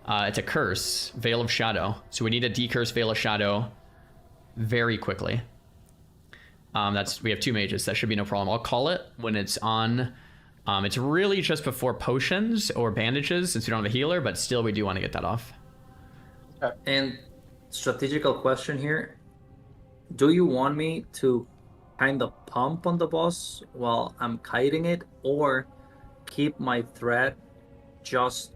It's a curse, Veil of Shadow. So we need to decurse Veil of Shadow very quickly. We have 2 mages, that should be no problem. I'll call it when it's on. It's really just before potions or bandages, since we don't have a healer, but still we do want to get that off. And strategical question here. Do you want me to kind of pump on the boss while I'm kiting it, or keep my threat just,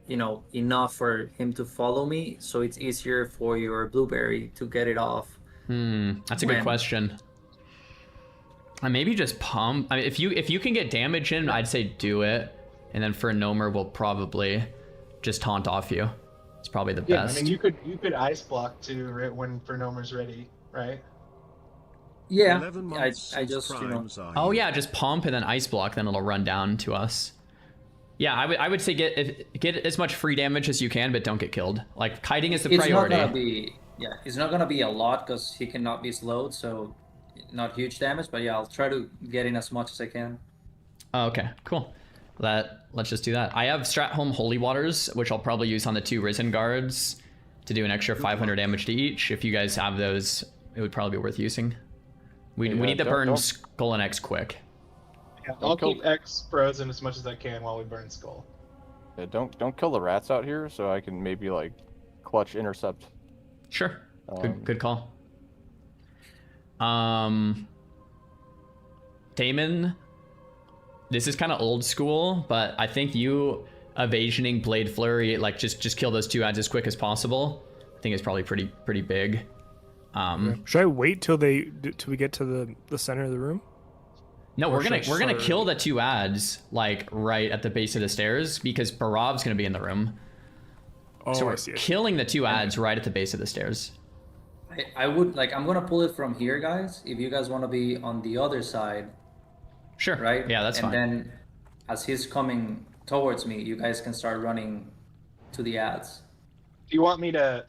enough for him to follow me so it's easier for your blueberry to get it off? That's a good question. Maybe just pump. I mean, if you can get damage in, I'd say do it. And then for Nomer, we'll probably just taunt off you. It's probably the best. I mean, you could ice block too, right, when Fernomer's ready, right? Yeah, I just, Oh yeah, just pump and then ice block, then it'll run down to us. Yeah, I would say get as much free damage as you can, but don't get killed. Like, kiting is the priority. It's not gonna be a lot because he cannot be slowed, so not huge damage. But yeah, I'll try to get in as much as I can. Oh, okay, cool. Let's just do that. I have Stratholm Holy Waters, which I'll probably use on the 2 Risen guards to do an extra 500 damage to each. If you guys have those, it would probably be worth using. We need to burn Skull and X quick. Yeah, I'll keep X frozen as much as I can while we burn Skull. Yeah, don't kill the rats out here, so I can maybe like clutch intercept. Sure. Good call. Damon, this is kind of old school, but I think you evasioning Blade Flurry, like just kill those 2 ads as quick as possible, I think is probably pretty big. Should I wait till we get to the center of the room? No, Or we're gonna should I kill the 2 ads like right at the base of the stairs because Barov's gonna be in the room. Oh, So we're I see. killing the 2 ads right at the base of the stairs. I would like. I'm gonna pull it from here, guys. If you guys want to be on the other side, sure. Right. Yeah, that's fine. And then, as he's coming towards me, you guys can start running to the ads. Do you want me to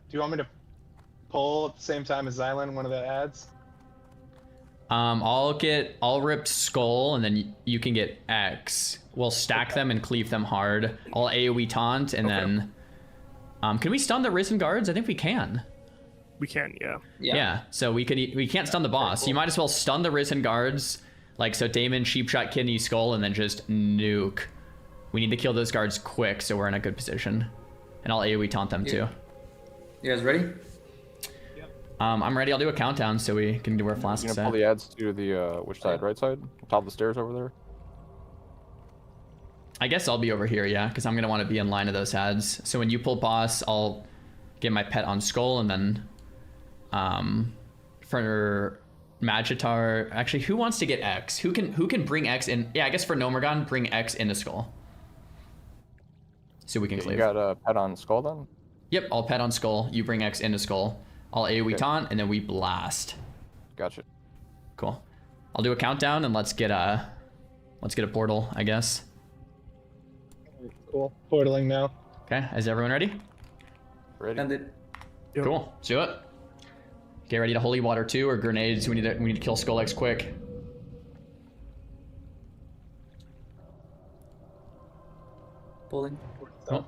pull at the same time as Xylan one of the ads? I'll rip Skull and then you can get X. We'll stack them and cleave them hard. I'll AoE taunt and then can we stun the Risen Guards? I think we can. We can, yeah. Yeah. So we can't stun the boss. You might as well stun the Risen Guards, like so Damon, Sheep Shot, Kidney, Skull, and then just nuke. We need to kill those guards quick so we're in a good position. And I'll AoE taunt them too. You guys ready? I'm ready. I'll do a countdown so we can do our flasks. You gonna pull the ads to the which side? Right side? Top of the stairs over there? I guess I'll be over here, yeah, because I'm gonna want to be in line of those ads. So when you pull boss, I'll get my pet on Skull, and then for Magitar, actually, who wants to get X? Who can bring X in? Yeah, I guess for Nomergon, bring X into Skull, so we can cleave. You got a pet on Skull then? Yep, I'll pet on Skull. You bring X into Skull. I'll AoE taunt, and then we blast. Gotcha. Cool. I'll do a countdown, and let's get a portal, I guess. Cool. Portaling now. Okay, is everyone ready? Ready. And it. Cool. Let's do it. Get ready to Holy Water 2 or grenades. We need to kill Skull X quick. Pulling. Oh.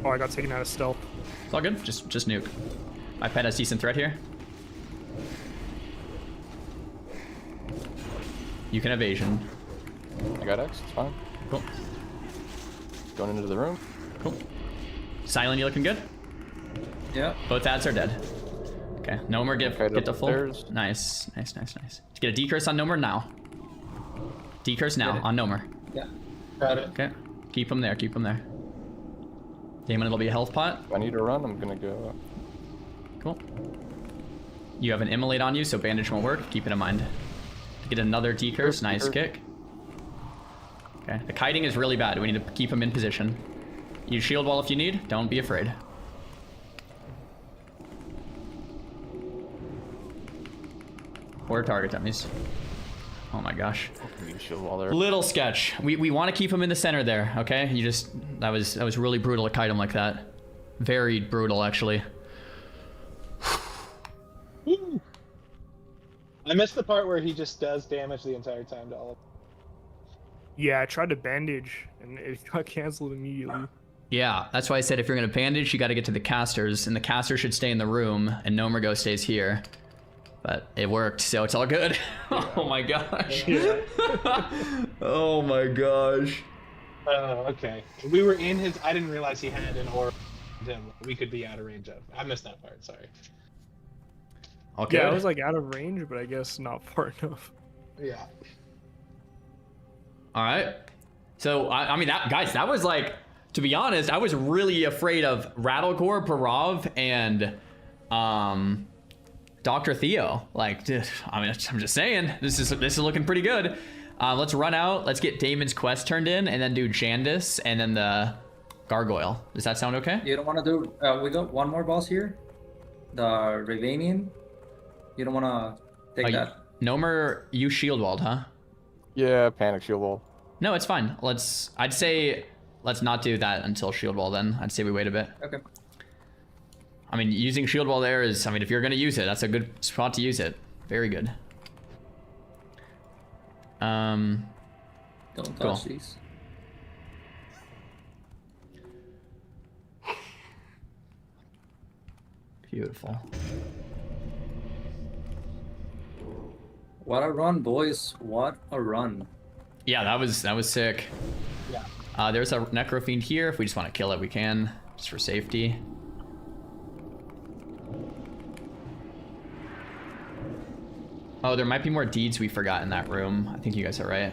Oh, I got taken out of stealth. It's all good. Just nuke. My pet has decent threat here. You can evasion. I got X. It's fine. Cool. Going into the room. Cool. Silent, you looking good? Yeah. Both ads are dead. Okay. Nomer, get the full. Stairs. Nice. Get a decurse on Nomer now. Decurse now on Nomer. Yeah. Got it. Okay. Keep him there. Damon, it'll be a health pot. If I need to run, I'm gonna go. Cool. You have an immolate on you, so bandage won't work. Keep it in mind. Get another decurse. Nice kick. Okay. The kiting is really bad. We need to keep him in position. Use shield wall if you need. Don't be afraid. Or target dummies. Oh my gosh. Shield wall there. Little sketch. We want to keep him in the center there, okay? You just that was really brutal to kite him like that. Very brutal actually. I missed the part where he just does damage the entire time to all of them. Yeah, I tried to bandage, and it got canceled immediately. Yeah, that's why I said if you're gonna bandage, you gotta get to the casters, and the caster should stay in the room, and Nomergo stays here. But it worked, so it's all good. Oh my gosh. Yeah. Oh my gosh. Oh, okay. We were in his. I didn't realize he had an aura that we could be out of range of. I missed that part. Sorry. Okay. Yeah, I was like out of range, but I guess not far enough. Yeah. All right. So I mean, that was like, to be honest, I was really afraid of Rattlecore, Parov, and Dr. Theo. Like, dude, I mean, I'm just saying, this is looking pretty good. Let's run out. Let's get Damon's quest turned in, and then do Jandis, and then the Gargoyle. Does that sound okay? You don't want to do. We got one more boss here, the Ravanian. You don't want to take that. Nomer, you shield walled, huh? Yeah, panic shield wall. No, it's fine. I'd say let's not do that until shield wall. Then I'd say we wait a bit. Okay. I mean, using shield wall there is, I mean, if you're gonna use it, that's a good spot to use it. Very good. Don't touch these. Beautiful. What a run, boys! What a run! Yeah, that was sick. Yeah. There's a Necrofiend here. If we just want to kill it, we can, just for safety. Oh, there might be more deeds we forgot in that room. I think you guys are right.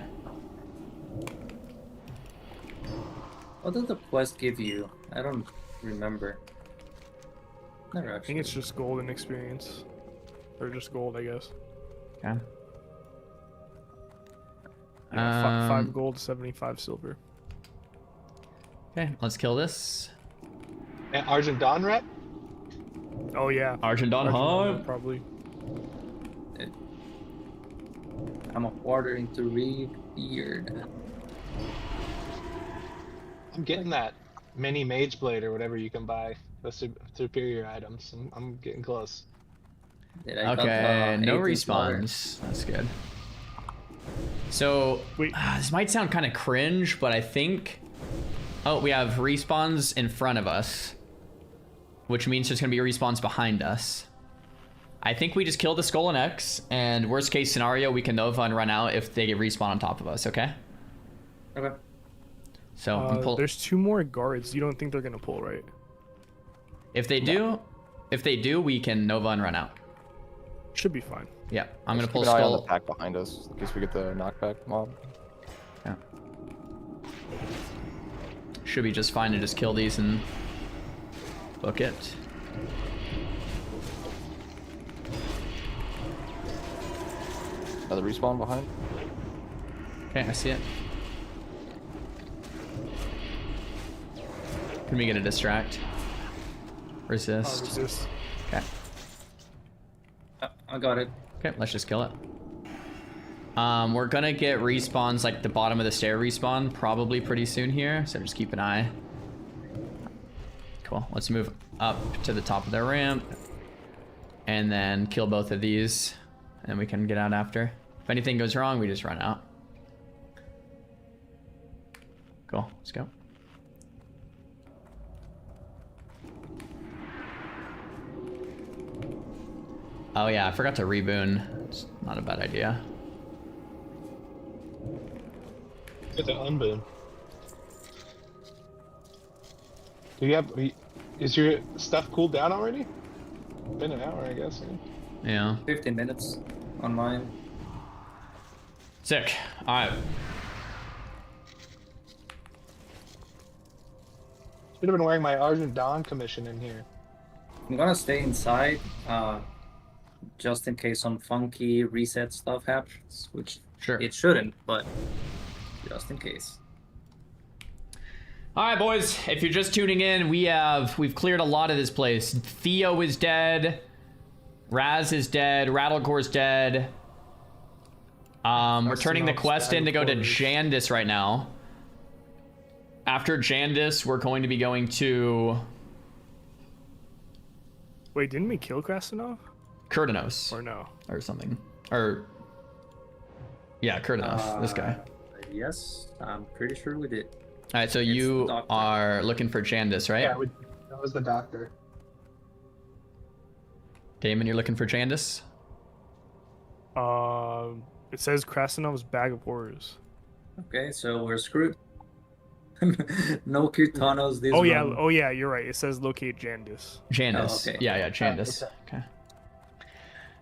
What did the quest give you? I don't remember. Never I actually. think it's just gold and experience. Or just gold, I guess. Okay. Yeah, 5 gold, 75 silver. Okay, let's kill this. And Argent Dawn rep? Oh yeah. Argent Dawn Hub. Probably. I'm a quarter into Revered. I'm getting that mini mage blade or whatever you can buy. The superior items. I'm getting close. Okay, no respawns. That's good. So, this might sound kind of cringe, but I think... Oh, we have respawns in front of us. Which means there's going to be respawns behind us. I think we just kill the Skull and X, and worst case scenario, we can Nova and run out if they get respawn on top of us, okay? Okay. So, there's 2 more guards. You don't think they're going to pull, right? If they do, we can Nova and run out. Should be fine. Yeah, I'm going to pull keep an eye on Skull. the pack behind us in case we get the knockback mob. Yeah. Should be just fine to just kill these and book it. Another respawn behind. Okay, I see it. Can we get a distract? Resist. Resist. Okay. I got it. Okay, let's just kill it. We're gonna get respawns like the bottom of the stair respawn probably pretty soon here, so just keep an eye. Cool, let's move up to the top of the ramp and then kill both of these and we can get out after. If anything goes wrong, we just run out. Cool, let's go. Oh yeah, I forgot to reboon. It's not a bad idea. Get the unboon. Do you have? Is your stuff cooled down already? Been an hour, I guess. Yeah. 15 minutes on mine. Sick. All right. Should have been wearing my Argent Dawn commission in here. I'm gonna stay inside, just in case some funky reset stuff happens, which it shouldn't, but just in case. All right, boys. If you're just tuning in, we've cleared a lot of this place. Theo is dead. Raz is dead. Rattlecore's dead. We're turning the quest in to go to Jandis right now. After Jandis, we're going to be going to... Wait, didn't we kill Krasinov? Kurdanos. Or no? Or something. Or... Yeah, Kurdanos. This guy. Yes, I'm pretty sure we did. All right, so you are looking for Jandis, right? Yeah, that was the doctor. Damon, you're looking for Jandis? It says Krasinov's Bag of Horrors. Okay, so we're screwed. No Kirtanos this Oh run. yeah, you're right. It says locate Jandis. Jandis. Oh, okay. Yeah, Jandis. Okay.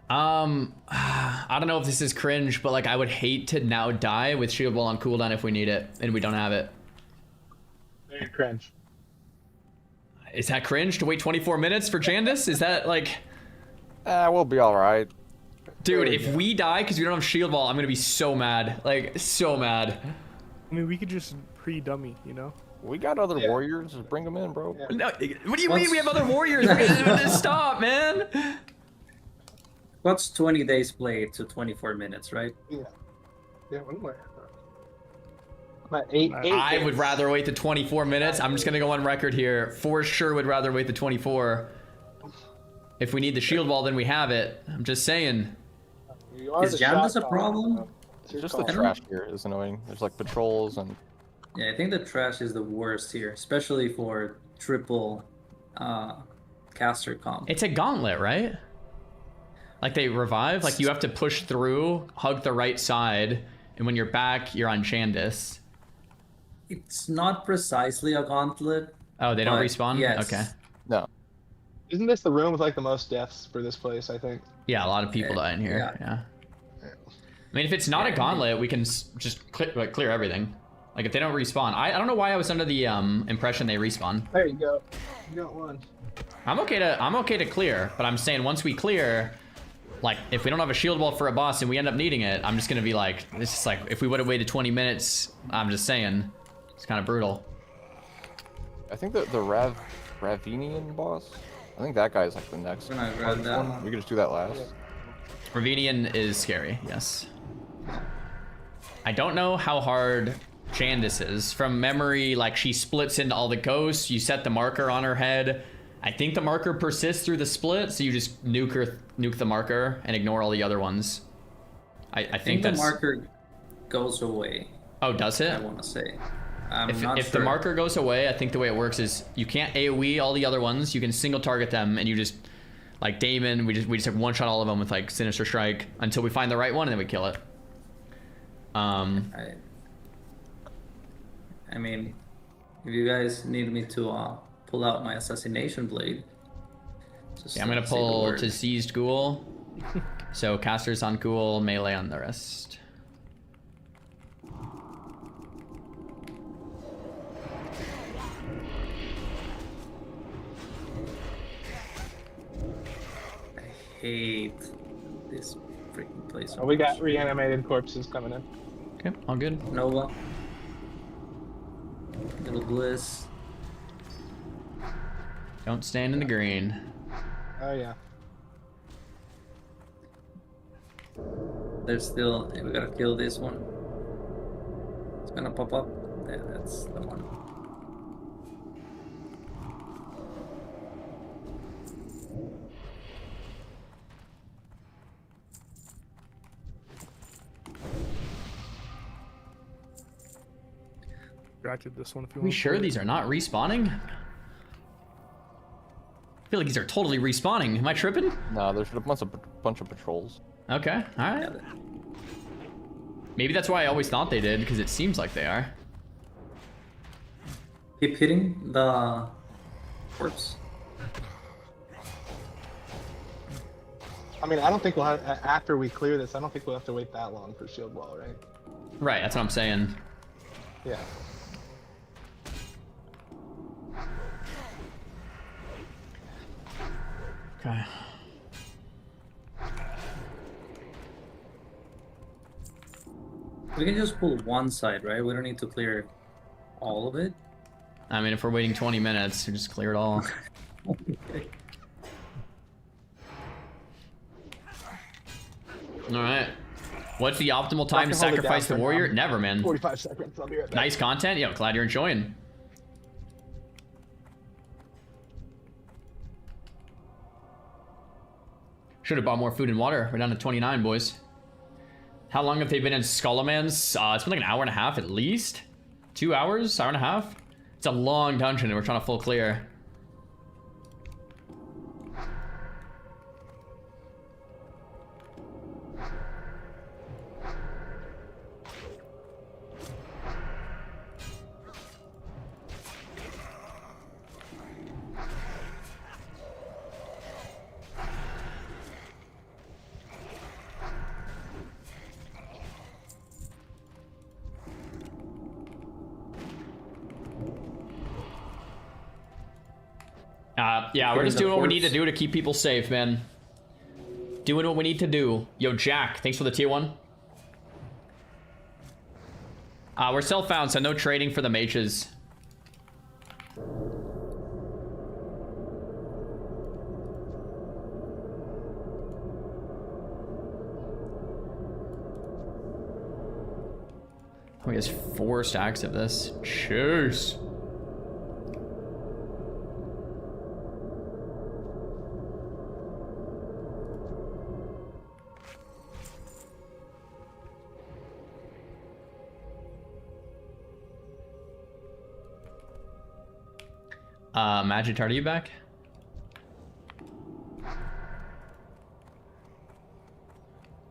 I don't know if this is cringe, but like I would hate to now die with shield wall on cooldown if we need it and we don't have it. Very cringe. Is that cringe to wait 24 minutes for Jandis? Is that like... We'll be all right. Dude, if we die because we don't have shield wall, I'm gonna be so mad. Like, so mad. I mean, we could just pre-dummy, you know? We got other warriors. Just bring them in, bro. No, what do you mean we have other warriors? We're gonna do this. Stop, man. What's 20 days played to 24 minutes, right? Yeah. Yeah, what am I? I'm at 8. I would rather wait the 24 minutes. I'm just gonna go on record here. For sure would rather wait the 24. If we need the shield wall, then we have it. I'm just saying. Is Jandis a problem? It's just the trash here is annoying. There's like patrols and... Yeah, I think the trash is the worst here, especially for triple caster comp. It's a gauntlet, right? Like they revive, like you have to push through, hug the right side, and when you're back, you're on Jandis. It's not precisely a gauntlet. Oh, they don't but respawn? Yes. Okay. No. Isn't this the room with like the most deaths for this place, I think? Yeah, a lot of people die in here. Yeah. I mean, if it's not a gauntlet, we can just clear everything. Like if they don't respawn. I don't know why I was under the impression they respawn. There you go. You got one. I'm okay to clear, but I'm saying once we clear, like if we don't have a shield wall for a boss and we end up needing it, I'm just gonna be like, this is like, if we would have waited 20 minutes, I'm just saying, it's kind of brutal. I think the Ravinian boss. I think that guy's like the next one. We could just do that last. Ravinian is scary, yes. I don't know how hard Jandis is. From memory, like she splits into all the ghosts, you set the marker on her head. I think the marker persists through the split, so you just nuke the marker and ignore all the other ones. I think that's... the marker goes away. Oh, does it? I want to say. If the marker goes away, I think the way it works is you can't AoE all the other ones. You can single target them, and you just, like Damon, we just have one shot all of them with like Sinister Strike until we find the right one, and then we kill it. I mean, if you guys need me to pull out my assassination blade, just I'm gonna pull to seized ghoul. So casters on ghoul, melee on the rest. Hate this freaking place. Oh, we got reanimated corpses coming in. Okay, all good. Nova. Little bliss. Don't stand in the green. Oh yeah. There's still. We gotta kill this one. It's gonna pop up. Yeah, that's the one. Distracted this one if you Are we want. sure these are not respawning? I feel like these are totally respawning. Am I tripping? No, there's a bunch of patrols. Okay, alright. Maybe that's why I always thought they did, because it seems like they are. Keep hitting the corpse. I mean, I don't think we'll have, after we clear this, I don't think we'll have to wait that long for shield wall, right? Right, that's what I'm saying. Yeah. Okay. We can just pull one side, right? We don't need to clear all of it. I mean, if we're waiting 20 minutes, we just clear it all. Okay. Alright. What's the optimal time to sacrifice the warrior? Never, man. 45 seconds, I'll be right back. Nice content. Yo, glad you're enjoying. Should have bought more food and water. We're down to 29, boys. How long have they been in Scholomance? It's been like an hour and a half at least. 2 hours, hour and a half. It's a long dungeon and we're trying to full clear. Yeah, we're just doing what we need to do to keep people safe, man. Doing what we need to do. Yo, Jack, thanks for the tier 1. We're self-found, so no trading for the mages. Oh, he has 4 stacks of this. Cheers. Magitard, are you back?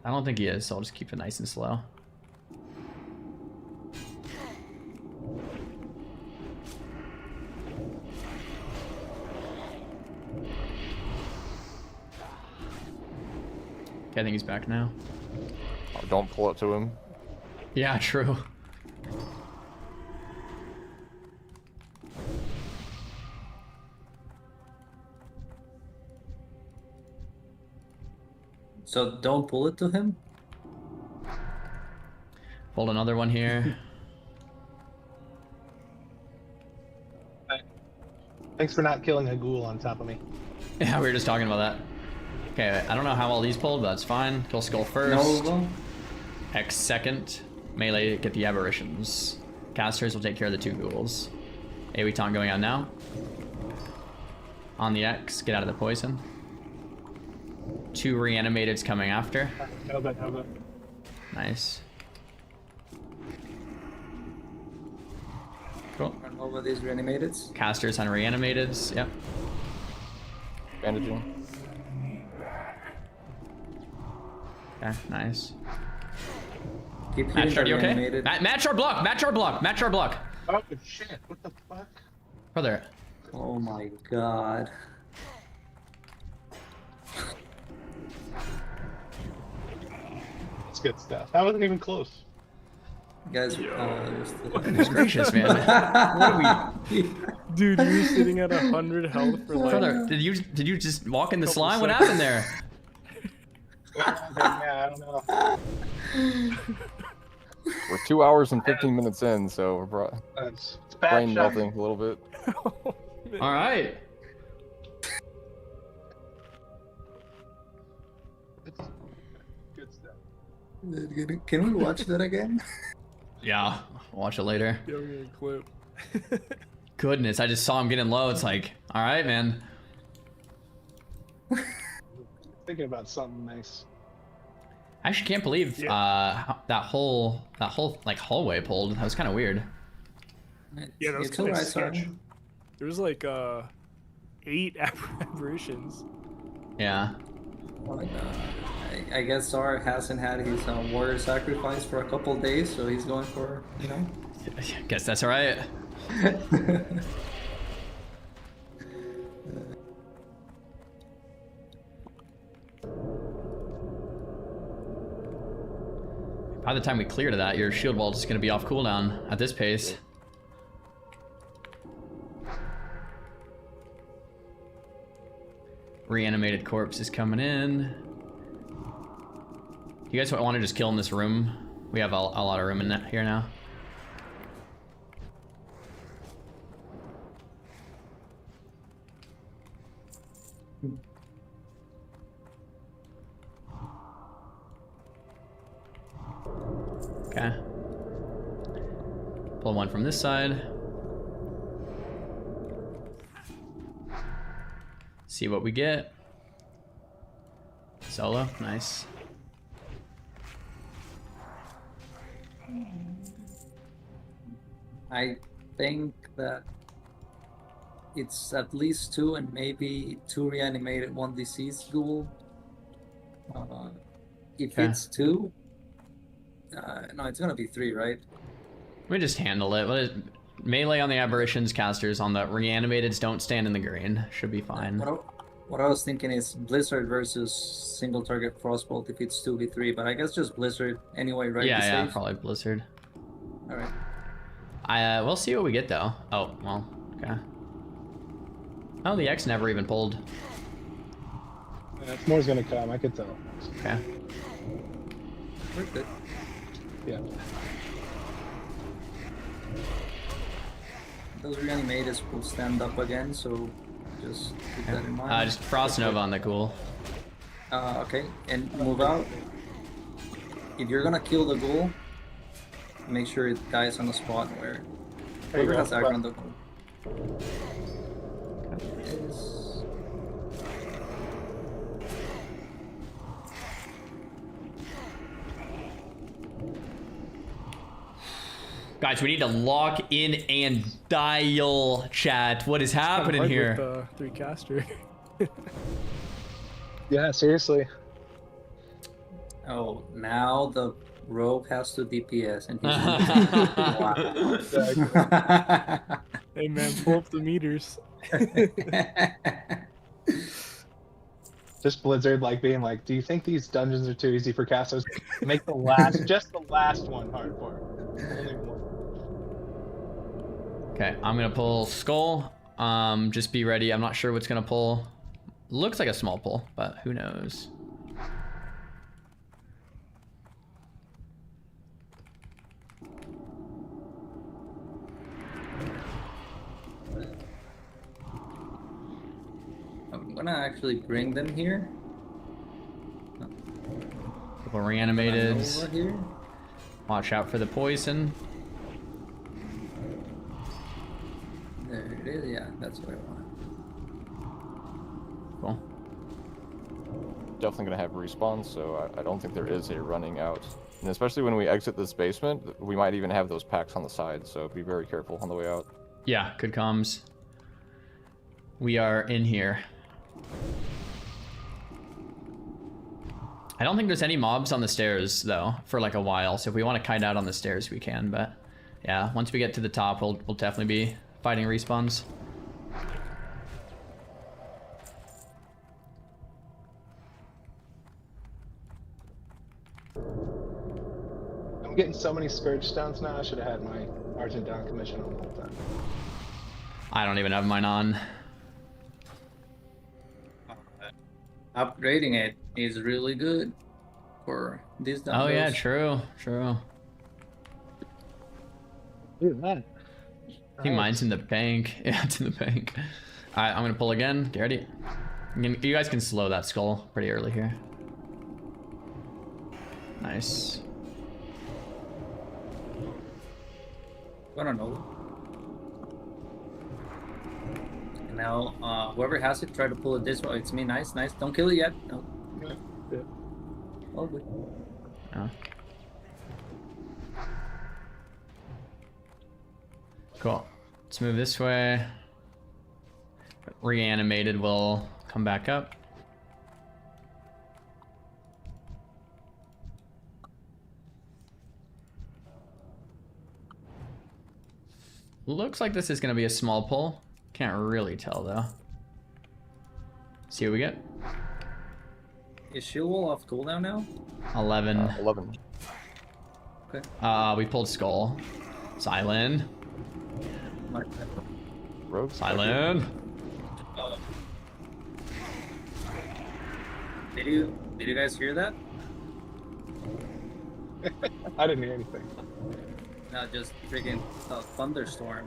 I don't think he is, so I'll just keep it nice and slow. Okay, I think he's back now. Oh, don't pull it to him. Yeah, true. So don't pull it to him. Pulled another one here. Thanks for not killing a ghoul on top of me. Yeah, we were just talking about that. Okay, I don't know how all these pulled, but that's fine. Kill Skull first. No. X second. Melee, get the aberrations. Casters will take care of the 2 ghouls. AoE taunt going on now. On the X, get out of the poison. 2 reanimateds coming after. No, but. Nice. Cool. Run over these reanimated. Casters on reanimateds, yep. Bandaging. Okay, nice. Keep Match, hitting are the you okay? reanimated. Match or block, match or block, match or block. Oh shit! What the fuck? Brother. Oh my god. It's good stuff. That wasn't even close. Guys, Goodness gracious, man. What are we? Dude, you were sitting at 100 health for like. Brother, did you just walk in the Couple slime? What seconds. happened there? Yeah, I don't know. We're 2 hours and 15 minutes in, so we're It's brain bad shot. melting a little bit. All right. Good stuff. Can we watch that again? Yeah, watch it later. Yeah, we're gonna clip. Goodness, I just saw him getting low. It's like, all right, man. Thinking about something nice. I actually can't believe that whole like hallway pulled. That was kind of weird. Yeah, that was It's kind of alright, sketch. sorry. There was like 8 aberrations. Yeah. Oh my god. I guess Sar hasn't had his warrior sacrifice for a couple days, so he's going for, you know. Guess that's all right. By the time we clear to that, your shield wall is going to be off cooldown at this pace. Reanimated corpse is coming in. You guys want to just kill in this room? We have a lot of room in here now. Okay. Pull one from this side. See what we get. Solo, nice. I think that it's at least 2 and maybe 2 reanimated, 1 deceased ghoul. If Okay. it's 2, no, it's gonna be 3, right? We just handle it. What is melee on the aberrations, casters on the reanimateds don't stand in the green. Should be fine. What I was thinking is Blizzard versus single target frostbolt if it's 2v3, but I guess just Blizzard anyway, right? Yeah, to yeah, save? probably Blizzard. All right. We'll see what we get though. Oh, well, okay. Oh, the X never even pulled. More's gonna come. I could tell. Okay. We're good. Yeah. Those reanimators will stand up again, so just keep that in mind. Just Frost Nova on the ghoul. Okay, and move out. If you're gonna kill the ghoul, make sure it dies on the spot where whoever has aggro on the ghoul. Guys, we need to lock in and dial, chat. What is happening Hard here? With, 3 caster. Yeah, seriously. Oh, now the rogue has to DPS and he's wow. Hey man, pull up the meters. Just Blizzard like being like, do you think these dungeons are too easy for casters? Make the last, just the last one hardcore. Only one. Okay, I'm gonna pull Skull. Just be ready. I'm not sure what's gonna pull. Looks like a small pull, but who knows? I'm gonna actually bring them here. Couple reanimated. Over here. Watch out for the poison. There it is. Yeah, that's what I want. Cool. Definitely gonna have respawns, so I don't think there is a running out. And especially when we exit this basement, we might even have those packs on the side, so be very careful on the way out. Yeah, good comms. We are in here. I don't think there's any mobs on the stairs, though, for like a while. So if we want to kite out on the stairs, we can. But yeah, once we get to the top, we'll definitely be fighting respawns. I'm getting so many Scourge Stones now, I should have had my Argent Dawn commission on the whole time. I don't even have mine on. Upgrading it is really good for this. Oh yeah, true. Look at that. I think mine's in the bank. Yeah, it's in the bank. Alright, I'm gonna pull again. Get ready. You guys can slow that skull pretty early here. Nice. I don't know. And now, whoever has it, try to pull it this way. It's me. Nice. Don't kill it yet. No. Yeah. Oh, good. Oh. Cool. Let's move this way. Reanimated will come back up. Looks like this is going to be a small pull. Can't really tell though. See what we get. Is shield wall off cooldown now? 11. 11. Okay. We pulled skull. Silent. Rogue. Silent. Did you guys hear that? I didn't hear anything. No, just freaking thunderstorm.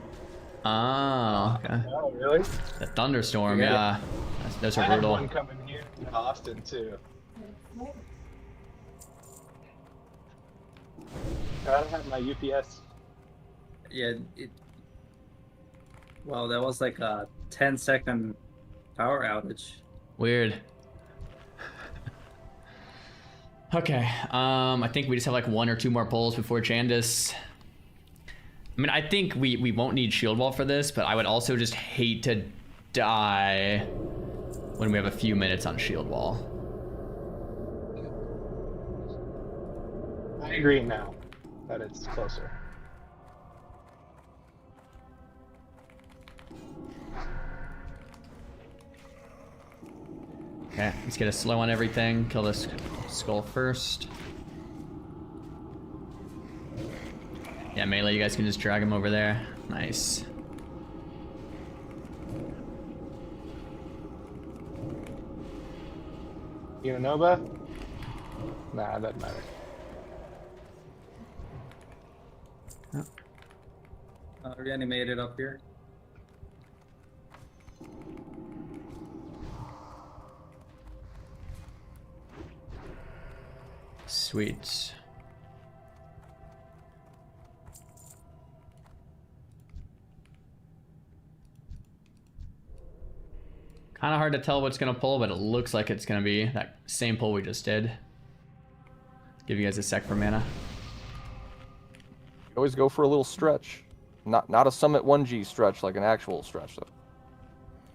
Oh, okay. Oh, really? The thunderstorm, yeah. Those are I had brutal. one coming here in Austin too. I don't have my UPS. Yeah, well, that was like a 10-second power outage. Weird. Okay, I think we just have like 1 or 2 more pulls before Chandis. I mean, I think we won't need shield wall for this, but I would also just hate to die when we have a few minutes on shield wall. I agree now that it's closer. Okay, let's get a slow on everything. Kill this skull first. Yeah, melee, you guys can just drag him over there. Nice. Unova? Nah, it doesn't matter. Reanimated up here. Sweet. Kind of hard to tell what's gonna pull, but it looks like it's gonna be that same pull we just did. Give you guys a sec for mana. Always go for a little stretch. Not a Summit 1G stretch, like an actual stretch though.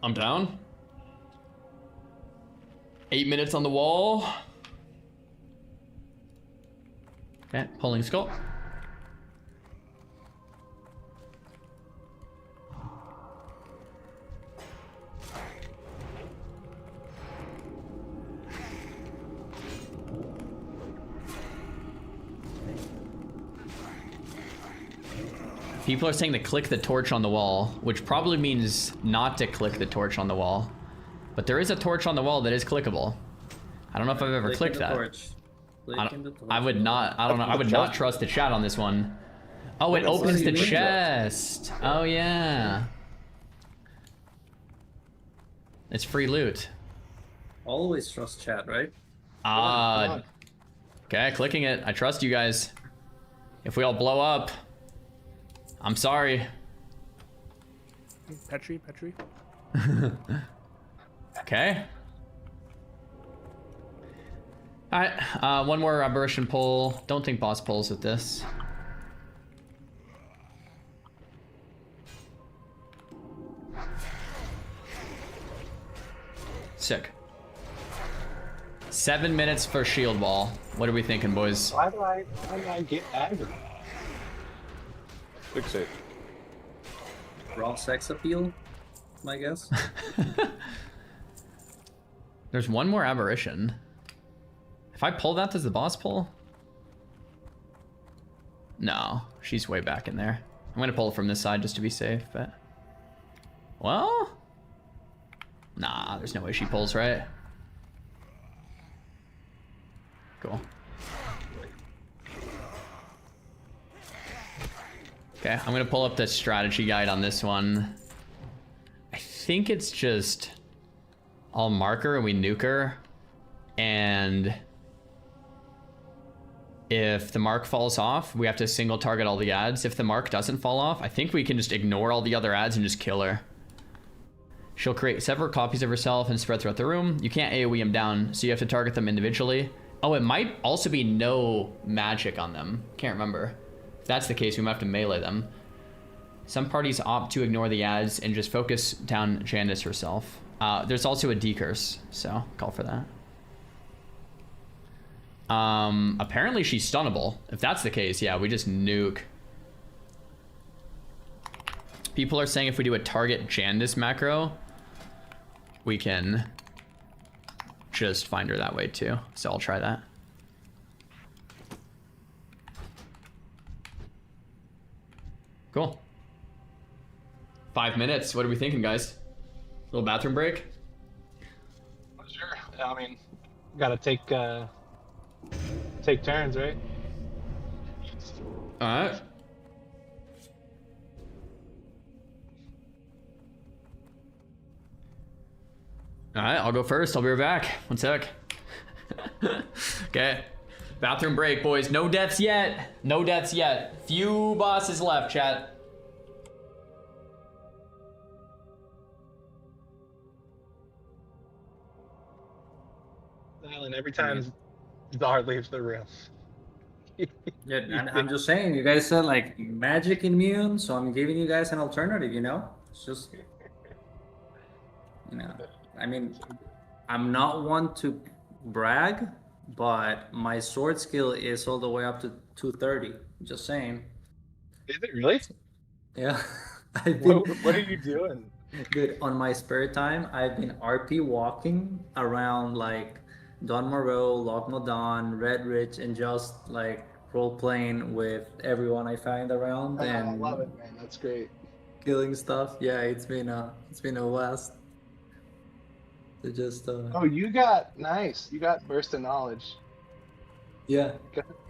I'm down. 8 minutes on the wall. Okay, pulling skull. People are saying to click the torch on the wall, which probably means not to click the torch on the wall. But there is a torch on the wall that is clickable. I don't know if I've ever clicked that. I would not, I don't know, I would not trust the chat on this one. Oh, it opens the chest. Oh, yeah. It's free loot. Always trust chat, right? Okay, clicking it. I trust you guys. If we all blow up, I'm sorry. Petri. Okay. Alright, one more aberration pull. Don't think boss pulls with this. Sick. 7 minutes for shield wall. What are we thinking, boys? Why do I get aggro? Fix it. Raw sex appeal, my guess. There's one more aberration. If I pull that, does the boss pull? No, she's way back in there. I'm gonna pull it from this side just to be safe, but... Well? Nah, there's no way she pulls, right? Cool. Okay, I'm gonna pull up the strategy guide on this one. I think it's just all marker and we nuke her. And if the mark falls off, we have to single target all the ads. If the mark doesn't fall off, I think we can just ignore all the other ads and just kill her. She'll create several copies of herself and spread throughout the room. You can't AoE them down, so you have to target them individually. Oh, it might also be no magic on them. Can't remember. If that's the case, we might have to melee them. Some parties opt to ignore the ads and just focus down Jandis herself. There's also a decurse, so call for that. Apparently she's stunnable. If that's the case, yeah, we just nuke. People are saying if we do a target Jandis macro, we can just find her that way too. So I'll try that. Cool. 5 minutes. What are we thinking, guys? Little bathroom break? Sure. I mean, gotta take turns, right? All right. All right, I'll go first. I'll be right back. 1 sec. Okay. Bathroom break, boys. No deaths yet. No deaths yet. Few bosses left, chat. Alan, every time Zard leaves the room. Yeah, and I'm just saying, you guys said like magic immune, so I'm giving you guys an alternative, you know? It's just, you know, I mean, I'm not one to brag, but my sword skill is all the way up to 230. Just saying. Is it really? Yeah. What are you doing? Dude, on my spare time, I've been RP walking around like Don Moreau, Loch Modan, Red Ridge, and just like role playing with everyone I find around. Oh, And I love it, man. That's great. killing stuff. Yeah, it's been a blast. To just Oh, you got nice. You got burst of knowledge. yeah.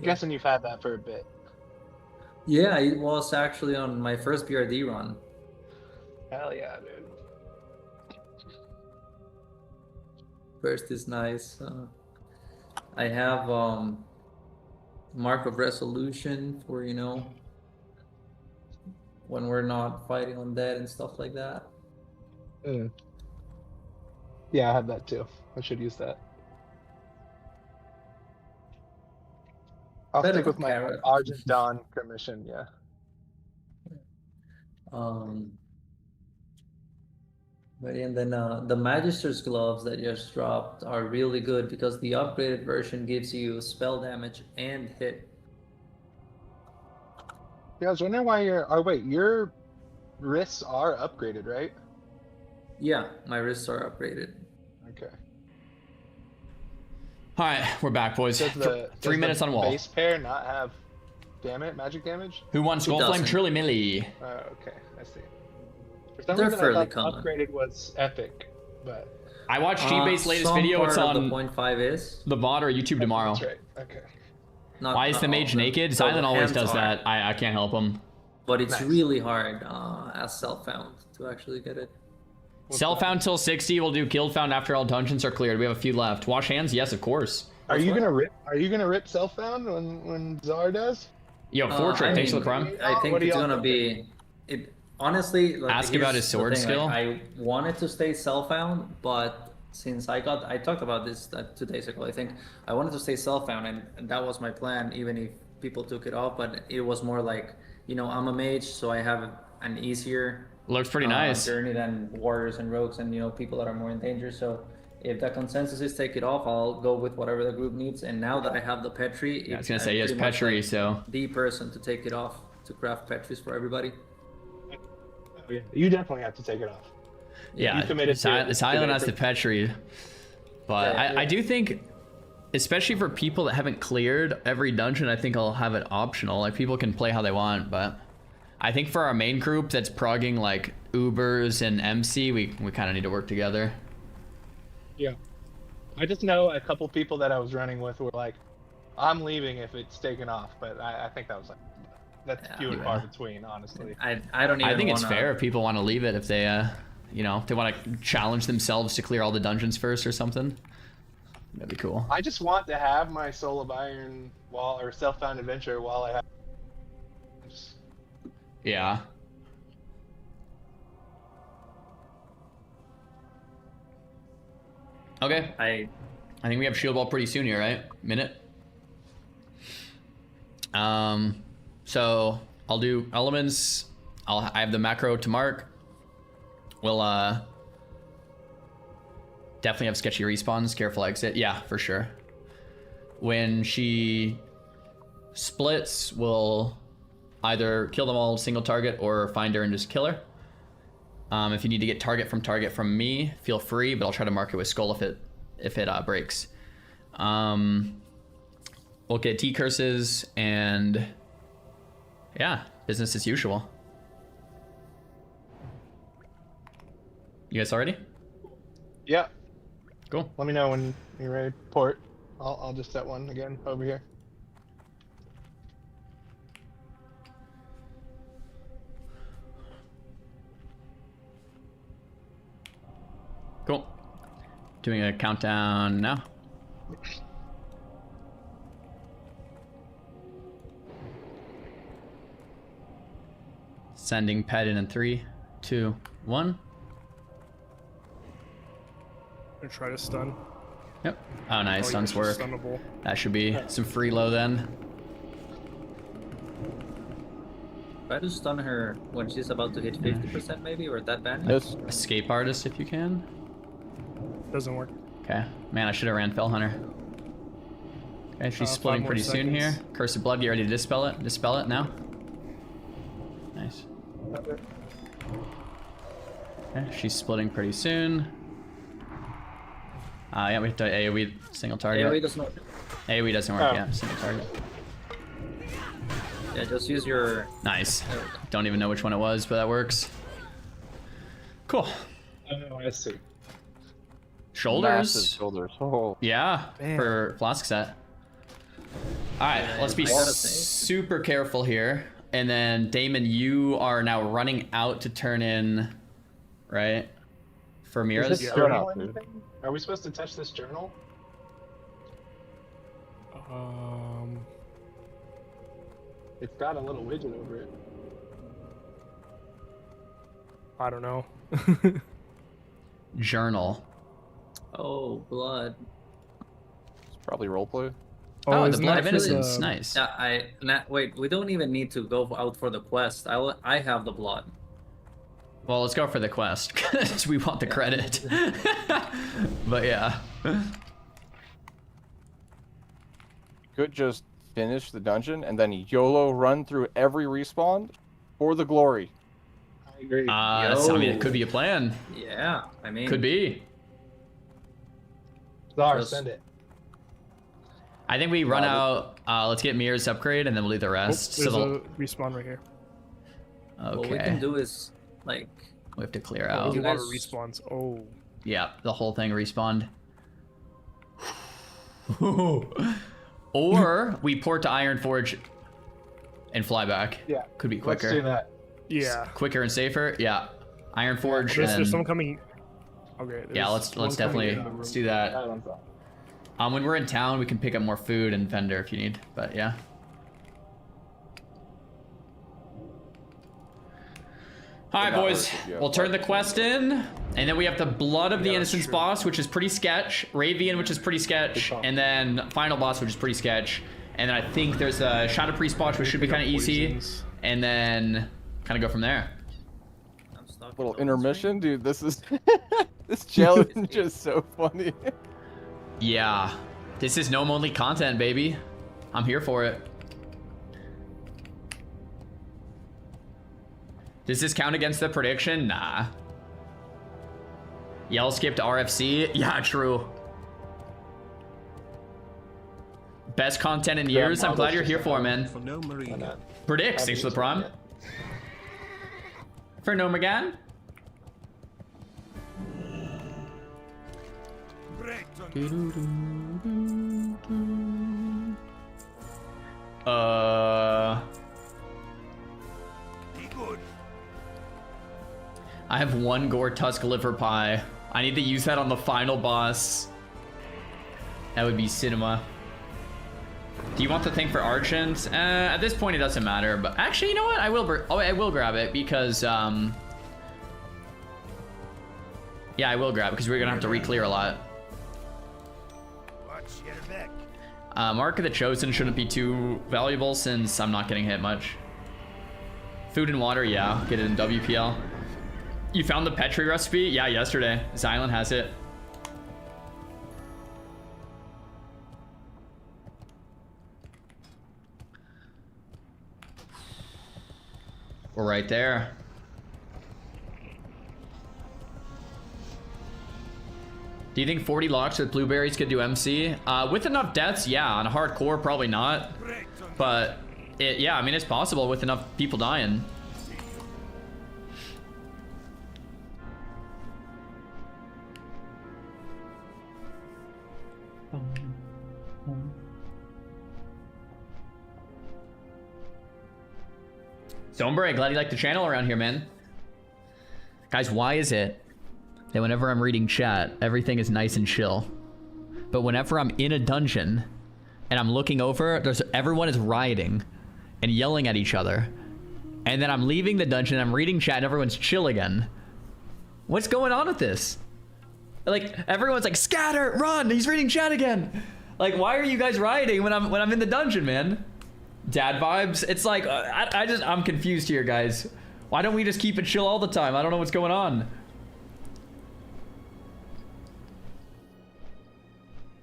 Guessing you've had that for a bit. Yeah, it was actually on my first BRD run. Hell yeah, dude. First is nice. I have Mark of Resolution for, you know, when we're not fighting undead and stuff like that. Yeah, I have that too. I should use that. I'll Better stick with than my carrot. Argent Dawn commission, yeah. But and then the Magister's gloves that just dropped are really good because the upgraded version gives you spell damage and hit. Yeah, I was wondering why your wrists are upgraded, right? Yeah, my wrists are upgraded. Okay. All right, we're back, boys. Does 3 minutes the on wall. base pair not have magic damage? Who wants Skull Flame? Truly Millie. Oh, okay, I see. For some They're reason, fairly I thought common. upgraded was epic, but I watched G-Base's latest some video. It's part of on the 0.5 is. the VOD or YouTube tomorrow. that's right. Okay. Why is the mage naked? So the Silent always hands does are. that. I can't help him. But it's Nice. really hard as self-found to actually get it. Sell found till 60. We'll do guild found after all dungeons are cleared. We have a few left. Wash hands? Yes, of course. Are you gonna rip self found when Czar does? Yo, Fortrick, thanks for the prime. I think it's gonna be. It honestly. Like, Ask about his here's the sword thing, skill. like, I wanted to stay self-found, but since I talked about this 2 days ago. I think I wanted to stay self-found, and that was my plan, even if people took it off. But it was more like, you know, I'm a mage, so I have an easier. Looks pretty nice. Journey than warriors and rogues and, you know, people that are more in danger. So if the consensus is take it off, I'll go with whatever the group needs. And now that I have the Petri, I was gonna say, yes, Petri, so the person to take it off to craft Petris for everybody. You definitely have to take it off. Yeah, You committed to it. Silent as the Petri. But I do think, especially for people that haven't cleared every dungeon, I think I'll have it optional. Like, people can play how they want, but I think for our main group that's progging like Ubers and MC, we kind of need to work together. Yeah. I just know a couple people that I was running with were like, I'm leaving if it's taken off, but I think that was like, that's few and far between, honestly. I don't even I think it's wanna... fair if people want to leave it, if they, you know, if they want to challenge themselves to clear all the dungeons first or something. That'd be cool. I just want to have my Soul of Iron or self-found adventure while I have. Yeah. Okay. I think we have shield wall pretty soon here, right? Minute. So I'll do elements. I have the macro to mark. We'll definitely have sketchy respawns. Careful exit. Yeah, for sure. When she splits, we'll either kill them all single target or find her and just kill her. If you need to get target from me, feel free, but I'll try to mark it with skull if it breaks. We'll get T curses and yeah, business as usual. You guys already? Yeah. Cool. Let me know when you're ready to port. I'll just set one again over here. Cool. Doing a countdown now. Sending pet in 3, 2, 1. I'm gonna try to stun. Yep. Oh, nice. Stuns she's work. stunnable. That should be some free low then. Try to stun her when she's about to hit 50% maybe, or that bad? Yes. Escape artist if you can. Doesn't work. Okay. Man, I should have ran Fell Hunter. Okay, she's 5 splitting more pretty soon here. seconds. Curse of Blood, get ready to dispel it. Dispel it now. Nice. Okay, she's splitting pretty soon. Yeah, we have to AoE single target. AoE doesn't work. AoE doesn't work, yeah, single target. Yeah, just use your... Nice. Don't even know which one it was, but that works. Cool. Oh, I see. Shoulders. Massive shoulders. Oh. Yeah, Man. for flask set. Alright, let's be super careful here. And then, Damon, you are now running out to turn in, right? For Mira's? Is this journal anything? Are we supposed to touch this journal? It's got a little widget over it. I don't know. Journal. Oh, blood. It's probably roleplay. Oh, the isn't Blood that of for Innocence. the- Nice. Yeah, wait, we don't even need to go out for the quest. I have the blood. Well, let's go for the quest, because we want the credit. But yeah. Could just finish the dungeon and then YOLO run through every respawn for the glory. I agree. I mean, it could be a plan. Yeah, I mean... Could be. Czar, Just- send it. I think we run out. Let's get Mirror's upgrade, and then we'll do the rest. There's So a respawn right here. okay. What we can do is, like... We have to clear Oh, out. there's a You lot of guys- respawns. Oh. Yeah, the whole thing respawned. Or we port to Iron Forge and fly back. Yeah. Could be quicker. Let's do that. Yeah. Quicker and safer. Yeah. Iron Forge There's and someone coming Okay. Yeah, let's definitely let's do that. When we're in town, we can pick up more food and vendor if you need. But yeah. All right, boys. We'll turn the quest in, and then we have the Blood of the Innocents boss, which is pretty sketch. Ravian, which is pretty sketch, and then final boss, which is pretty sketch. And then I think there's a Shadow Priest boss, which should be kind of easy, and then kind of go from there. Little intermission, dude. This is this challenge is so funny. Yeah, this is gnome only content, baby. I'm here for it. Does this count against the prediction? Nah. Yell skipped RFC? Yeah, true. Best content in years. I'm glad you're here for it, man. Predicts. Thanks for the prime. For Gnome again. I have one Gore Tusk liver pie. I need to use that on the final boss. That would be cinema. Do you want the thing for Archons? At this point, it doesn't matter. But actually, you know what? I will grab it because yeah, I will grab it because we're gonna have to re-clear a lot. Mark of the Chosen shouldn't be too valuable since I'm not getting hit much. Food and water, yeah, get it in WPL. You found the Petri recipe? Yeah, yesterday. Xylan has it. We're right there. Do you think 40 locks with blueberries could do MC? With enough deaths, yeah. On hardcore, probably not. But, yeah, I mean, it's possible with enough people dying. Stoneberry, glad you like the channel around here, man. Guys, why is it that whenever I'm reading chat, everything is nice and chill, but whenever I'm in a dungeon and I'm looking over, everyone is rioting and yelling at each other, and then I'm leaving the dungeon, I'm reading chat, and everyone's chill again? What's going on with this? Like, everyone's like, scatter, run, he's reading chat again. Like, why are you guys rioting when I'm in the dungeon, man? Dad vibes. It's like I'm confused here, guys. Why don't we just keep it chill all the time? I don't know what's going on.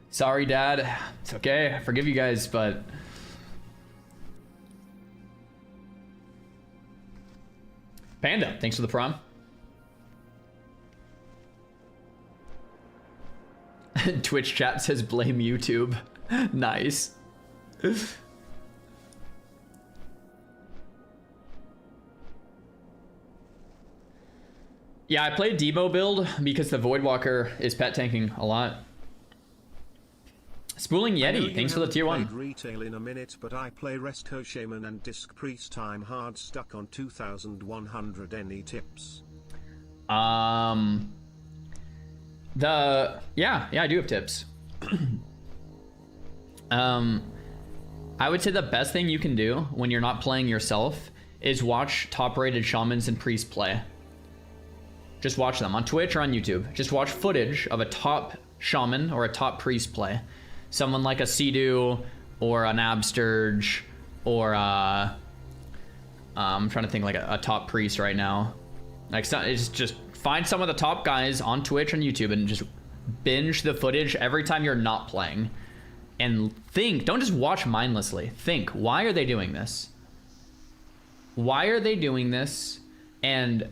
Sorry, Dad. It's okay. I forgive you guys, but Panda, thanks for the prom. Twitch chat says blame YouTube. Nice. Yeah, I played Demo build because the Voidwalker is pet tanking a lot. Spooling Yeti, thanks for the tier 1. Retail in a minute, but I play Resto Shaman and Disc Priest time hard stuck on 2100. Any tips? Yeah, I do have tips. I would say the best thing you can do when you're not playing yourself is watch top-rated shamans and priests play. Just watch them on Twitch or on YouTube. Just watch footage of a top shaman or a top priest play. Someone like a Sea-Doo or an Absturge or I'm trying to think like a top priest right now. Like, it's just find some of the top guys on Twitch and YouTube and just binge the footage every time you're not playing. And think, don't just watch mindlessly. Think, why are they doing this? Why are they doing this? And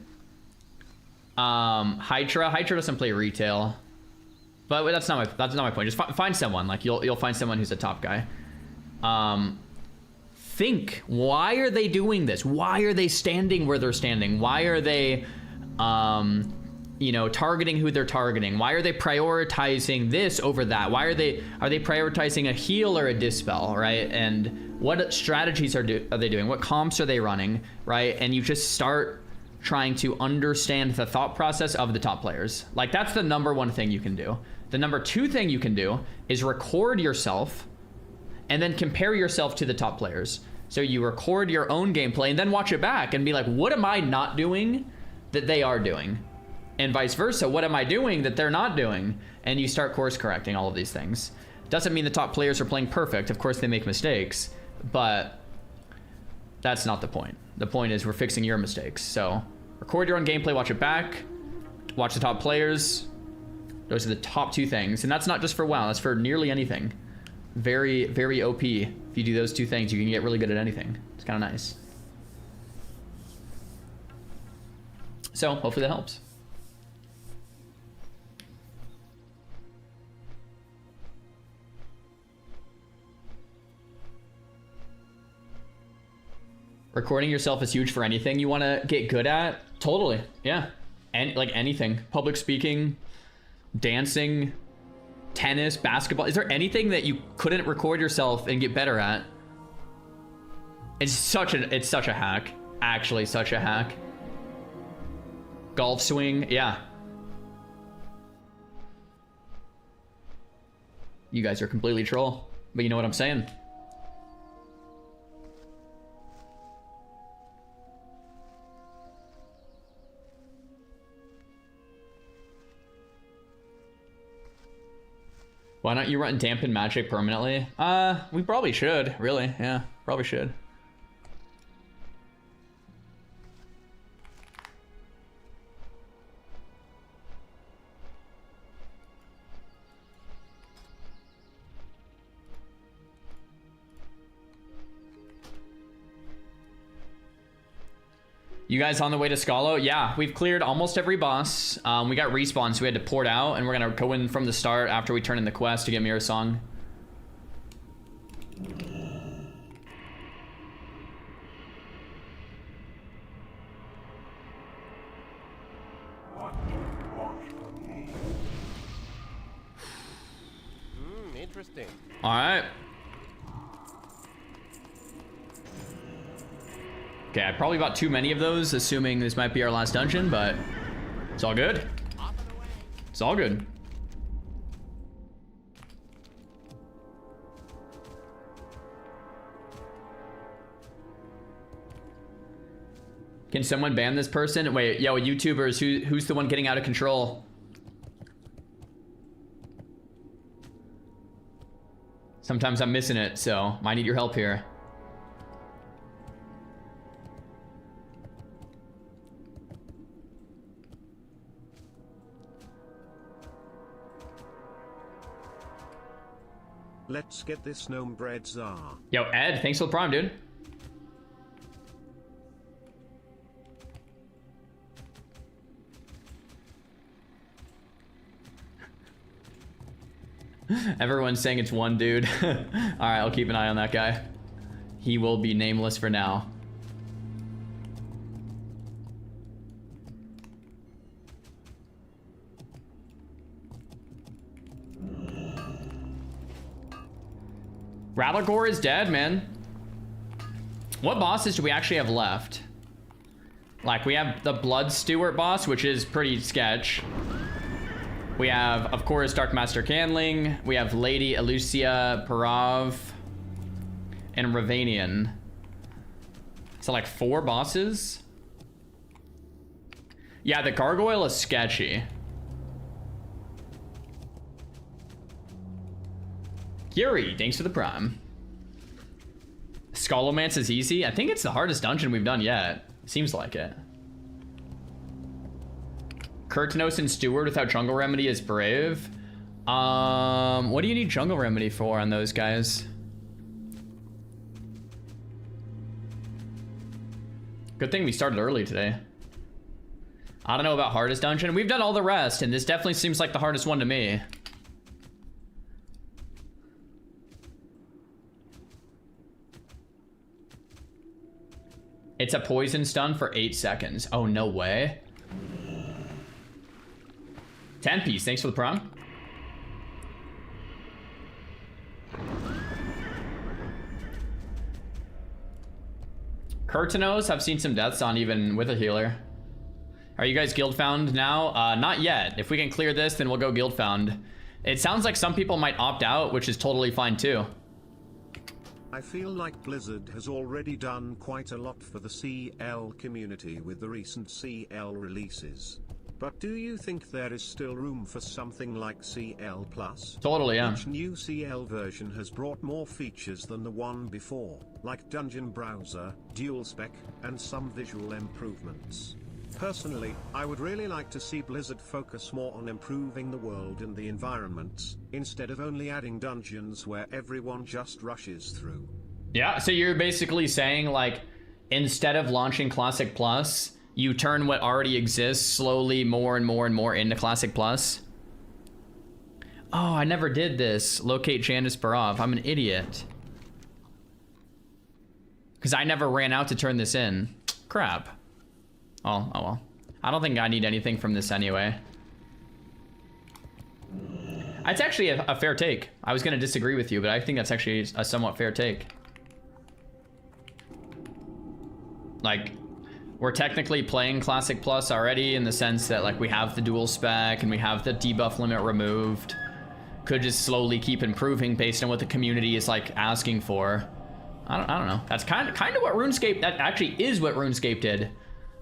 Hydra doesn't play retail, but that's not my point. Just find someone, like you'll find someone who's a top guy. Think, why are they doing this? Why are they standing where they're standing? Why are they targeting who they're targeting? Why are they prioritizing this over that? Why are they prioritizing a heal or a dispel, right? And what strategies are they doing? What comps are they running, right? And you just start trying to understand the thought process of the top players. Like, that's the number one thing you can do. The number two thing you can do is record yourself and then compare yourself to the top players. So you record your own gameplay and then watch it back and be like, what am I not doing that they are doing? And vice versa, what am I doing that they're not doing? And you start course correcting all of these things. Doesn't mean the top players are playing perfect. Of course they make mistakes, but that's not the point. The point is we're fixing your mistakes. So record your own gameplay, watch it back, watch the top players. Those are the top two things. And that's not just for WoW, that's for nearly anything. Very, very OP. If you do those two things, you can get really good at anything. It's kind of nice. So hopefully that helps. Recording yourself is huge for anything you want to get good at. Totally, yeah. And like anything, public speaking, dancing, tennis, basketball. Is there anything that you couldn't record yourself and get better at? It's such a hack. Actually, such a hack. Golf swing, yeah. You guys are completely troll, but you know what I'm saying. Why don't you run dampen magic permanently? We probably should, really. Yeah, probably should. You guys on the way to Schollo? Yeah, we've cleared almost every boss. We got respawn, so we had to port out, and we're gonna go in from the start after we turn in the quest to get Mirror Song. Interesting. All right. Okay, I probably bought too many of those, assuming this might be our last dungeon, but it's all good. It's all good. Can someone ban this person? Wait, yo, YouTubers, who's the one getting out of control? Sometimes I'm missing it, so I need your help here. Let's get this gnome bread czar. Yo, Ed, thanks for the prime, dude. Everyone's saying it's one dude. All right, I'll keep an eye on that guy. He will be nameless for now. Rattlegore is dead, man. What bosses do we actually have left? Like, we have the Blood Stewart boss, which is pretty sketch. We have, of course, Dark Master Canling. We have Lady Elucia Parav and Ravanian. So like 4 bosses? Yeah, the Gargoyle is sketchy. Yuri, thanks for the prime. Scholomance is easy. I think it's the hardest dungeon we've done yet. Seems like it. Kurtanos and Steward without Jungle Remedy is brave. What do you need Jungle Remedy for on those guys? Good thing we started early today. I don't know about hardest dungeon. We've done all the rest, and this definitely seems like the hardest one to me. It's a poison stun for 8 seconds. Oh, no way. 10 piece, thanks for the prime. Kurtanos, I've seen some deaths on even with a healer. Are you guys guild found now? Not yet. If we can clear this, then we'll go guild found. It sounds like some people might opt out, which is totally fine too. I feel like Blizzard has already done quite a lot for the CL community with the recent CL releases. But do you think there is still room for something like CL Plus? Totally, yeah. Each new CL version has brought more features than the one before, like Dungeon Browser, Dual Spec, and some visual improvements. Personally, I would really like to see Blizzard focus more on improving the world and the environments, instead of only adding dungeons where everyone just rushes through. Yeah, so you're basically saying, like, instead of launching Classic Plus, you turn what already exists slowly more and more and more into Classic Plus? Oh, I never did this. Locate Jandis Barov. I'm an idiot. Because I never ran out to turn this in. Crap. Oh well. I don't think I need anything from this anyway. That's actually a fair take. I was going to disagree with you, but I think that's actually a somewhat fair take. Like, we're technically playing Classic Plus already in the sense that, like, we have the dual spec and we have the debuff limit removed. Could just slowly keep improving based on what the community is, like, asking for. I don't know. That's kind of what RuneScape, that actually is what RuneScape did,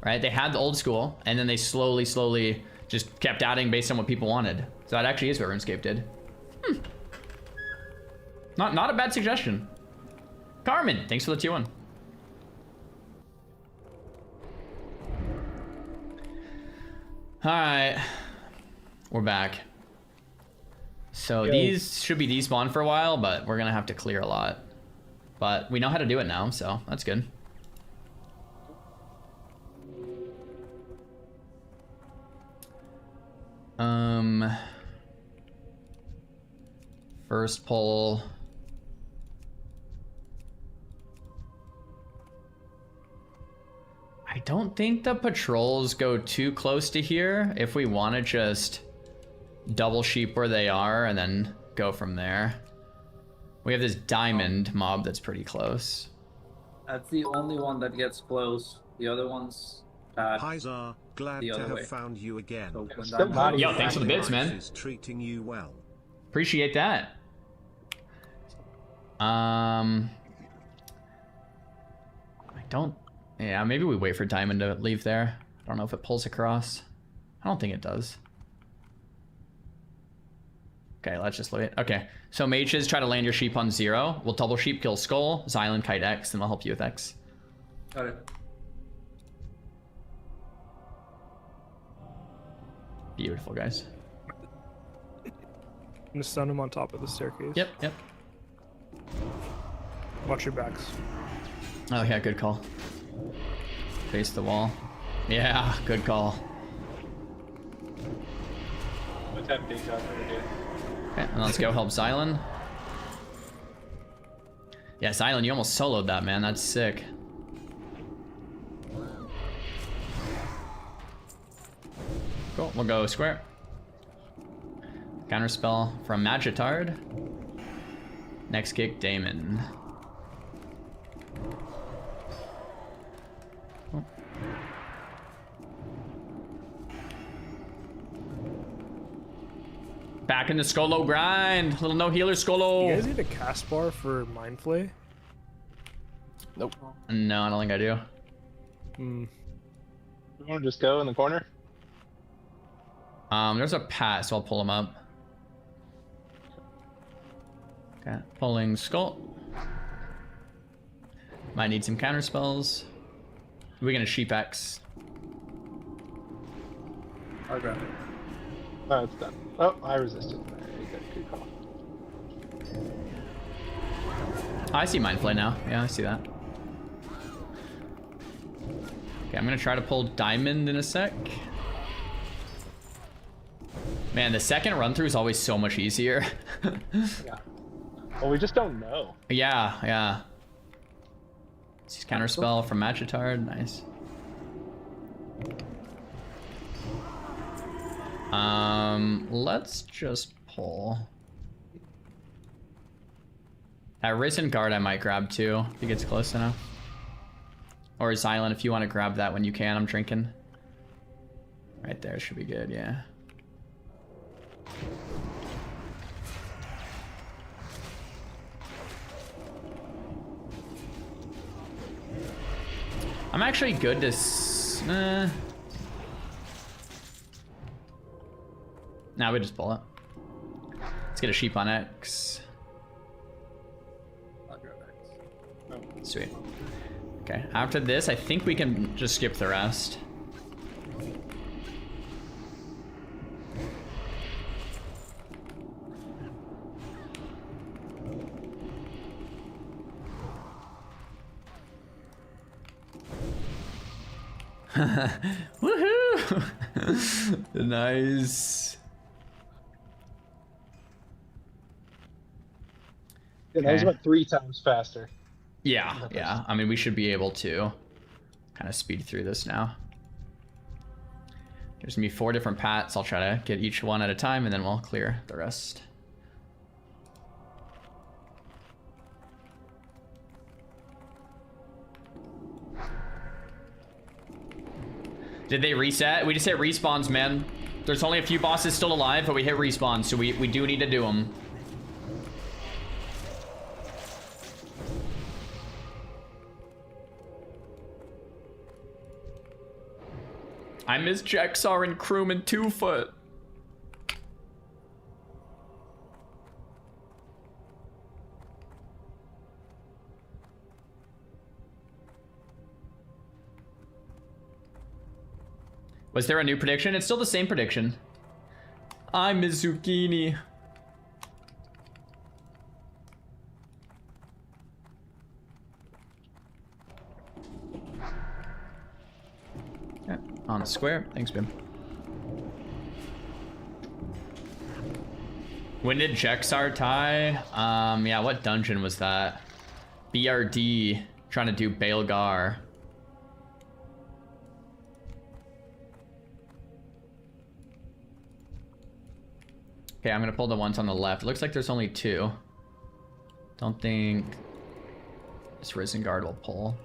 right? They had the old school and then they slowly just kept adding based on what people wanted. So that actually is what RuneScape did. Not a bad suggestion. Carmen, thanks for the tier 1. All right, we're back. So these should be despawned for a while, but we're gonna have to clear a lot. But we know how to do it now, so that's good. First pull. I don't think the patrols go too close to here if we want to just double sheep where they are and then go from there. We have this diamond mob that's pretty close. That's the only one that gets close. The other ones... Hi Zar, glad to have way. found you again. So Yo, thanks for the bits, man. Is treating you well. Appreciate that. I don't... Yeah, maybe we wait for diamond to leave there. I don't know if it pulls across. I don't think it does. Okay, let's just wait. Okay, so mages, try to land your sheep on 0. We'll double sheep, kill skull, Xylan, kite X, and we'll help you with X. Got it. Beautiful, guys. I'm gonna stun him on top of the staircase. Yep. Watch your backs. Oh yeah, good call. Face the wall. Yeah, good call. What type of detail are we doing? Okay, and let's go help Xylan. Yeah, Xylan, you almost soloed that, man. That's sick. Cool, we'll go square. Counterspell from Magitard. Next kick, Damon. Oh. Back in the Scolo grind. Little no healer Scolo. You guys need a cast bar for Mind Flay? Nope. No, I don't think I do. You want to just go in the corner? There's a pat, so I'll pull him up. Okay, pulling Skull. Might need some counter spells. We're gonna sheep X. I'll grab it. Oh, it's done. Oh, I resisted. Very good. Good call. Oh, I see Mind Flay now. Yeah, I see that. Okay, I'm gonna try to pull Diamond in a sec. Man, the second run through is always so much easier. Yeah. Well, we just don't know. Yeah. This counter spell from Magitard. Nice. Let's just pull. That Risen Guard I might grab too, if he gets close enough. Or Xylan, if you want to grab that when you can, I'm drinking. Right there should be good, yeah. I'm actually good to now we just pull it. Let's get a sheep on X. Sweet. Okay, after this, I think we can just skip the rest. Woohoo! Nice. Yeah, that was Okay. about 3 times faster. Yeah, yeah. I mean, we should be able to kind of speed through this now. There's gonna be 4 different pats. I'll try to get each one at a time, and then we'll clear the rest. Did they reset? We just hit respawns, man. There's only a few bosses still alive, but we hit respawns, so we do need to do them. I miss Jaxar and Crewman 2-foot. Was there a new prediction? It's still the same prediction. I miss Zucchini. Yeah, on the square. Thanks, Bim. When did Jaxar tie? Yeah, what dungeon was that? BRD trying to do Baelgar. Okay, I'm gonna pull the ones on the left. It looks like there's only 2. Don't think this Risen Guard will pull.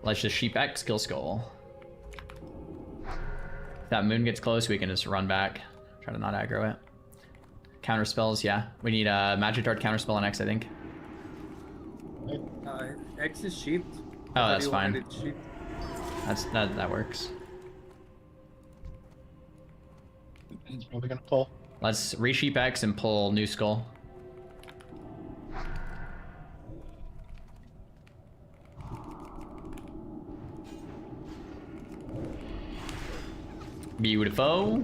Let's just sheep X, kill Skull. If that moon gets close, we can just run back. Try to not aggro it. Counter spells, yeah. We need a Magic Dart counterspell on X, I think. X is sheeped. Oh, that's Everyone fine. is sheeped. That works. He's probably gonna pull. Let's resheep X and pull New Skull. Beautiful.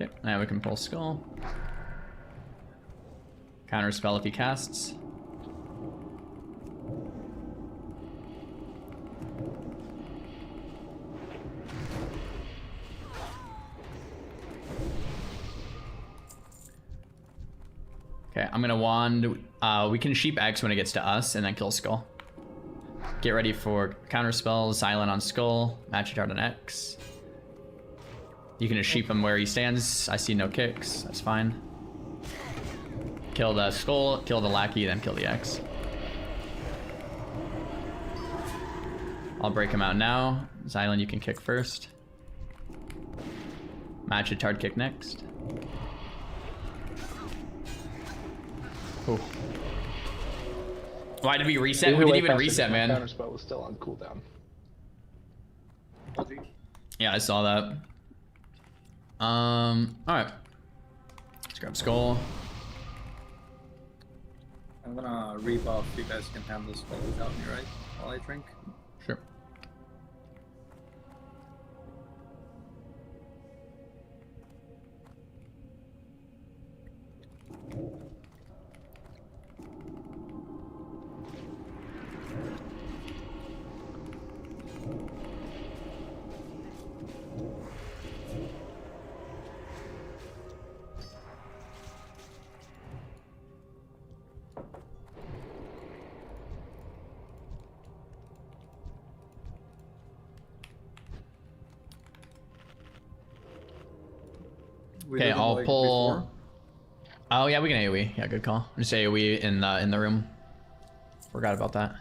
Okay, now we can pull Skull. Counter spell if he casts. Okay, I'm gonna wand. We can sheep X when it gets to us, and then kill Skull. Get ready for counter spells. Silent on Skull. Magic Dart on X. You can just sheep him where he stands. I see no kicks. That's fine. Kill the Skull. Kill the lackey. Then kill the X. I'll break him out now. Xylan, you can kick first. Magic Dart kick next. Cool. Why did we reset? We didn't even reset, man. Counter spell was still on cooldown. Yeah, I saw that. Alright. Let's grab Skull. I'm gonna rebuff. You guys can handle Skull without me, right? While I drink. Sure. Okay, I'll pull. Oh yeah, we can AoE. Yeah, good call. Just AoE in the room. Forgot about that.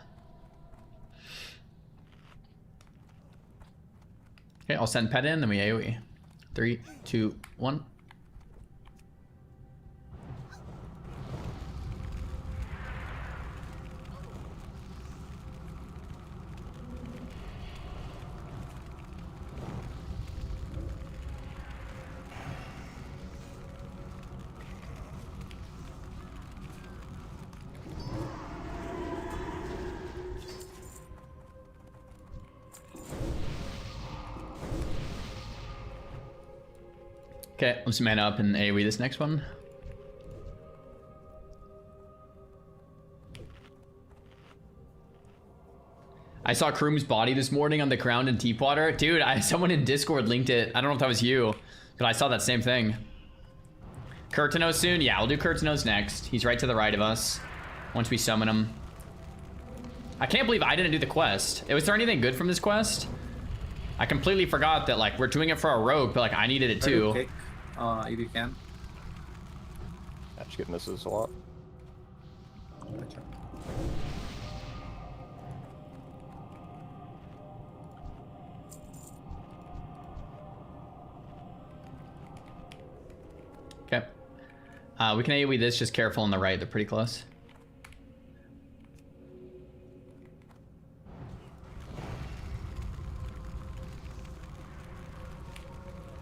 Okay, I'll send pet in, then we AoE. 3, 2, 1. Okay, let's man up and AoE this next one. I saw Kroom's body this morning on the ground in Teepwater. Dude, someone in Discord linked it. I don't know if that was you, but I saw that same thing. Kurtanos soon? Yeah, we'll do Kurtanos next. He's right to the right of us once we summon him. I can't believe I didn't do the quest. Was there anything good from this quest? I completely forgot that, like, we're doing it for a rogue, but, like, I needed it too. Kick, if you can. I just get misses a lot. Gotcha. Okay. We can AoE this, just careful on the right. They're pretty close.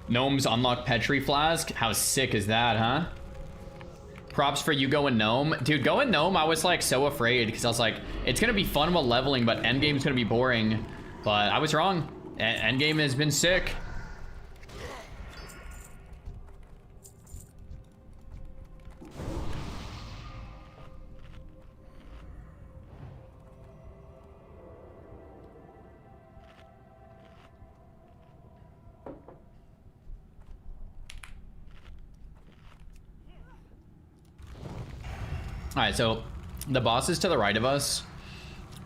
Gnomes unlock Petri Flask. How sick is that, huh? Props for you going Gnome. Dude, going Gnome, I was like so afraid because I was like, it's gonna be fun while leveling, but endgame's gonna be boring. But I was wrong. Endgame has been sick. All right, so the boss is to the right of us.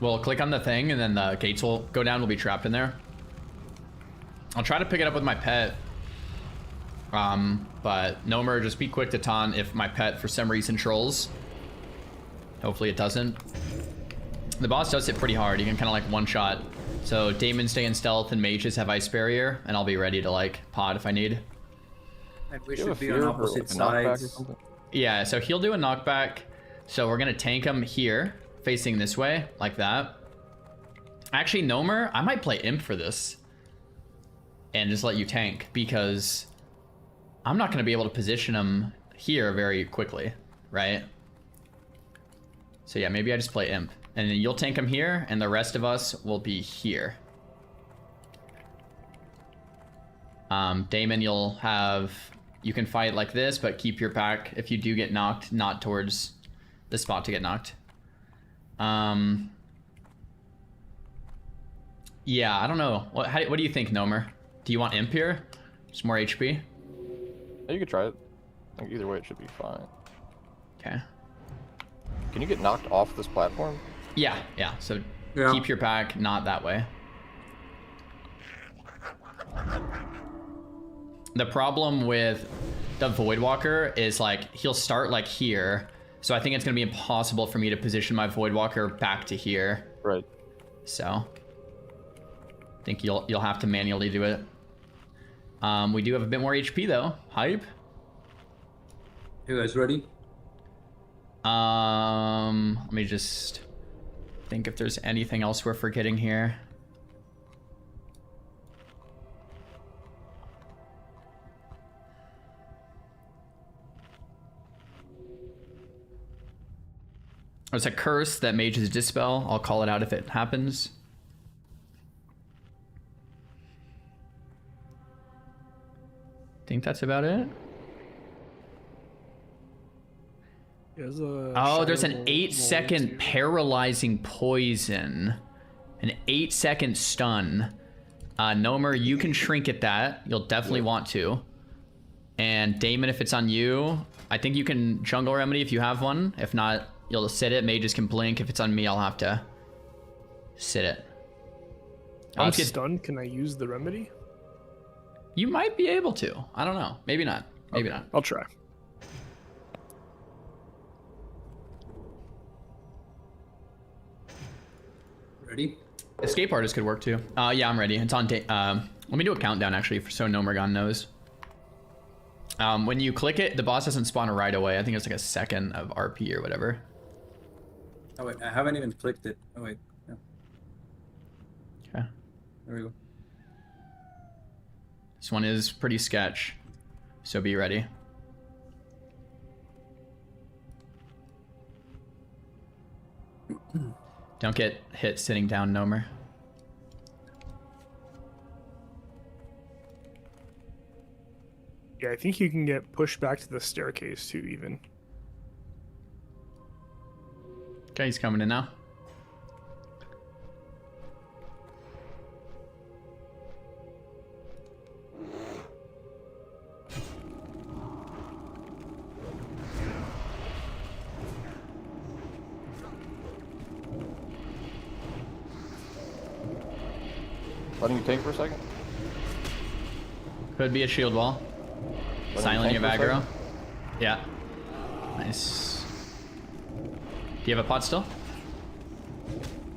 We'll click on the thing and then the gates will go down. We'll be trapped in there. I'll try to pick it up with my pet. But Gnomer, just be quick to taunt if my pet for some reason trolls. Hopefully it doesn't. The boss does hit pretty hard. You can kind of like one shot. So Damon stay in stealth and mages have ice barrier, and I'll be ready to like pod if I need. And we should be on opposite sides. Yeah, so he'll do a knockback. So we're gonna tank him here, facing this way, like that. Actually, Gnomer, I might play Imp for this. And just let you tank, because I'm not gonna be able to position him here very quickly, right? So yeah, maybe I just play Imp. And then you'll tank him here, and the rest of us will be here. Damon, you can fight like this, but keep your back if you do get knocked, not towards the spot to get knocked. Yeah, I don't know. What do you think, Gnomer? Do you want Imp here? Just more HP? Yeah, you could try it. I think either way it should be fine. Okay. Can you get knocked off this platform? Yeah. So keep your back not that way. The problem with the Voidwalker is like he'll start like here, so I think it's gonna be impossible for me to position my Voidwalker back to here. Right. So I think you'll have to manually do it. We do have a bit more HP though. Hype. You guys ready? Let me just think if there's anything else we're forgetting here. There's a curse that mages dispel. I'll call it out if it happens. Think that's about it. There's there's an 8-second paralyzing poison. An 8-second stun. Gnomer, you can trinket that. You'll definitely want to. And Damon, if it's on you, I think you can jungle remedy if you have one. If not, you'll sit it. Mages can blink. If it's on me, I'll have to sit it. I'm stunned. Can I use the remedy? You might be able to. I don't know. Maybe not. Maybe not. I'll try. Ready? Escape artist could work too. Yeah, I'm ready. It's on Let me do a countdown actually, so Nomergon knows. When you click it, the boss doesn't spawn right away. I think it's like a second of RP or whatever. Oh wait, I haven't even clicked it. Oh wait. Yeah. Okay. There we go. This one is pretty sketch, so be ready. Don't get hit sitting down, Nomer. Yeah, I think you can get pushed back to the staircase too, even. Okay, he's coming in now. Letting you tank for a second? Could be a shield wall. Silent your tank for a aggro. second? Yeah. Nice. Do you have a pot still?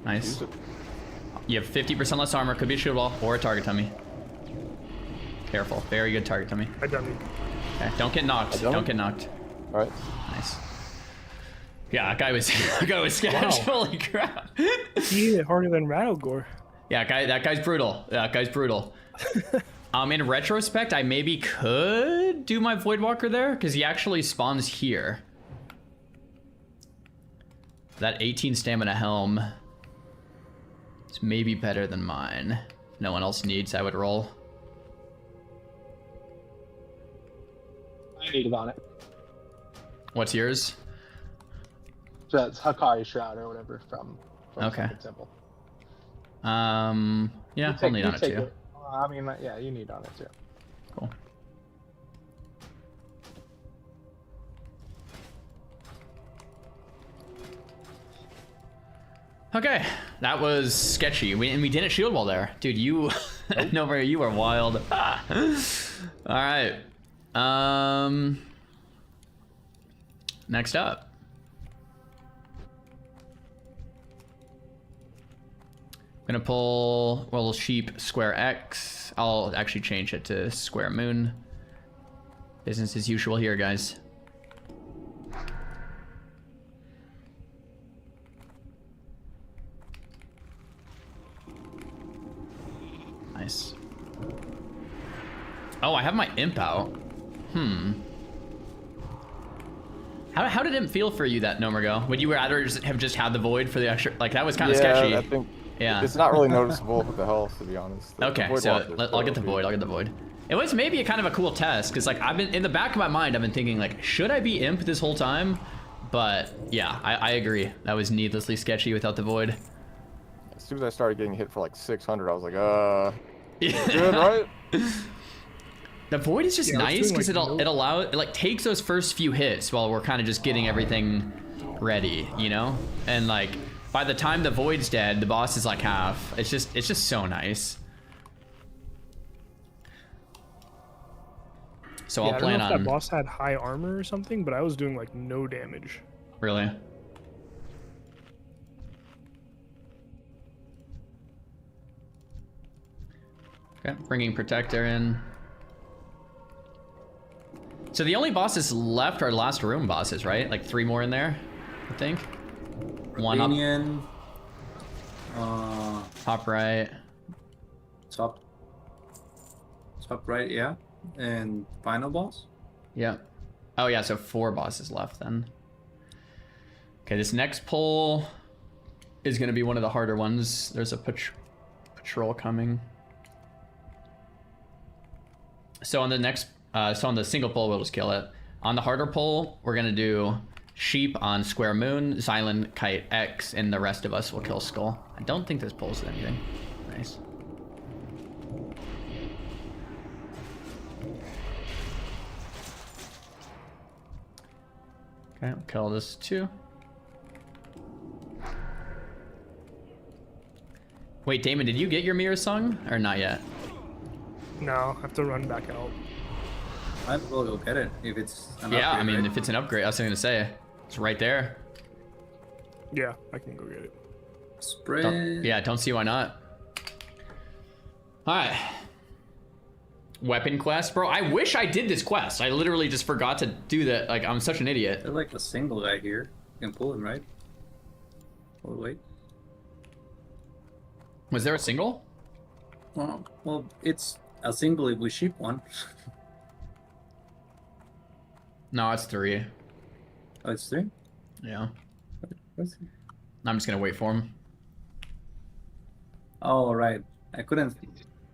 Nice. You have 50% less armor. Could be a shield wall or a target tummy. Careful. Very good target tummy. I dummy. Okay. Don't get knocked. Don't get knocked. All right. Nice. Yeah, that guy was sketch. Wow. Holy crap. He hit harder than Rattlegore. Yeah, that guy's brutal. That guy's brutal. In retrospect, I maybe could do my Voidwalker there because he actually spawns here. That 18 stamina helm is maybe better than mine. If no one else needs, I would roll. I need it on it. What's yours? That's Hakari Shroud or whatever from Okay. Second Temple. Yeah, I'll need on it too. I mean, yeah, you need on it too. Cool. Okay, that was sketchy. And we didn't shield wall there. Dude, you... Nomer, you are wild. Alright. Next up. Gonna pull little sheep square X. I'll actually change it to square moon. Business as usual here, guys. Nice. Oh, I have my imp out. How did it feel for you, that Nomergo? Would you rather have just had the void for the extra? Like, that was kind of sketchy. I think yeah. it's not really noticeable with the health, to be honest. Okay, so I'll get the void. I'll get the void. It was maybe a kind of a cool test because, like, I've been in the back of my mind, I've been thinking, like, should I be imp this whole time? But yeah, I agree. That was needlessly sketchy without the void. As soon as I started getting hit for like 600, I was like, good, right? The void is just nice because it like takes those first few hits while we're kind of just getting everything ready, you know? And like by the time the void's dead, the boss is like half. It's just so nice. So yeah, I'll plan I don't know on if that boss had high armor or something, but I was doing like no damage. Really? Okay, bringing Protector in. So the only bosses left are last room bosses, right? Like 3 more in there, I think. One up. Top right. Top right, yeah. And final boss? Yeah. Oh yeah, so 4 bosses left then. Okay, this next pull is gonna be one of the harder ones. There's a patrol coming. So on the next, so on the single pull, we'll just kill it. On the harder pull, we're gonna do sheep on square moon, Xylan, kite, X, and the rest of us will kill skull. I don't think this pulls anything. Nice. Okay, I'll kill this too. Wait, Damon, did you get your mirror sung or not yet? No, I have to run back out. I will go get it if it's an Yeah, upgrade, I mean, right? if it's an upgrade, I was gonna say, it's right there. Yeah, I can go get it. Spread. Don't see why not. All right, Weapon quest, bro. I wish I did this quest. I literally just forgot to do that. Like, I'm such an idiot. There's like a single guy here. You can pull him, right? Oh, wait. Was there a single? Well, it's a single if we ship one. No, it's 3. Oh, it's 3? Yeah. I'm just gonna wait for him. Oh, right. I couldn't...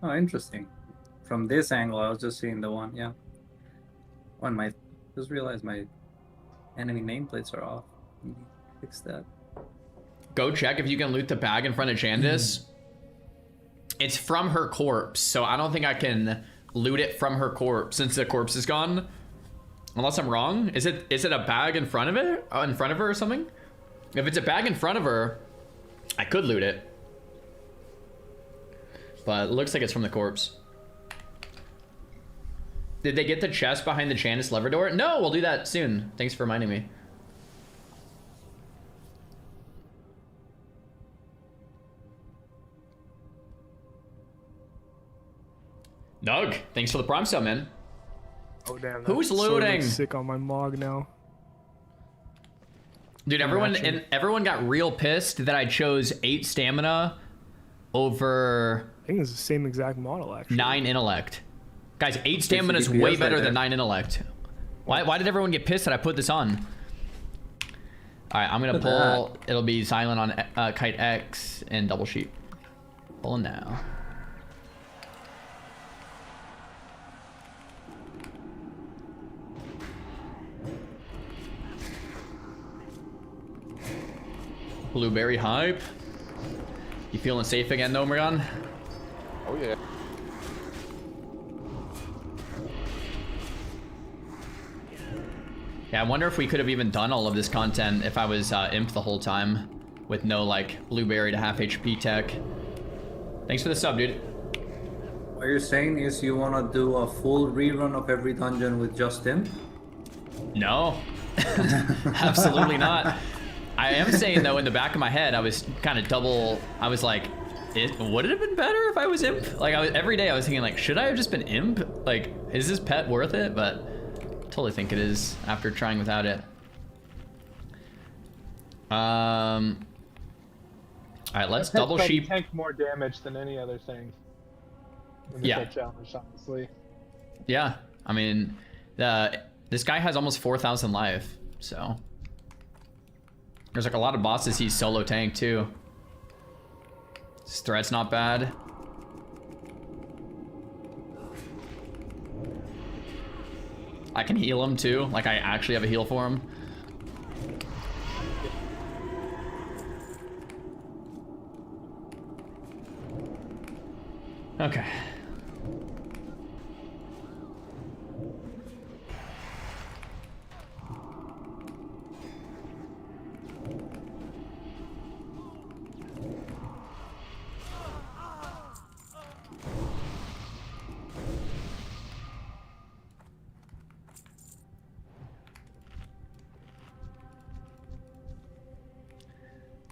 Oh, interesting. From this angle, I was just seeing the one, yeah. Oh, and my... Just realized my enemy nameplates are off. Let me fix that. Go check if you can loot the bag in front of Jandis. It's from her corpse, so I don't think I can loot it from her corpse since the corpse is gone. Unless I'm wrong. Is it a bag in front of it? In front of her or something? If it's a bag in front of her, I could loot it. But it looks like it's from the corpse. Did they get the chest behind the Jandis lever door? No, we'll do that soon. Thanks for reminding me. Doug, thanks for the prime sub, man. Oh damn! Who's that sword looting? looks sick on my Mog now. Dude, everyone got real pissed that I chose 8 stamina over... I think it's the same exact model, actually. 9 intellect. Guys, 8 stamina is way better than 9 intellect. Why did everyone get pissed that I put this on? Alright, I'm gonna pull... It'll be silent on Kite X and Double Sheep. Pulling now. Blueberry hype. You feeling safe again, Nomrion? Oh yeah. Yeah, I wonder if we could have even done all of this content if I was imp the whole time with no like blueberry to half HP tech. Thanks for the sub, dude. What you're saying is you want to do a full rerun of every dungeon with just him? No, absolutely not. I am saying though, in the back of my head, I was kind of I was like, would it have been better if I was imp? Like every day I was thinking like, should I have just been imp? Like, is this pet worth it? But I totally think it is after trying without it. All right, let's double sheep. Tank more damage than any other thing. In the pet challenge, honestly. Yeah, I mean, this guy has almost 4,000 life, so. There's like a lot of bosses he's solo tank too. His threat's not bad. I can heal him too. Like I actually have a heal for him. Okay.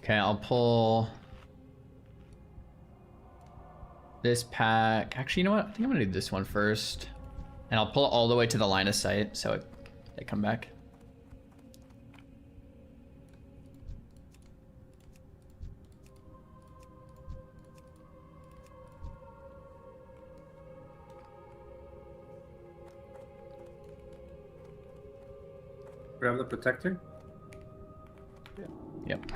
Okay, I'll pull this pack. Actually, you know what? I think I'm gonna do this one first. And I'll pull it all the way to the line of sight so they come back. Grab the protector? Yep.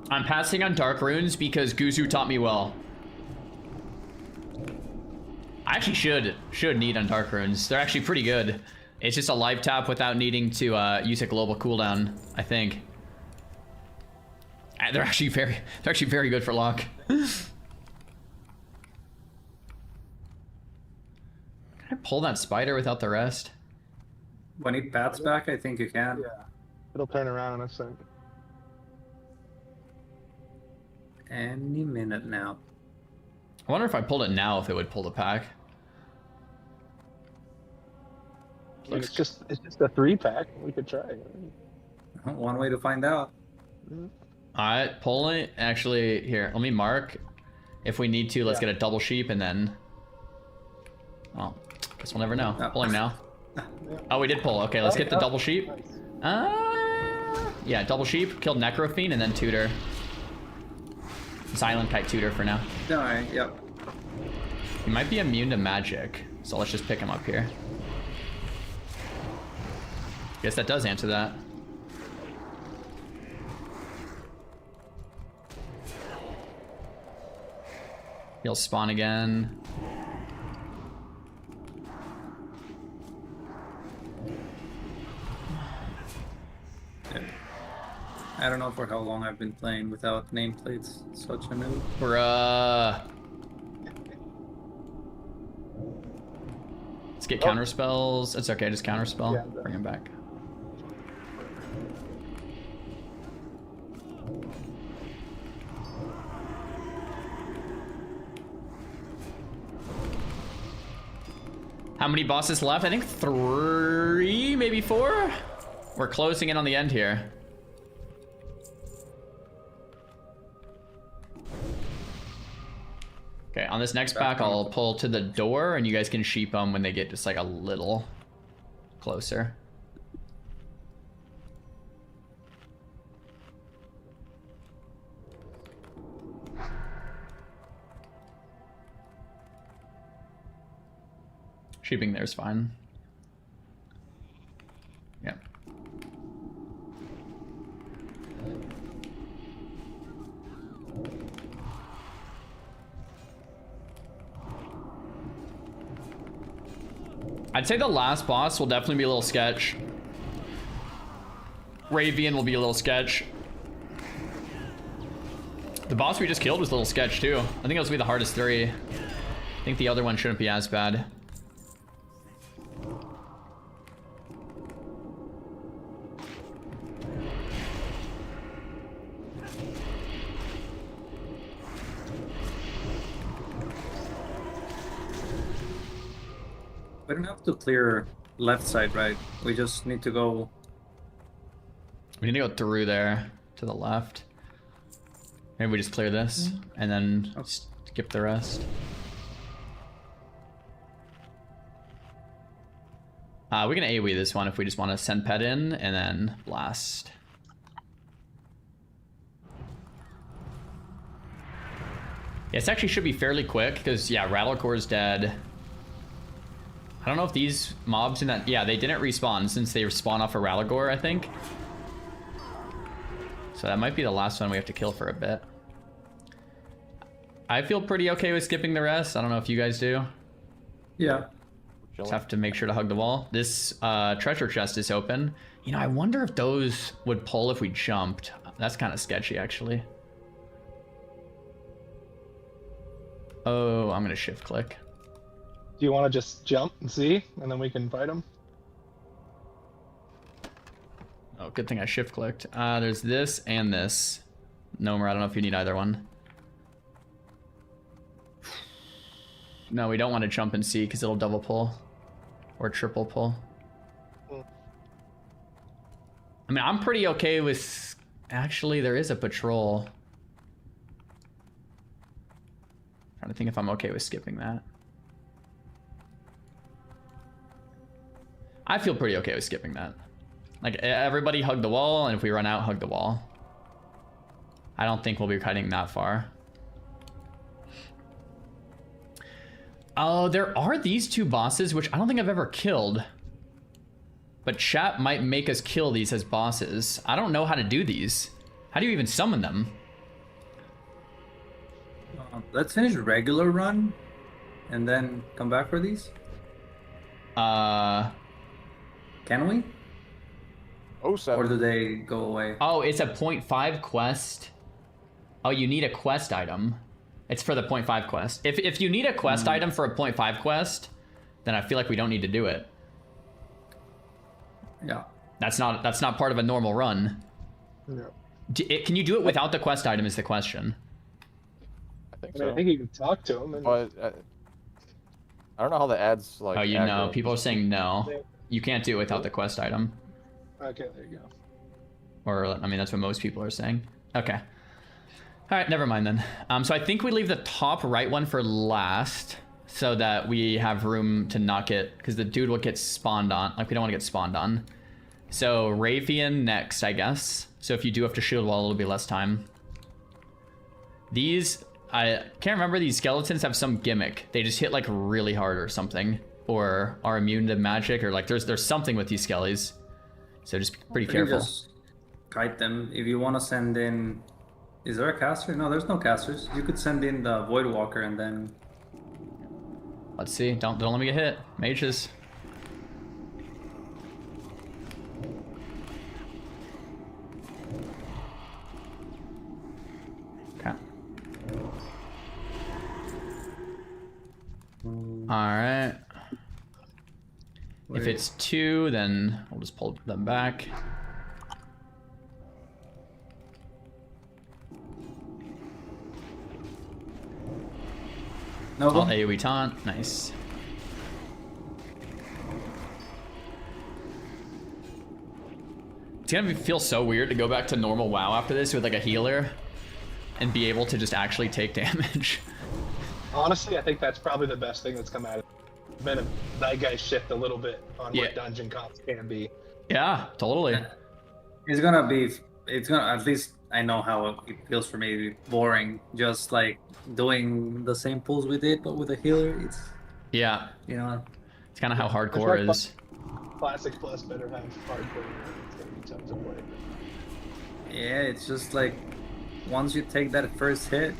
I'm passing on Dark Runes because Guzu taught me well. I actually should need on Dark Runes. They're actually pretty good. It's just a live tap without needing to use a global cooldown, I think. They're actually very good for lock. Can I pull that spider without the rest? When he bats back, I think you can. Yeah. It'll turn around in a second. Any minute now. I wonder if I pulled it now if it would pull the pack. It's just a 3-pack. We could try. One way to find out. Alright, pull it. Actually, here, let me mark. If we need to, let's get a double sheep and then Well, guess we'll never know. Pulling now. Oh, we did pull. Okay, let's get the double sheep. Yeah, double sheep, killed Necrofiend, and then tutor. Silent Kite tutor for now. Alright, yep. He might be immune to magic, so let's just pick him up here. Guess that does answer that. He'll spawn again. I don't know for how long I've been playing without nameplates. Such a noob. Bruh. Let's get counter spells. It's okay, just counter spell. Yeah, Bring him back. How many bosses left? I think 3, maybe 4? We're closing in on the end here. Okay, on this next pack, I'll pull to the door, and you guys can sheep them when they get just like a little closer. Sheeping there is fine. Yeah. I'd say the last boss will definitely be a little sketch. Ravian will be a little sketch. The boss we just killed was a little sketch too. I think it was be the hardest 3. I think the other one shouldn't be as bad. We don't have to clear left side, right? We just need to go... We need to go through there to the left. Maybe we just clear this and then skip the rest. We can AoE this one if we just want to send pet in and then blast. Yeah, this actually should be fairly quick because, yeah, Rattlecore's dead. I don't know if these mobs in that... Yeah, they didn't respawn since they spawn off a Rattlecore, I think. So that might be the last one we have to kill for a bit. I feel pretty okay with skipping the rest. I don't know if you guys do. Yeah. Just have to make sure to hug the wall. This treasure chest is open. You know, I wonder if those would pull if we jumped. That's kind of sketchy, actually. Oh, I'm going to shift click. Do you want to just jump and see, and then we can fight them? Oh, good thing I shift clicked. There's this and this. Gnomer, I don't know if you need either one. No, we don't want to jump and see because it'll double pull or triple pull. I mean, I'm pretty okay with... Actually, there is a patrol. Trying to think if I'm okay with skipping that. I feel pretty okay with skipping that. Like, everybody hug the wall, and if we run out, hug the wall. I don't think we'll be kiting that far. Oh, there are these 2 bosses, which I don't think I've ever killed. But chat might make us kill these as bosses. I don't know how to do these. How do you even summon them? Let's finish regular run, and then come back for these. Can we? Oh, 7. Or do they go away? Oh, it's a 0.5 quest. Oh, you need a quest item. It's for the 0.5 quest. If you need a quest item for a 0.5 quest, then I feel like we don't need to do it. Yeah. That's not part of a normal run. Yeah. Can you do it without the quest item is the question. I think I mean, so. I think you can talk to him. And... But I don't know how the ads like. Oh, you know, accurate. people are saying no. You can't do it without the quest item. Okay, there you go. Or, I mean, that's what most people are saying. Okay. All right, never mind then. So I think we leave the top right one for last. so that we have room to knock it, because the dude will get spawned on. Like, we don't want to get spawned on. So Raytheon next, I guess. So if you do have to shield wall, it'll be less time. These, I can't remember, these skeletons have some gimmick. They just hit like really hard or something, or are immune to magic, or like there's something with these skellies. So just be pretty careful. Just kite them. If you want to send in, is there a caster? No, there's no casters. You could send in the Void Walker and then. Let's see. Don't let me get hit. Mages. Okay. Alright. If it's 2, then we'll just pull them back. No. All AoE taunt. Nice. It's gonna feel so weird to go back to normal WoW after this with like a healer and be able to just actually take damage. Honestly, I think that's probably the best thing that's come out of it. Been a zeitgeist shift a little bit on what dungeon comps can be. Yeah, totally. It's gonna be. It's gonna. At least I know how it feels for me. Boring. Just like doing the same pulls we did, but with a healer. It's. Yeah. You know. It's kind of how hardcore is. Classic plus better have hardcore. It's gonna be tough to play. Yeah, it's just like once you take that first hit.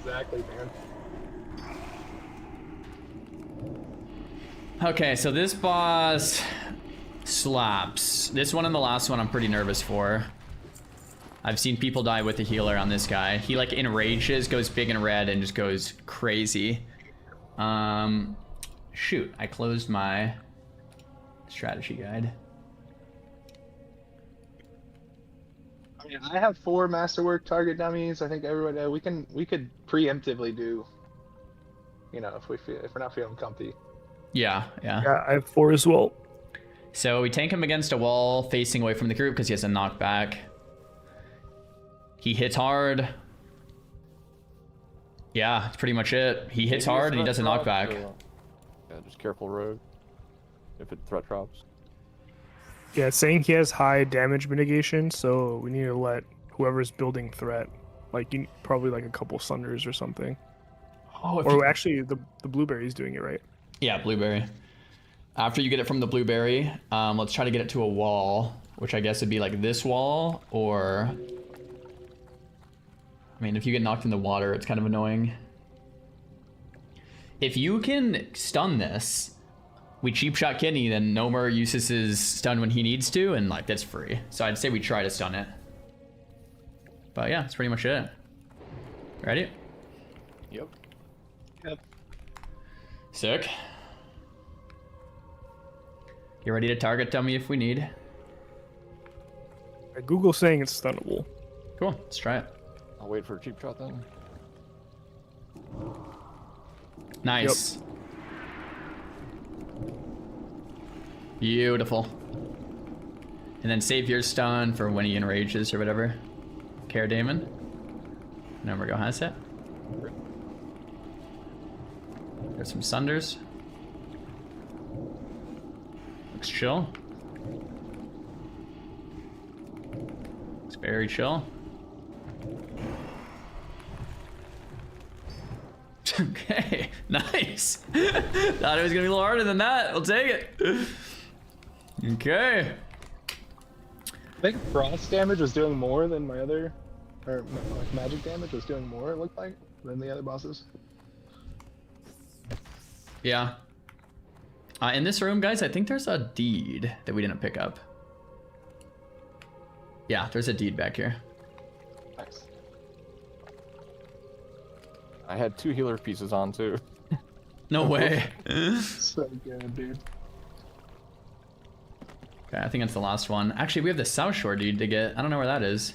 Exactly, man. Okay, so this boss slaps. This one and the last one I'm pretty nervous for. I've seen people die with the healer on this guy. He like enrages, goes big and red, and just goes crazy. Shoot, I closed my strategy guide. I mean, I have 4 masterwork target dummies. I think everybody we could preemptively do. You know, if we're not feeling comfy. Yeah. Yeah, I have 4 as well. So we tank him against a wall facing away from the group because he has a knockback. He hits hard. Yeah, that's pretty much it. He hits hard and he does a knockback. Yeah, just careful rogue. If it threat drops. Yeah, it's saying he has high damage mitigation, so we need to let whoever's building threat, like probably like a couple sunders or something. Oh, or actually, the blueberry's doing it, right? Yeah, blueberry. After you get it from the blueberry, let's try to get it to a wall, which I guess would be like this wall, or... I mean, if you get knocked in the water, it's kind of annoying. If you can stun this, we cheap shot Kidney, then Nomer uses his stun when he needs to, and like that's free. So I'd say we try to stun it. But yeah, that's pretty much it. Ready? Yep. Sick. You ready to target dummy if we need? Google's saying it's stunnable. Cool, let's try it. I'll wait for a cheap shot then. Nice. Yep. Beautiful. And then save your stun for when he enrages or whatever. Care Damon. Number go has it. Got some sunders. Looks chill. Looks very chill. Okay, nice. Thought it was gonna be a little harder than that. I'll take it. Okay. I think frost damage was doing more than my other, or like magic damage was doing more. It looked like than the other bosses. Yeah. In this room, guys, I think there's a deed that we didn't pick up. Yeah, there's a deed back here. Nice. I had 2 healer pieces on too. No way. So good, dude. Okay, I think that's the last one. Actually, we have the South Shore deed to get. I don't know where that is.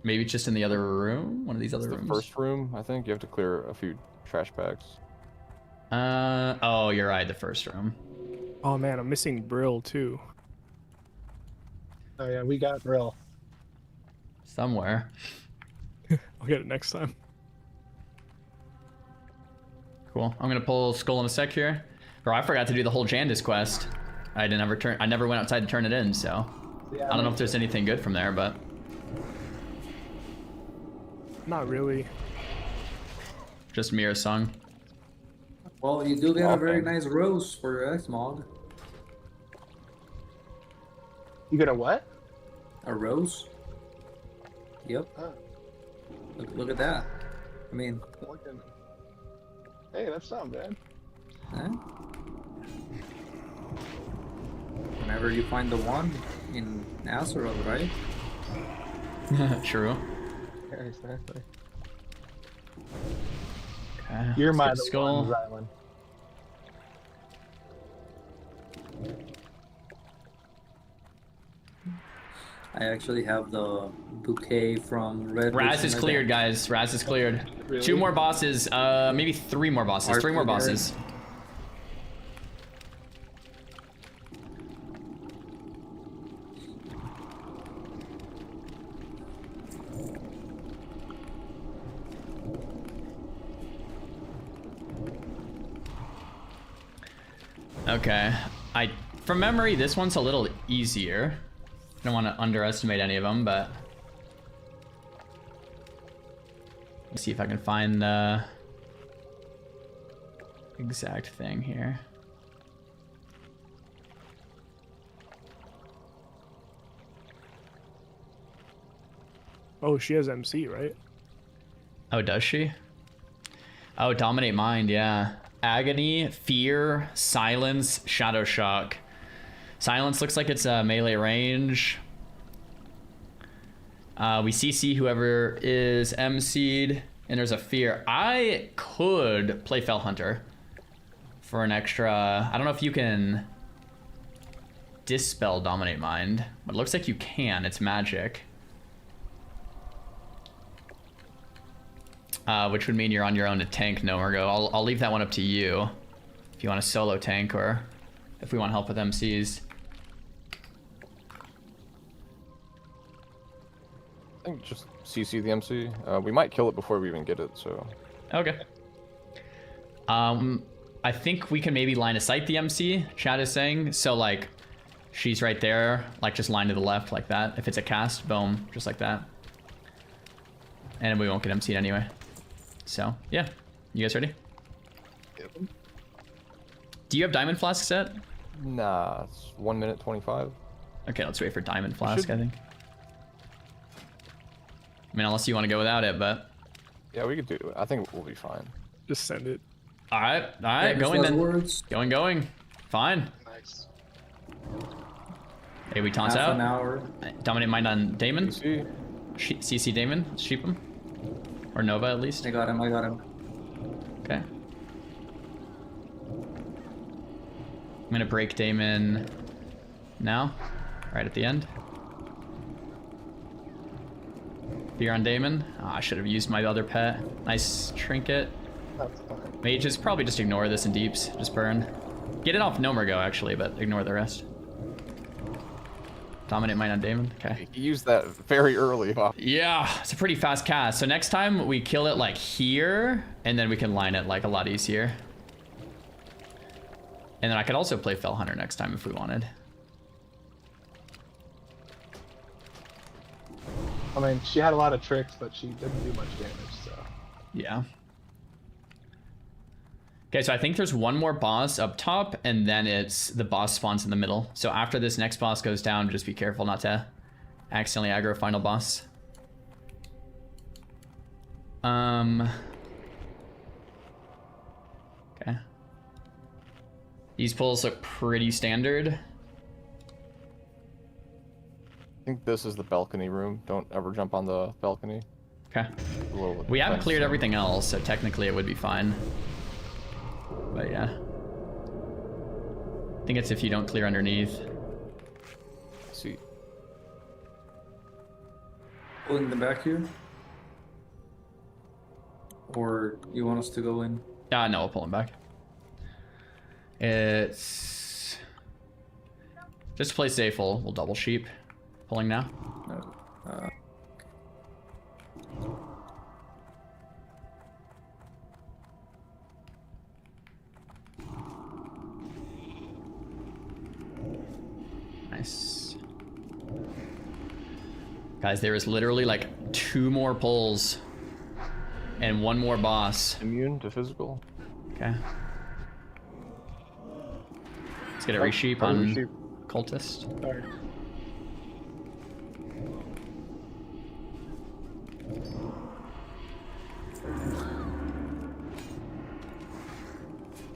Maybe it's just in the other room? One of these other rooms? The first room, I think. You have to clear a few trash bags. Oh, you're right, the first room. Oh man, I'm missing Brill too. Oh yeah, we got Brill. Somewhere. I'll get it next time. Cool. I'm gonna pull Skull in a sec here. Bro, I forgot to do the whole Jandis quest. I never went outside to turn it in, so Yeah, I don't know if there's anything good from there, but Not really. just Mira's song. Well, you do get a very nice rose for your X mod. You get a what? A rose? Yep. Oh. Look at that. I mean, Hey, that's not bad. eh? Whenever you find the one in Azeroth, right? True. Yeah, exactly. Okay, You're let's my get Skull. island. I actually have the bouquet from Red. Raz is cleared, guys. Raz is cleared. Really? 2 more bosses. Maybe 3 more bosses. 3 more bosses. Okay. From memory, this one's a little easier. I don't want to underestimate any of them, but let's see if I can find the exact thing here. Oh, she has MC, right? Oh, does she? Oh, Dominate Mind, yeah. Agony, Fear, Silence, Shadow Shock. Silence looks like it's a melee range. We CC whoever is MC'd, and there's a Fear. I could play Fell Hunter for an extra... I don't know if you can dispel Dominate Mind, but it looks like you can. It's magic. Which would mean you're on your own to tank Gnome or go. I'll leave that one up to you. If you want to solo tank or if we want help with MCs. I think just CC the MC. We might kill it before we even get it, so. Okay. I think we can maybe line of sight the MC, chat is saying. So like, she's right there, like just line to the left like that. If it's a cast, boom, just like that. And we won't get MC'd anyway. So, yeah. You guys ready? Yep. Do you have Diamond Flask set? Nah, it's 1 minute 25. Okay, let's wait for Diamond Flask, I think. I mean, unless you want to go without it, but... Yeah, we could do it. I think we'll be fine. Just send it. Alright, going then. Going. Fine. Nice. Hey, we taunts Half out. an hour. Dominate Mind on Damon. CC Damon, sheep him. Or Nova, at least. I got him. Okay. I'm gonna break Damon now, right at the end. Fear on Damon. Oh, I should have used my other pet. Nice trinket. That's fine. Mages, probably just ignore this in deeps. Just burn. Get it off Nomergo, actually, but ignore the rest. Dominate Mind on Damon. Okay. You used that very early. Wow. Yeah, it's a pretty fast cast. So next time we kill it like here, and then we can line it like a lot easier. And then I could also play Fell Hunter next time if we wanted. I mean, she had a lot of tricks, but she didn't do much damage, so. Yeah. Okay, so I think there's one more boss up top, and then it's the boss spawns in the middle. So after this next boss goes down, just be careful not to accidentally aggro final boss. Okay. These pulls look pretty standard. I think this is the balcony room. Don't ever jump on the balcony. Okay. We haven't cleared so. everything else, so technically it would be fine. But yeah. I think it's if you don't clear underneath. Let's see. Pulling them back here? Or you want us to go in? No, we'll pull him back. It's... Just to play safe, we'll double sheep. Pulling now. Nice. Guys, there is literally like 2 more pulls and 1 more boss. Immune to physical. Okay. Let's get a resheep on cultist. Sorry.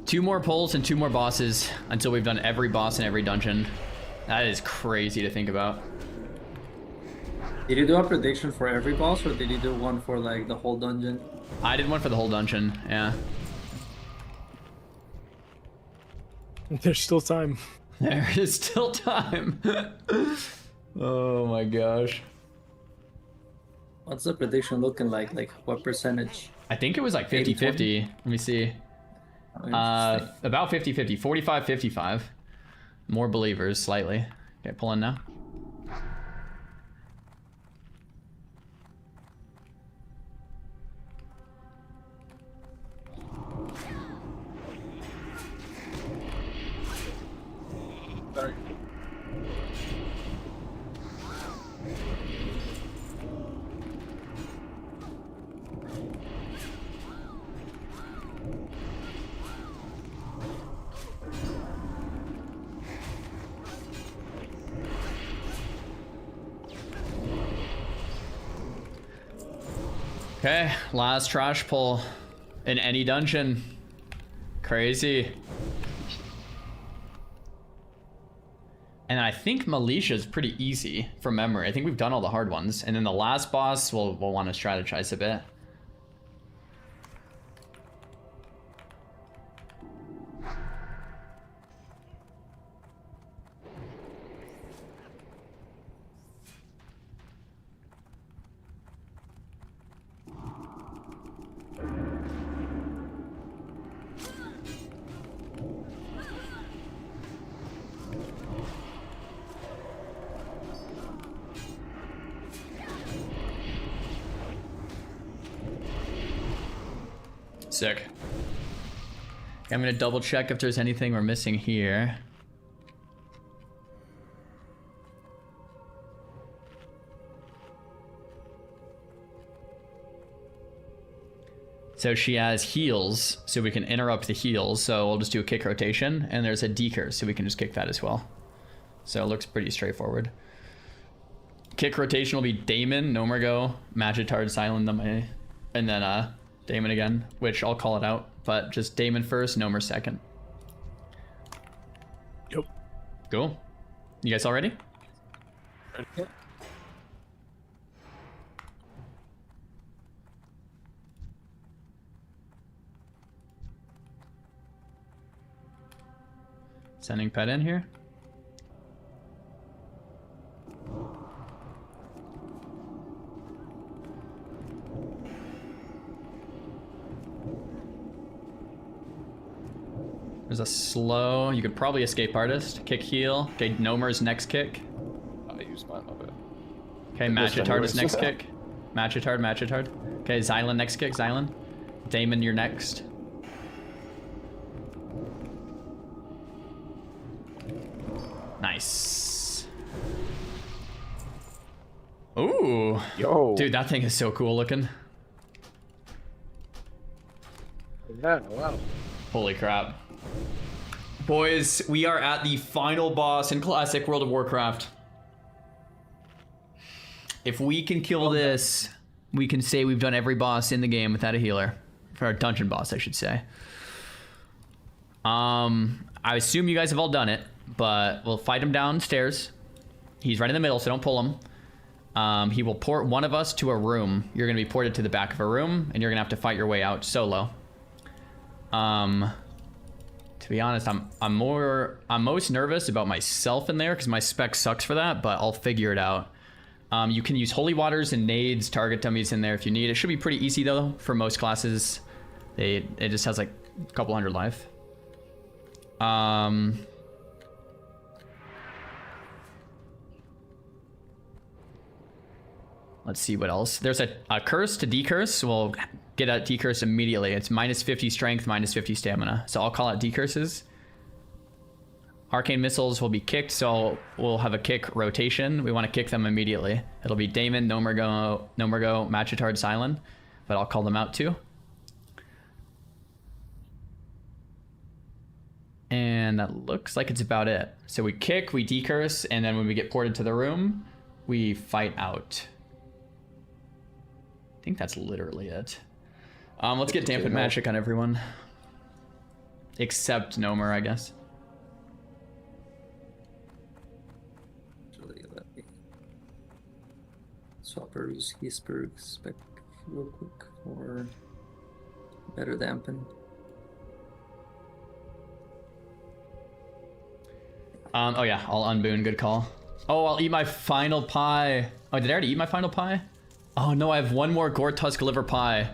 Two more pulls and 2 more bosses until we've done every boss in every dungeon. That is crazy to think about. Did you do a prediction for every boss, or did you do one for like the whole dungeon? I did one for the whole dungeon, yeah. There's still time. There is still time. Oh my gosh. What's the prediction looking like? Like what percentage? I think it was like 50-50. Let me see. About 50-50. 45-55. More believers, slightly. Okay, pull in now. Sorry. Okay, last trash pull in any dungeon. Crazy. And I think Militia's pretty easy from memory. I think we've done all the hard ones. And then the last boss, we'll want to strategize a bit. Sick. Okay, I'm gonna double check if there's anything we're missing here. So she has heals, so we can interrupt the heals. So we'll just do a kick rotation, and there's a decurse, so we can just kick that as well. So it looks pretty straightforward. Kick rotation will be Damon, Nomergo, Magitard, Silent, and then Damon again, which I'll call it out, but just Damon first, Nomer second. Yep. Cool. You guys all ready? Yep. Sending pet in here. There's a slow. You could probably escape artist. Kick heal. Okay, Nomer's next kick. I used mine, my bad. Okay, Magitard's next kick. Magitard. Okay, Xylan next kick, Xylan. Damon, you're next. Nice. Ooh. Yo. Dude, that thing is so cool looking. Yeah, wow. Holy crap. Boys, we are at the final boss in Classic World of Warcraft. If we can kill this, we can say we've done every boss in the game without a healer. For our dungeon boss, I should say. I assume you guys have all done it, but we'll fight him downstairs. He's right in the middle, so don't pull him. He will port one of us to a room. You're going to be ported to the back of a room, and you're going to have to fight your way out solo. To be honest, I'm most nervous about myself in there because my spec sucks for that, but I'll figure it out. You can use holy waters and nades, target dummies in there if you need. It should be pretty easy though for most classes. It just has like a couple hundred life. Let's see what else. There's a curse to decurse. We'll get a decurse immediately. It's minus 50 strength, minus 50 stamina. So I'll call out decurses. Arcane missiles will be kicked, so we'll have a kick rotation. We want to kick them immediately. It'll be Damon, Nomergo, Machitard, Silent, but I'll call them out too. And that looks like it's about it. So we kick, we decurse, and then when we get ported to the room, we fight out. I think that's literally it. Let's get Dampened Magic on everyone. Except Nomer, I guess. Actually, let me swap a Hisberg spec real quick for better dampen. Oh yeah, I'll unboon, good call. Oh, I'll eat my final pie. Oh, did I already eat my final pie? Oh no, I have one more Gore Tusk liver pie.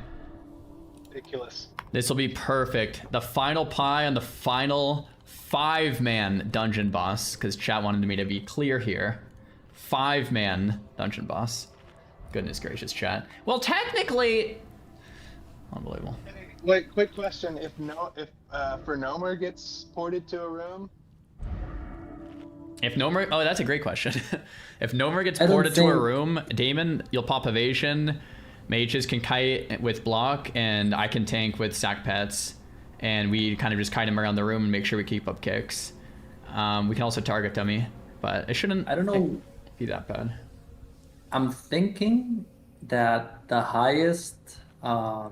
Ridiculous. This will be perfect. The final pie on the final 5-man dungeon boss, because chat wanted me to be clear here. 5-man dungeon boss. Goodness gracious, chat. Well, technically, unbelievable. Wait, quick question: if for Nomer gets ported to a room, If Nomer, oh, that's a great question. If Nomer gets ported to a room, Damon, you'll pop evasion. Mages can kite with block, and I can tank with sack pets. And we kind of just kite him around the room and make sure we keep up kicks. We can also target dummy, but it shouldn't be that bad. I'm thinking that the highest threat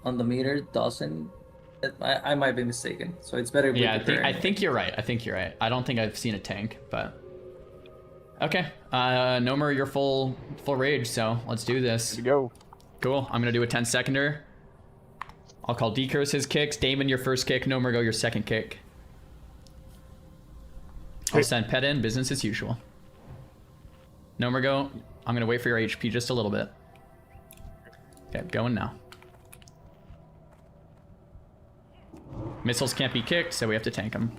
on the meter doesn't. I might be mistaken, so it's better. Yeah, I think you're right. I think you're right. I don't think I've seen a tank, but okay. Nomer, you're full rage, so let's do this. Here we go. Cool. I'm gonna do a 10-seconder. I'll call Decurse his kicks. Damon, your first kick. Nomer, go your second kick. I'll send Pet in. Business as usual. Nomer, go. I'm gonna wait for your HP just a little bit. Okay, going now. Missiles can't be kicked, so we have to tank them.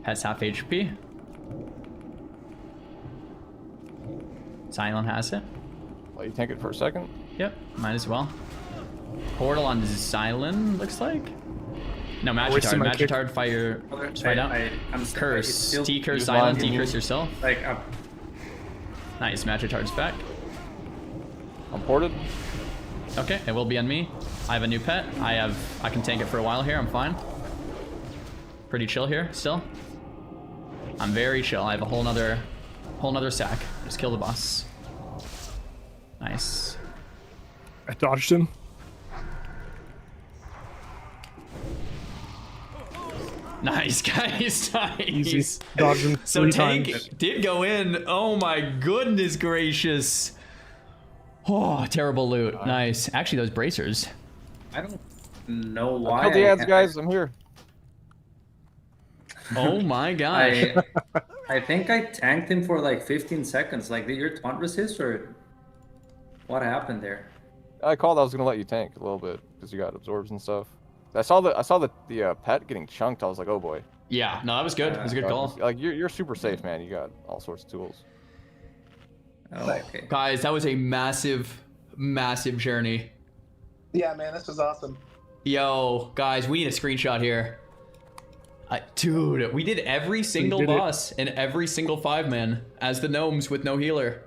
Has half HP. Silent has it. Let you tank it for a second. Yep, might as well. Portal on Silent, looks like. No, Magitard. Magitard, fire. Fight out. I'm Curse. T-curse, Silent, T-curse yourself. Like, nice, Magitard's back. I'm ported. Okay, it will be on me. I have a new pet. I can tank it for a while here. I'm fine. Pretty chill here still. I'm very chill. I have a whole nother sack. Just kill the boss. Nice. I dodged him. Nice, guys. Nice. Easy. Dodged him So 3 tank times. did go in. Oh my goodness gracious. Oh, terrible loot. Nice. Actually, those bracers. I don't know why. Kill the ads, guys. I'm here. Oh my gosh. I think I tanked him for like 15 seconds. Like, did your taunt resist or what happened there? I called. I was gonna let you tank a little bit because you got absorbs and stuff. I saw the pet getting chunked. I was like, oh boy. Yeah. No, that was good. It was a good call. Like you're super safe, man. You got all sorts of tools. Oh, okay. Guys, that was a massive journey. yeah, man, this was awesome. Yo, guys, we need a screenshot here. Dude, we did every single boss and every single 5-man as the gnomes with no healer.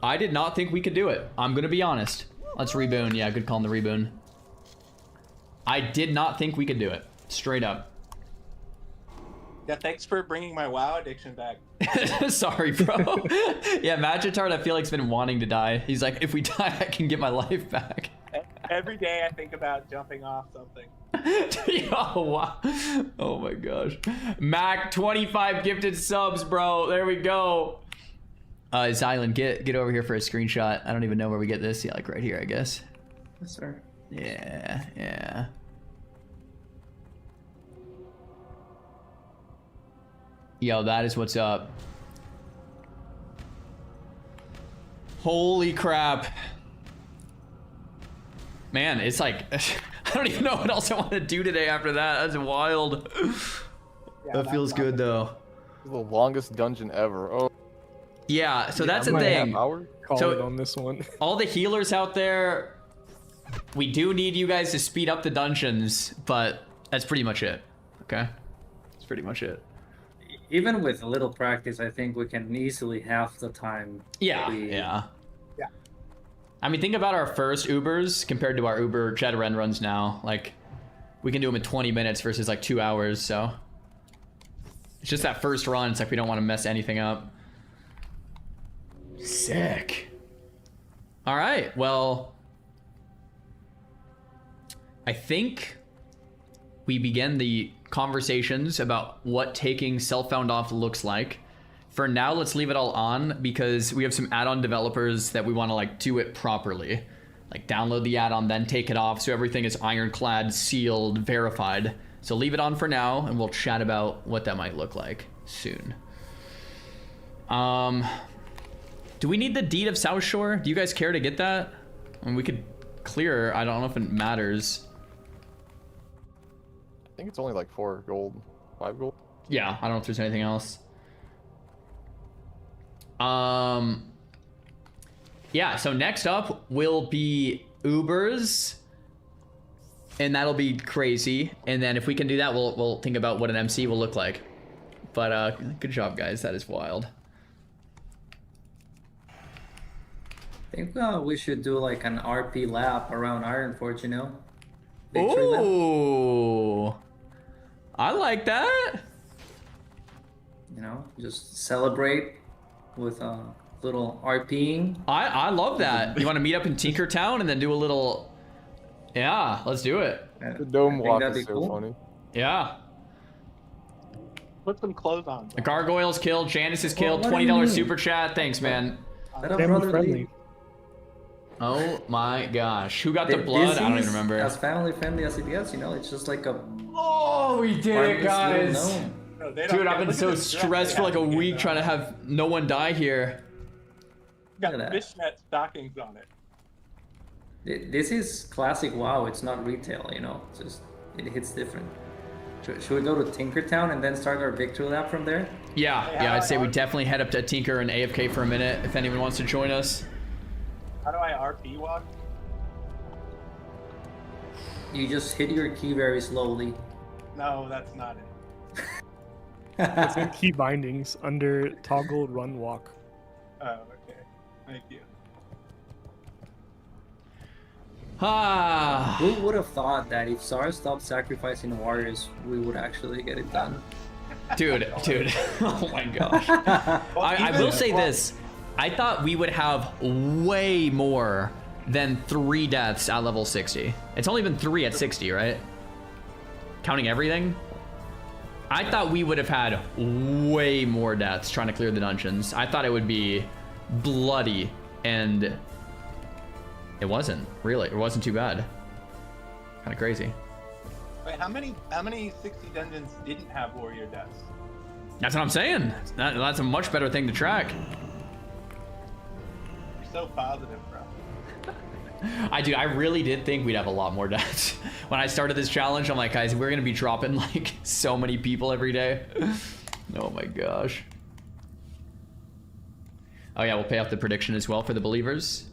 I did not think we could do it. I'm gonna be honest. Let's reboon. Yeah, good call on the reboon. I did not think we could do it. Straight up. Yeah, thanks for bringing my WoW addiction back. Sorry, bro. Yeah, Magitard, I feel like, has been wanting to die. He's like, if we die, I can get my life back. Every day I think about jumping off something. Yo, wow. Oh my gosh. Mac, 25 gifted subs, bro. There we go. Xylan, get over here for a screenshot. I don't even know where we get this. Yeah, like right here, I guess. Yes, sir. Yeah. Yo, that is what's up. Holy crap. Man, it's like, I don't even know what else I want to do today after that. That's wild. That feels good though. The longest dungeon ever. Oh. Yeah, so that's the thing. Call it on this one. All the healers out there, We do need you guys to speed up the dungeons, but that's pretty much it. Okay? That's pretty much it. Even with a little practice, I think we can easily half the time. Yeah, yeah. I mean, think about our first Ubers compared to our Uber Shadowrun runs now. Like, we can do them in 20 minutes versus like 2 hours, so. It's just that first run, it's like we don't want to mess anything up. Sick. All right, well, I think we begin the conversations about what taking self-found off looks like. For now, let's leave it all on because we have some add-on developers that we want to like do it properly. Like download the add-on, then take it off so everything is ironclad, sealed, verified. So leave it on for now and we'll chat about what that might look like soon. Do we need the deed of South Shore? Do you guys care to get that? I mean, we could clear. I don't know if it matters. I think it's only like 4 gold, 5 gold. Yeah, I don't know if there's anything else. Yeah, so next up will be Ubers. And that'll be crazy. And then if we can do that, we'll think about what an MC will look like. But good job, guys. That is wild. I think we should do like an RP lap around Ironforge, you know? Victory lap. Ooh. I like that. You know, just celebrate with a little RPing. I love that. You want to meet up in Tinkertown and then do a little... Yeah, let's do it. The dome walk that'd is be so cool. funny. Yeah. Put some clothes on. The Gargoyle's killed. Janice is killed. Well, what do you $20 mean? super chat. Thanks, man. Let a Family brother friendly. lead. Oh my gosh. Who got the This blood? I don't even is remember. As family friendly as it gets, you know, it's just like a Oh, we did it, harmless guys. little gnome. No, they don't Dude, care. I've been Look at so this dress stressed they for like a have to week get trying to on. have no one die here. Got Look at that. fishnet stockings on it. This is classic WoW. It's not retail, you know. It's just it hits different. Should we go to Tinkertown and then start our victory lap from there? Yeah, Hey, yeah, how I'd say we I- definitely head up to Tinker and AFK for a minute if anyone wants to join us. How do I RP walk? You just hit your key very slowly. No, that's not it. It's in key bindings under toggle run walk. Oh, okay. Thank you. Ah. Who would have thought that if SAR stopped sacrificing warriors, we would actually get it done? Dude. Oh my gosh. I will say this. I thought we would have way more than 3 deaths at level 60. It's only been 3 at 60, right? Counting everything? I thought we would have had way more deaths trying to clear the dungeons. I thought it would be bloody, and it wasn't, really. It wasn't too bad. Kind of crazy. Wait, how many 60 dungeons didn't have warrior deaths? That's what I'm saying. That's a much better thing to track. You're so positive, bro. I really did think we'd have a lot more deaths. When I started this challenge, I'm like, guys, we're gonna be dropping like so many people every day. Oh my gosh. Oh yeah, we'll pay off the prediction as well for the believers.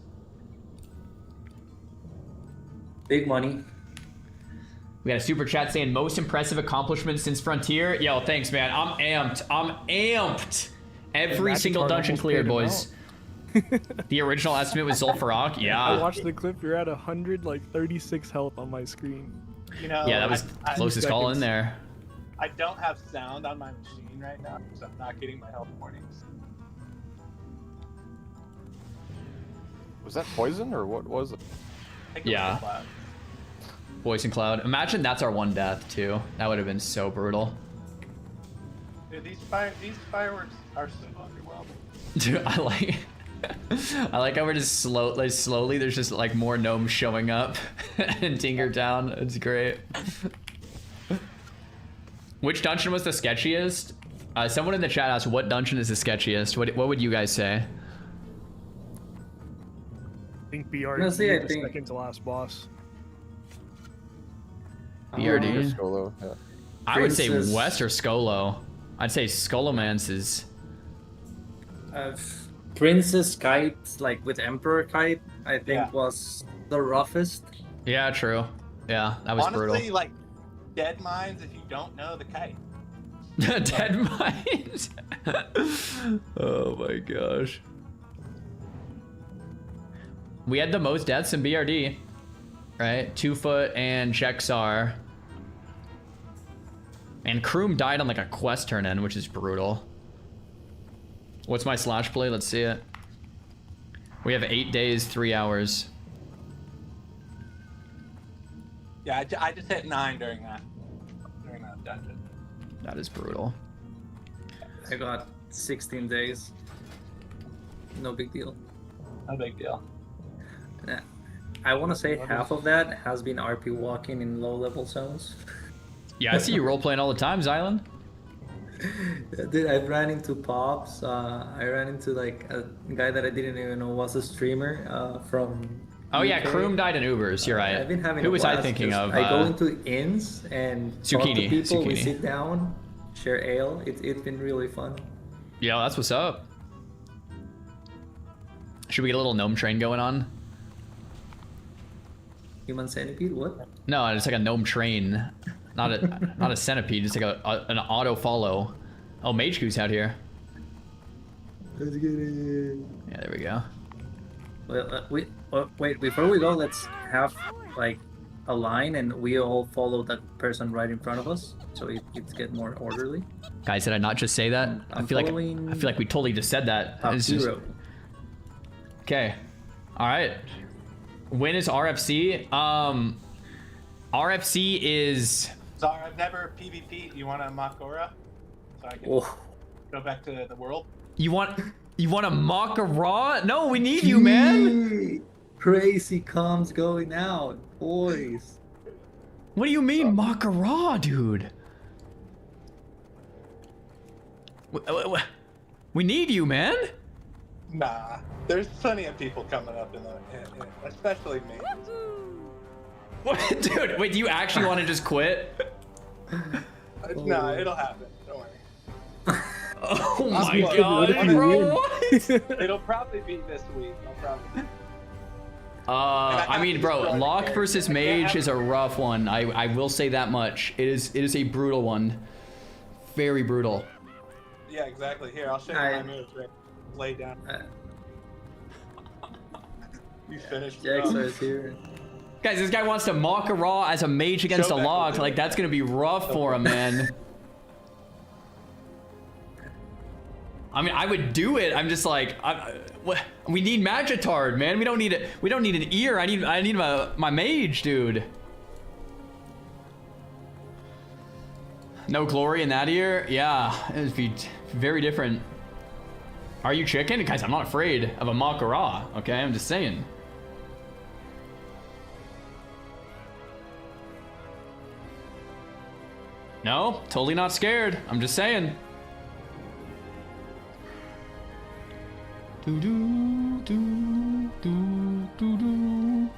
Big money. We got a super chat saying most impressive accomplishment since Frontier. Yo, thanks, man. I'm amped. Every Magic single card dungeon almost cleared, paid him boys. The original estimate was Zul'Farrak. I Yeah. watched the clip. You're at 136 health on my screen. You know, Yeah, that was I- closest call in there. I don't have sound on my machine right now, so I'm not getting my health warnings. Was that poison or what was it? I think it was Yeah. the cloud. Poison Cloud. Imagine that's our one death too. That would have been so brutal. Dude, these fireworks are so underwhelming. Dude, I like how we're just slowly there's just like more gnomes showing up in Tinkertown. It's great. Which dungeon was the sketchiest? Someone in the chat asked what dungeon is the sketchiest. What would you guys say? I think BRD, Honestly, I the think- second to last boss. BRD? Skolo, yeah. I would say Princess- West or Skolo. I'd say Scholomance is... Princess Kite, like with Emperor Kite, I think Yeah. was the roughest. Yeah, true. Yeah, that was Honestly, brutal. like dead mines if you don't know the kite. Dead mines. Oh my gosh. We had the most deaths in BRD, right? 2foot and Jexar. And Kroom died on like a quest turn in, which is brutal. What's my slash play? Let's see it. We have 8 days, 3 hours. Yeah, I just hit 9 during that dungeon. That is brutal. I got 16 days. No big deal. No big deal. I want to say half of that has been RP walking in low level zones. Yeah, I see you role playing all the time, Zylan. Dude, I ran into Pops. I ran into like a guy that I didn't even know was a streamer from. Oh yeah, UK. Kroom died in Ubers. You're right. I've been having. Who a was I blast thinking 'cause of? I go into inns and talk to Zucchini. people. We Zucchini. sit down, share ale. It's been really fun. Yeah, that's what's up. Should we get a little gnome train going on? Human centipede? What? No, it's like a gnome train, not a centipede. It's like an auto follow. Oh, Mage Goose out here. Let's get it. Yeah, there we go. Well, wait. Before we go, let's have like a line, and we all follow that person right in front of us, so it get more orderly. Guys, did I not just say that? I feel like we totally just said that. Top It's just- zero. Okay. All right. When is RFC? RFC is. Sorry, I've never PvP'd. You want a Makora? So I can go back to the world? You want a Makara? No, we need you, man. Crazy comms going out, boys. What do you mean Makara, dude? We need you, man. Nah, there's plenty of people coming up especially me. What, dude? Wait, do you actually want to just quit? Nah, it'll happen. Don't worry. Oh my god, bro! What? It'll probably be this week. I mean, bro, Locke versus Mage is a rough one. I will say that much. It is a brutal one. Very brutal. Yeah, exactly. Here, I'll show you my moves. Right? Lay down. You finished. Jaxar's here. Guys, this guy wants to mock a Raw as a mage against a Locke. Like, that's gonna be rough for him, man. I mean, I would do it. I'm just like, we need Magitard, man. We don't need it. We don't need an ear. I need my mage, dude. No glory in that ear. Yeah, it would be very different. Are you chicken? Guys, I'm not afraid of a Makara, okay? I'm just saying. No, totally not scared. I'm just saying. Do do do do do do.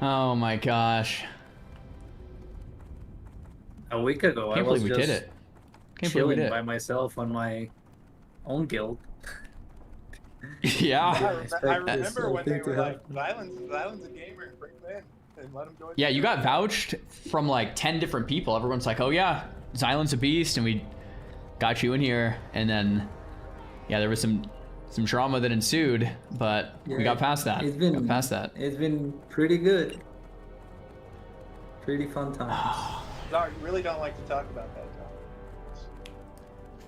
Oh my gosh. A week ago, Can't I was believe we just did it. Can't believe we chilling did it. by myself on my own guild. Yeah. I remember when they were like, Zylan's a gamer, bring him in and let him go. Yeah, you got vouched from like 10 different people. Everyone's like, oh yeah, Zylan's a beast, and we got you in here. And then, yeah, there was some drama that ensued, but we got past that. Got past that. It's been pretty good. Pretty fun times. No, you really don't like to talk about that, John.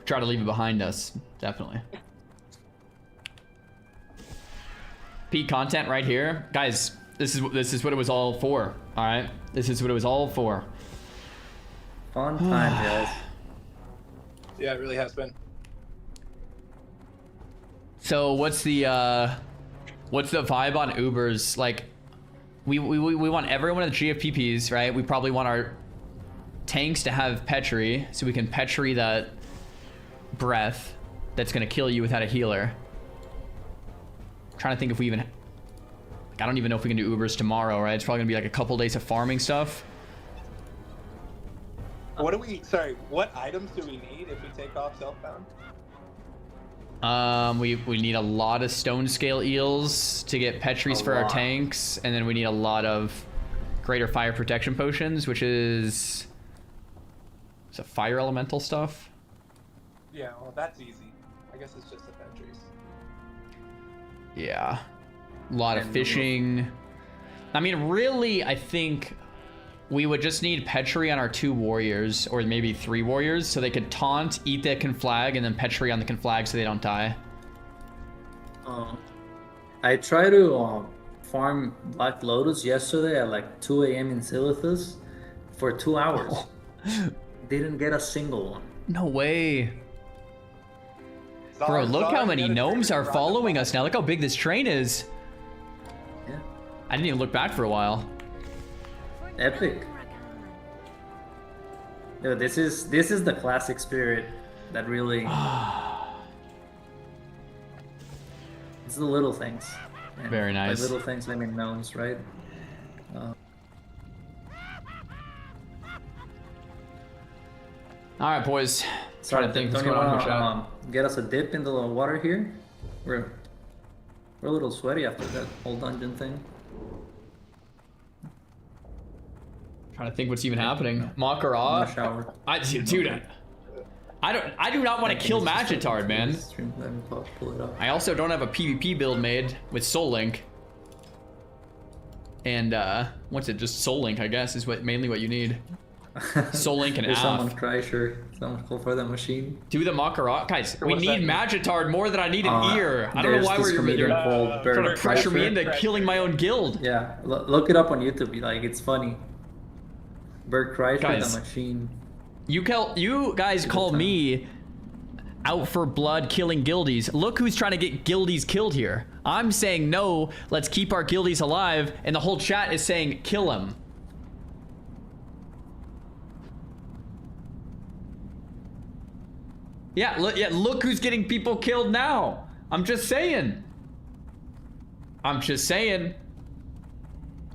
Try to leave it behind us, definitely. Peak content right here, guys. This is what it was all for. All right, this is what it was all for. Fun time, guys. Yeah, it really has been. So what's the vibe on Ubers? Like, we want everyone at the GFPPs, right? We probably want our tanks to have Petri, so we can Petri that breath that's gonna kill you without a healer. I'm trying to think if we even, like, I don't even know if we can do Ubers tomorrow, right? It's probably gonna be like a couple days of farming stuff. What items do we need if we take off Selfbound? We need a lot of stone scale eels to get Petries for our tanks, and then we need a lot of greater fire protection potions, which is a fire elemental stuff. Yeah, well, that's easy. I guess it's just the Petries. Yeah, a lot of fishing. I mean, really, I think we would just need Petri on our 2 warriors, or maybe 3 warriors, so they could taunt, eat the conflag, and then Petri on the conflag so they don't die. I tried to farm Black Lotus yesterday at like 2 a.m. in Silithus for 2 hours. Didn't get a single one. No way. Bro, look how many gnomes are following us now. Look how big this train is. Yeah. I didn't even look back for a while. Epic. No, this is the classic spirit that really. It's the little things. And very nice. By little things, I mean gnomes, right? All right, boys. Sorry, Trying to think don't what's you going on wanna with chat. get us a dip in the water here? We're a little sweaty after that whole dungeon thing. Trying to think what's even happening. Makara. Shower. Dude, I do not want to kill Magitard, man. I also don't have a PvP build made with Soul Link. And what's it? Just Soul Link, I guess, is mainly what you need. Soul Link and There's someone AF. cry, sure. Someone call for that machine. Do the Makara. Guys, we need Magitard more than I need an ear. I don't know There's why this we're comedian called trying to Bird pressure me Crusher. into killing my own guild. Yeah, look it up on YouTube. Like, it's funny. Bird Crusher, Guys. the machine. You guys call me out for blood killing guildies. Look who's trying to get guildies killed here. I'm saying no, let's keep our guildies alive, and the whole chat is saying kill him. Yeah, look who's getting people killed now. I'm just saying. I'm just saying.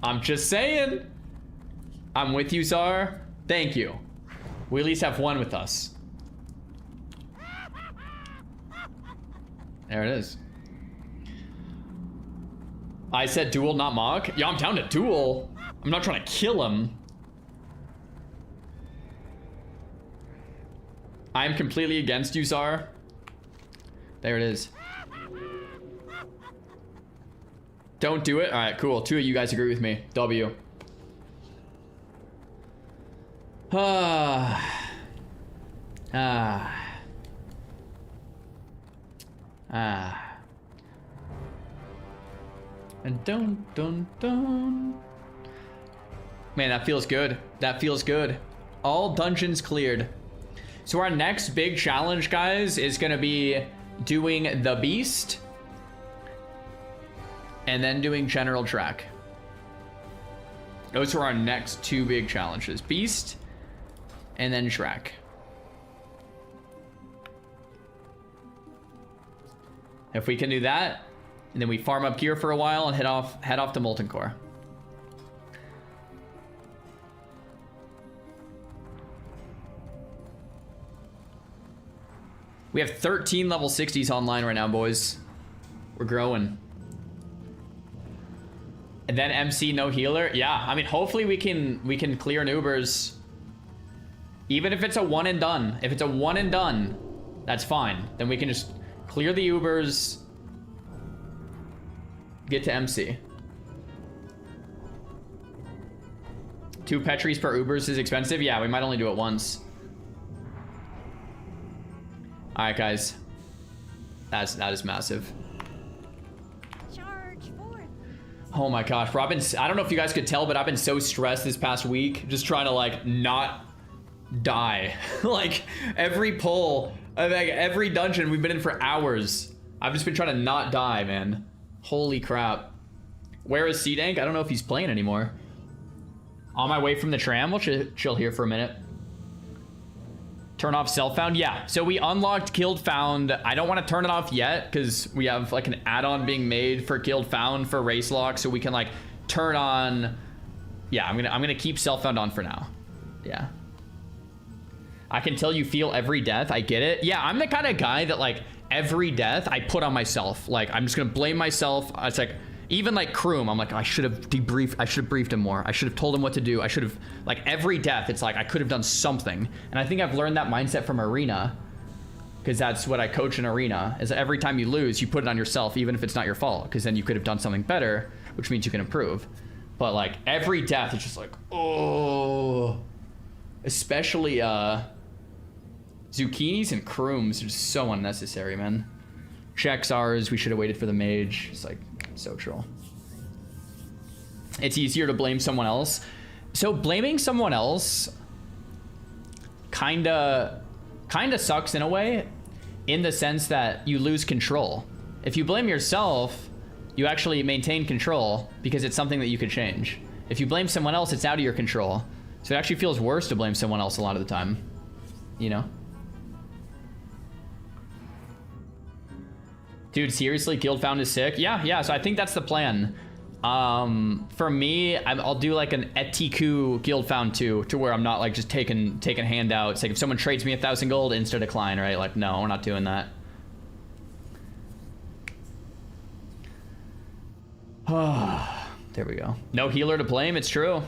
I'm just saying. I'm with you, Czar. Thank you. We at least have one with us. There it is. I said duel, not mock. Yeah, I'm down to duel. I'm not trying to kill him. I am completely against you, Czar. There it is. Don't do it. All right, cool. 2 of you guys agree with me. W. And dun. Man, that feels good. That feels good. All dungeons cleared. So our next big challenge, guys, is gonna be doing the Beast and then doing General Track. Those are our next 2 big challenges. Beast and then Shrek. If we can do that, and then we farm up gear for a while and head off to Molten Core. We have 13 level 60s online right now, boys. We're growing. And then MC no healer. Yeah, I mean, hopefully we can clear Nubers. Even if it's a one and done. If it's a one and done, that's fine. Then we can just clear the Ubers. Get to MC. 2 Petries per Ubers is expensive. Yeah, we might only do it once. All right, guys. That is massive. Charge forth. Oh my gosh, bro. I don't know if you guys could tell, but I've been so stressed this past week, just trying to like not die. Like every pull, like every dungeon we've been in for hours. I've just been trying to not die, man. Holy crap. Where is C-Dank? I don't know if he's playing anymore. On my way from the tram. We'll chill here for a minute. Turn off self-found. Yeah, so we unlocked killed found. I don't want to turn it off yet because we have like an add-on being made for killed found for race lock, so we can like turn on. Yeah, I'm gonna keep self-found on for now. Yeah, I can tell you feel every death. I get it. Yeah, I'm the kind of guy that like every death I put on myself. Like, I'm just gonna blame myself. It's like, even like Kroom, I'm like, I should have debriefed, I should have briefed him more. I should have told him what to do. I should have, like, every death, it's like, I could have done something. And I think I've learned that mindset from Arena, because that's what I coach in Arena, is that every time you lose, you put it on yourself, even if it's not your fault, because then you could have done something better, which means you can improve. But like, every death is just like, oh, especially Zucchinis and Krooms are just so unnecessary, man. Checks ours, we should have waited for the mage. It's like, so troll. It's easier to blame someone else. So blaming someone else kinda sucks in a way, in the sense that you lose control. If you blame yourself, you actually maintain control because it's something that you could change. If you blame someone else, it's out of your control. So it actually feels worse to blame someone else a lot of the time, you know? Dude, seriously, Guild Found is sick? Yeah, so I think that's the plan. For me, I'll do like an Etiku Guild Found 2, to where I'm not like just taking handouts. Like if someone trades me 1,000 gold, insta decline, right? Like, no, we're not doing that. There we go. No healer to blame, it's true.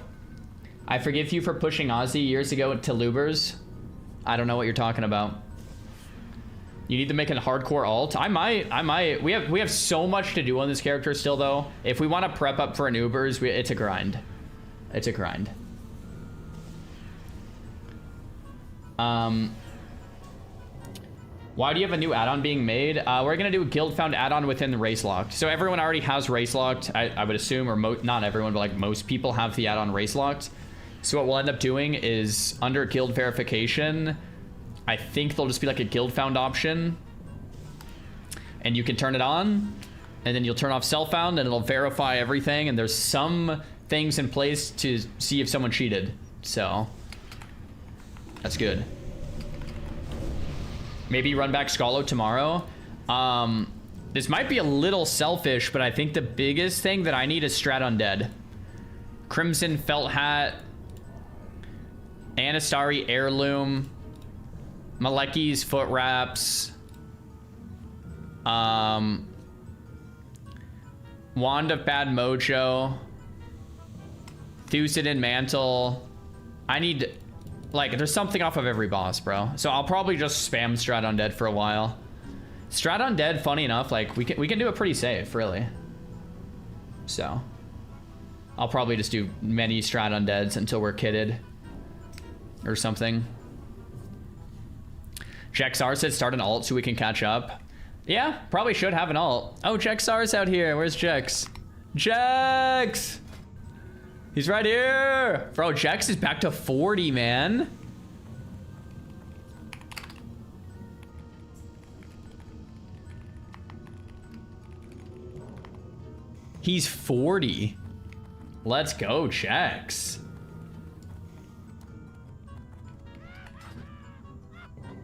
I forgive you for pushing Ozzy years ago to Lubers. I don't know what you're talking about. You need to make a hardcore alt. I might. We have so much to do on this character still, though. If we want to prep up for an Ubers, it's a grind. It's a grind. Why do you have a new add-on being made? We're gonna do a Guild Found add-on within the Race Locked. So everyone already has Race Locked, I would assume, or not everyone, but like most people have the add-on Race Locked. So what we'll end up doing is under Guild Verification, I think there'll just be like a Guild Found option, and you can turn it on, and then you'll turn off Self Found, and it'll verify everything, and there's some things in place to see if someone cheated. So that's good. Maybe run back Scholo tomorrow. This might be a little selfish, but I think the biggest thing that I need is Strat Undead. Crimson Felt Hat, Anastari Heirloom, Maleki's Foot Wraps, Wand of Bad Mojo, Thucidid Mantle. I need, like, there's something off of every boss, bro. So I'll probably just spam Strat Undead for a while. Strat Undead, funny enough, like, we can do it pretty safe, really. So I'll probably just do many Strat Undeads until we're kitted or something. Jexar said start an alt so we can catch up. Yeah, probably should have an alt. Oh, Jexar's out here. Where's Jex? Jex! He's right here! Bro, Jex is back to 40, man. He's 40. Let's go, Jex.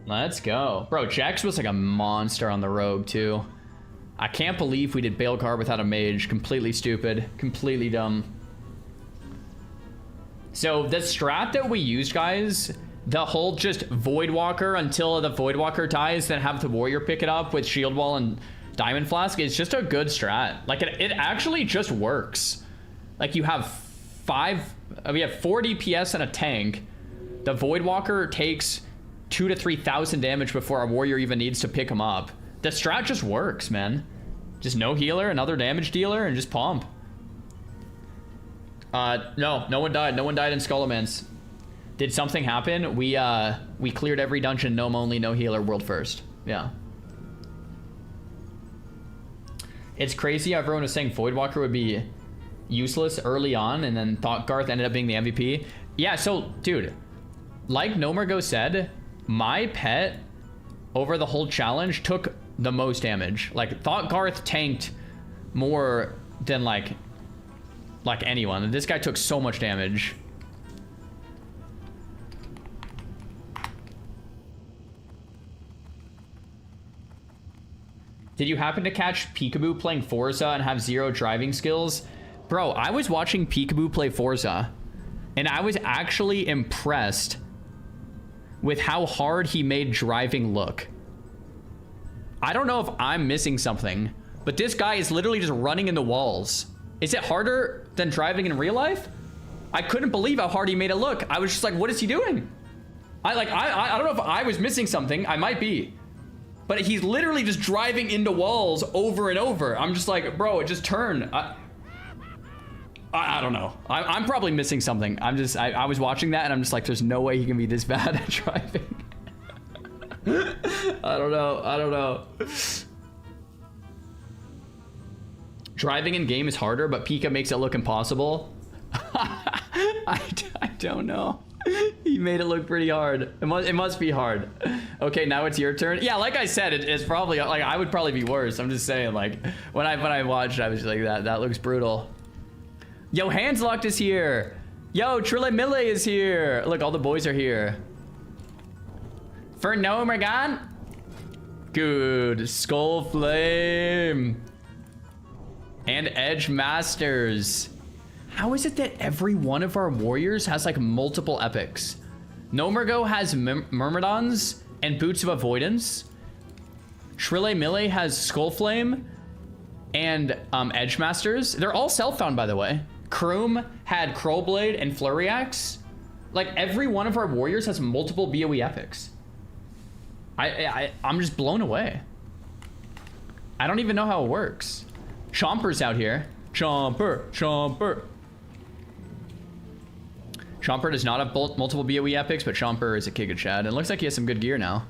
Let's go. Bro, Jax was like a monster on the rogue, too. I can't believe we did Baelgar without a mage. Completely stupid. Completely dumb. So, the strat that we used, guys, the whole just Voidwalker until the Voidwalker dies, then have the Warrior pick it up with Shield Wall and Diamond Flask, is just a good strat. Like, it actually just works. Like, you have we have 4 DPS and a tank. The Voidwalker takes 2,000 to 3,000 damage before our warrior even needs to pick him up. The strat just works, man. Just no healer, another damage dealer, and just pump. No one died. No one died in Scholomance. Did something happen? We cleared every dungeon, gnome only, no healer, world first. Yeah. It's crazy how everyone was saying Voidwalker would be useless early on, and then thought Garth ended up being the MVP. Yeah, so, dude, like Nomergo said, my pet over the whole challenge took the most damage. Like, Thought Garth tanked more than like anyone. This guy took so much damage. Did you happen to catch Peekaboo playing Forza and have 0 driving skills? Bro, I was watching Peekaboo play Forza, and I was actually impressed with how hard he made driving look. I don't know if I'm missing something, but this guy is literally just running into walls. Is it harder than driving in real life? I couldn't believe how hard he made it look. I was just like, what is he doing? I don't know if I was missing something. I might be. But he's literally just driving into walls over and over. I'm just like, bro, it just turned. I don't know. I'm probably missing something. I was watching that and I'm just like, there's no way he can be this bad at driving. I don't know. Driving in game is harder, but Pika makes it look impossible. I don't know. He made it look pretty hard. It must be hard. Okay, now it's your turn. Yeah, like I said, it's probably like I would probably be worse. I'm just saying, like when I watched, I was like, that looks brutal. Yo, Handslocked is here. Yo, Trille Mille is here. Look, all the boys are here. For Gnome Morgan. Good. Skull Flame. And Edge Masters. How is it that every one of our warriors has like multiple epics? Nomergo has Myrmidons and Boots of Avoidance. Trille Mille has Skullflame and Edge Masters. They're all self-found, by the way. Kroom had Crowblade and Flurry Axe. Like every one of our warriors has multiple BOE epics. I'm just blown away. I don't even know how it works. Chomper's out here. Chomper. Chomper does not have multiple BOE epics, but Chomper is a king of Chad. And it looks like he has some good gear now.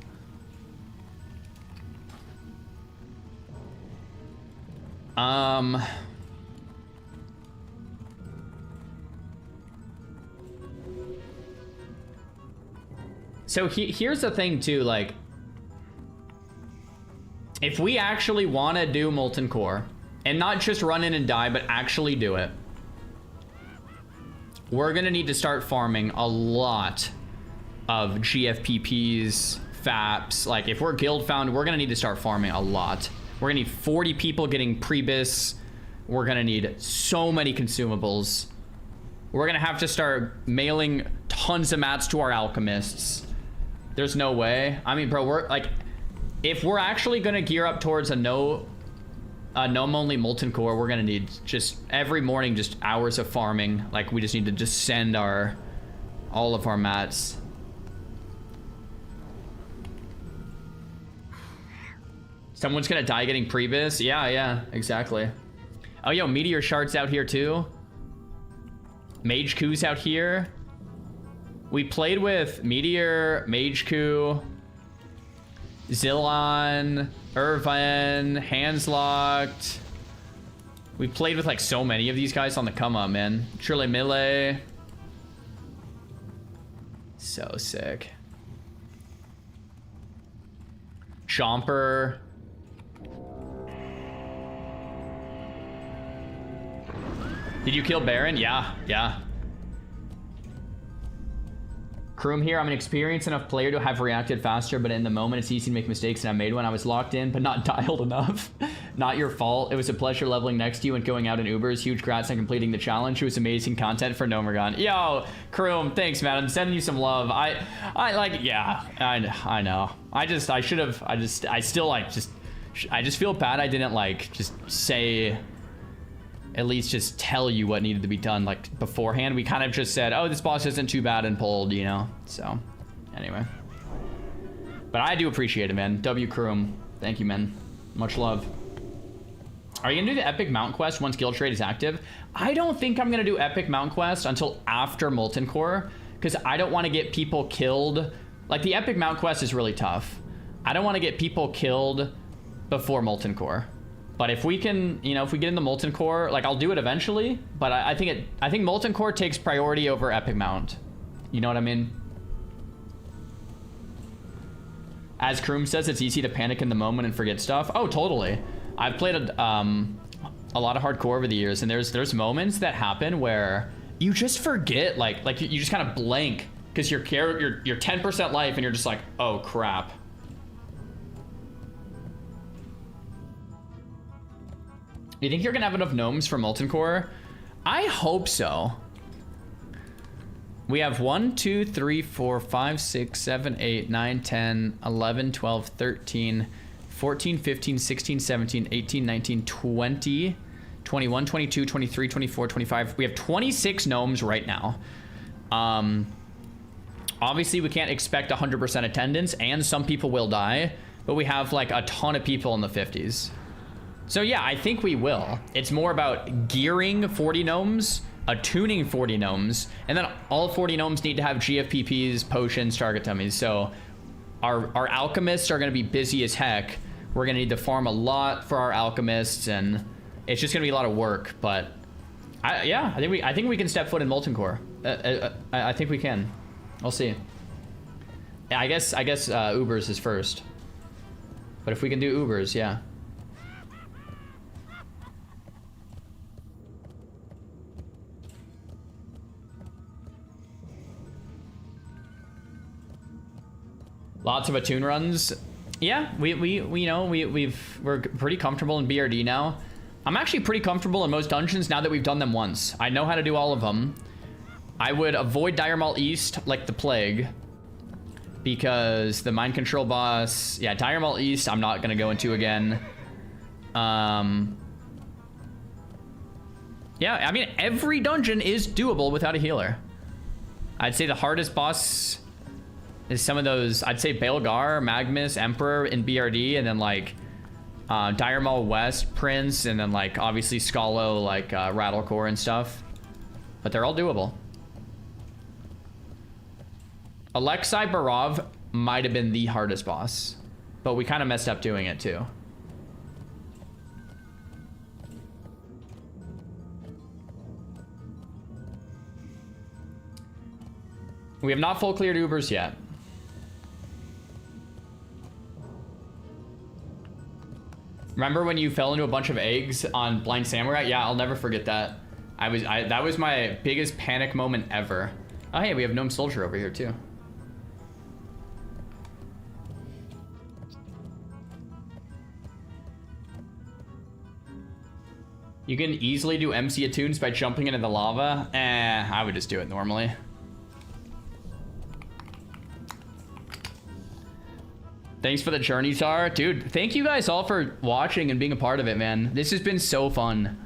So here's the thing too, like, if we actually want to do Molten Core, and not just run in and die, but actually do it, we're gonna need to start farming a lot of GFPPs, FAPs. Like, if we're guild found, we're gonna need to start farming a lot. We're gonna need 40 people getting Prebis. We're gonna need so many consumables. We're gonna have to start mailing tons of mats to our alchemists. There's no way. I mean, bro, we're like, if we're actually gonna gear up towards a gnome only Molten Core, we're gonna need just every morning just hours of farming. Like, we just need to just send all of our mats. Someone's gonna die getting Prebis. Yeah, exactly. Oh, yo, Meteor Shard's out here too. Mage Ku's out here. We played with Meteor, Mage Ku, Zillon, Irvine, Handslocked. We played with like so many of these guys on the come up, man. Trille Mille. So sick. Chomper. Did you kill Baron? Yeah. Kroom here. I'm an experienced enough player to have reacted faster, but in the moment it's easy to make mistakes, and I made one. I was locked in, but not dialed enough. Not your fault. It was a pleasure leveling next to you and going out in Ubers. Huge congrats on completing the challenge. It was amazing content for Nomergon. Yo, Kroom, thanks, man. I'm sending you some love. I know. I just feel bad I didn't like just say, at least just tell you what needed to be done like beforehand. We kind of just said, oh, this boss isn't too bad, and pulled, you know. So anyway, but I do appreciate it, man. W Kroom, thank you, man. Much love. Are you gonna do the epic mount quest once guild trade is active? I don't think I'm gonna do epic mount quest until after Molten Core, because I don't want to get people killed. Like, the epic mount quest is really tough. I don't want to get people killed before Molten Core. But if we can, you know, if we get in the Molten Core, like, I'll do it eventually. But I think Molten Core takes priority over epic mount. You know what I mean? As Kroom says, it's easy to panic in the moment and forget stuff. Oh, totally. I've played a lot of hardcore over the years, and there's moments that happen where you just forget, like you just kind of blank because you're 10% life, and you're just like, oh crap. You think you're gonna have enough gnomes for Molten Core? I hope so. We have 1, 2, 3, 4, 5, 6, 7, 8, 9, 10, 11, 12, 13, 14, 15, 16, 17, 18, 19, 20, 21, 22, 23, 24, 25. We have 26 gnomes right now. Obviously, we can't expect 100% attendance, and some people will die, but we have like a ton of people in the 50s. So yeah, I think we will. It's more about gearing 40 gnomes, attuning 40 gnomes, and then all 40 gnomes need to have GFPPs, potions, target tummies. So our alchemists are going to be busy as heck. We're going to need to farm a lot for our alchemists, and it's just going to be a lot of work. But I think we can step foot in Molten Core. I think we can. We'll see. Yeah, I guess Ubers is first. But if we can do Ubers, yeah. Lots of attune runs. Yeah, we're pretty comfortable in BRD now. I'm actually pretty comfortable in most dungeons now that we've done them once. I know how to do all of them. I would avoid Dire Maul East like the plague, because the mind control boss, yeah, Dire Maul East I'm not gonna go into again. Yeah, I mean, every dungeon is doable without a healer. I'd say the hardest boss is some of those, I'd say Baelgar, Magnus, Emperor in BRD, and then like Dire Maul West, Prince, and then like obviously Schollo, like Rattlecore and stuff. But they're all doable. Alexei Barov might have been the hardest boss, but we kind of messed up doing it too. We have not full cleared Ubers yet. Remember when you fell into a bunch of eggs on Blind Samurai? Yeah, I'll never forget that. That was my biggest panic moment ever. Oh hey, we have Gnome Soldier over here too. You can easily do MC attunes by jumping into the lava. I would just do it normally. Thanks for the journey, Tar. Dude, thank you guys all for watching and being a part of it, man. This has been so fun.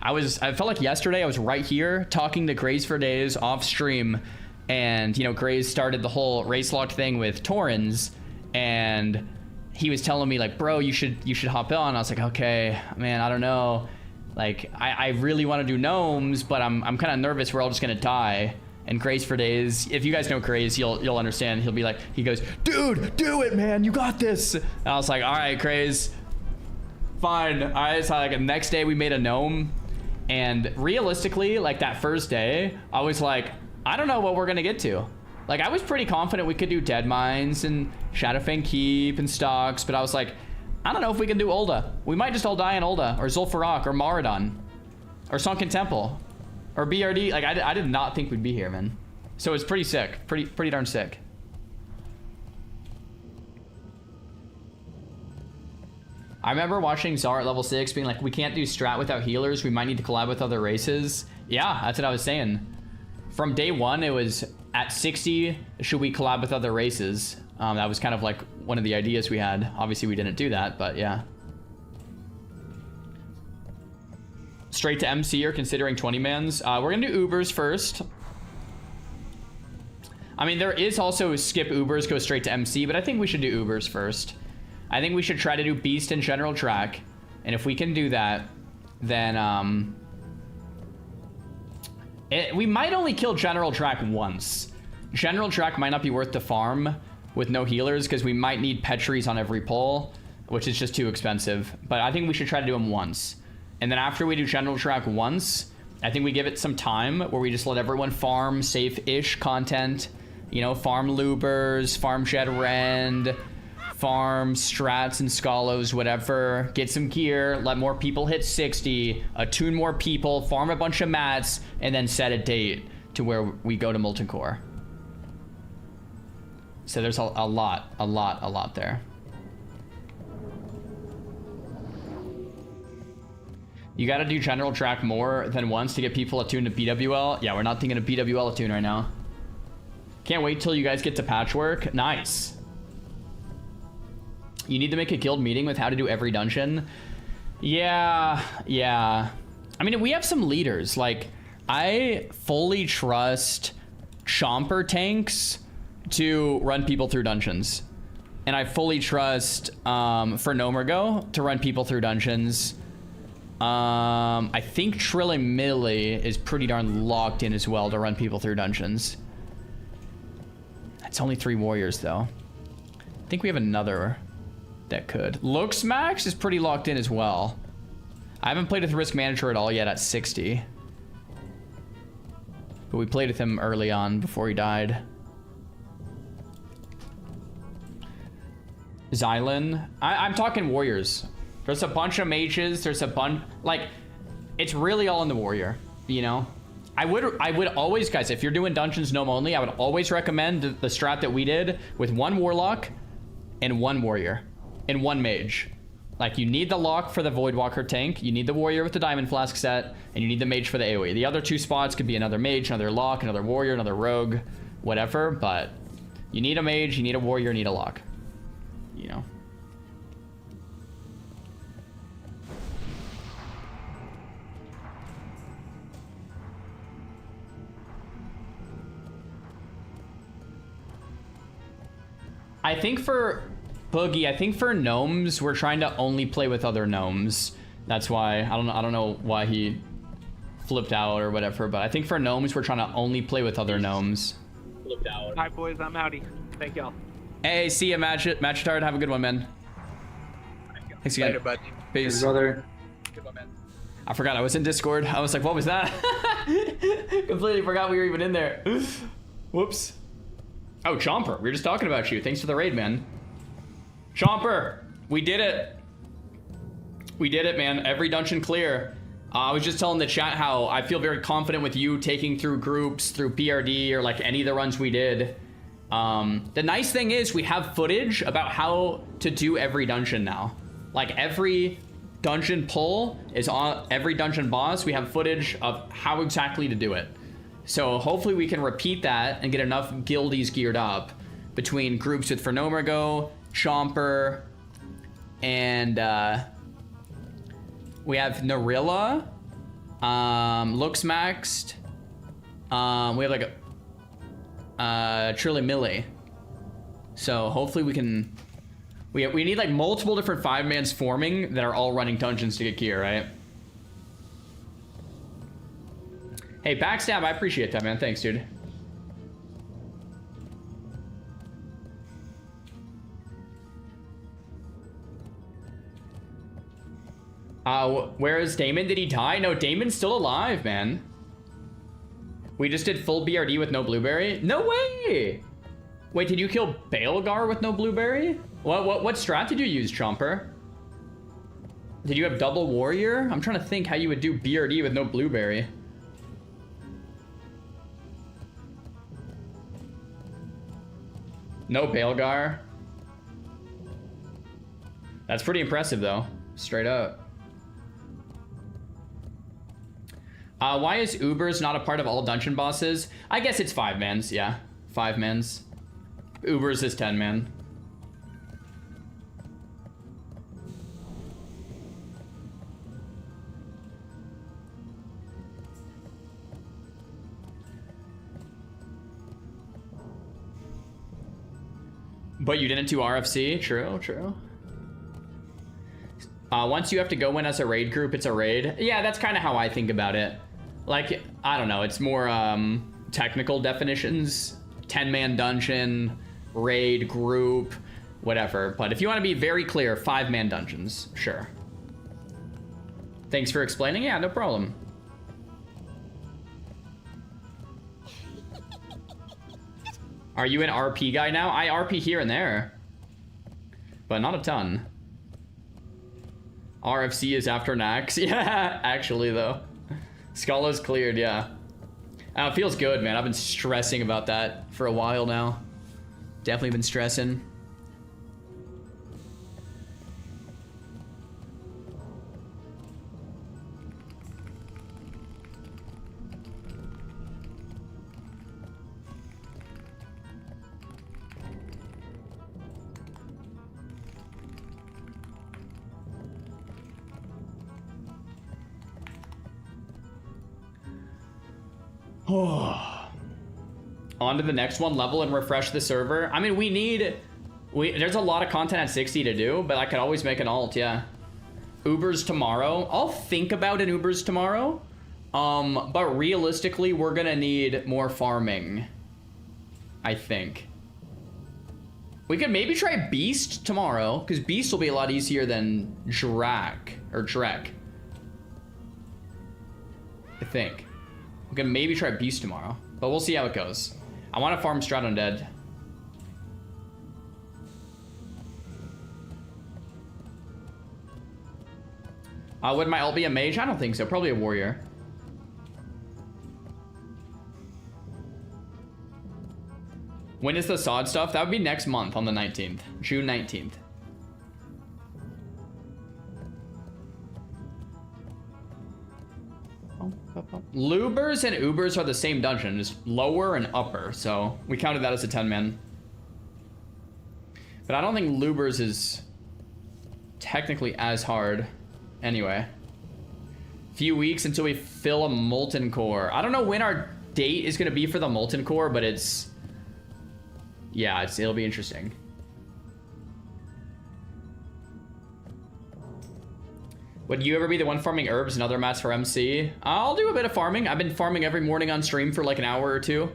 I felt like yesterday I was right here talking to Graze for days off stream, and you know, Graze started the whole race locked thing with Torrens, and he was telling me like, bro, you should hop on. I was like, okay, man, I don't know. Like, I really want to do gnomes, but I'm kind of nervous we're all just gonna die. And Grace for days, if you guys know Grace, you'll understand. He'll be like, he goes, dude, do it, man, you got this. And I was like, all right, Grace, fine. All right, so like the next day we made a gnome, and realistically, like that first day, I was like, I don't know what we're gonna get to. Like, I was pretty confident we could do Dead Mines and Shadowfang Keep and Stocks, but I was like, I don't know if we can do Ulda. We might just all die in Ulda, or Zul'Farrak, or Maradon, or Sunken Temple, or BRD. Like, I did not think we'd be here, man. So it's pretty sick. Pretty darn sick. I remember watching Czar at level 6 being like, we can't do strat without healers. We might need to collab with other races. Yeah, that's what I was saying. From day one, it was at 60, should we collab with other races? That was kind of like one of the ideas we had. Obviously, we didn't do that, but yeah. Straight to MC or considering 20-mans? We're gonna do Ubers first. I mean, there is also skip Ubers, go straight to MC, but I think we should do Ubers first. I think we should try to do Beast and General Track. And if we can do that, then we might only kill General Track once. General Track might not be worth the farm with no healers, because we might need Petries on every pull, which is just too expensive. But I think we should try to do them once. And then after we do General Track once, I think we give it some time where we just let everyone farm safe-ish content. You know, farm Lubers, farm Shed Rend, farm Strats and Scholos, whatever. Get some gear, let more people hit 60, attune more people, farm a bunch of mats, and then set a date to where we go to Molten Core. So there's a lot there. You gotta do General Track more than once to get people attuned to BWL. Yeah, we're not thinking of BWL attune right now. Can't wait till you guys get to Patchwork. Nice. You need to make a guild meeting with how to do every dungeon. Yeah. I mean, we have some leaders. Like, I fully trust Chomper tanks to run people through dungeons. And I fully trust for Nomergo to run people through dungeons. I think Trillimilli is pretty darn locked in as well to run people through dungeons. It's only 3 warriors though. I think we have another that could. Luxmax is pretty locked in as well. I haven't played with Risk Manager at all yet at 60. But we played with him early on before he died. Xylan. I'm talking warriors. There's a bunch of mages. There's a bunch, like, it's really all in the warrior, you know? I would always, guys, if you're doing dungeons gnome only, I would always recommend the strat that we did with 1 warlock and 1 warrior and 1 mage. Like, you need the lock for the Voidwalker tank, you need the warrior with the diamond flask set, and you need the mage for the AoE. The other 2 spots could be another mage, another lock, another warrior, another rogue, whatever, but you need a mage, you need a warrior, you need a lock. You know? I think for Boogie, I think for gnomes, we're trying to only play with other gnomes. That's why I don't know why he flipped out or whatever, but I think for gnomes, we're trying to only play with other gnomes. Flipped out. Hi boys, I'm outie. Thank y'all. Hey, see ya, Matchtard. Have a good one, man. Thanks again. Later, bud. Peace. Brother. Good one, man. I forgot I was in Discord. I was like, what was that? Completely forgot we were even in there. Whoops. Oh, Chomper. We were just talking about you. Thanks for the raid, man. Chomper, we did it. We did it, man. Every dungeon clear. I was just telling the chat how I feel very confident with you taking through groups, through BRD, or like any of the runs we did. The nice thing is we have footage about how to do every dungeon now. Like every dungeon pull is on every dungeon boss. We have footage of how exactly to do it. So hopefully we can repeat that and get enough guildies geared up between groups with Fernomergo, Chomper, and we have Narilla, Looks Maxed. We have like a Trillimilli. So hopefully we can. We need like multiple different 5-mans forming that are all running dungeons to get gear, right? Hey, Backstab, I appreciate that, man. Thanks, dude. Where is Damon? Did he die? No, Damon's still alive, man. We just did full BRD with no blueberry? No way! Wait, did you kill Baelgar with no blueberry? What strat did you use, Chomper? Did you have double warrior? I'm trying to think how you would do BRD with no blueberry. No Baelgar. That's pretty impressive, though. Straight up. Why is Ubers not a part of all dungeon bosses? I guess it's 5-mans, yeah. 5-mans. Ubers is 10-man. But you didn't do RFC? True, true. Once you have to go in as a raid group, it's a raid. Yeah, that's kind of how I think about it. Like, I don't know, it's more technical definitions. 10-man dungeon, raid, group, whatever. But if you want to be very clear, 5-man dungeons, sure. Thanks for explaining. Yeah, no problem. Are you an RP guy now? I RP here and there, but not a ton. RFC is after Nax. Yeah, actually though. Scholomance cleared, yeah. It feels good, man. I've been stressing about that for a while now. Definitely been stressing. On to the next one, level and refresh the server. I mean, there's a lot of content at 60 to do, but I could always make an alt, yeah. Ubers tomorrow. I'll think about an Ubers tomorrow. But realistically, we're gonna need more farming, I think. We could maybe try Beast tomorrow, because Beast will be a lot easier than Drek. I think. We can maybe try Beast tomorrow, but we'll see how it goes. I want to farm Strat Undead. Would my ult be a mage? I don't think so. Probably a warrior. When is the sod stuff? That would be next month on the 19th. June 19th. Lubers and Ubers are the same dungeon, just lower and upper, so we counted that as a 10-man. But I don't think Lubers is technically as hard. Anyway. Few weeks until we fill a Molten Core. I don't know when our date is going to be for the Molten Core, but it's... yeah, it'll be interesting. Would you ever be the one farming herbs and other mats for MC? I'll do a bit of farming. I've been farming every morning on stream for like an hour or two.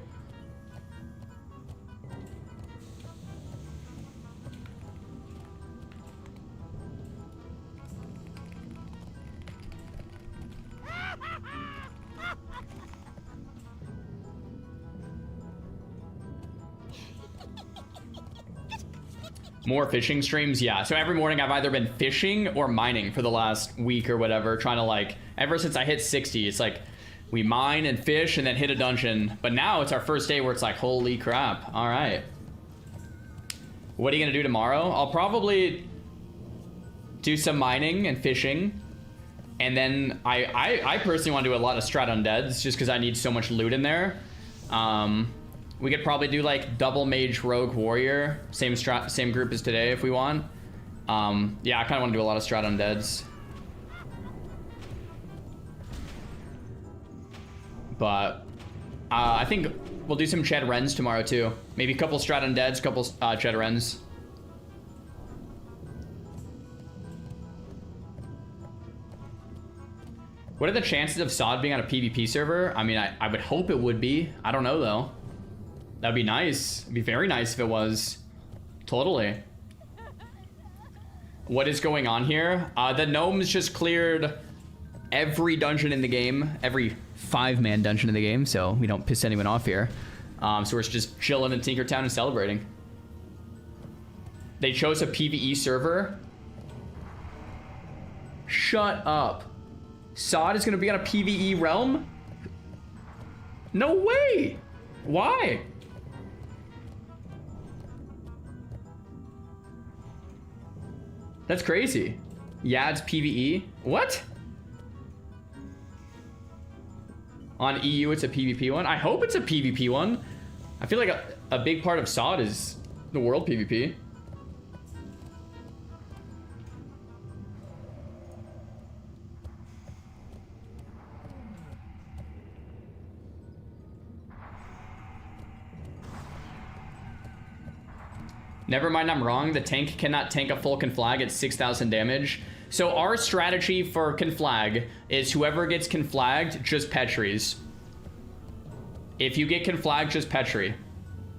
More fishing streams, yeah. So every morning I've either been fishing or mining for the last week or whatever, trying to like, ever since I hit 60, it's like we mine and fish and then hit a dungeon. But now it's our first day where it's like, holy crap. All right. What are you gonna do tomorrow? I'll probably do some mining and fishing. And then I personally want to do a lot of Strat Undeads just because I need so much loot in there. We could probably do like double mage rogue warrior, same group as today if we want. Yeah, I kind of want to do a lot of Strat Undeads. But I think we'll do some Ched Rens tomorrow too. Maybe a couple Strat Undeads, couple Ched Rens. What are the chances of Sod being on a PvP server? I mean, I would hope it would be. I don't know though. That'd be nice. It'd be very nice if it was. Totally. What is going on here? The gnomes just cleared every dungeon in the game. Every 5-man dungeon in the game, so we don't piss anyone off here. So we're just chilling in Tinkertown and celebrating. They chose a PvE server. Shut up. Sod is gonna be on a PvE realm? No way! Why? That's crazy. Yeah, it's PvE. What? On EU, it's a PvP one? I hope it's a PvP one. I feel like a big part of Sod is the world PvP. Never mind, I'm wrong. The tank cannot tank a full conflag at 6,000 damage. So our strategy for conflag is whoever gets conflagged, just Petries. If you get conflagged, just Petri.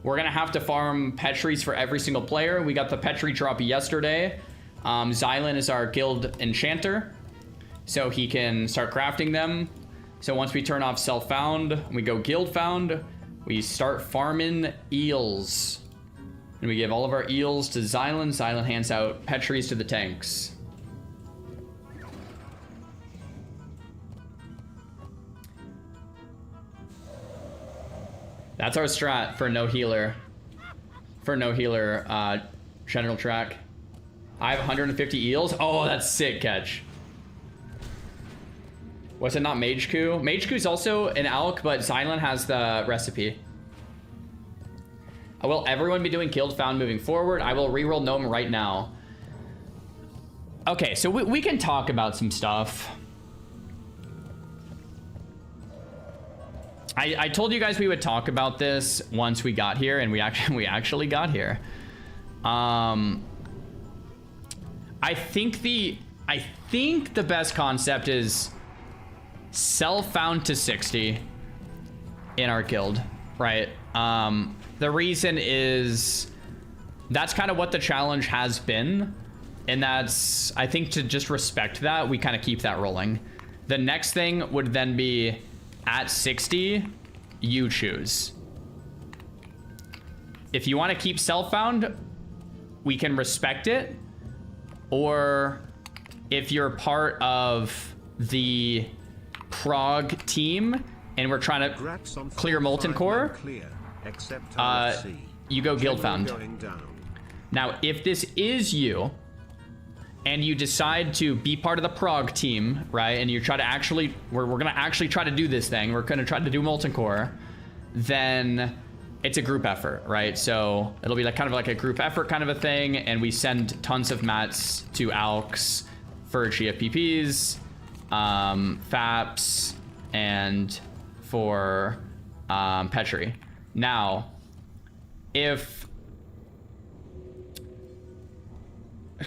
We're gonna have to farm Petries for every single player. We got the Petri drop yesterday. Xylan is our guild enchanter, so he can start crafting them. So once we turn off self-found, we go guild found, we start farming eels. And we give all of our eels to Xylan. Xylan hands out Petries to the tanks. That's our strat for no healer. For no healer, general track. I have 150 eels. Oh, that's sick catch. Was it not Mage Coup? Mage Coup is also an alch, but Xylan has the recipe. Will everyone be doing killed found moving forward? I will reroll Gnome right now. Okay, so we can talk about some stuff. I told you guys we would talk about this once we got here, and we actually got here. I think the best concept is self-found to 60 in our guild, right? The reason is that's kind of what the challenge has been, and that's, I think, to just respect that, we kind of keep that rolling. The next thing would then be at 60, you choose. If you want to keep self-found, we can respect it. Or if you're part of the prog team and we're trying to clear molten core, you go guild found. Now, if this is you and you decide to be part of the prog team, right, and you try to actually, we're gonna actually try to do this thing, we're gonna try to do molten core, then it's a group effort, right? So it'll be like kind of like a group effort kind of a thing, and we send tons of mats to Alks for GFPPs, FAPs, and for Petri. Now,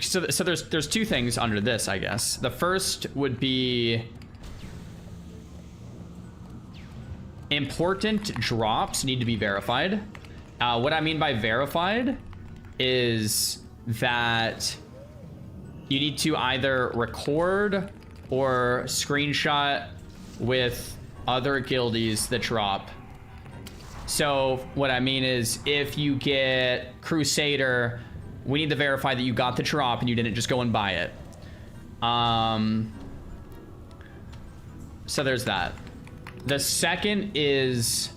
so there's two things under this, I guess. The first would be important drops need to be verified. What I mean by verified is that you need to either record or screenshot with other guildies the drop. So what I mean is, if you get Crusader, we need to verify that you got the drop and you didn't just go and buy it. So there's that. The second is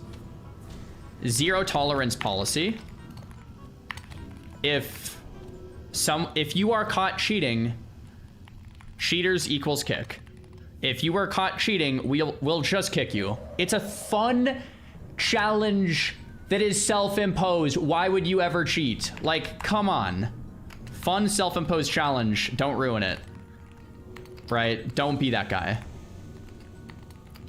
zero tolerance policy. If you are caught cheating, cheaters equals kick. If you are caught cheating, we'll just kick you. It's a fun challenge that is self-imposed. Why would you ever cheat? Like, come on. Fun self-imposed challenge. Don't ruin it. Right? Don't be that guy.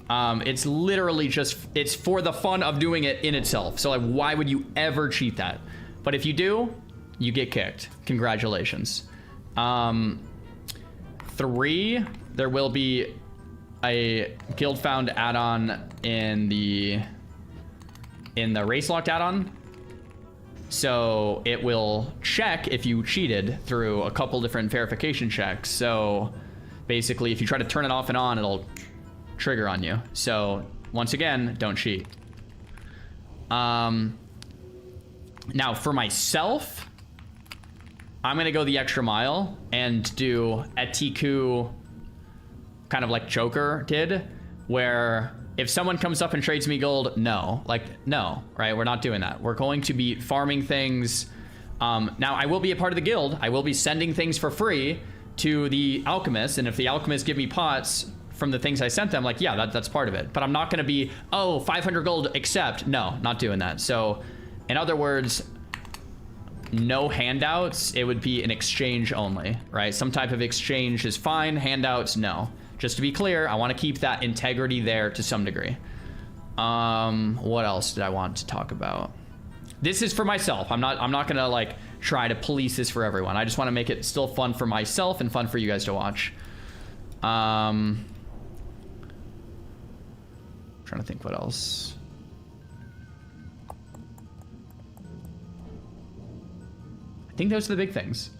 It's literally just, it's for the fun of doing it in itself. So like, why would you ever cheat that? But if you do, you get kicked. Congratulations. 3, there will be a guild found add-on in the race locked add-on. So it will check if you cheated through a couple different verification checks. So basically, if you try to turn it off and on, it'll trigger on you. So once again, don't cheat. Now for myself, I'm gonna go the extra mile and do a Tiku, kind of like Joker did, where if someone comes up and trades me gold, no, right? We're not doing that. We're going to be farming things. Now I will be a part of the guild. I will be sending things for free to the alchemists, and if the alchemists give me pots from the things I sent them, like, yeah, that's part of it. But I'm not gonna be, oh, 500 gold, accept. No, not doing that. So in other words, no handouts. It would be an exchange only, right? Some type of exchange is fine. Handouts, no. Just to be clear, I want to keep that integrity there to some degree. What else did I want to talk about? This is for myself. I'm not gonna like try to police this for everyone. I just want to make it still fun for myself and fun for you guys to watch. Trying to think what else. I think those are the big things.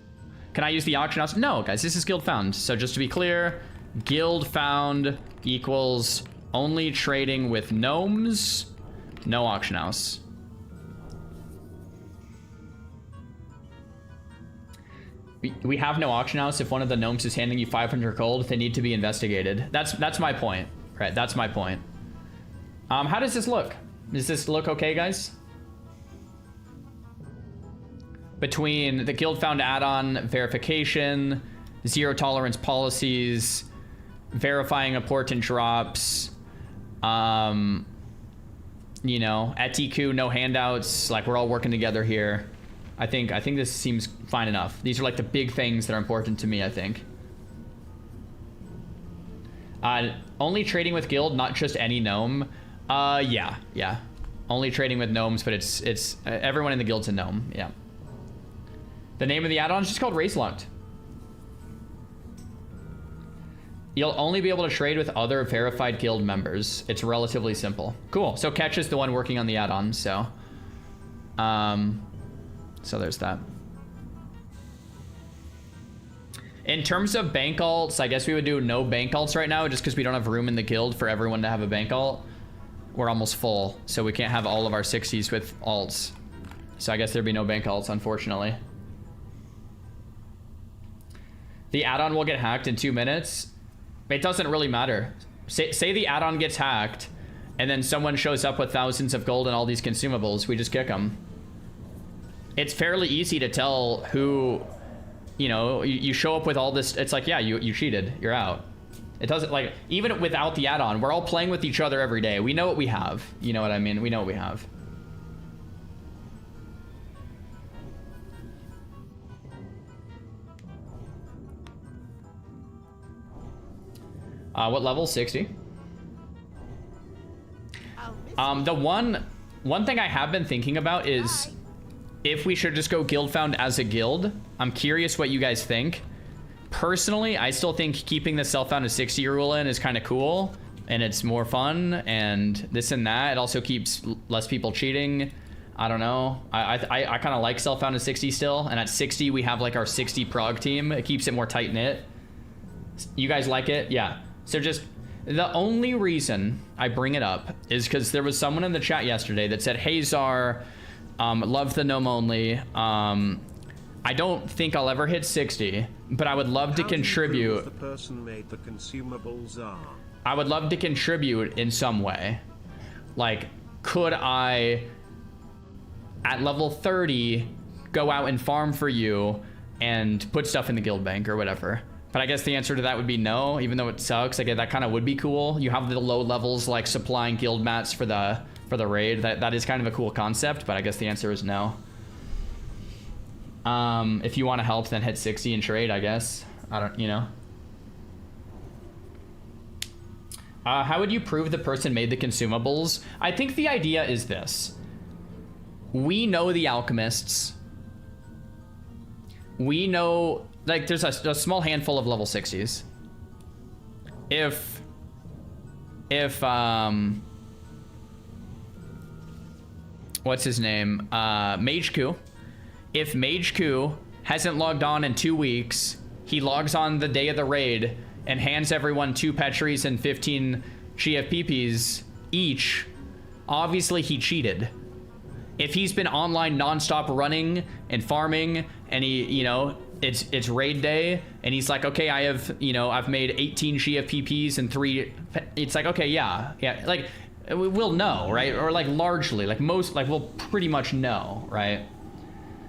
Can I use the auction house? No, guys, this is guild found. So just to be clear, guild found equals only trading with gnomes, no auction house. We have no auction house. If one of the gnomes is handing you 500 gold, they need to be investigated. That's my point, right? That's my point. How does this look? Does this look okay, guys? Between the guild found add-on verification, zero tolerance policies, verifying important drops, you know, at TQ, no handouts, like we're all working together here. I think this seems fine enough. These are like the big things that are important to me, I think. Only trading with guild, not just any gnome. Yeah. Only trading with gnomes, but it's everyone in the guild's a gnome. Yeah. The name of the add-on is just called Race Locked. You'll only be able to trade with other verified guild members. It's relatively simple. Cool. So Ketch is the one working on the add-on. So there's that. In terms of bank alts, I guess we would do no bank alts right now, just because we don't have room in the guild for everyone to have a bank alt. We're almost full, so we can't have all of our 60s with alts. So I guess there'd be no bank alts, unfortunately. The add-on will get hacked in 2 minutes. It doesn't really matter. Say the add-on gets hacked, and then someone shows up with thousands of gold and all these consumables. We just kick them. It's fairly easy to tell who, you know, you show up with all this. It's like, yeah, you cheated. You're out. It doesn't, like, even without the add-on, we're all playing with each other every day. We know what we have. You know what I mean? We know what we have. What level? 60. The one thing I have been thinking about is if we should just go guild found as a guild. I'm curious what you guys think. Personally, I still think keeping the self-found as 60 rule in is kind of cool, and it's more fun, and this and that. It also keeps less people cheating. I don't know. I kind of like self-found as 60 still, and at 60 we have like our 60 prog team. It keeps it more tight-knit. You guys like it? Yeah. So just, the only reason I bring it up is because there was someone in the chat yesterday that said, hey Czar, love the gnome only. I don't think I'll ever hit 60, but I would love to contribute. The person made the consumables are. I would love to contribute in some way. Like, could I, at level 30, go out and farm for you and put stuff in the guild bank or whatever? But I guess the answer to that would be no, even though it sucks. Like, that kind of would be cool. You have the low levels, like supplying guild mats for the raid. That is kind of a cool concept, but I guess the answer is no. If you want to help, then hit 60 and trade, I guess. I don't, you know. How would you prove the person made the consumables? I think the idea is this. We know the alchemists. We know, like, there's a small handful of level 60s. If what's his name? Mage Coup. If Mage Coup hasn't logged on in 2 weeks, he logs on the day of the raid and hands everyone 2 Petries and 15 GFPPs each, obviously he cheated. If he's been online nonstop running and farming, and he, you know, it's raid day, and he's like, okay, I have, you know, I've made 18 GFPPs and 3, it's like, okay, yeah, like, we'll know, right? Or like largely, like most, like we'll pretty much know, right?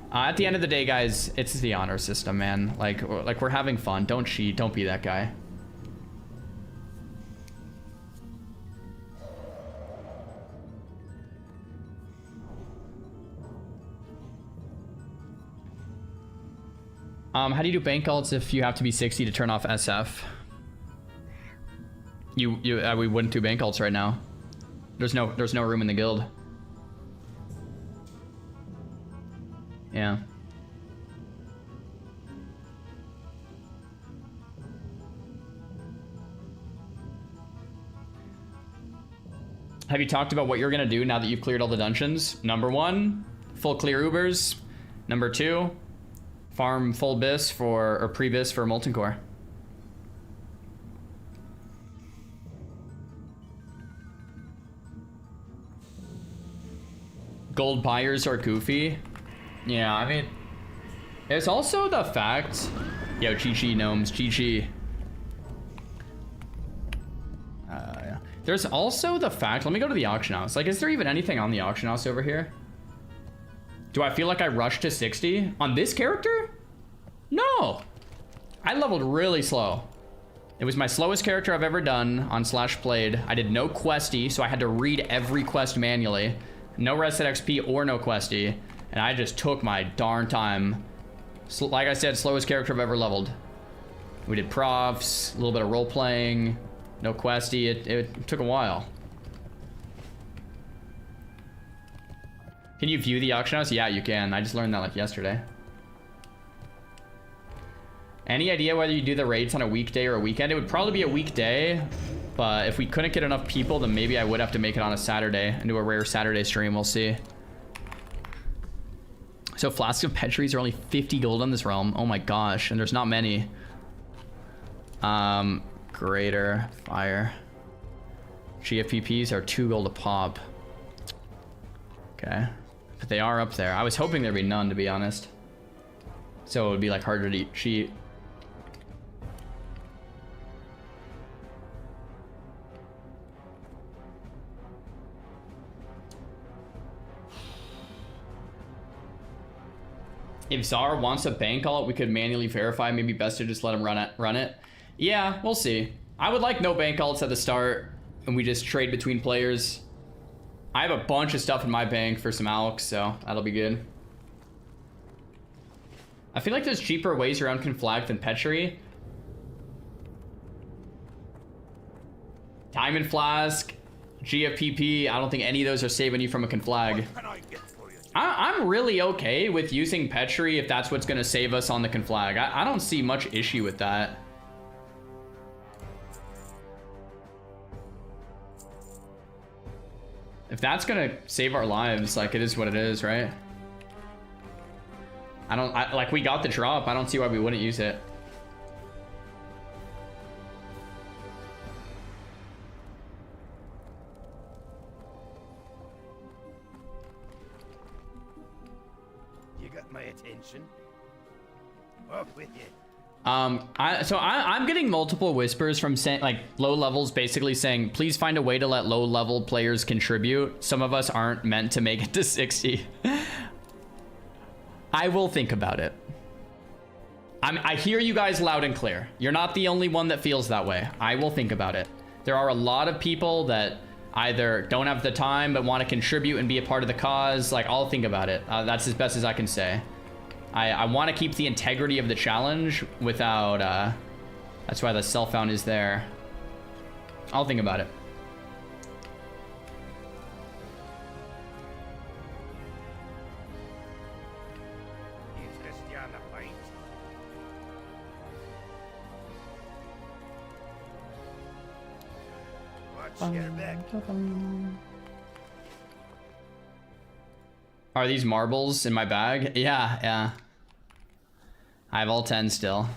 At the end of the day, guys, it's the honor system, man. Like we're having fun. Don't cheat. Don't be that guy. How do you do bank alts if you have to be 60 to turn off SF? We wouldn't do bank alts right now. There's no room in the guild. Yeah. Have you talked about what you're gonna do now that you've cleared all the dungeons? Number 1, full clear Ubers. Number 2, farm full bis for, or pre-bis for Molten Core. Gold buyers are goofy. Yeah, I mean, it's also the fact, yo, Chi-Chi gnomes, Chi-Chi. Yeah. There's also the fact, let me go to the auction house. Like, is there even anything on the auction house over here? Do I feel like I rushed to 60 on this character? No, I leveled really slow. It was my slowest character I've ever done on /played. I did no questy, so I had to read every quest manually. No rested XP or no questy. And I just took my darn time. Like I said, slowest character I've ever leveled. We did profs, a little bit of role playing, no questy. It took a while. Can you view the auction house? Yeah, you can. I just learned that like yesterday. Any idea whether you do the raids on a weekday or a weekend? It would probably be a weekday, but if we couldn't get enough people, then maybe I would have to make it on a Saturday and do a rare Saturday stream. We'll see. So flasks of Petries are only 50 gold on this realm. Oh my gosh, and there's not many. Greater fire. GFPPs are 2 gold a pop. Okay, but they are up there. I was hoping there'd be none, to be honest. So it would be like harder to cheat. If Czar wants a bank alt, we could manually verify. Maybe best to just let him run it. Yeah, we'll see. I would like no bank alts at the start, and we just trade between players. I have a bunch of stuff in my bank for some alks, so that'll be good. I feel like there's cheaper ways around Conflag than Petri. Diamond Flask, GFPP, I don't think any of those are saving you from a Conflag. I'm really okay with using Petri if that's what's going to save us on the Conflag. I don't see much issue with that. If that's going to save our lives, like, it is what it is, right? Like, we got the drop. I don't see why we wouldn't use it. You got my attention. Off with you. I'm getting multiple whispers from like low levels basically saying, please find a way to let low level players contribute. Some of us aren't meant to make it to 60. I will think about it. I hear you guys loud and clear. You're not the only one that feels that way. I will think about it. There are a lot of people that either don't have the time but want to contribute and be a part of the cause. Like, I'll think about it. That's as best as I can say. I want to keep the integrity of the challenge without, that's why the self-found is there. I'll think about it. Watch your back. Are these marbles in my bag? Yeah, yeah. I have all 10 still.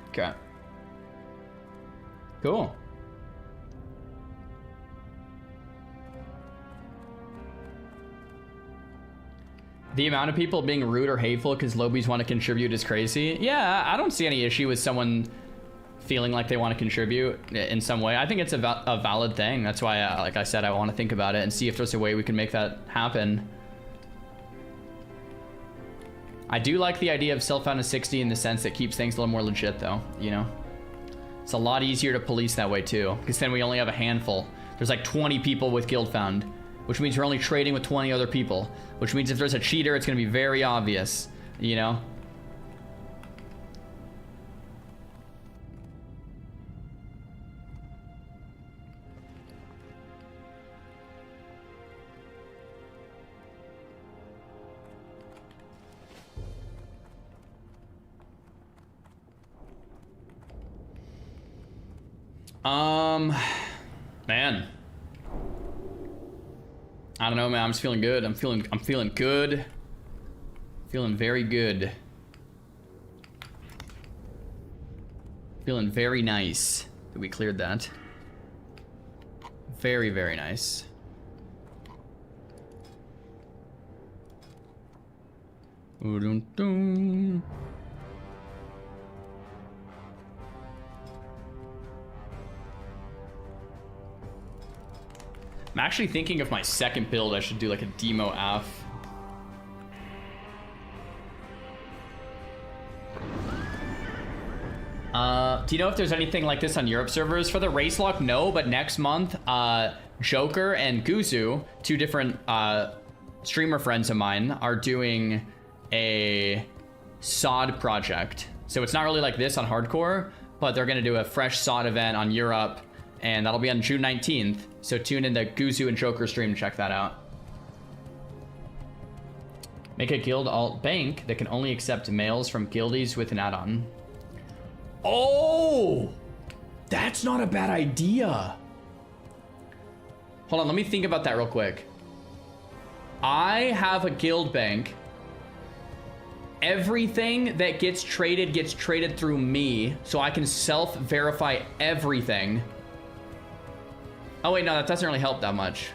Okay. Cool. The amount of people being rude or hateful because lobbies want to contribute is crazy. Yeah, I don't see any issue with someone feeling like they want to contribute in some way. I think it's a valid thing. That's why, like I said, I want to think about it and see if there's a way we can make that happen. I do like the idea of self-found to 60 in the sense that keeps things a little more legit, though, you know? It's a lot easier to police that way, too, because then we only have a handful. There's like 20 people with guild found, which means we're only trading with 20 other people, which means if there's a cheater, it's going to be very obvious, you know? Man. I don't know, man. I'm just feeling good. I'm feeling good. Feeling very good. Feeling very nice that we cleared that. Very, very nice. Dun-dun. I'm actually thinking of my second build. I should do like a demo F. Do you know if there's anything like this on Europe servers? For the race lock, no, but next month, Joker and Guzu, two different streamer friends of mine are doing a SOD project. So it's not really like this on hardcore, but they're gonna do a fresh SOD event on Europe, and that'll be on June 19th. So tune into Guzu and Joker stream to check that out. Make a guild alt bank that can only accept mails from guildies with an add-on. Oh, that's not a bad idea. Hold on, let me think about that real quick. I have a guild bank. Everything that gets traded through me, so I can self-verify everything. Oh wait, no, that doesn't really help that much.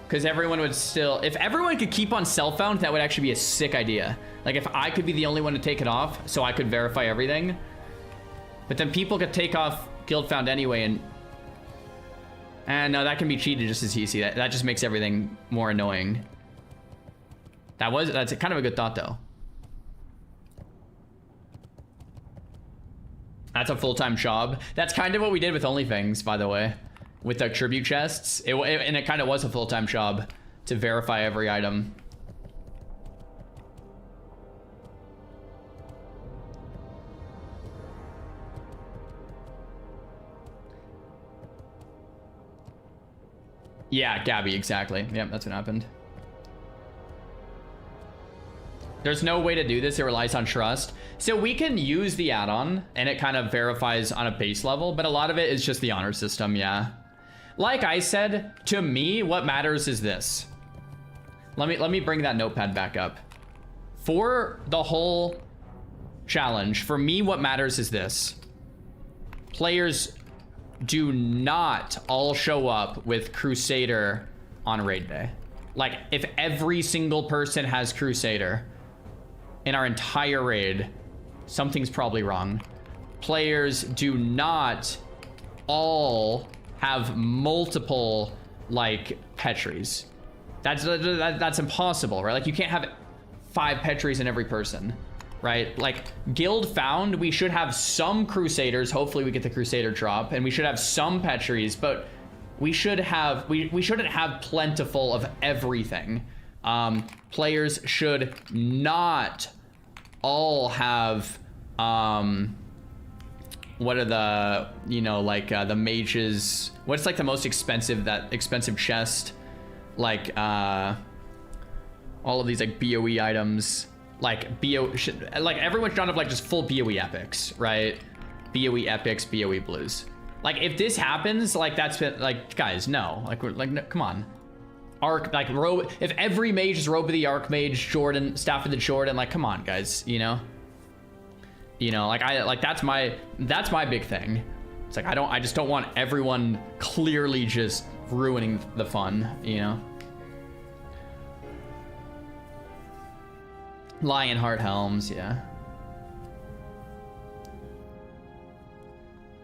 Because everyone would still, if everyone could keep on self-found, that would actually be a sick idea. Like if I could be the only one to take it off, so I could verify everything. But then people could take off guild found anyway, and no, that can be cheated just as easy. That just makes everything more annoying. That's kind of a good thought though. That's a full-time job. That's kind of what we did with OnlyFans, by the way. With the tribute chests. And it kind of was a full-time job to verify every item. Yeah, Gabby, exactly. Yep, that's what happened. There's no way to do this. It relies on trust. So we can use the add-on and it kind of verifies on a base level, but a lot of it is just the honor system, yeah. Like I said, to me, what matters is this. Let me bring that notepad back up. For the whole challenge, for me, what matters is this. Players do not all show up with Crusader on raid day. Like, if every single person has Crusader in our entire raid, something's probably wrong. Players do not all have multiple, like, Petries. That's impossible, right? Like, you can't have 5 Petries in every person, right? Like, guild found, we should have some Crusaders. Hopefully we get the Crusader drop, and we should have some Petries, but we should have, we shouldn't have plentiful of everything. Players should not all have, what are the, you know, like, the mages, what's like the most expensive, that expensive chest? Like, all of these like BOE items, like like everyone's drawn up like just full BOE epics, right? BOE epics, BOE blues. Like if this happens, like that's been like, guys, no, like we're like, no, come on. Arc, like robe, if every mage is robe of the Archmage, Jordan, staff of the Jordan, like come on, guys, you know, like that's my big thing. It's like I just don't want everyone clearly just ruining the fun, you know. Lionheart helms, yeah.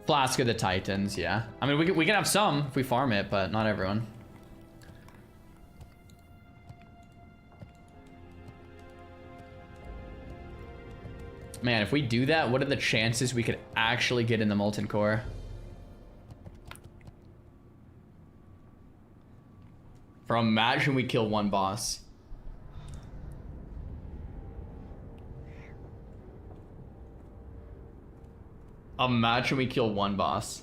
Flask of the Titans, yeah. I mean, we can have some if we farm it, but not everyone. Man, if we do that, what are the chances we could actually get in the Molten Core? For imagine we kill one boss. Imagine we kill one boss.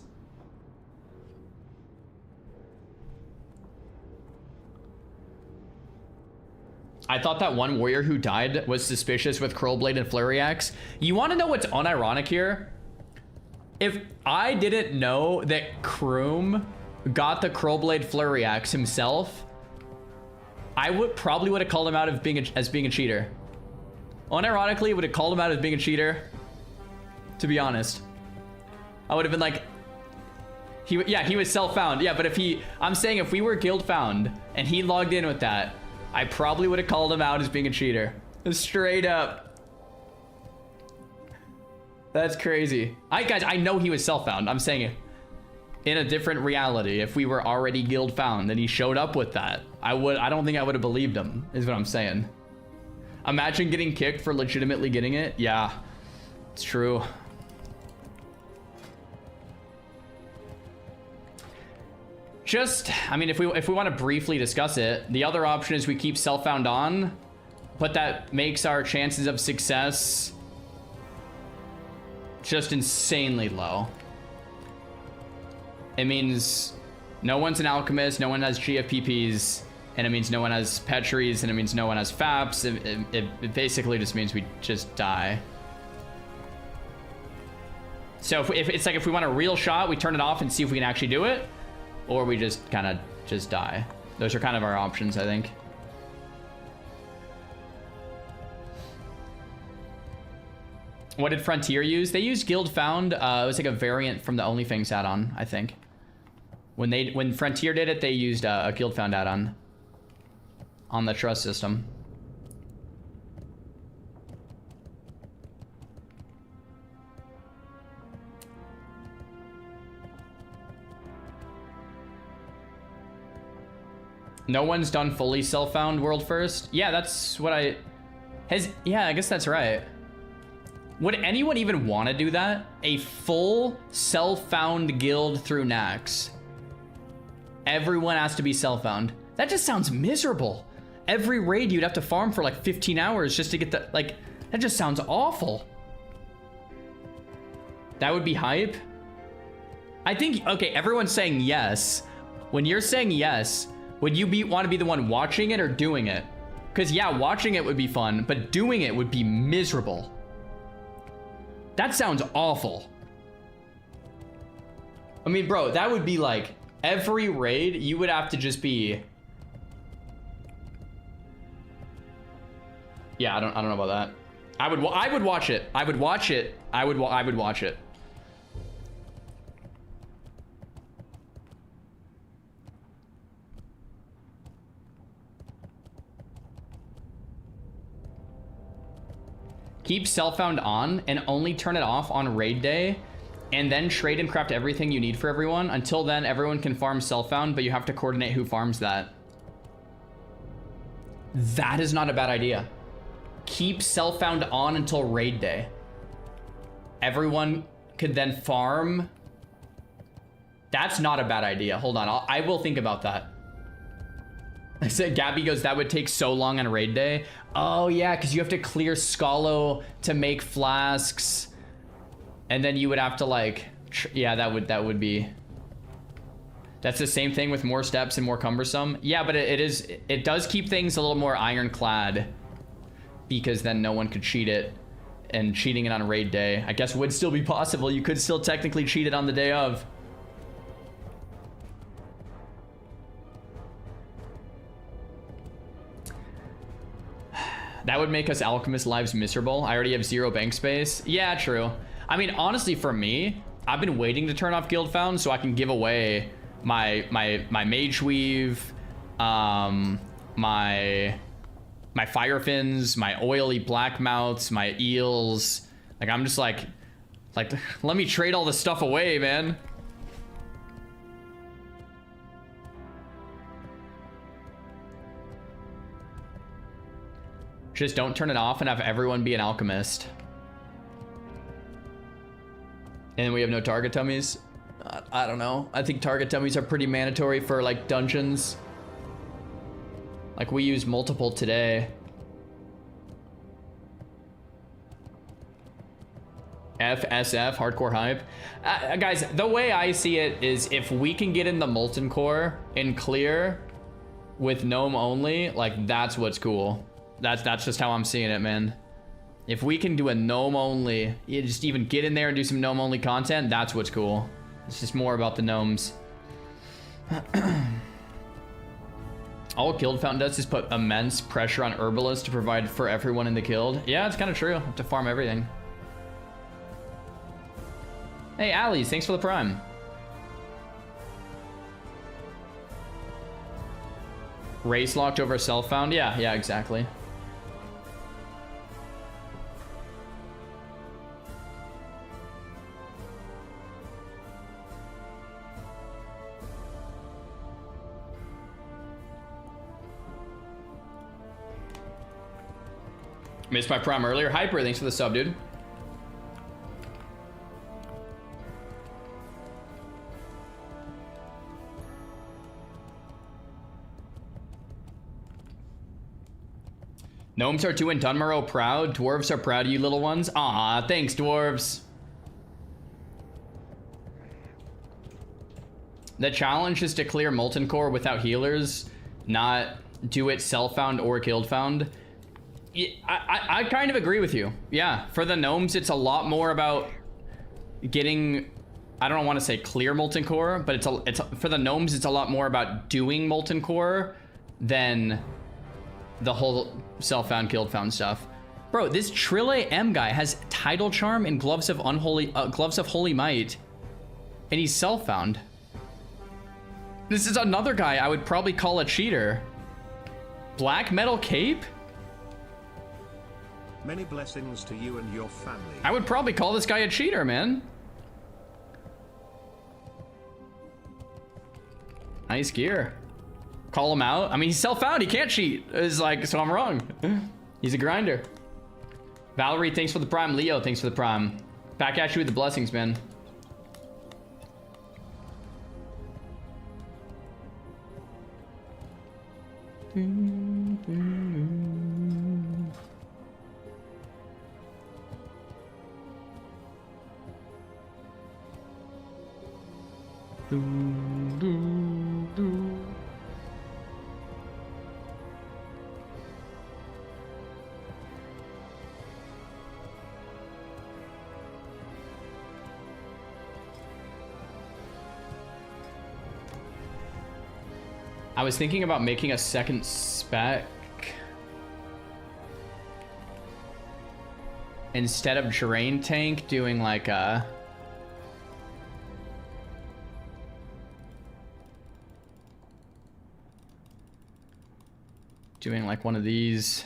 I thought that one warrior who died was suspicious with Curlblade and Flurry Axe. You want to know what's unironic here? If I didn't know that Kroom got the Curlblade Flurry Axe himself, I would have called him out as being a cheater. Unironically, would have called him out as being a cheater. To be honest, I would have been like, he was self-found. Yeah, but I'm saying if we were guild found and he logged in with that, I probably would have called him out as being a cheater. Straight up. That's crazy. Guys, I know he was self-found. I'm saying it. In a different reality, if we were already guild found and he showed up with that, I don't think I would have believed him, is what I'm saying. Imagine getting kicked for legitimately getting it. Yeah, it's true. Just, I mean, if we want to briefly discuss it, the other option is we keep self-found on, but that makes our chances of success just insanely low. It means no one's an alchemist, no one has GFPPs, and it means no one has Petries, and it means no one has FAPs. It basically just means we just die. So if it's like, if we want a real shot, we turn it off and see if we can actually do it, or we just kind of just die. Those are kind of our options, I think. What did Frontier use? They used Guild Found. It was like a variant from the OnlyFans add-on, I think. When Frontier did it, they used a Guild Found add-on on the trust system. No one's done fully self-found world first. Yeah, that's what I... Yeah, I guess that's right. Would anyone even want to do that? A full self-found guild through Nax. Everyone has to be self-found. That just sounds miserable. Every raid you'd have to farm for like 15 hours just to get the... Like, that just sounds awful. That would be hype. I think... Okay, everyone's saying yes. When you're saying yes, would you want to be the one watching it or doing it? Because yeah, watching it would be fun, but doing it would be miserable. That sounds awful. I mean, bro, that would be like every raid you would have to just be... Yeah, I don't know about that. I would watch it. I would watch it. I would watch it. Keep self-found on and only turn it off on raid day, and then trade and craft everything you need for everyone. Until then, everyone can farm self-found, but you have to coordinate who farms that. That is not a bad idea. Keep self-found on until raid day. Everyone could then farm. That's not a bad idea. Hold on, I will think about that. I said, Gabby goes, that would take so long on raid day. Oh yeah, because you have to clear Scholo to make flasks, and then you would have to like, yeah, that would be. That's the same thing with more steps and more cumbersome. Yeah, but it does keep things a little more ironclad, because then no one could cheat it, and cheating it on raid day, I guess, would still be possible. You could still technically cheat it on the day of. That would make us alchemist lives miserable. I already have 0 bank space. Yeah, true. I mean, honestly, for me, I've been waiting to turn off Guild Found so I can give away my Mage Weave, my Fire Fins, my oily Blackmouths, my Eels. Like, I'm just like, let me trade all this stuff away, man. Just don't turn it off and have everyone be an alchemist. And we have no target tummies. I don't know. I think target tummies are pretty mandatory for like dungeons. Like we used multiple today. FSF, hardcore hype. Guys, the way I see it is if we can get in the molten core and clear with Gnome only, like that's what's cool. That's just how I'm seeing it, man. If we can do a Gnome only, you just even get in there and do some Gnome only content, that's what's cool. It's just more about the gnomes. All Guild Found does is put immense pressure on Herbalists to provide for everyone in the guild. Yeah, it's kind of true. Have to farm everything. Hey, Alice, thanks for the prime. Race locked over self-found? Yeah, exactly. Missed my prime earlier. Hyper, thanks for the sub, dude. Gnomes are too and Dunmurrow proud. Dwarves are proud of you little ones. Aw, thanks dwarves. The challenge is to clear Molten Core without healers, not do it self-found or guild-found. Yeah, I kind of agree with you. Yeah, for the gnomes, it's a lot more about getting... I don't want to say clear Molten Core, but for the gnomes, it's a lot more about doing Molten Core than the whole self-found, guild-found stuff. Bro, this Trille M guy has Tidal Charm and Gloves of Holy Might, and he's self-found. This is another guy I would probably call a cheater. Black Metal Cape? Many blessings to you and your family. I would probably call this guy a cheater, man. Nice gear. Call him out. I mean, he's self-found. He can't cheat. It's like, so I'm wrong. He's a grinder. Valerie, thanks for the prime. Leo, thanks for the prime. Back at you with the blessings, man. I was thinking about making a second spec instead of drain tank, doing like a one of these.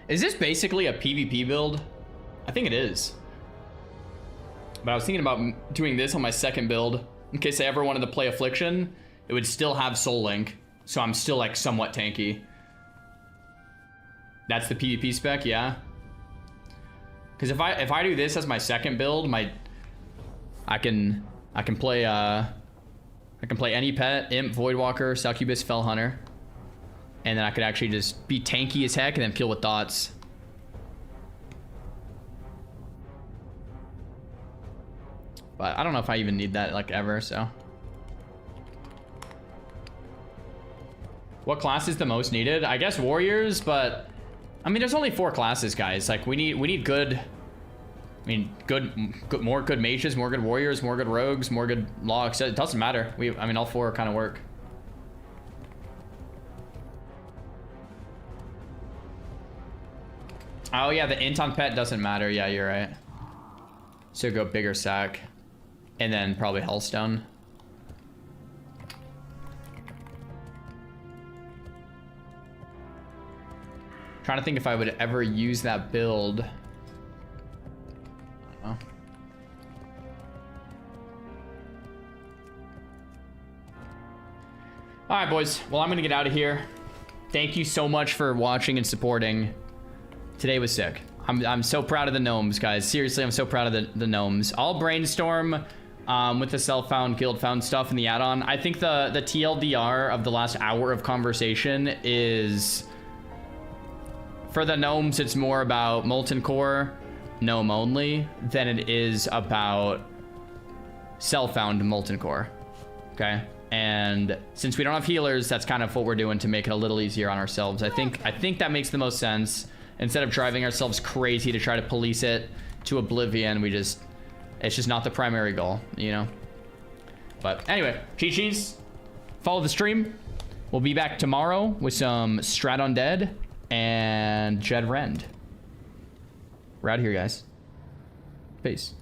Is this basically a PvP build? I think it is. But I was thinking about doing this on my second build. In case I ever wanted to play Affliction, it would still have Soul Link. So I'm still like somewhat tanky. That's the PvP spec, yeah. Because if I do this as my second build, I can play any pet, Imp, Voidwalker, Succubus, Fellhunter. And then I could actually just be tanky as heck and then kill with dots. But I don't know if I even need that like ever, so. What class is the most needed? I guess warriors, but I mean there's only 4 classes, guys. Like we need good, I mean more good mages, more good warriors, more good rogues, more good logs. It doesn't matter. I mean all 4 kind of work. Oh yeah, the int on pet doesn't matter. Yeah, you're right. So go bigger sack. And then probably Hellstone. Trying to think if I would ever use that build. I don't know. Alright boys, well I'm gonna get out of here. Thank you so much for watching and supporting. Today was sick. I'm so proud of the gnomes, guys. Seriously, I'm so proud of the gnomes. I'll brainstorm with the self-found, guild-found stuff in the add-on. I think the TLDR of the last hour of conversation is... For the gnomes, it's more about Molten Core, gnome only, than it is about self-found Molten Core. Okay? And since we don't have healers, that's kind of what we're doing to make it a little easier on ourselves. I think that makes the most sense. Instead of driving ourselves crazy to try to police it to oblivion, it's just not the primary goal, you know? But anyway, Chi-Chi's, follow the stream. We'll be back tomorrow with some Strat Undead and Jed Rend. We're out of here, guys. Peace.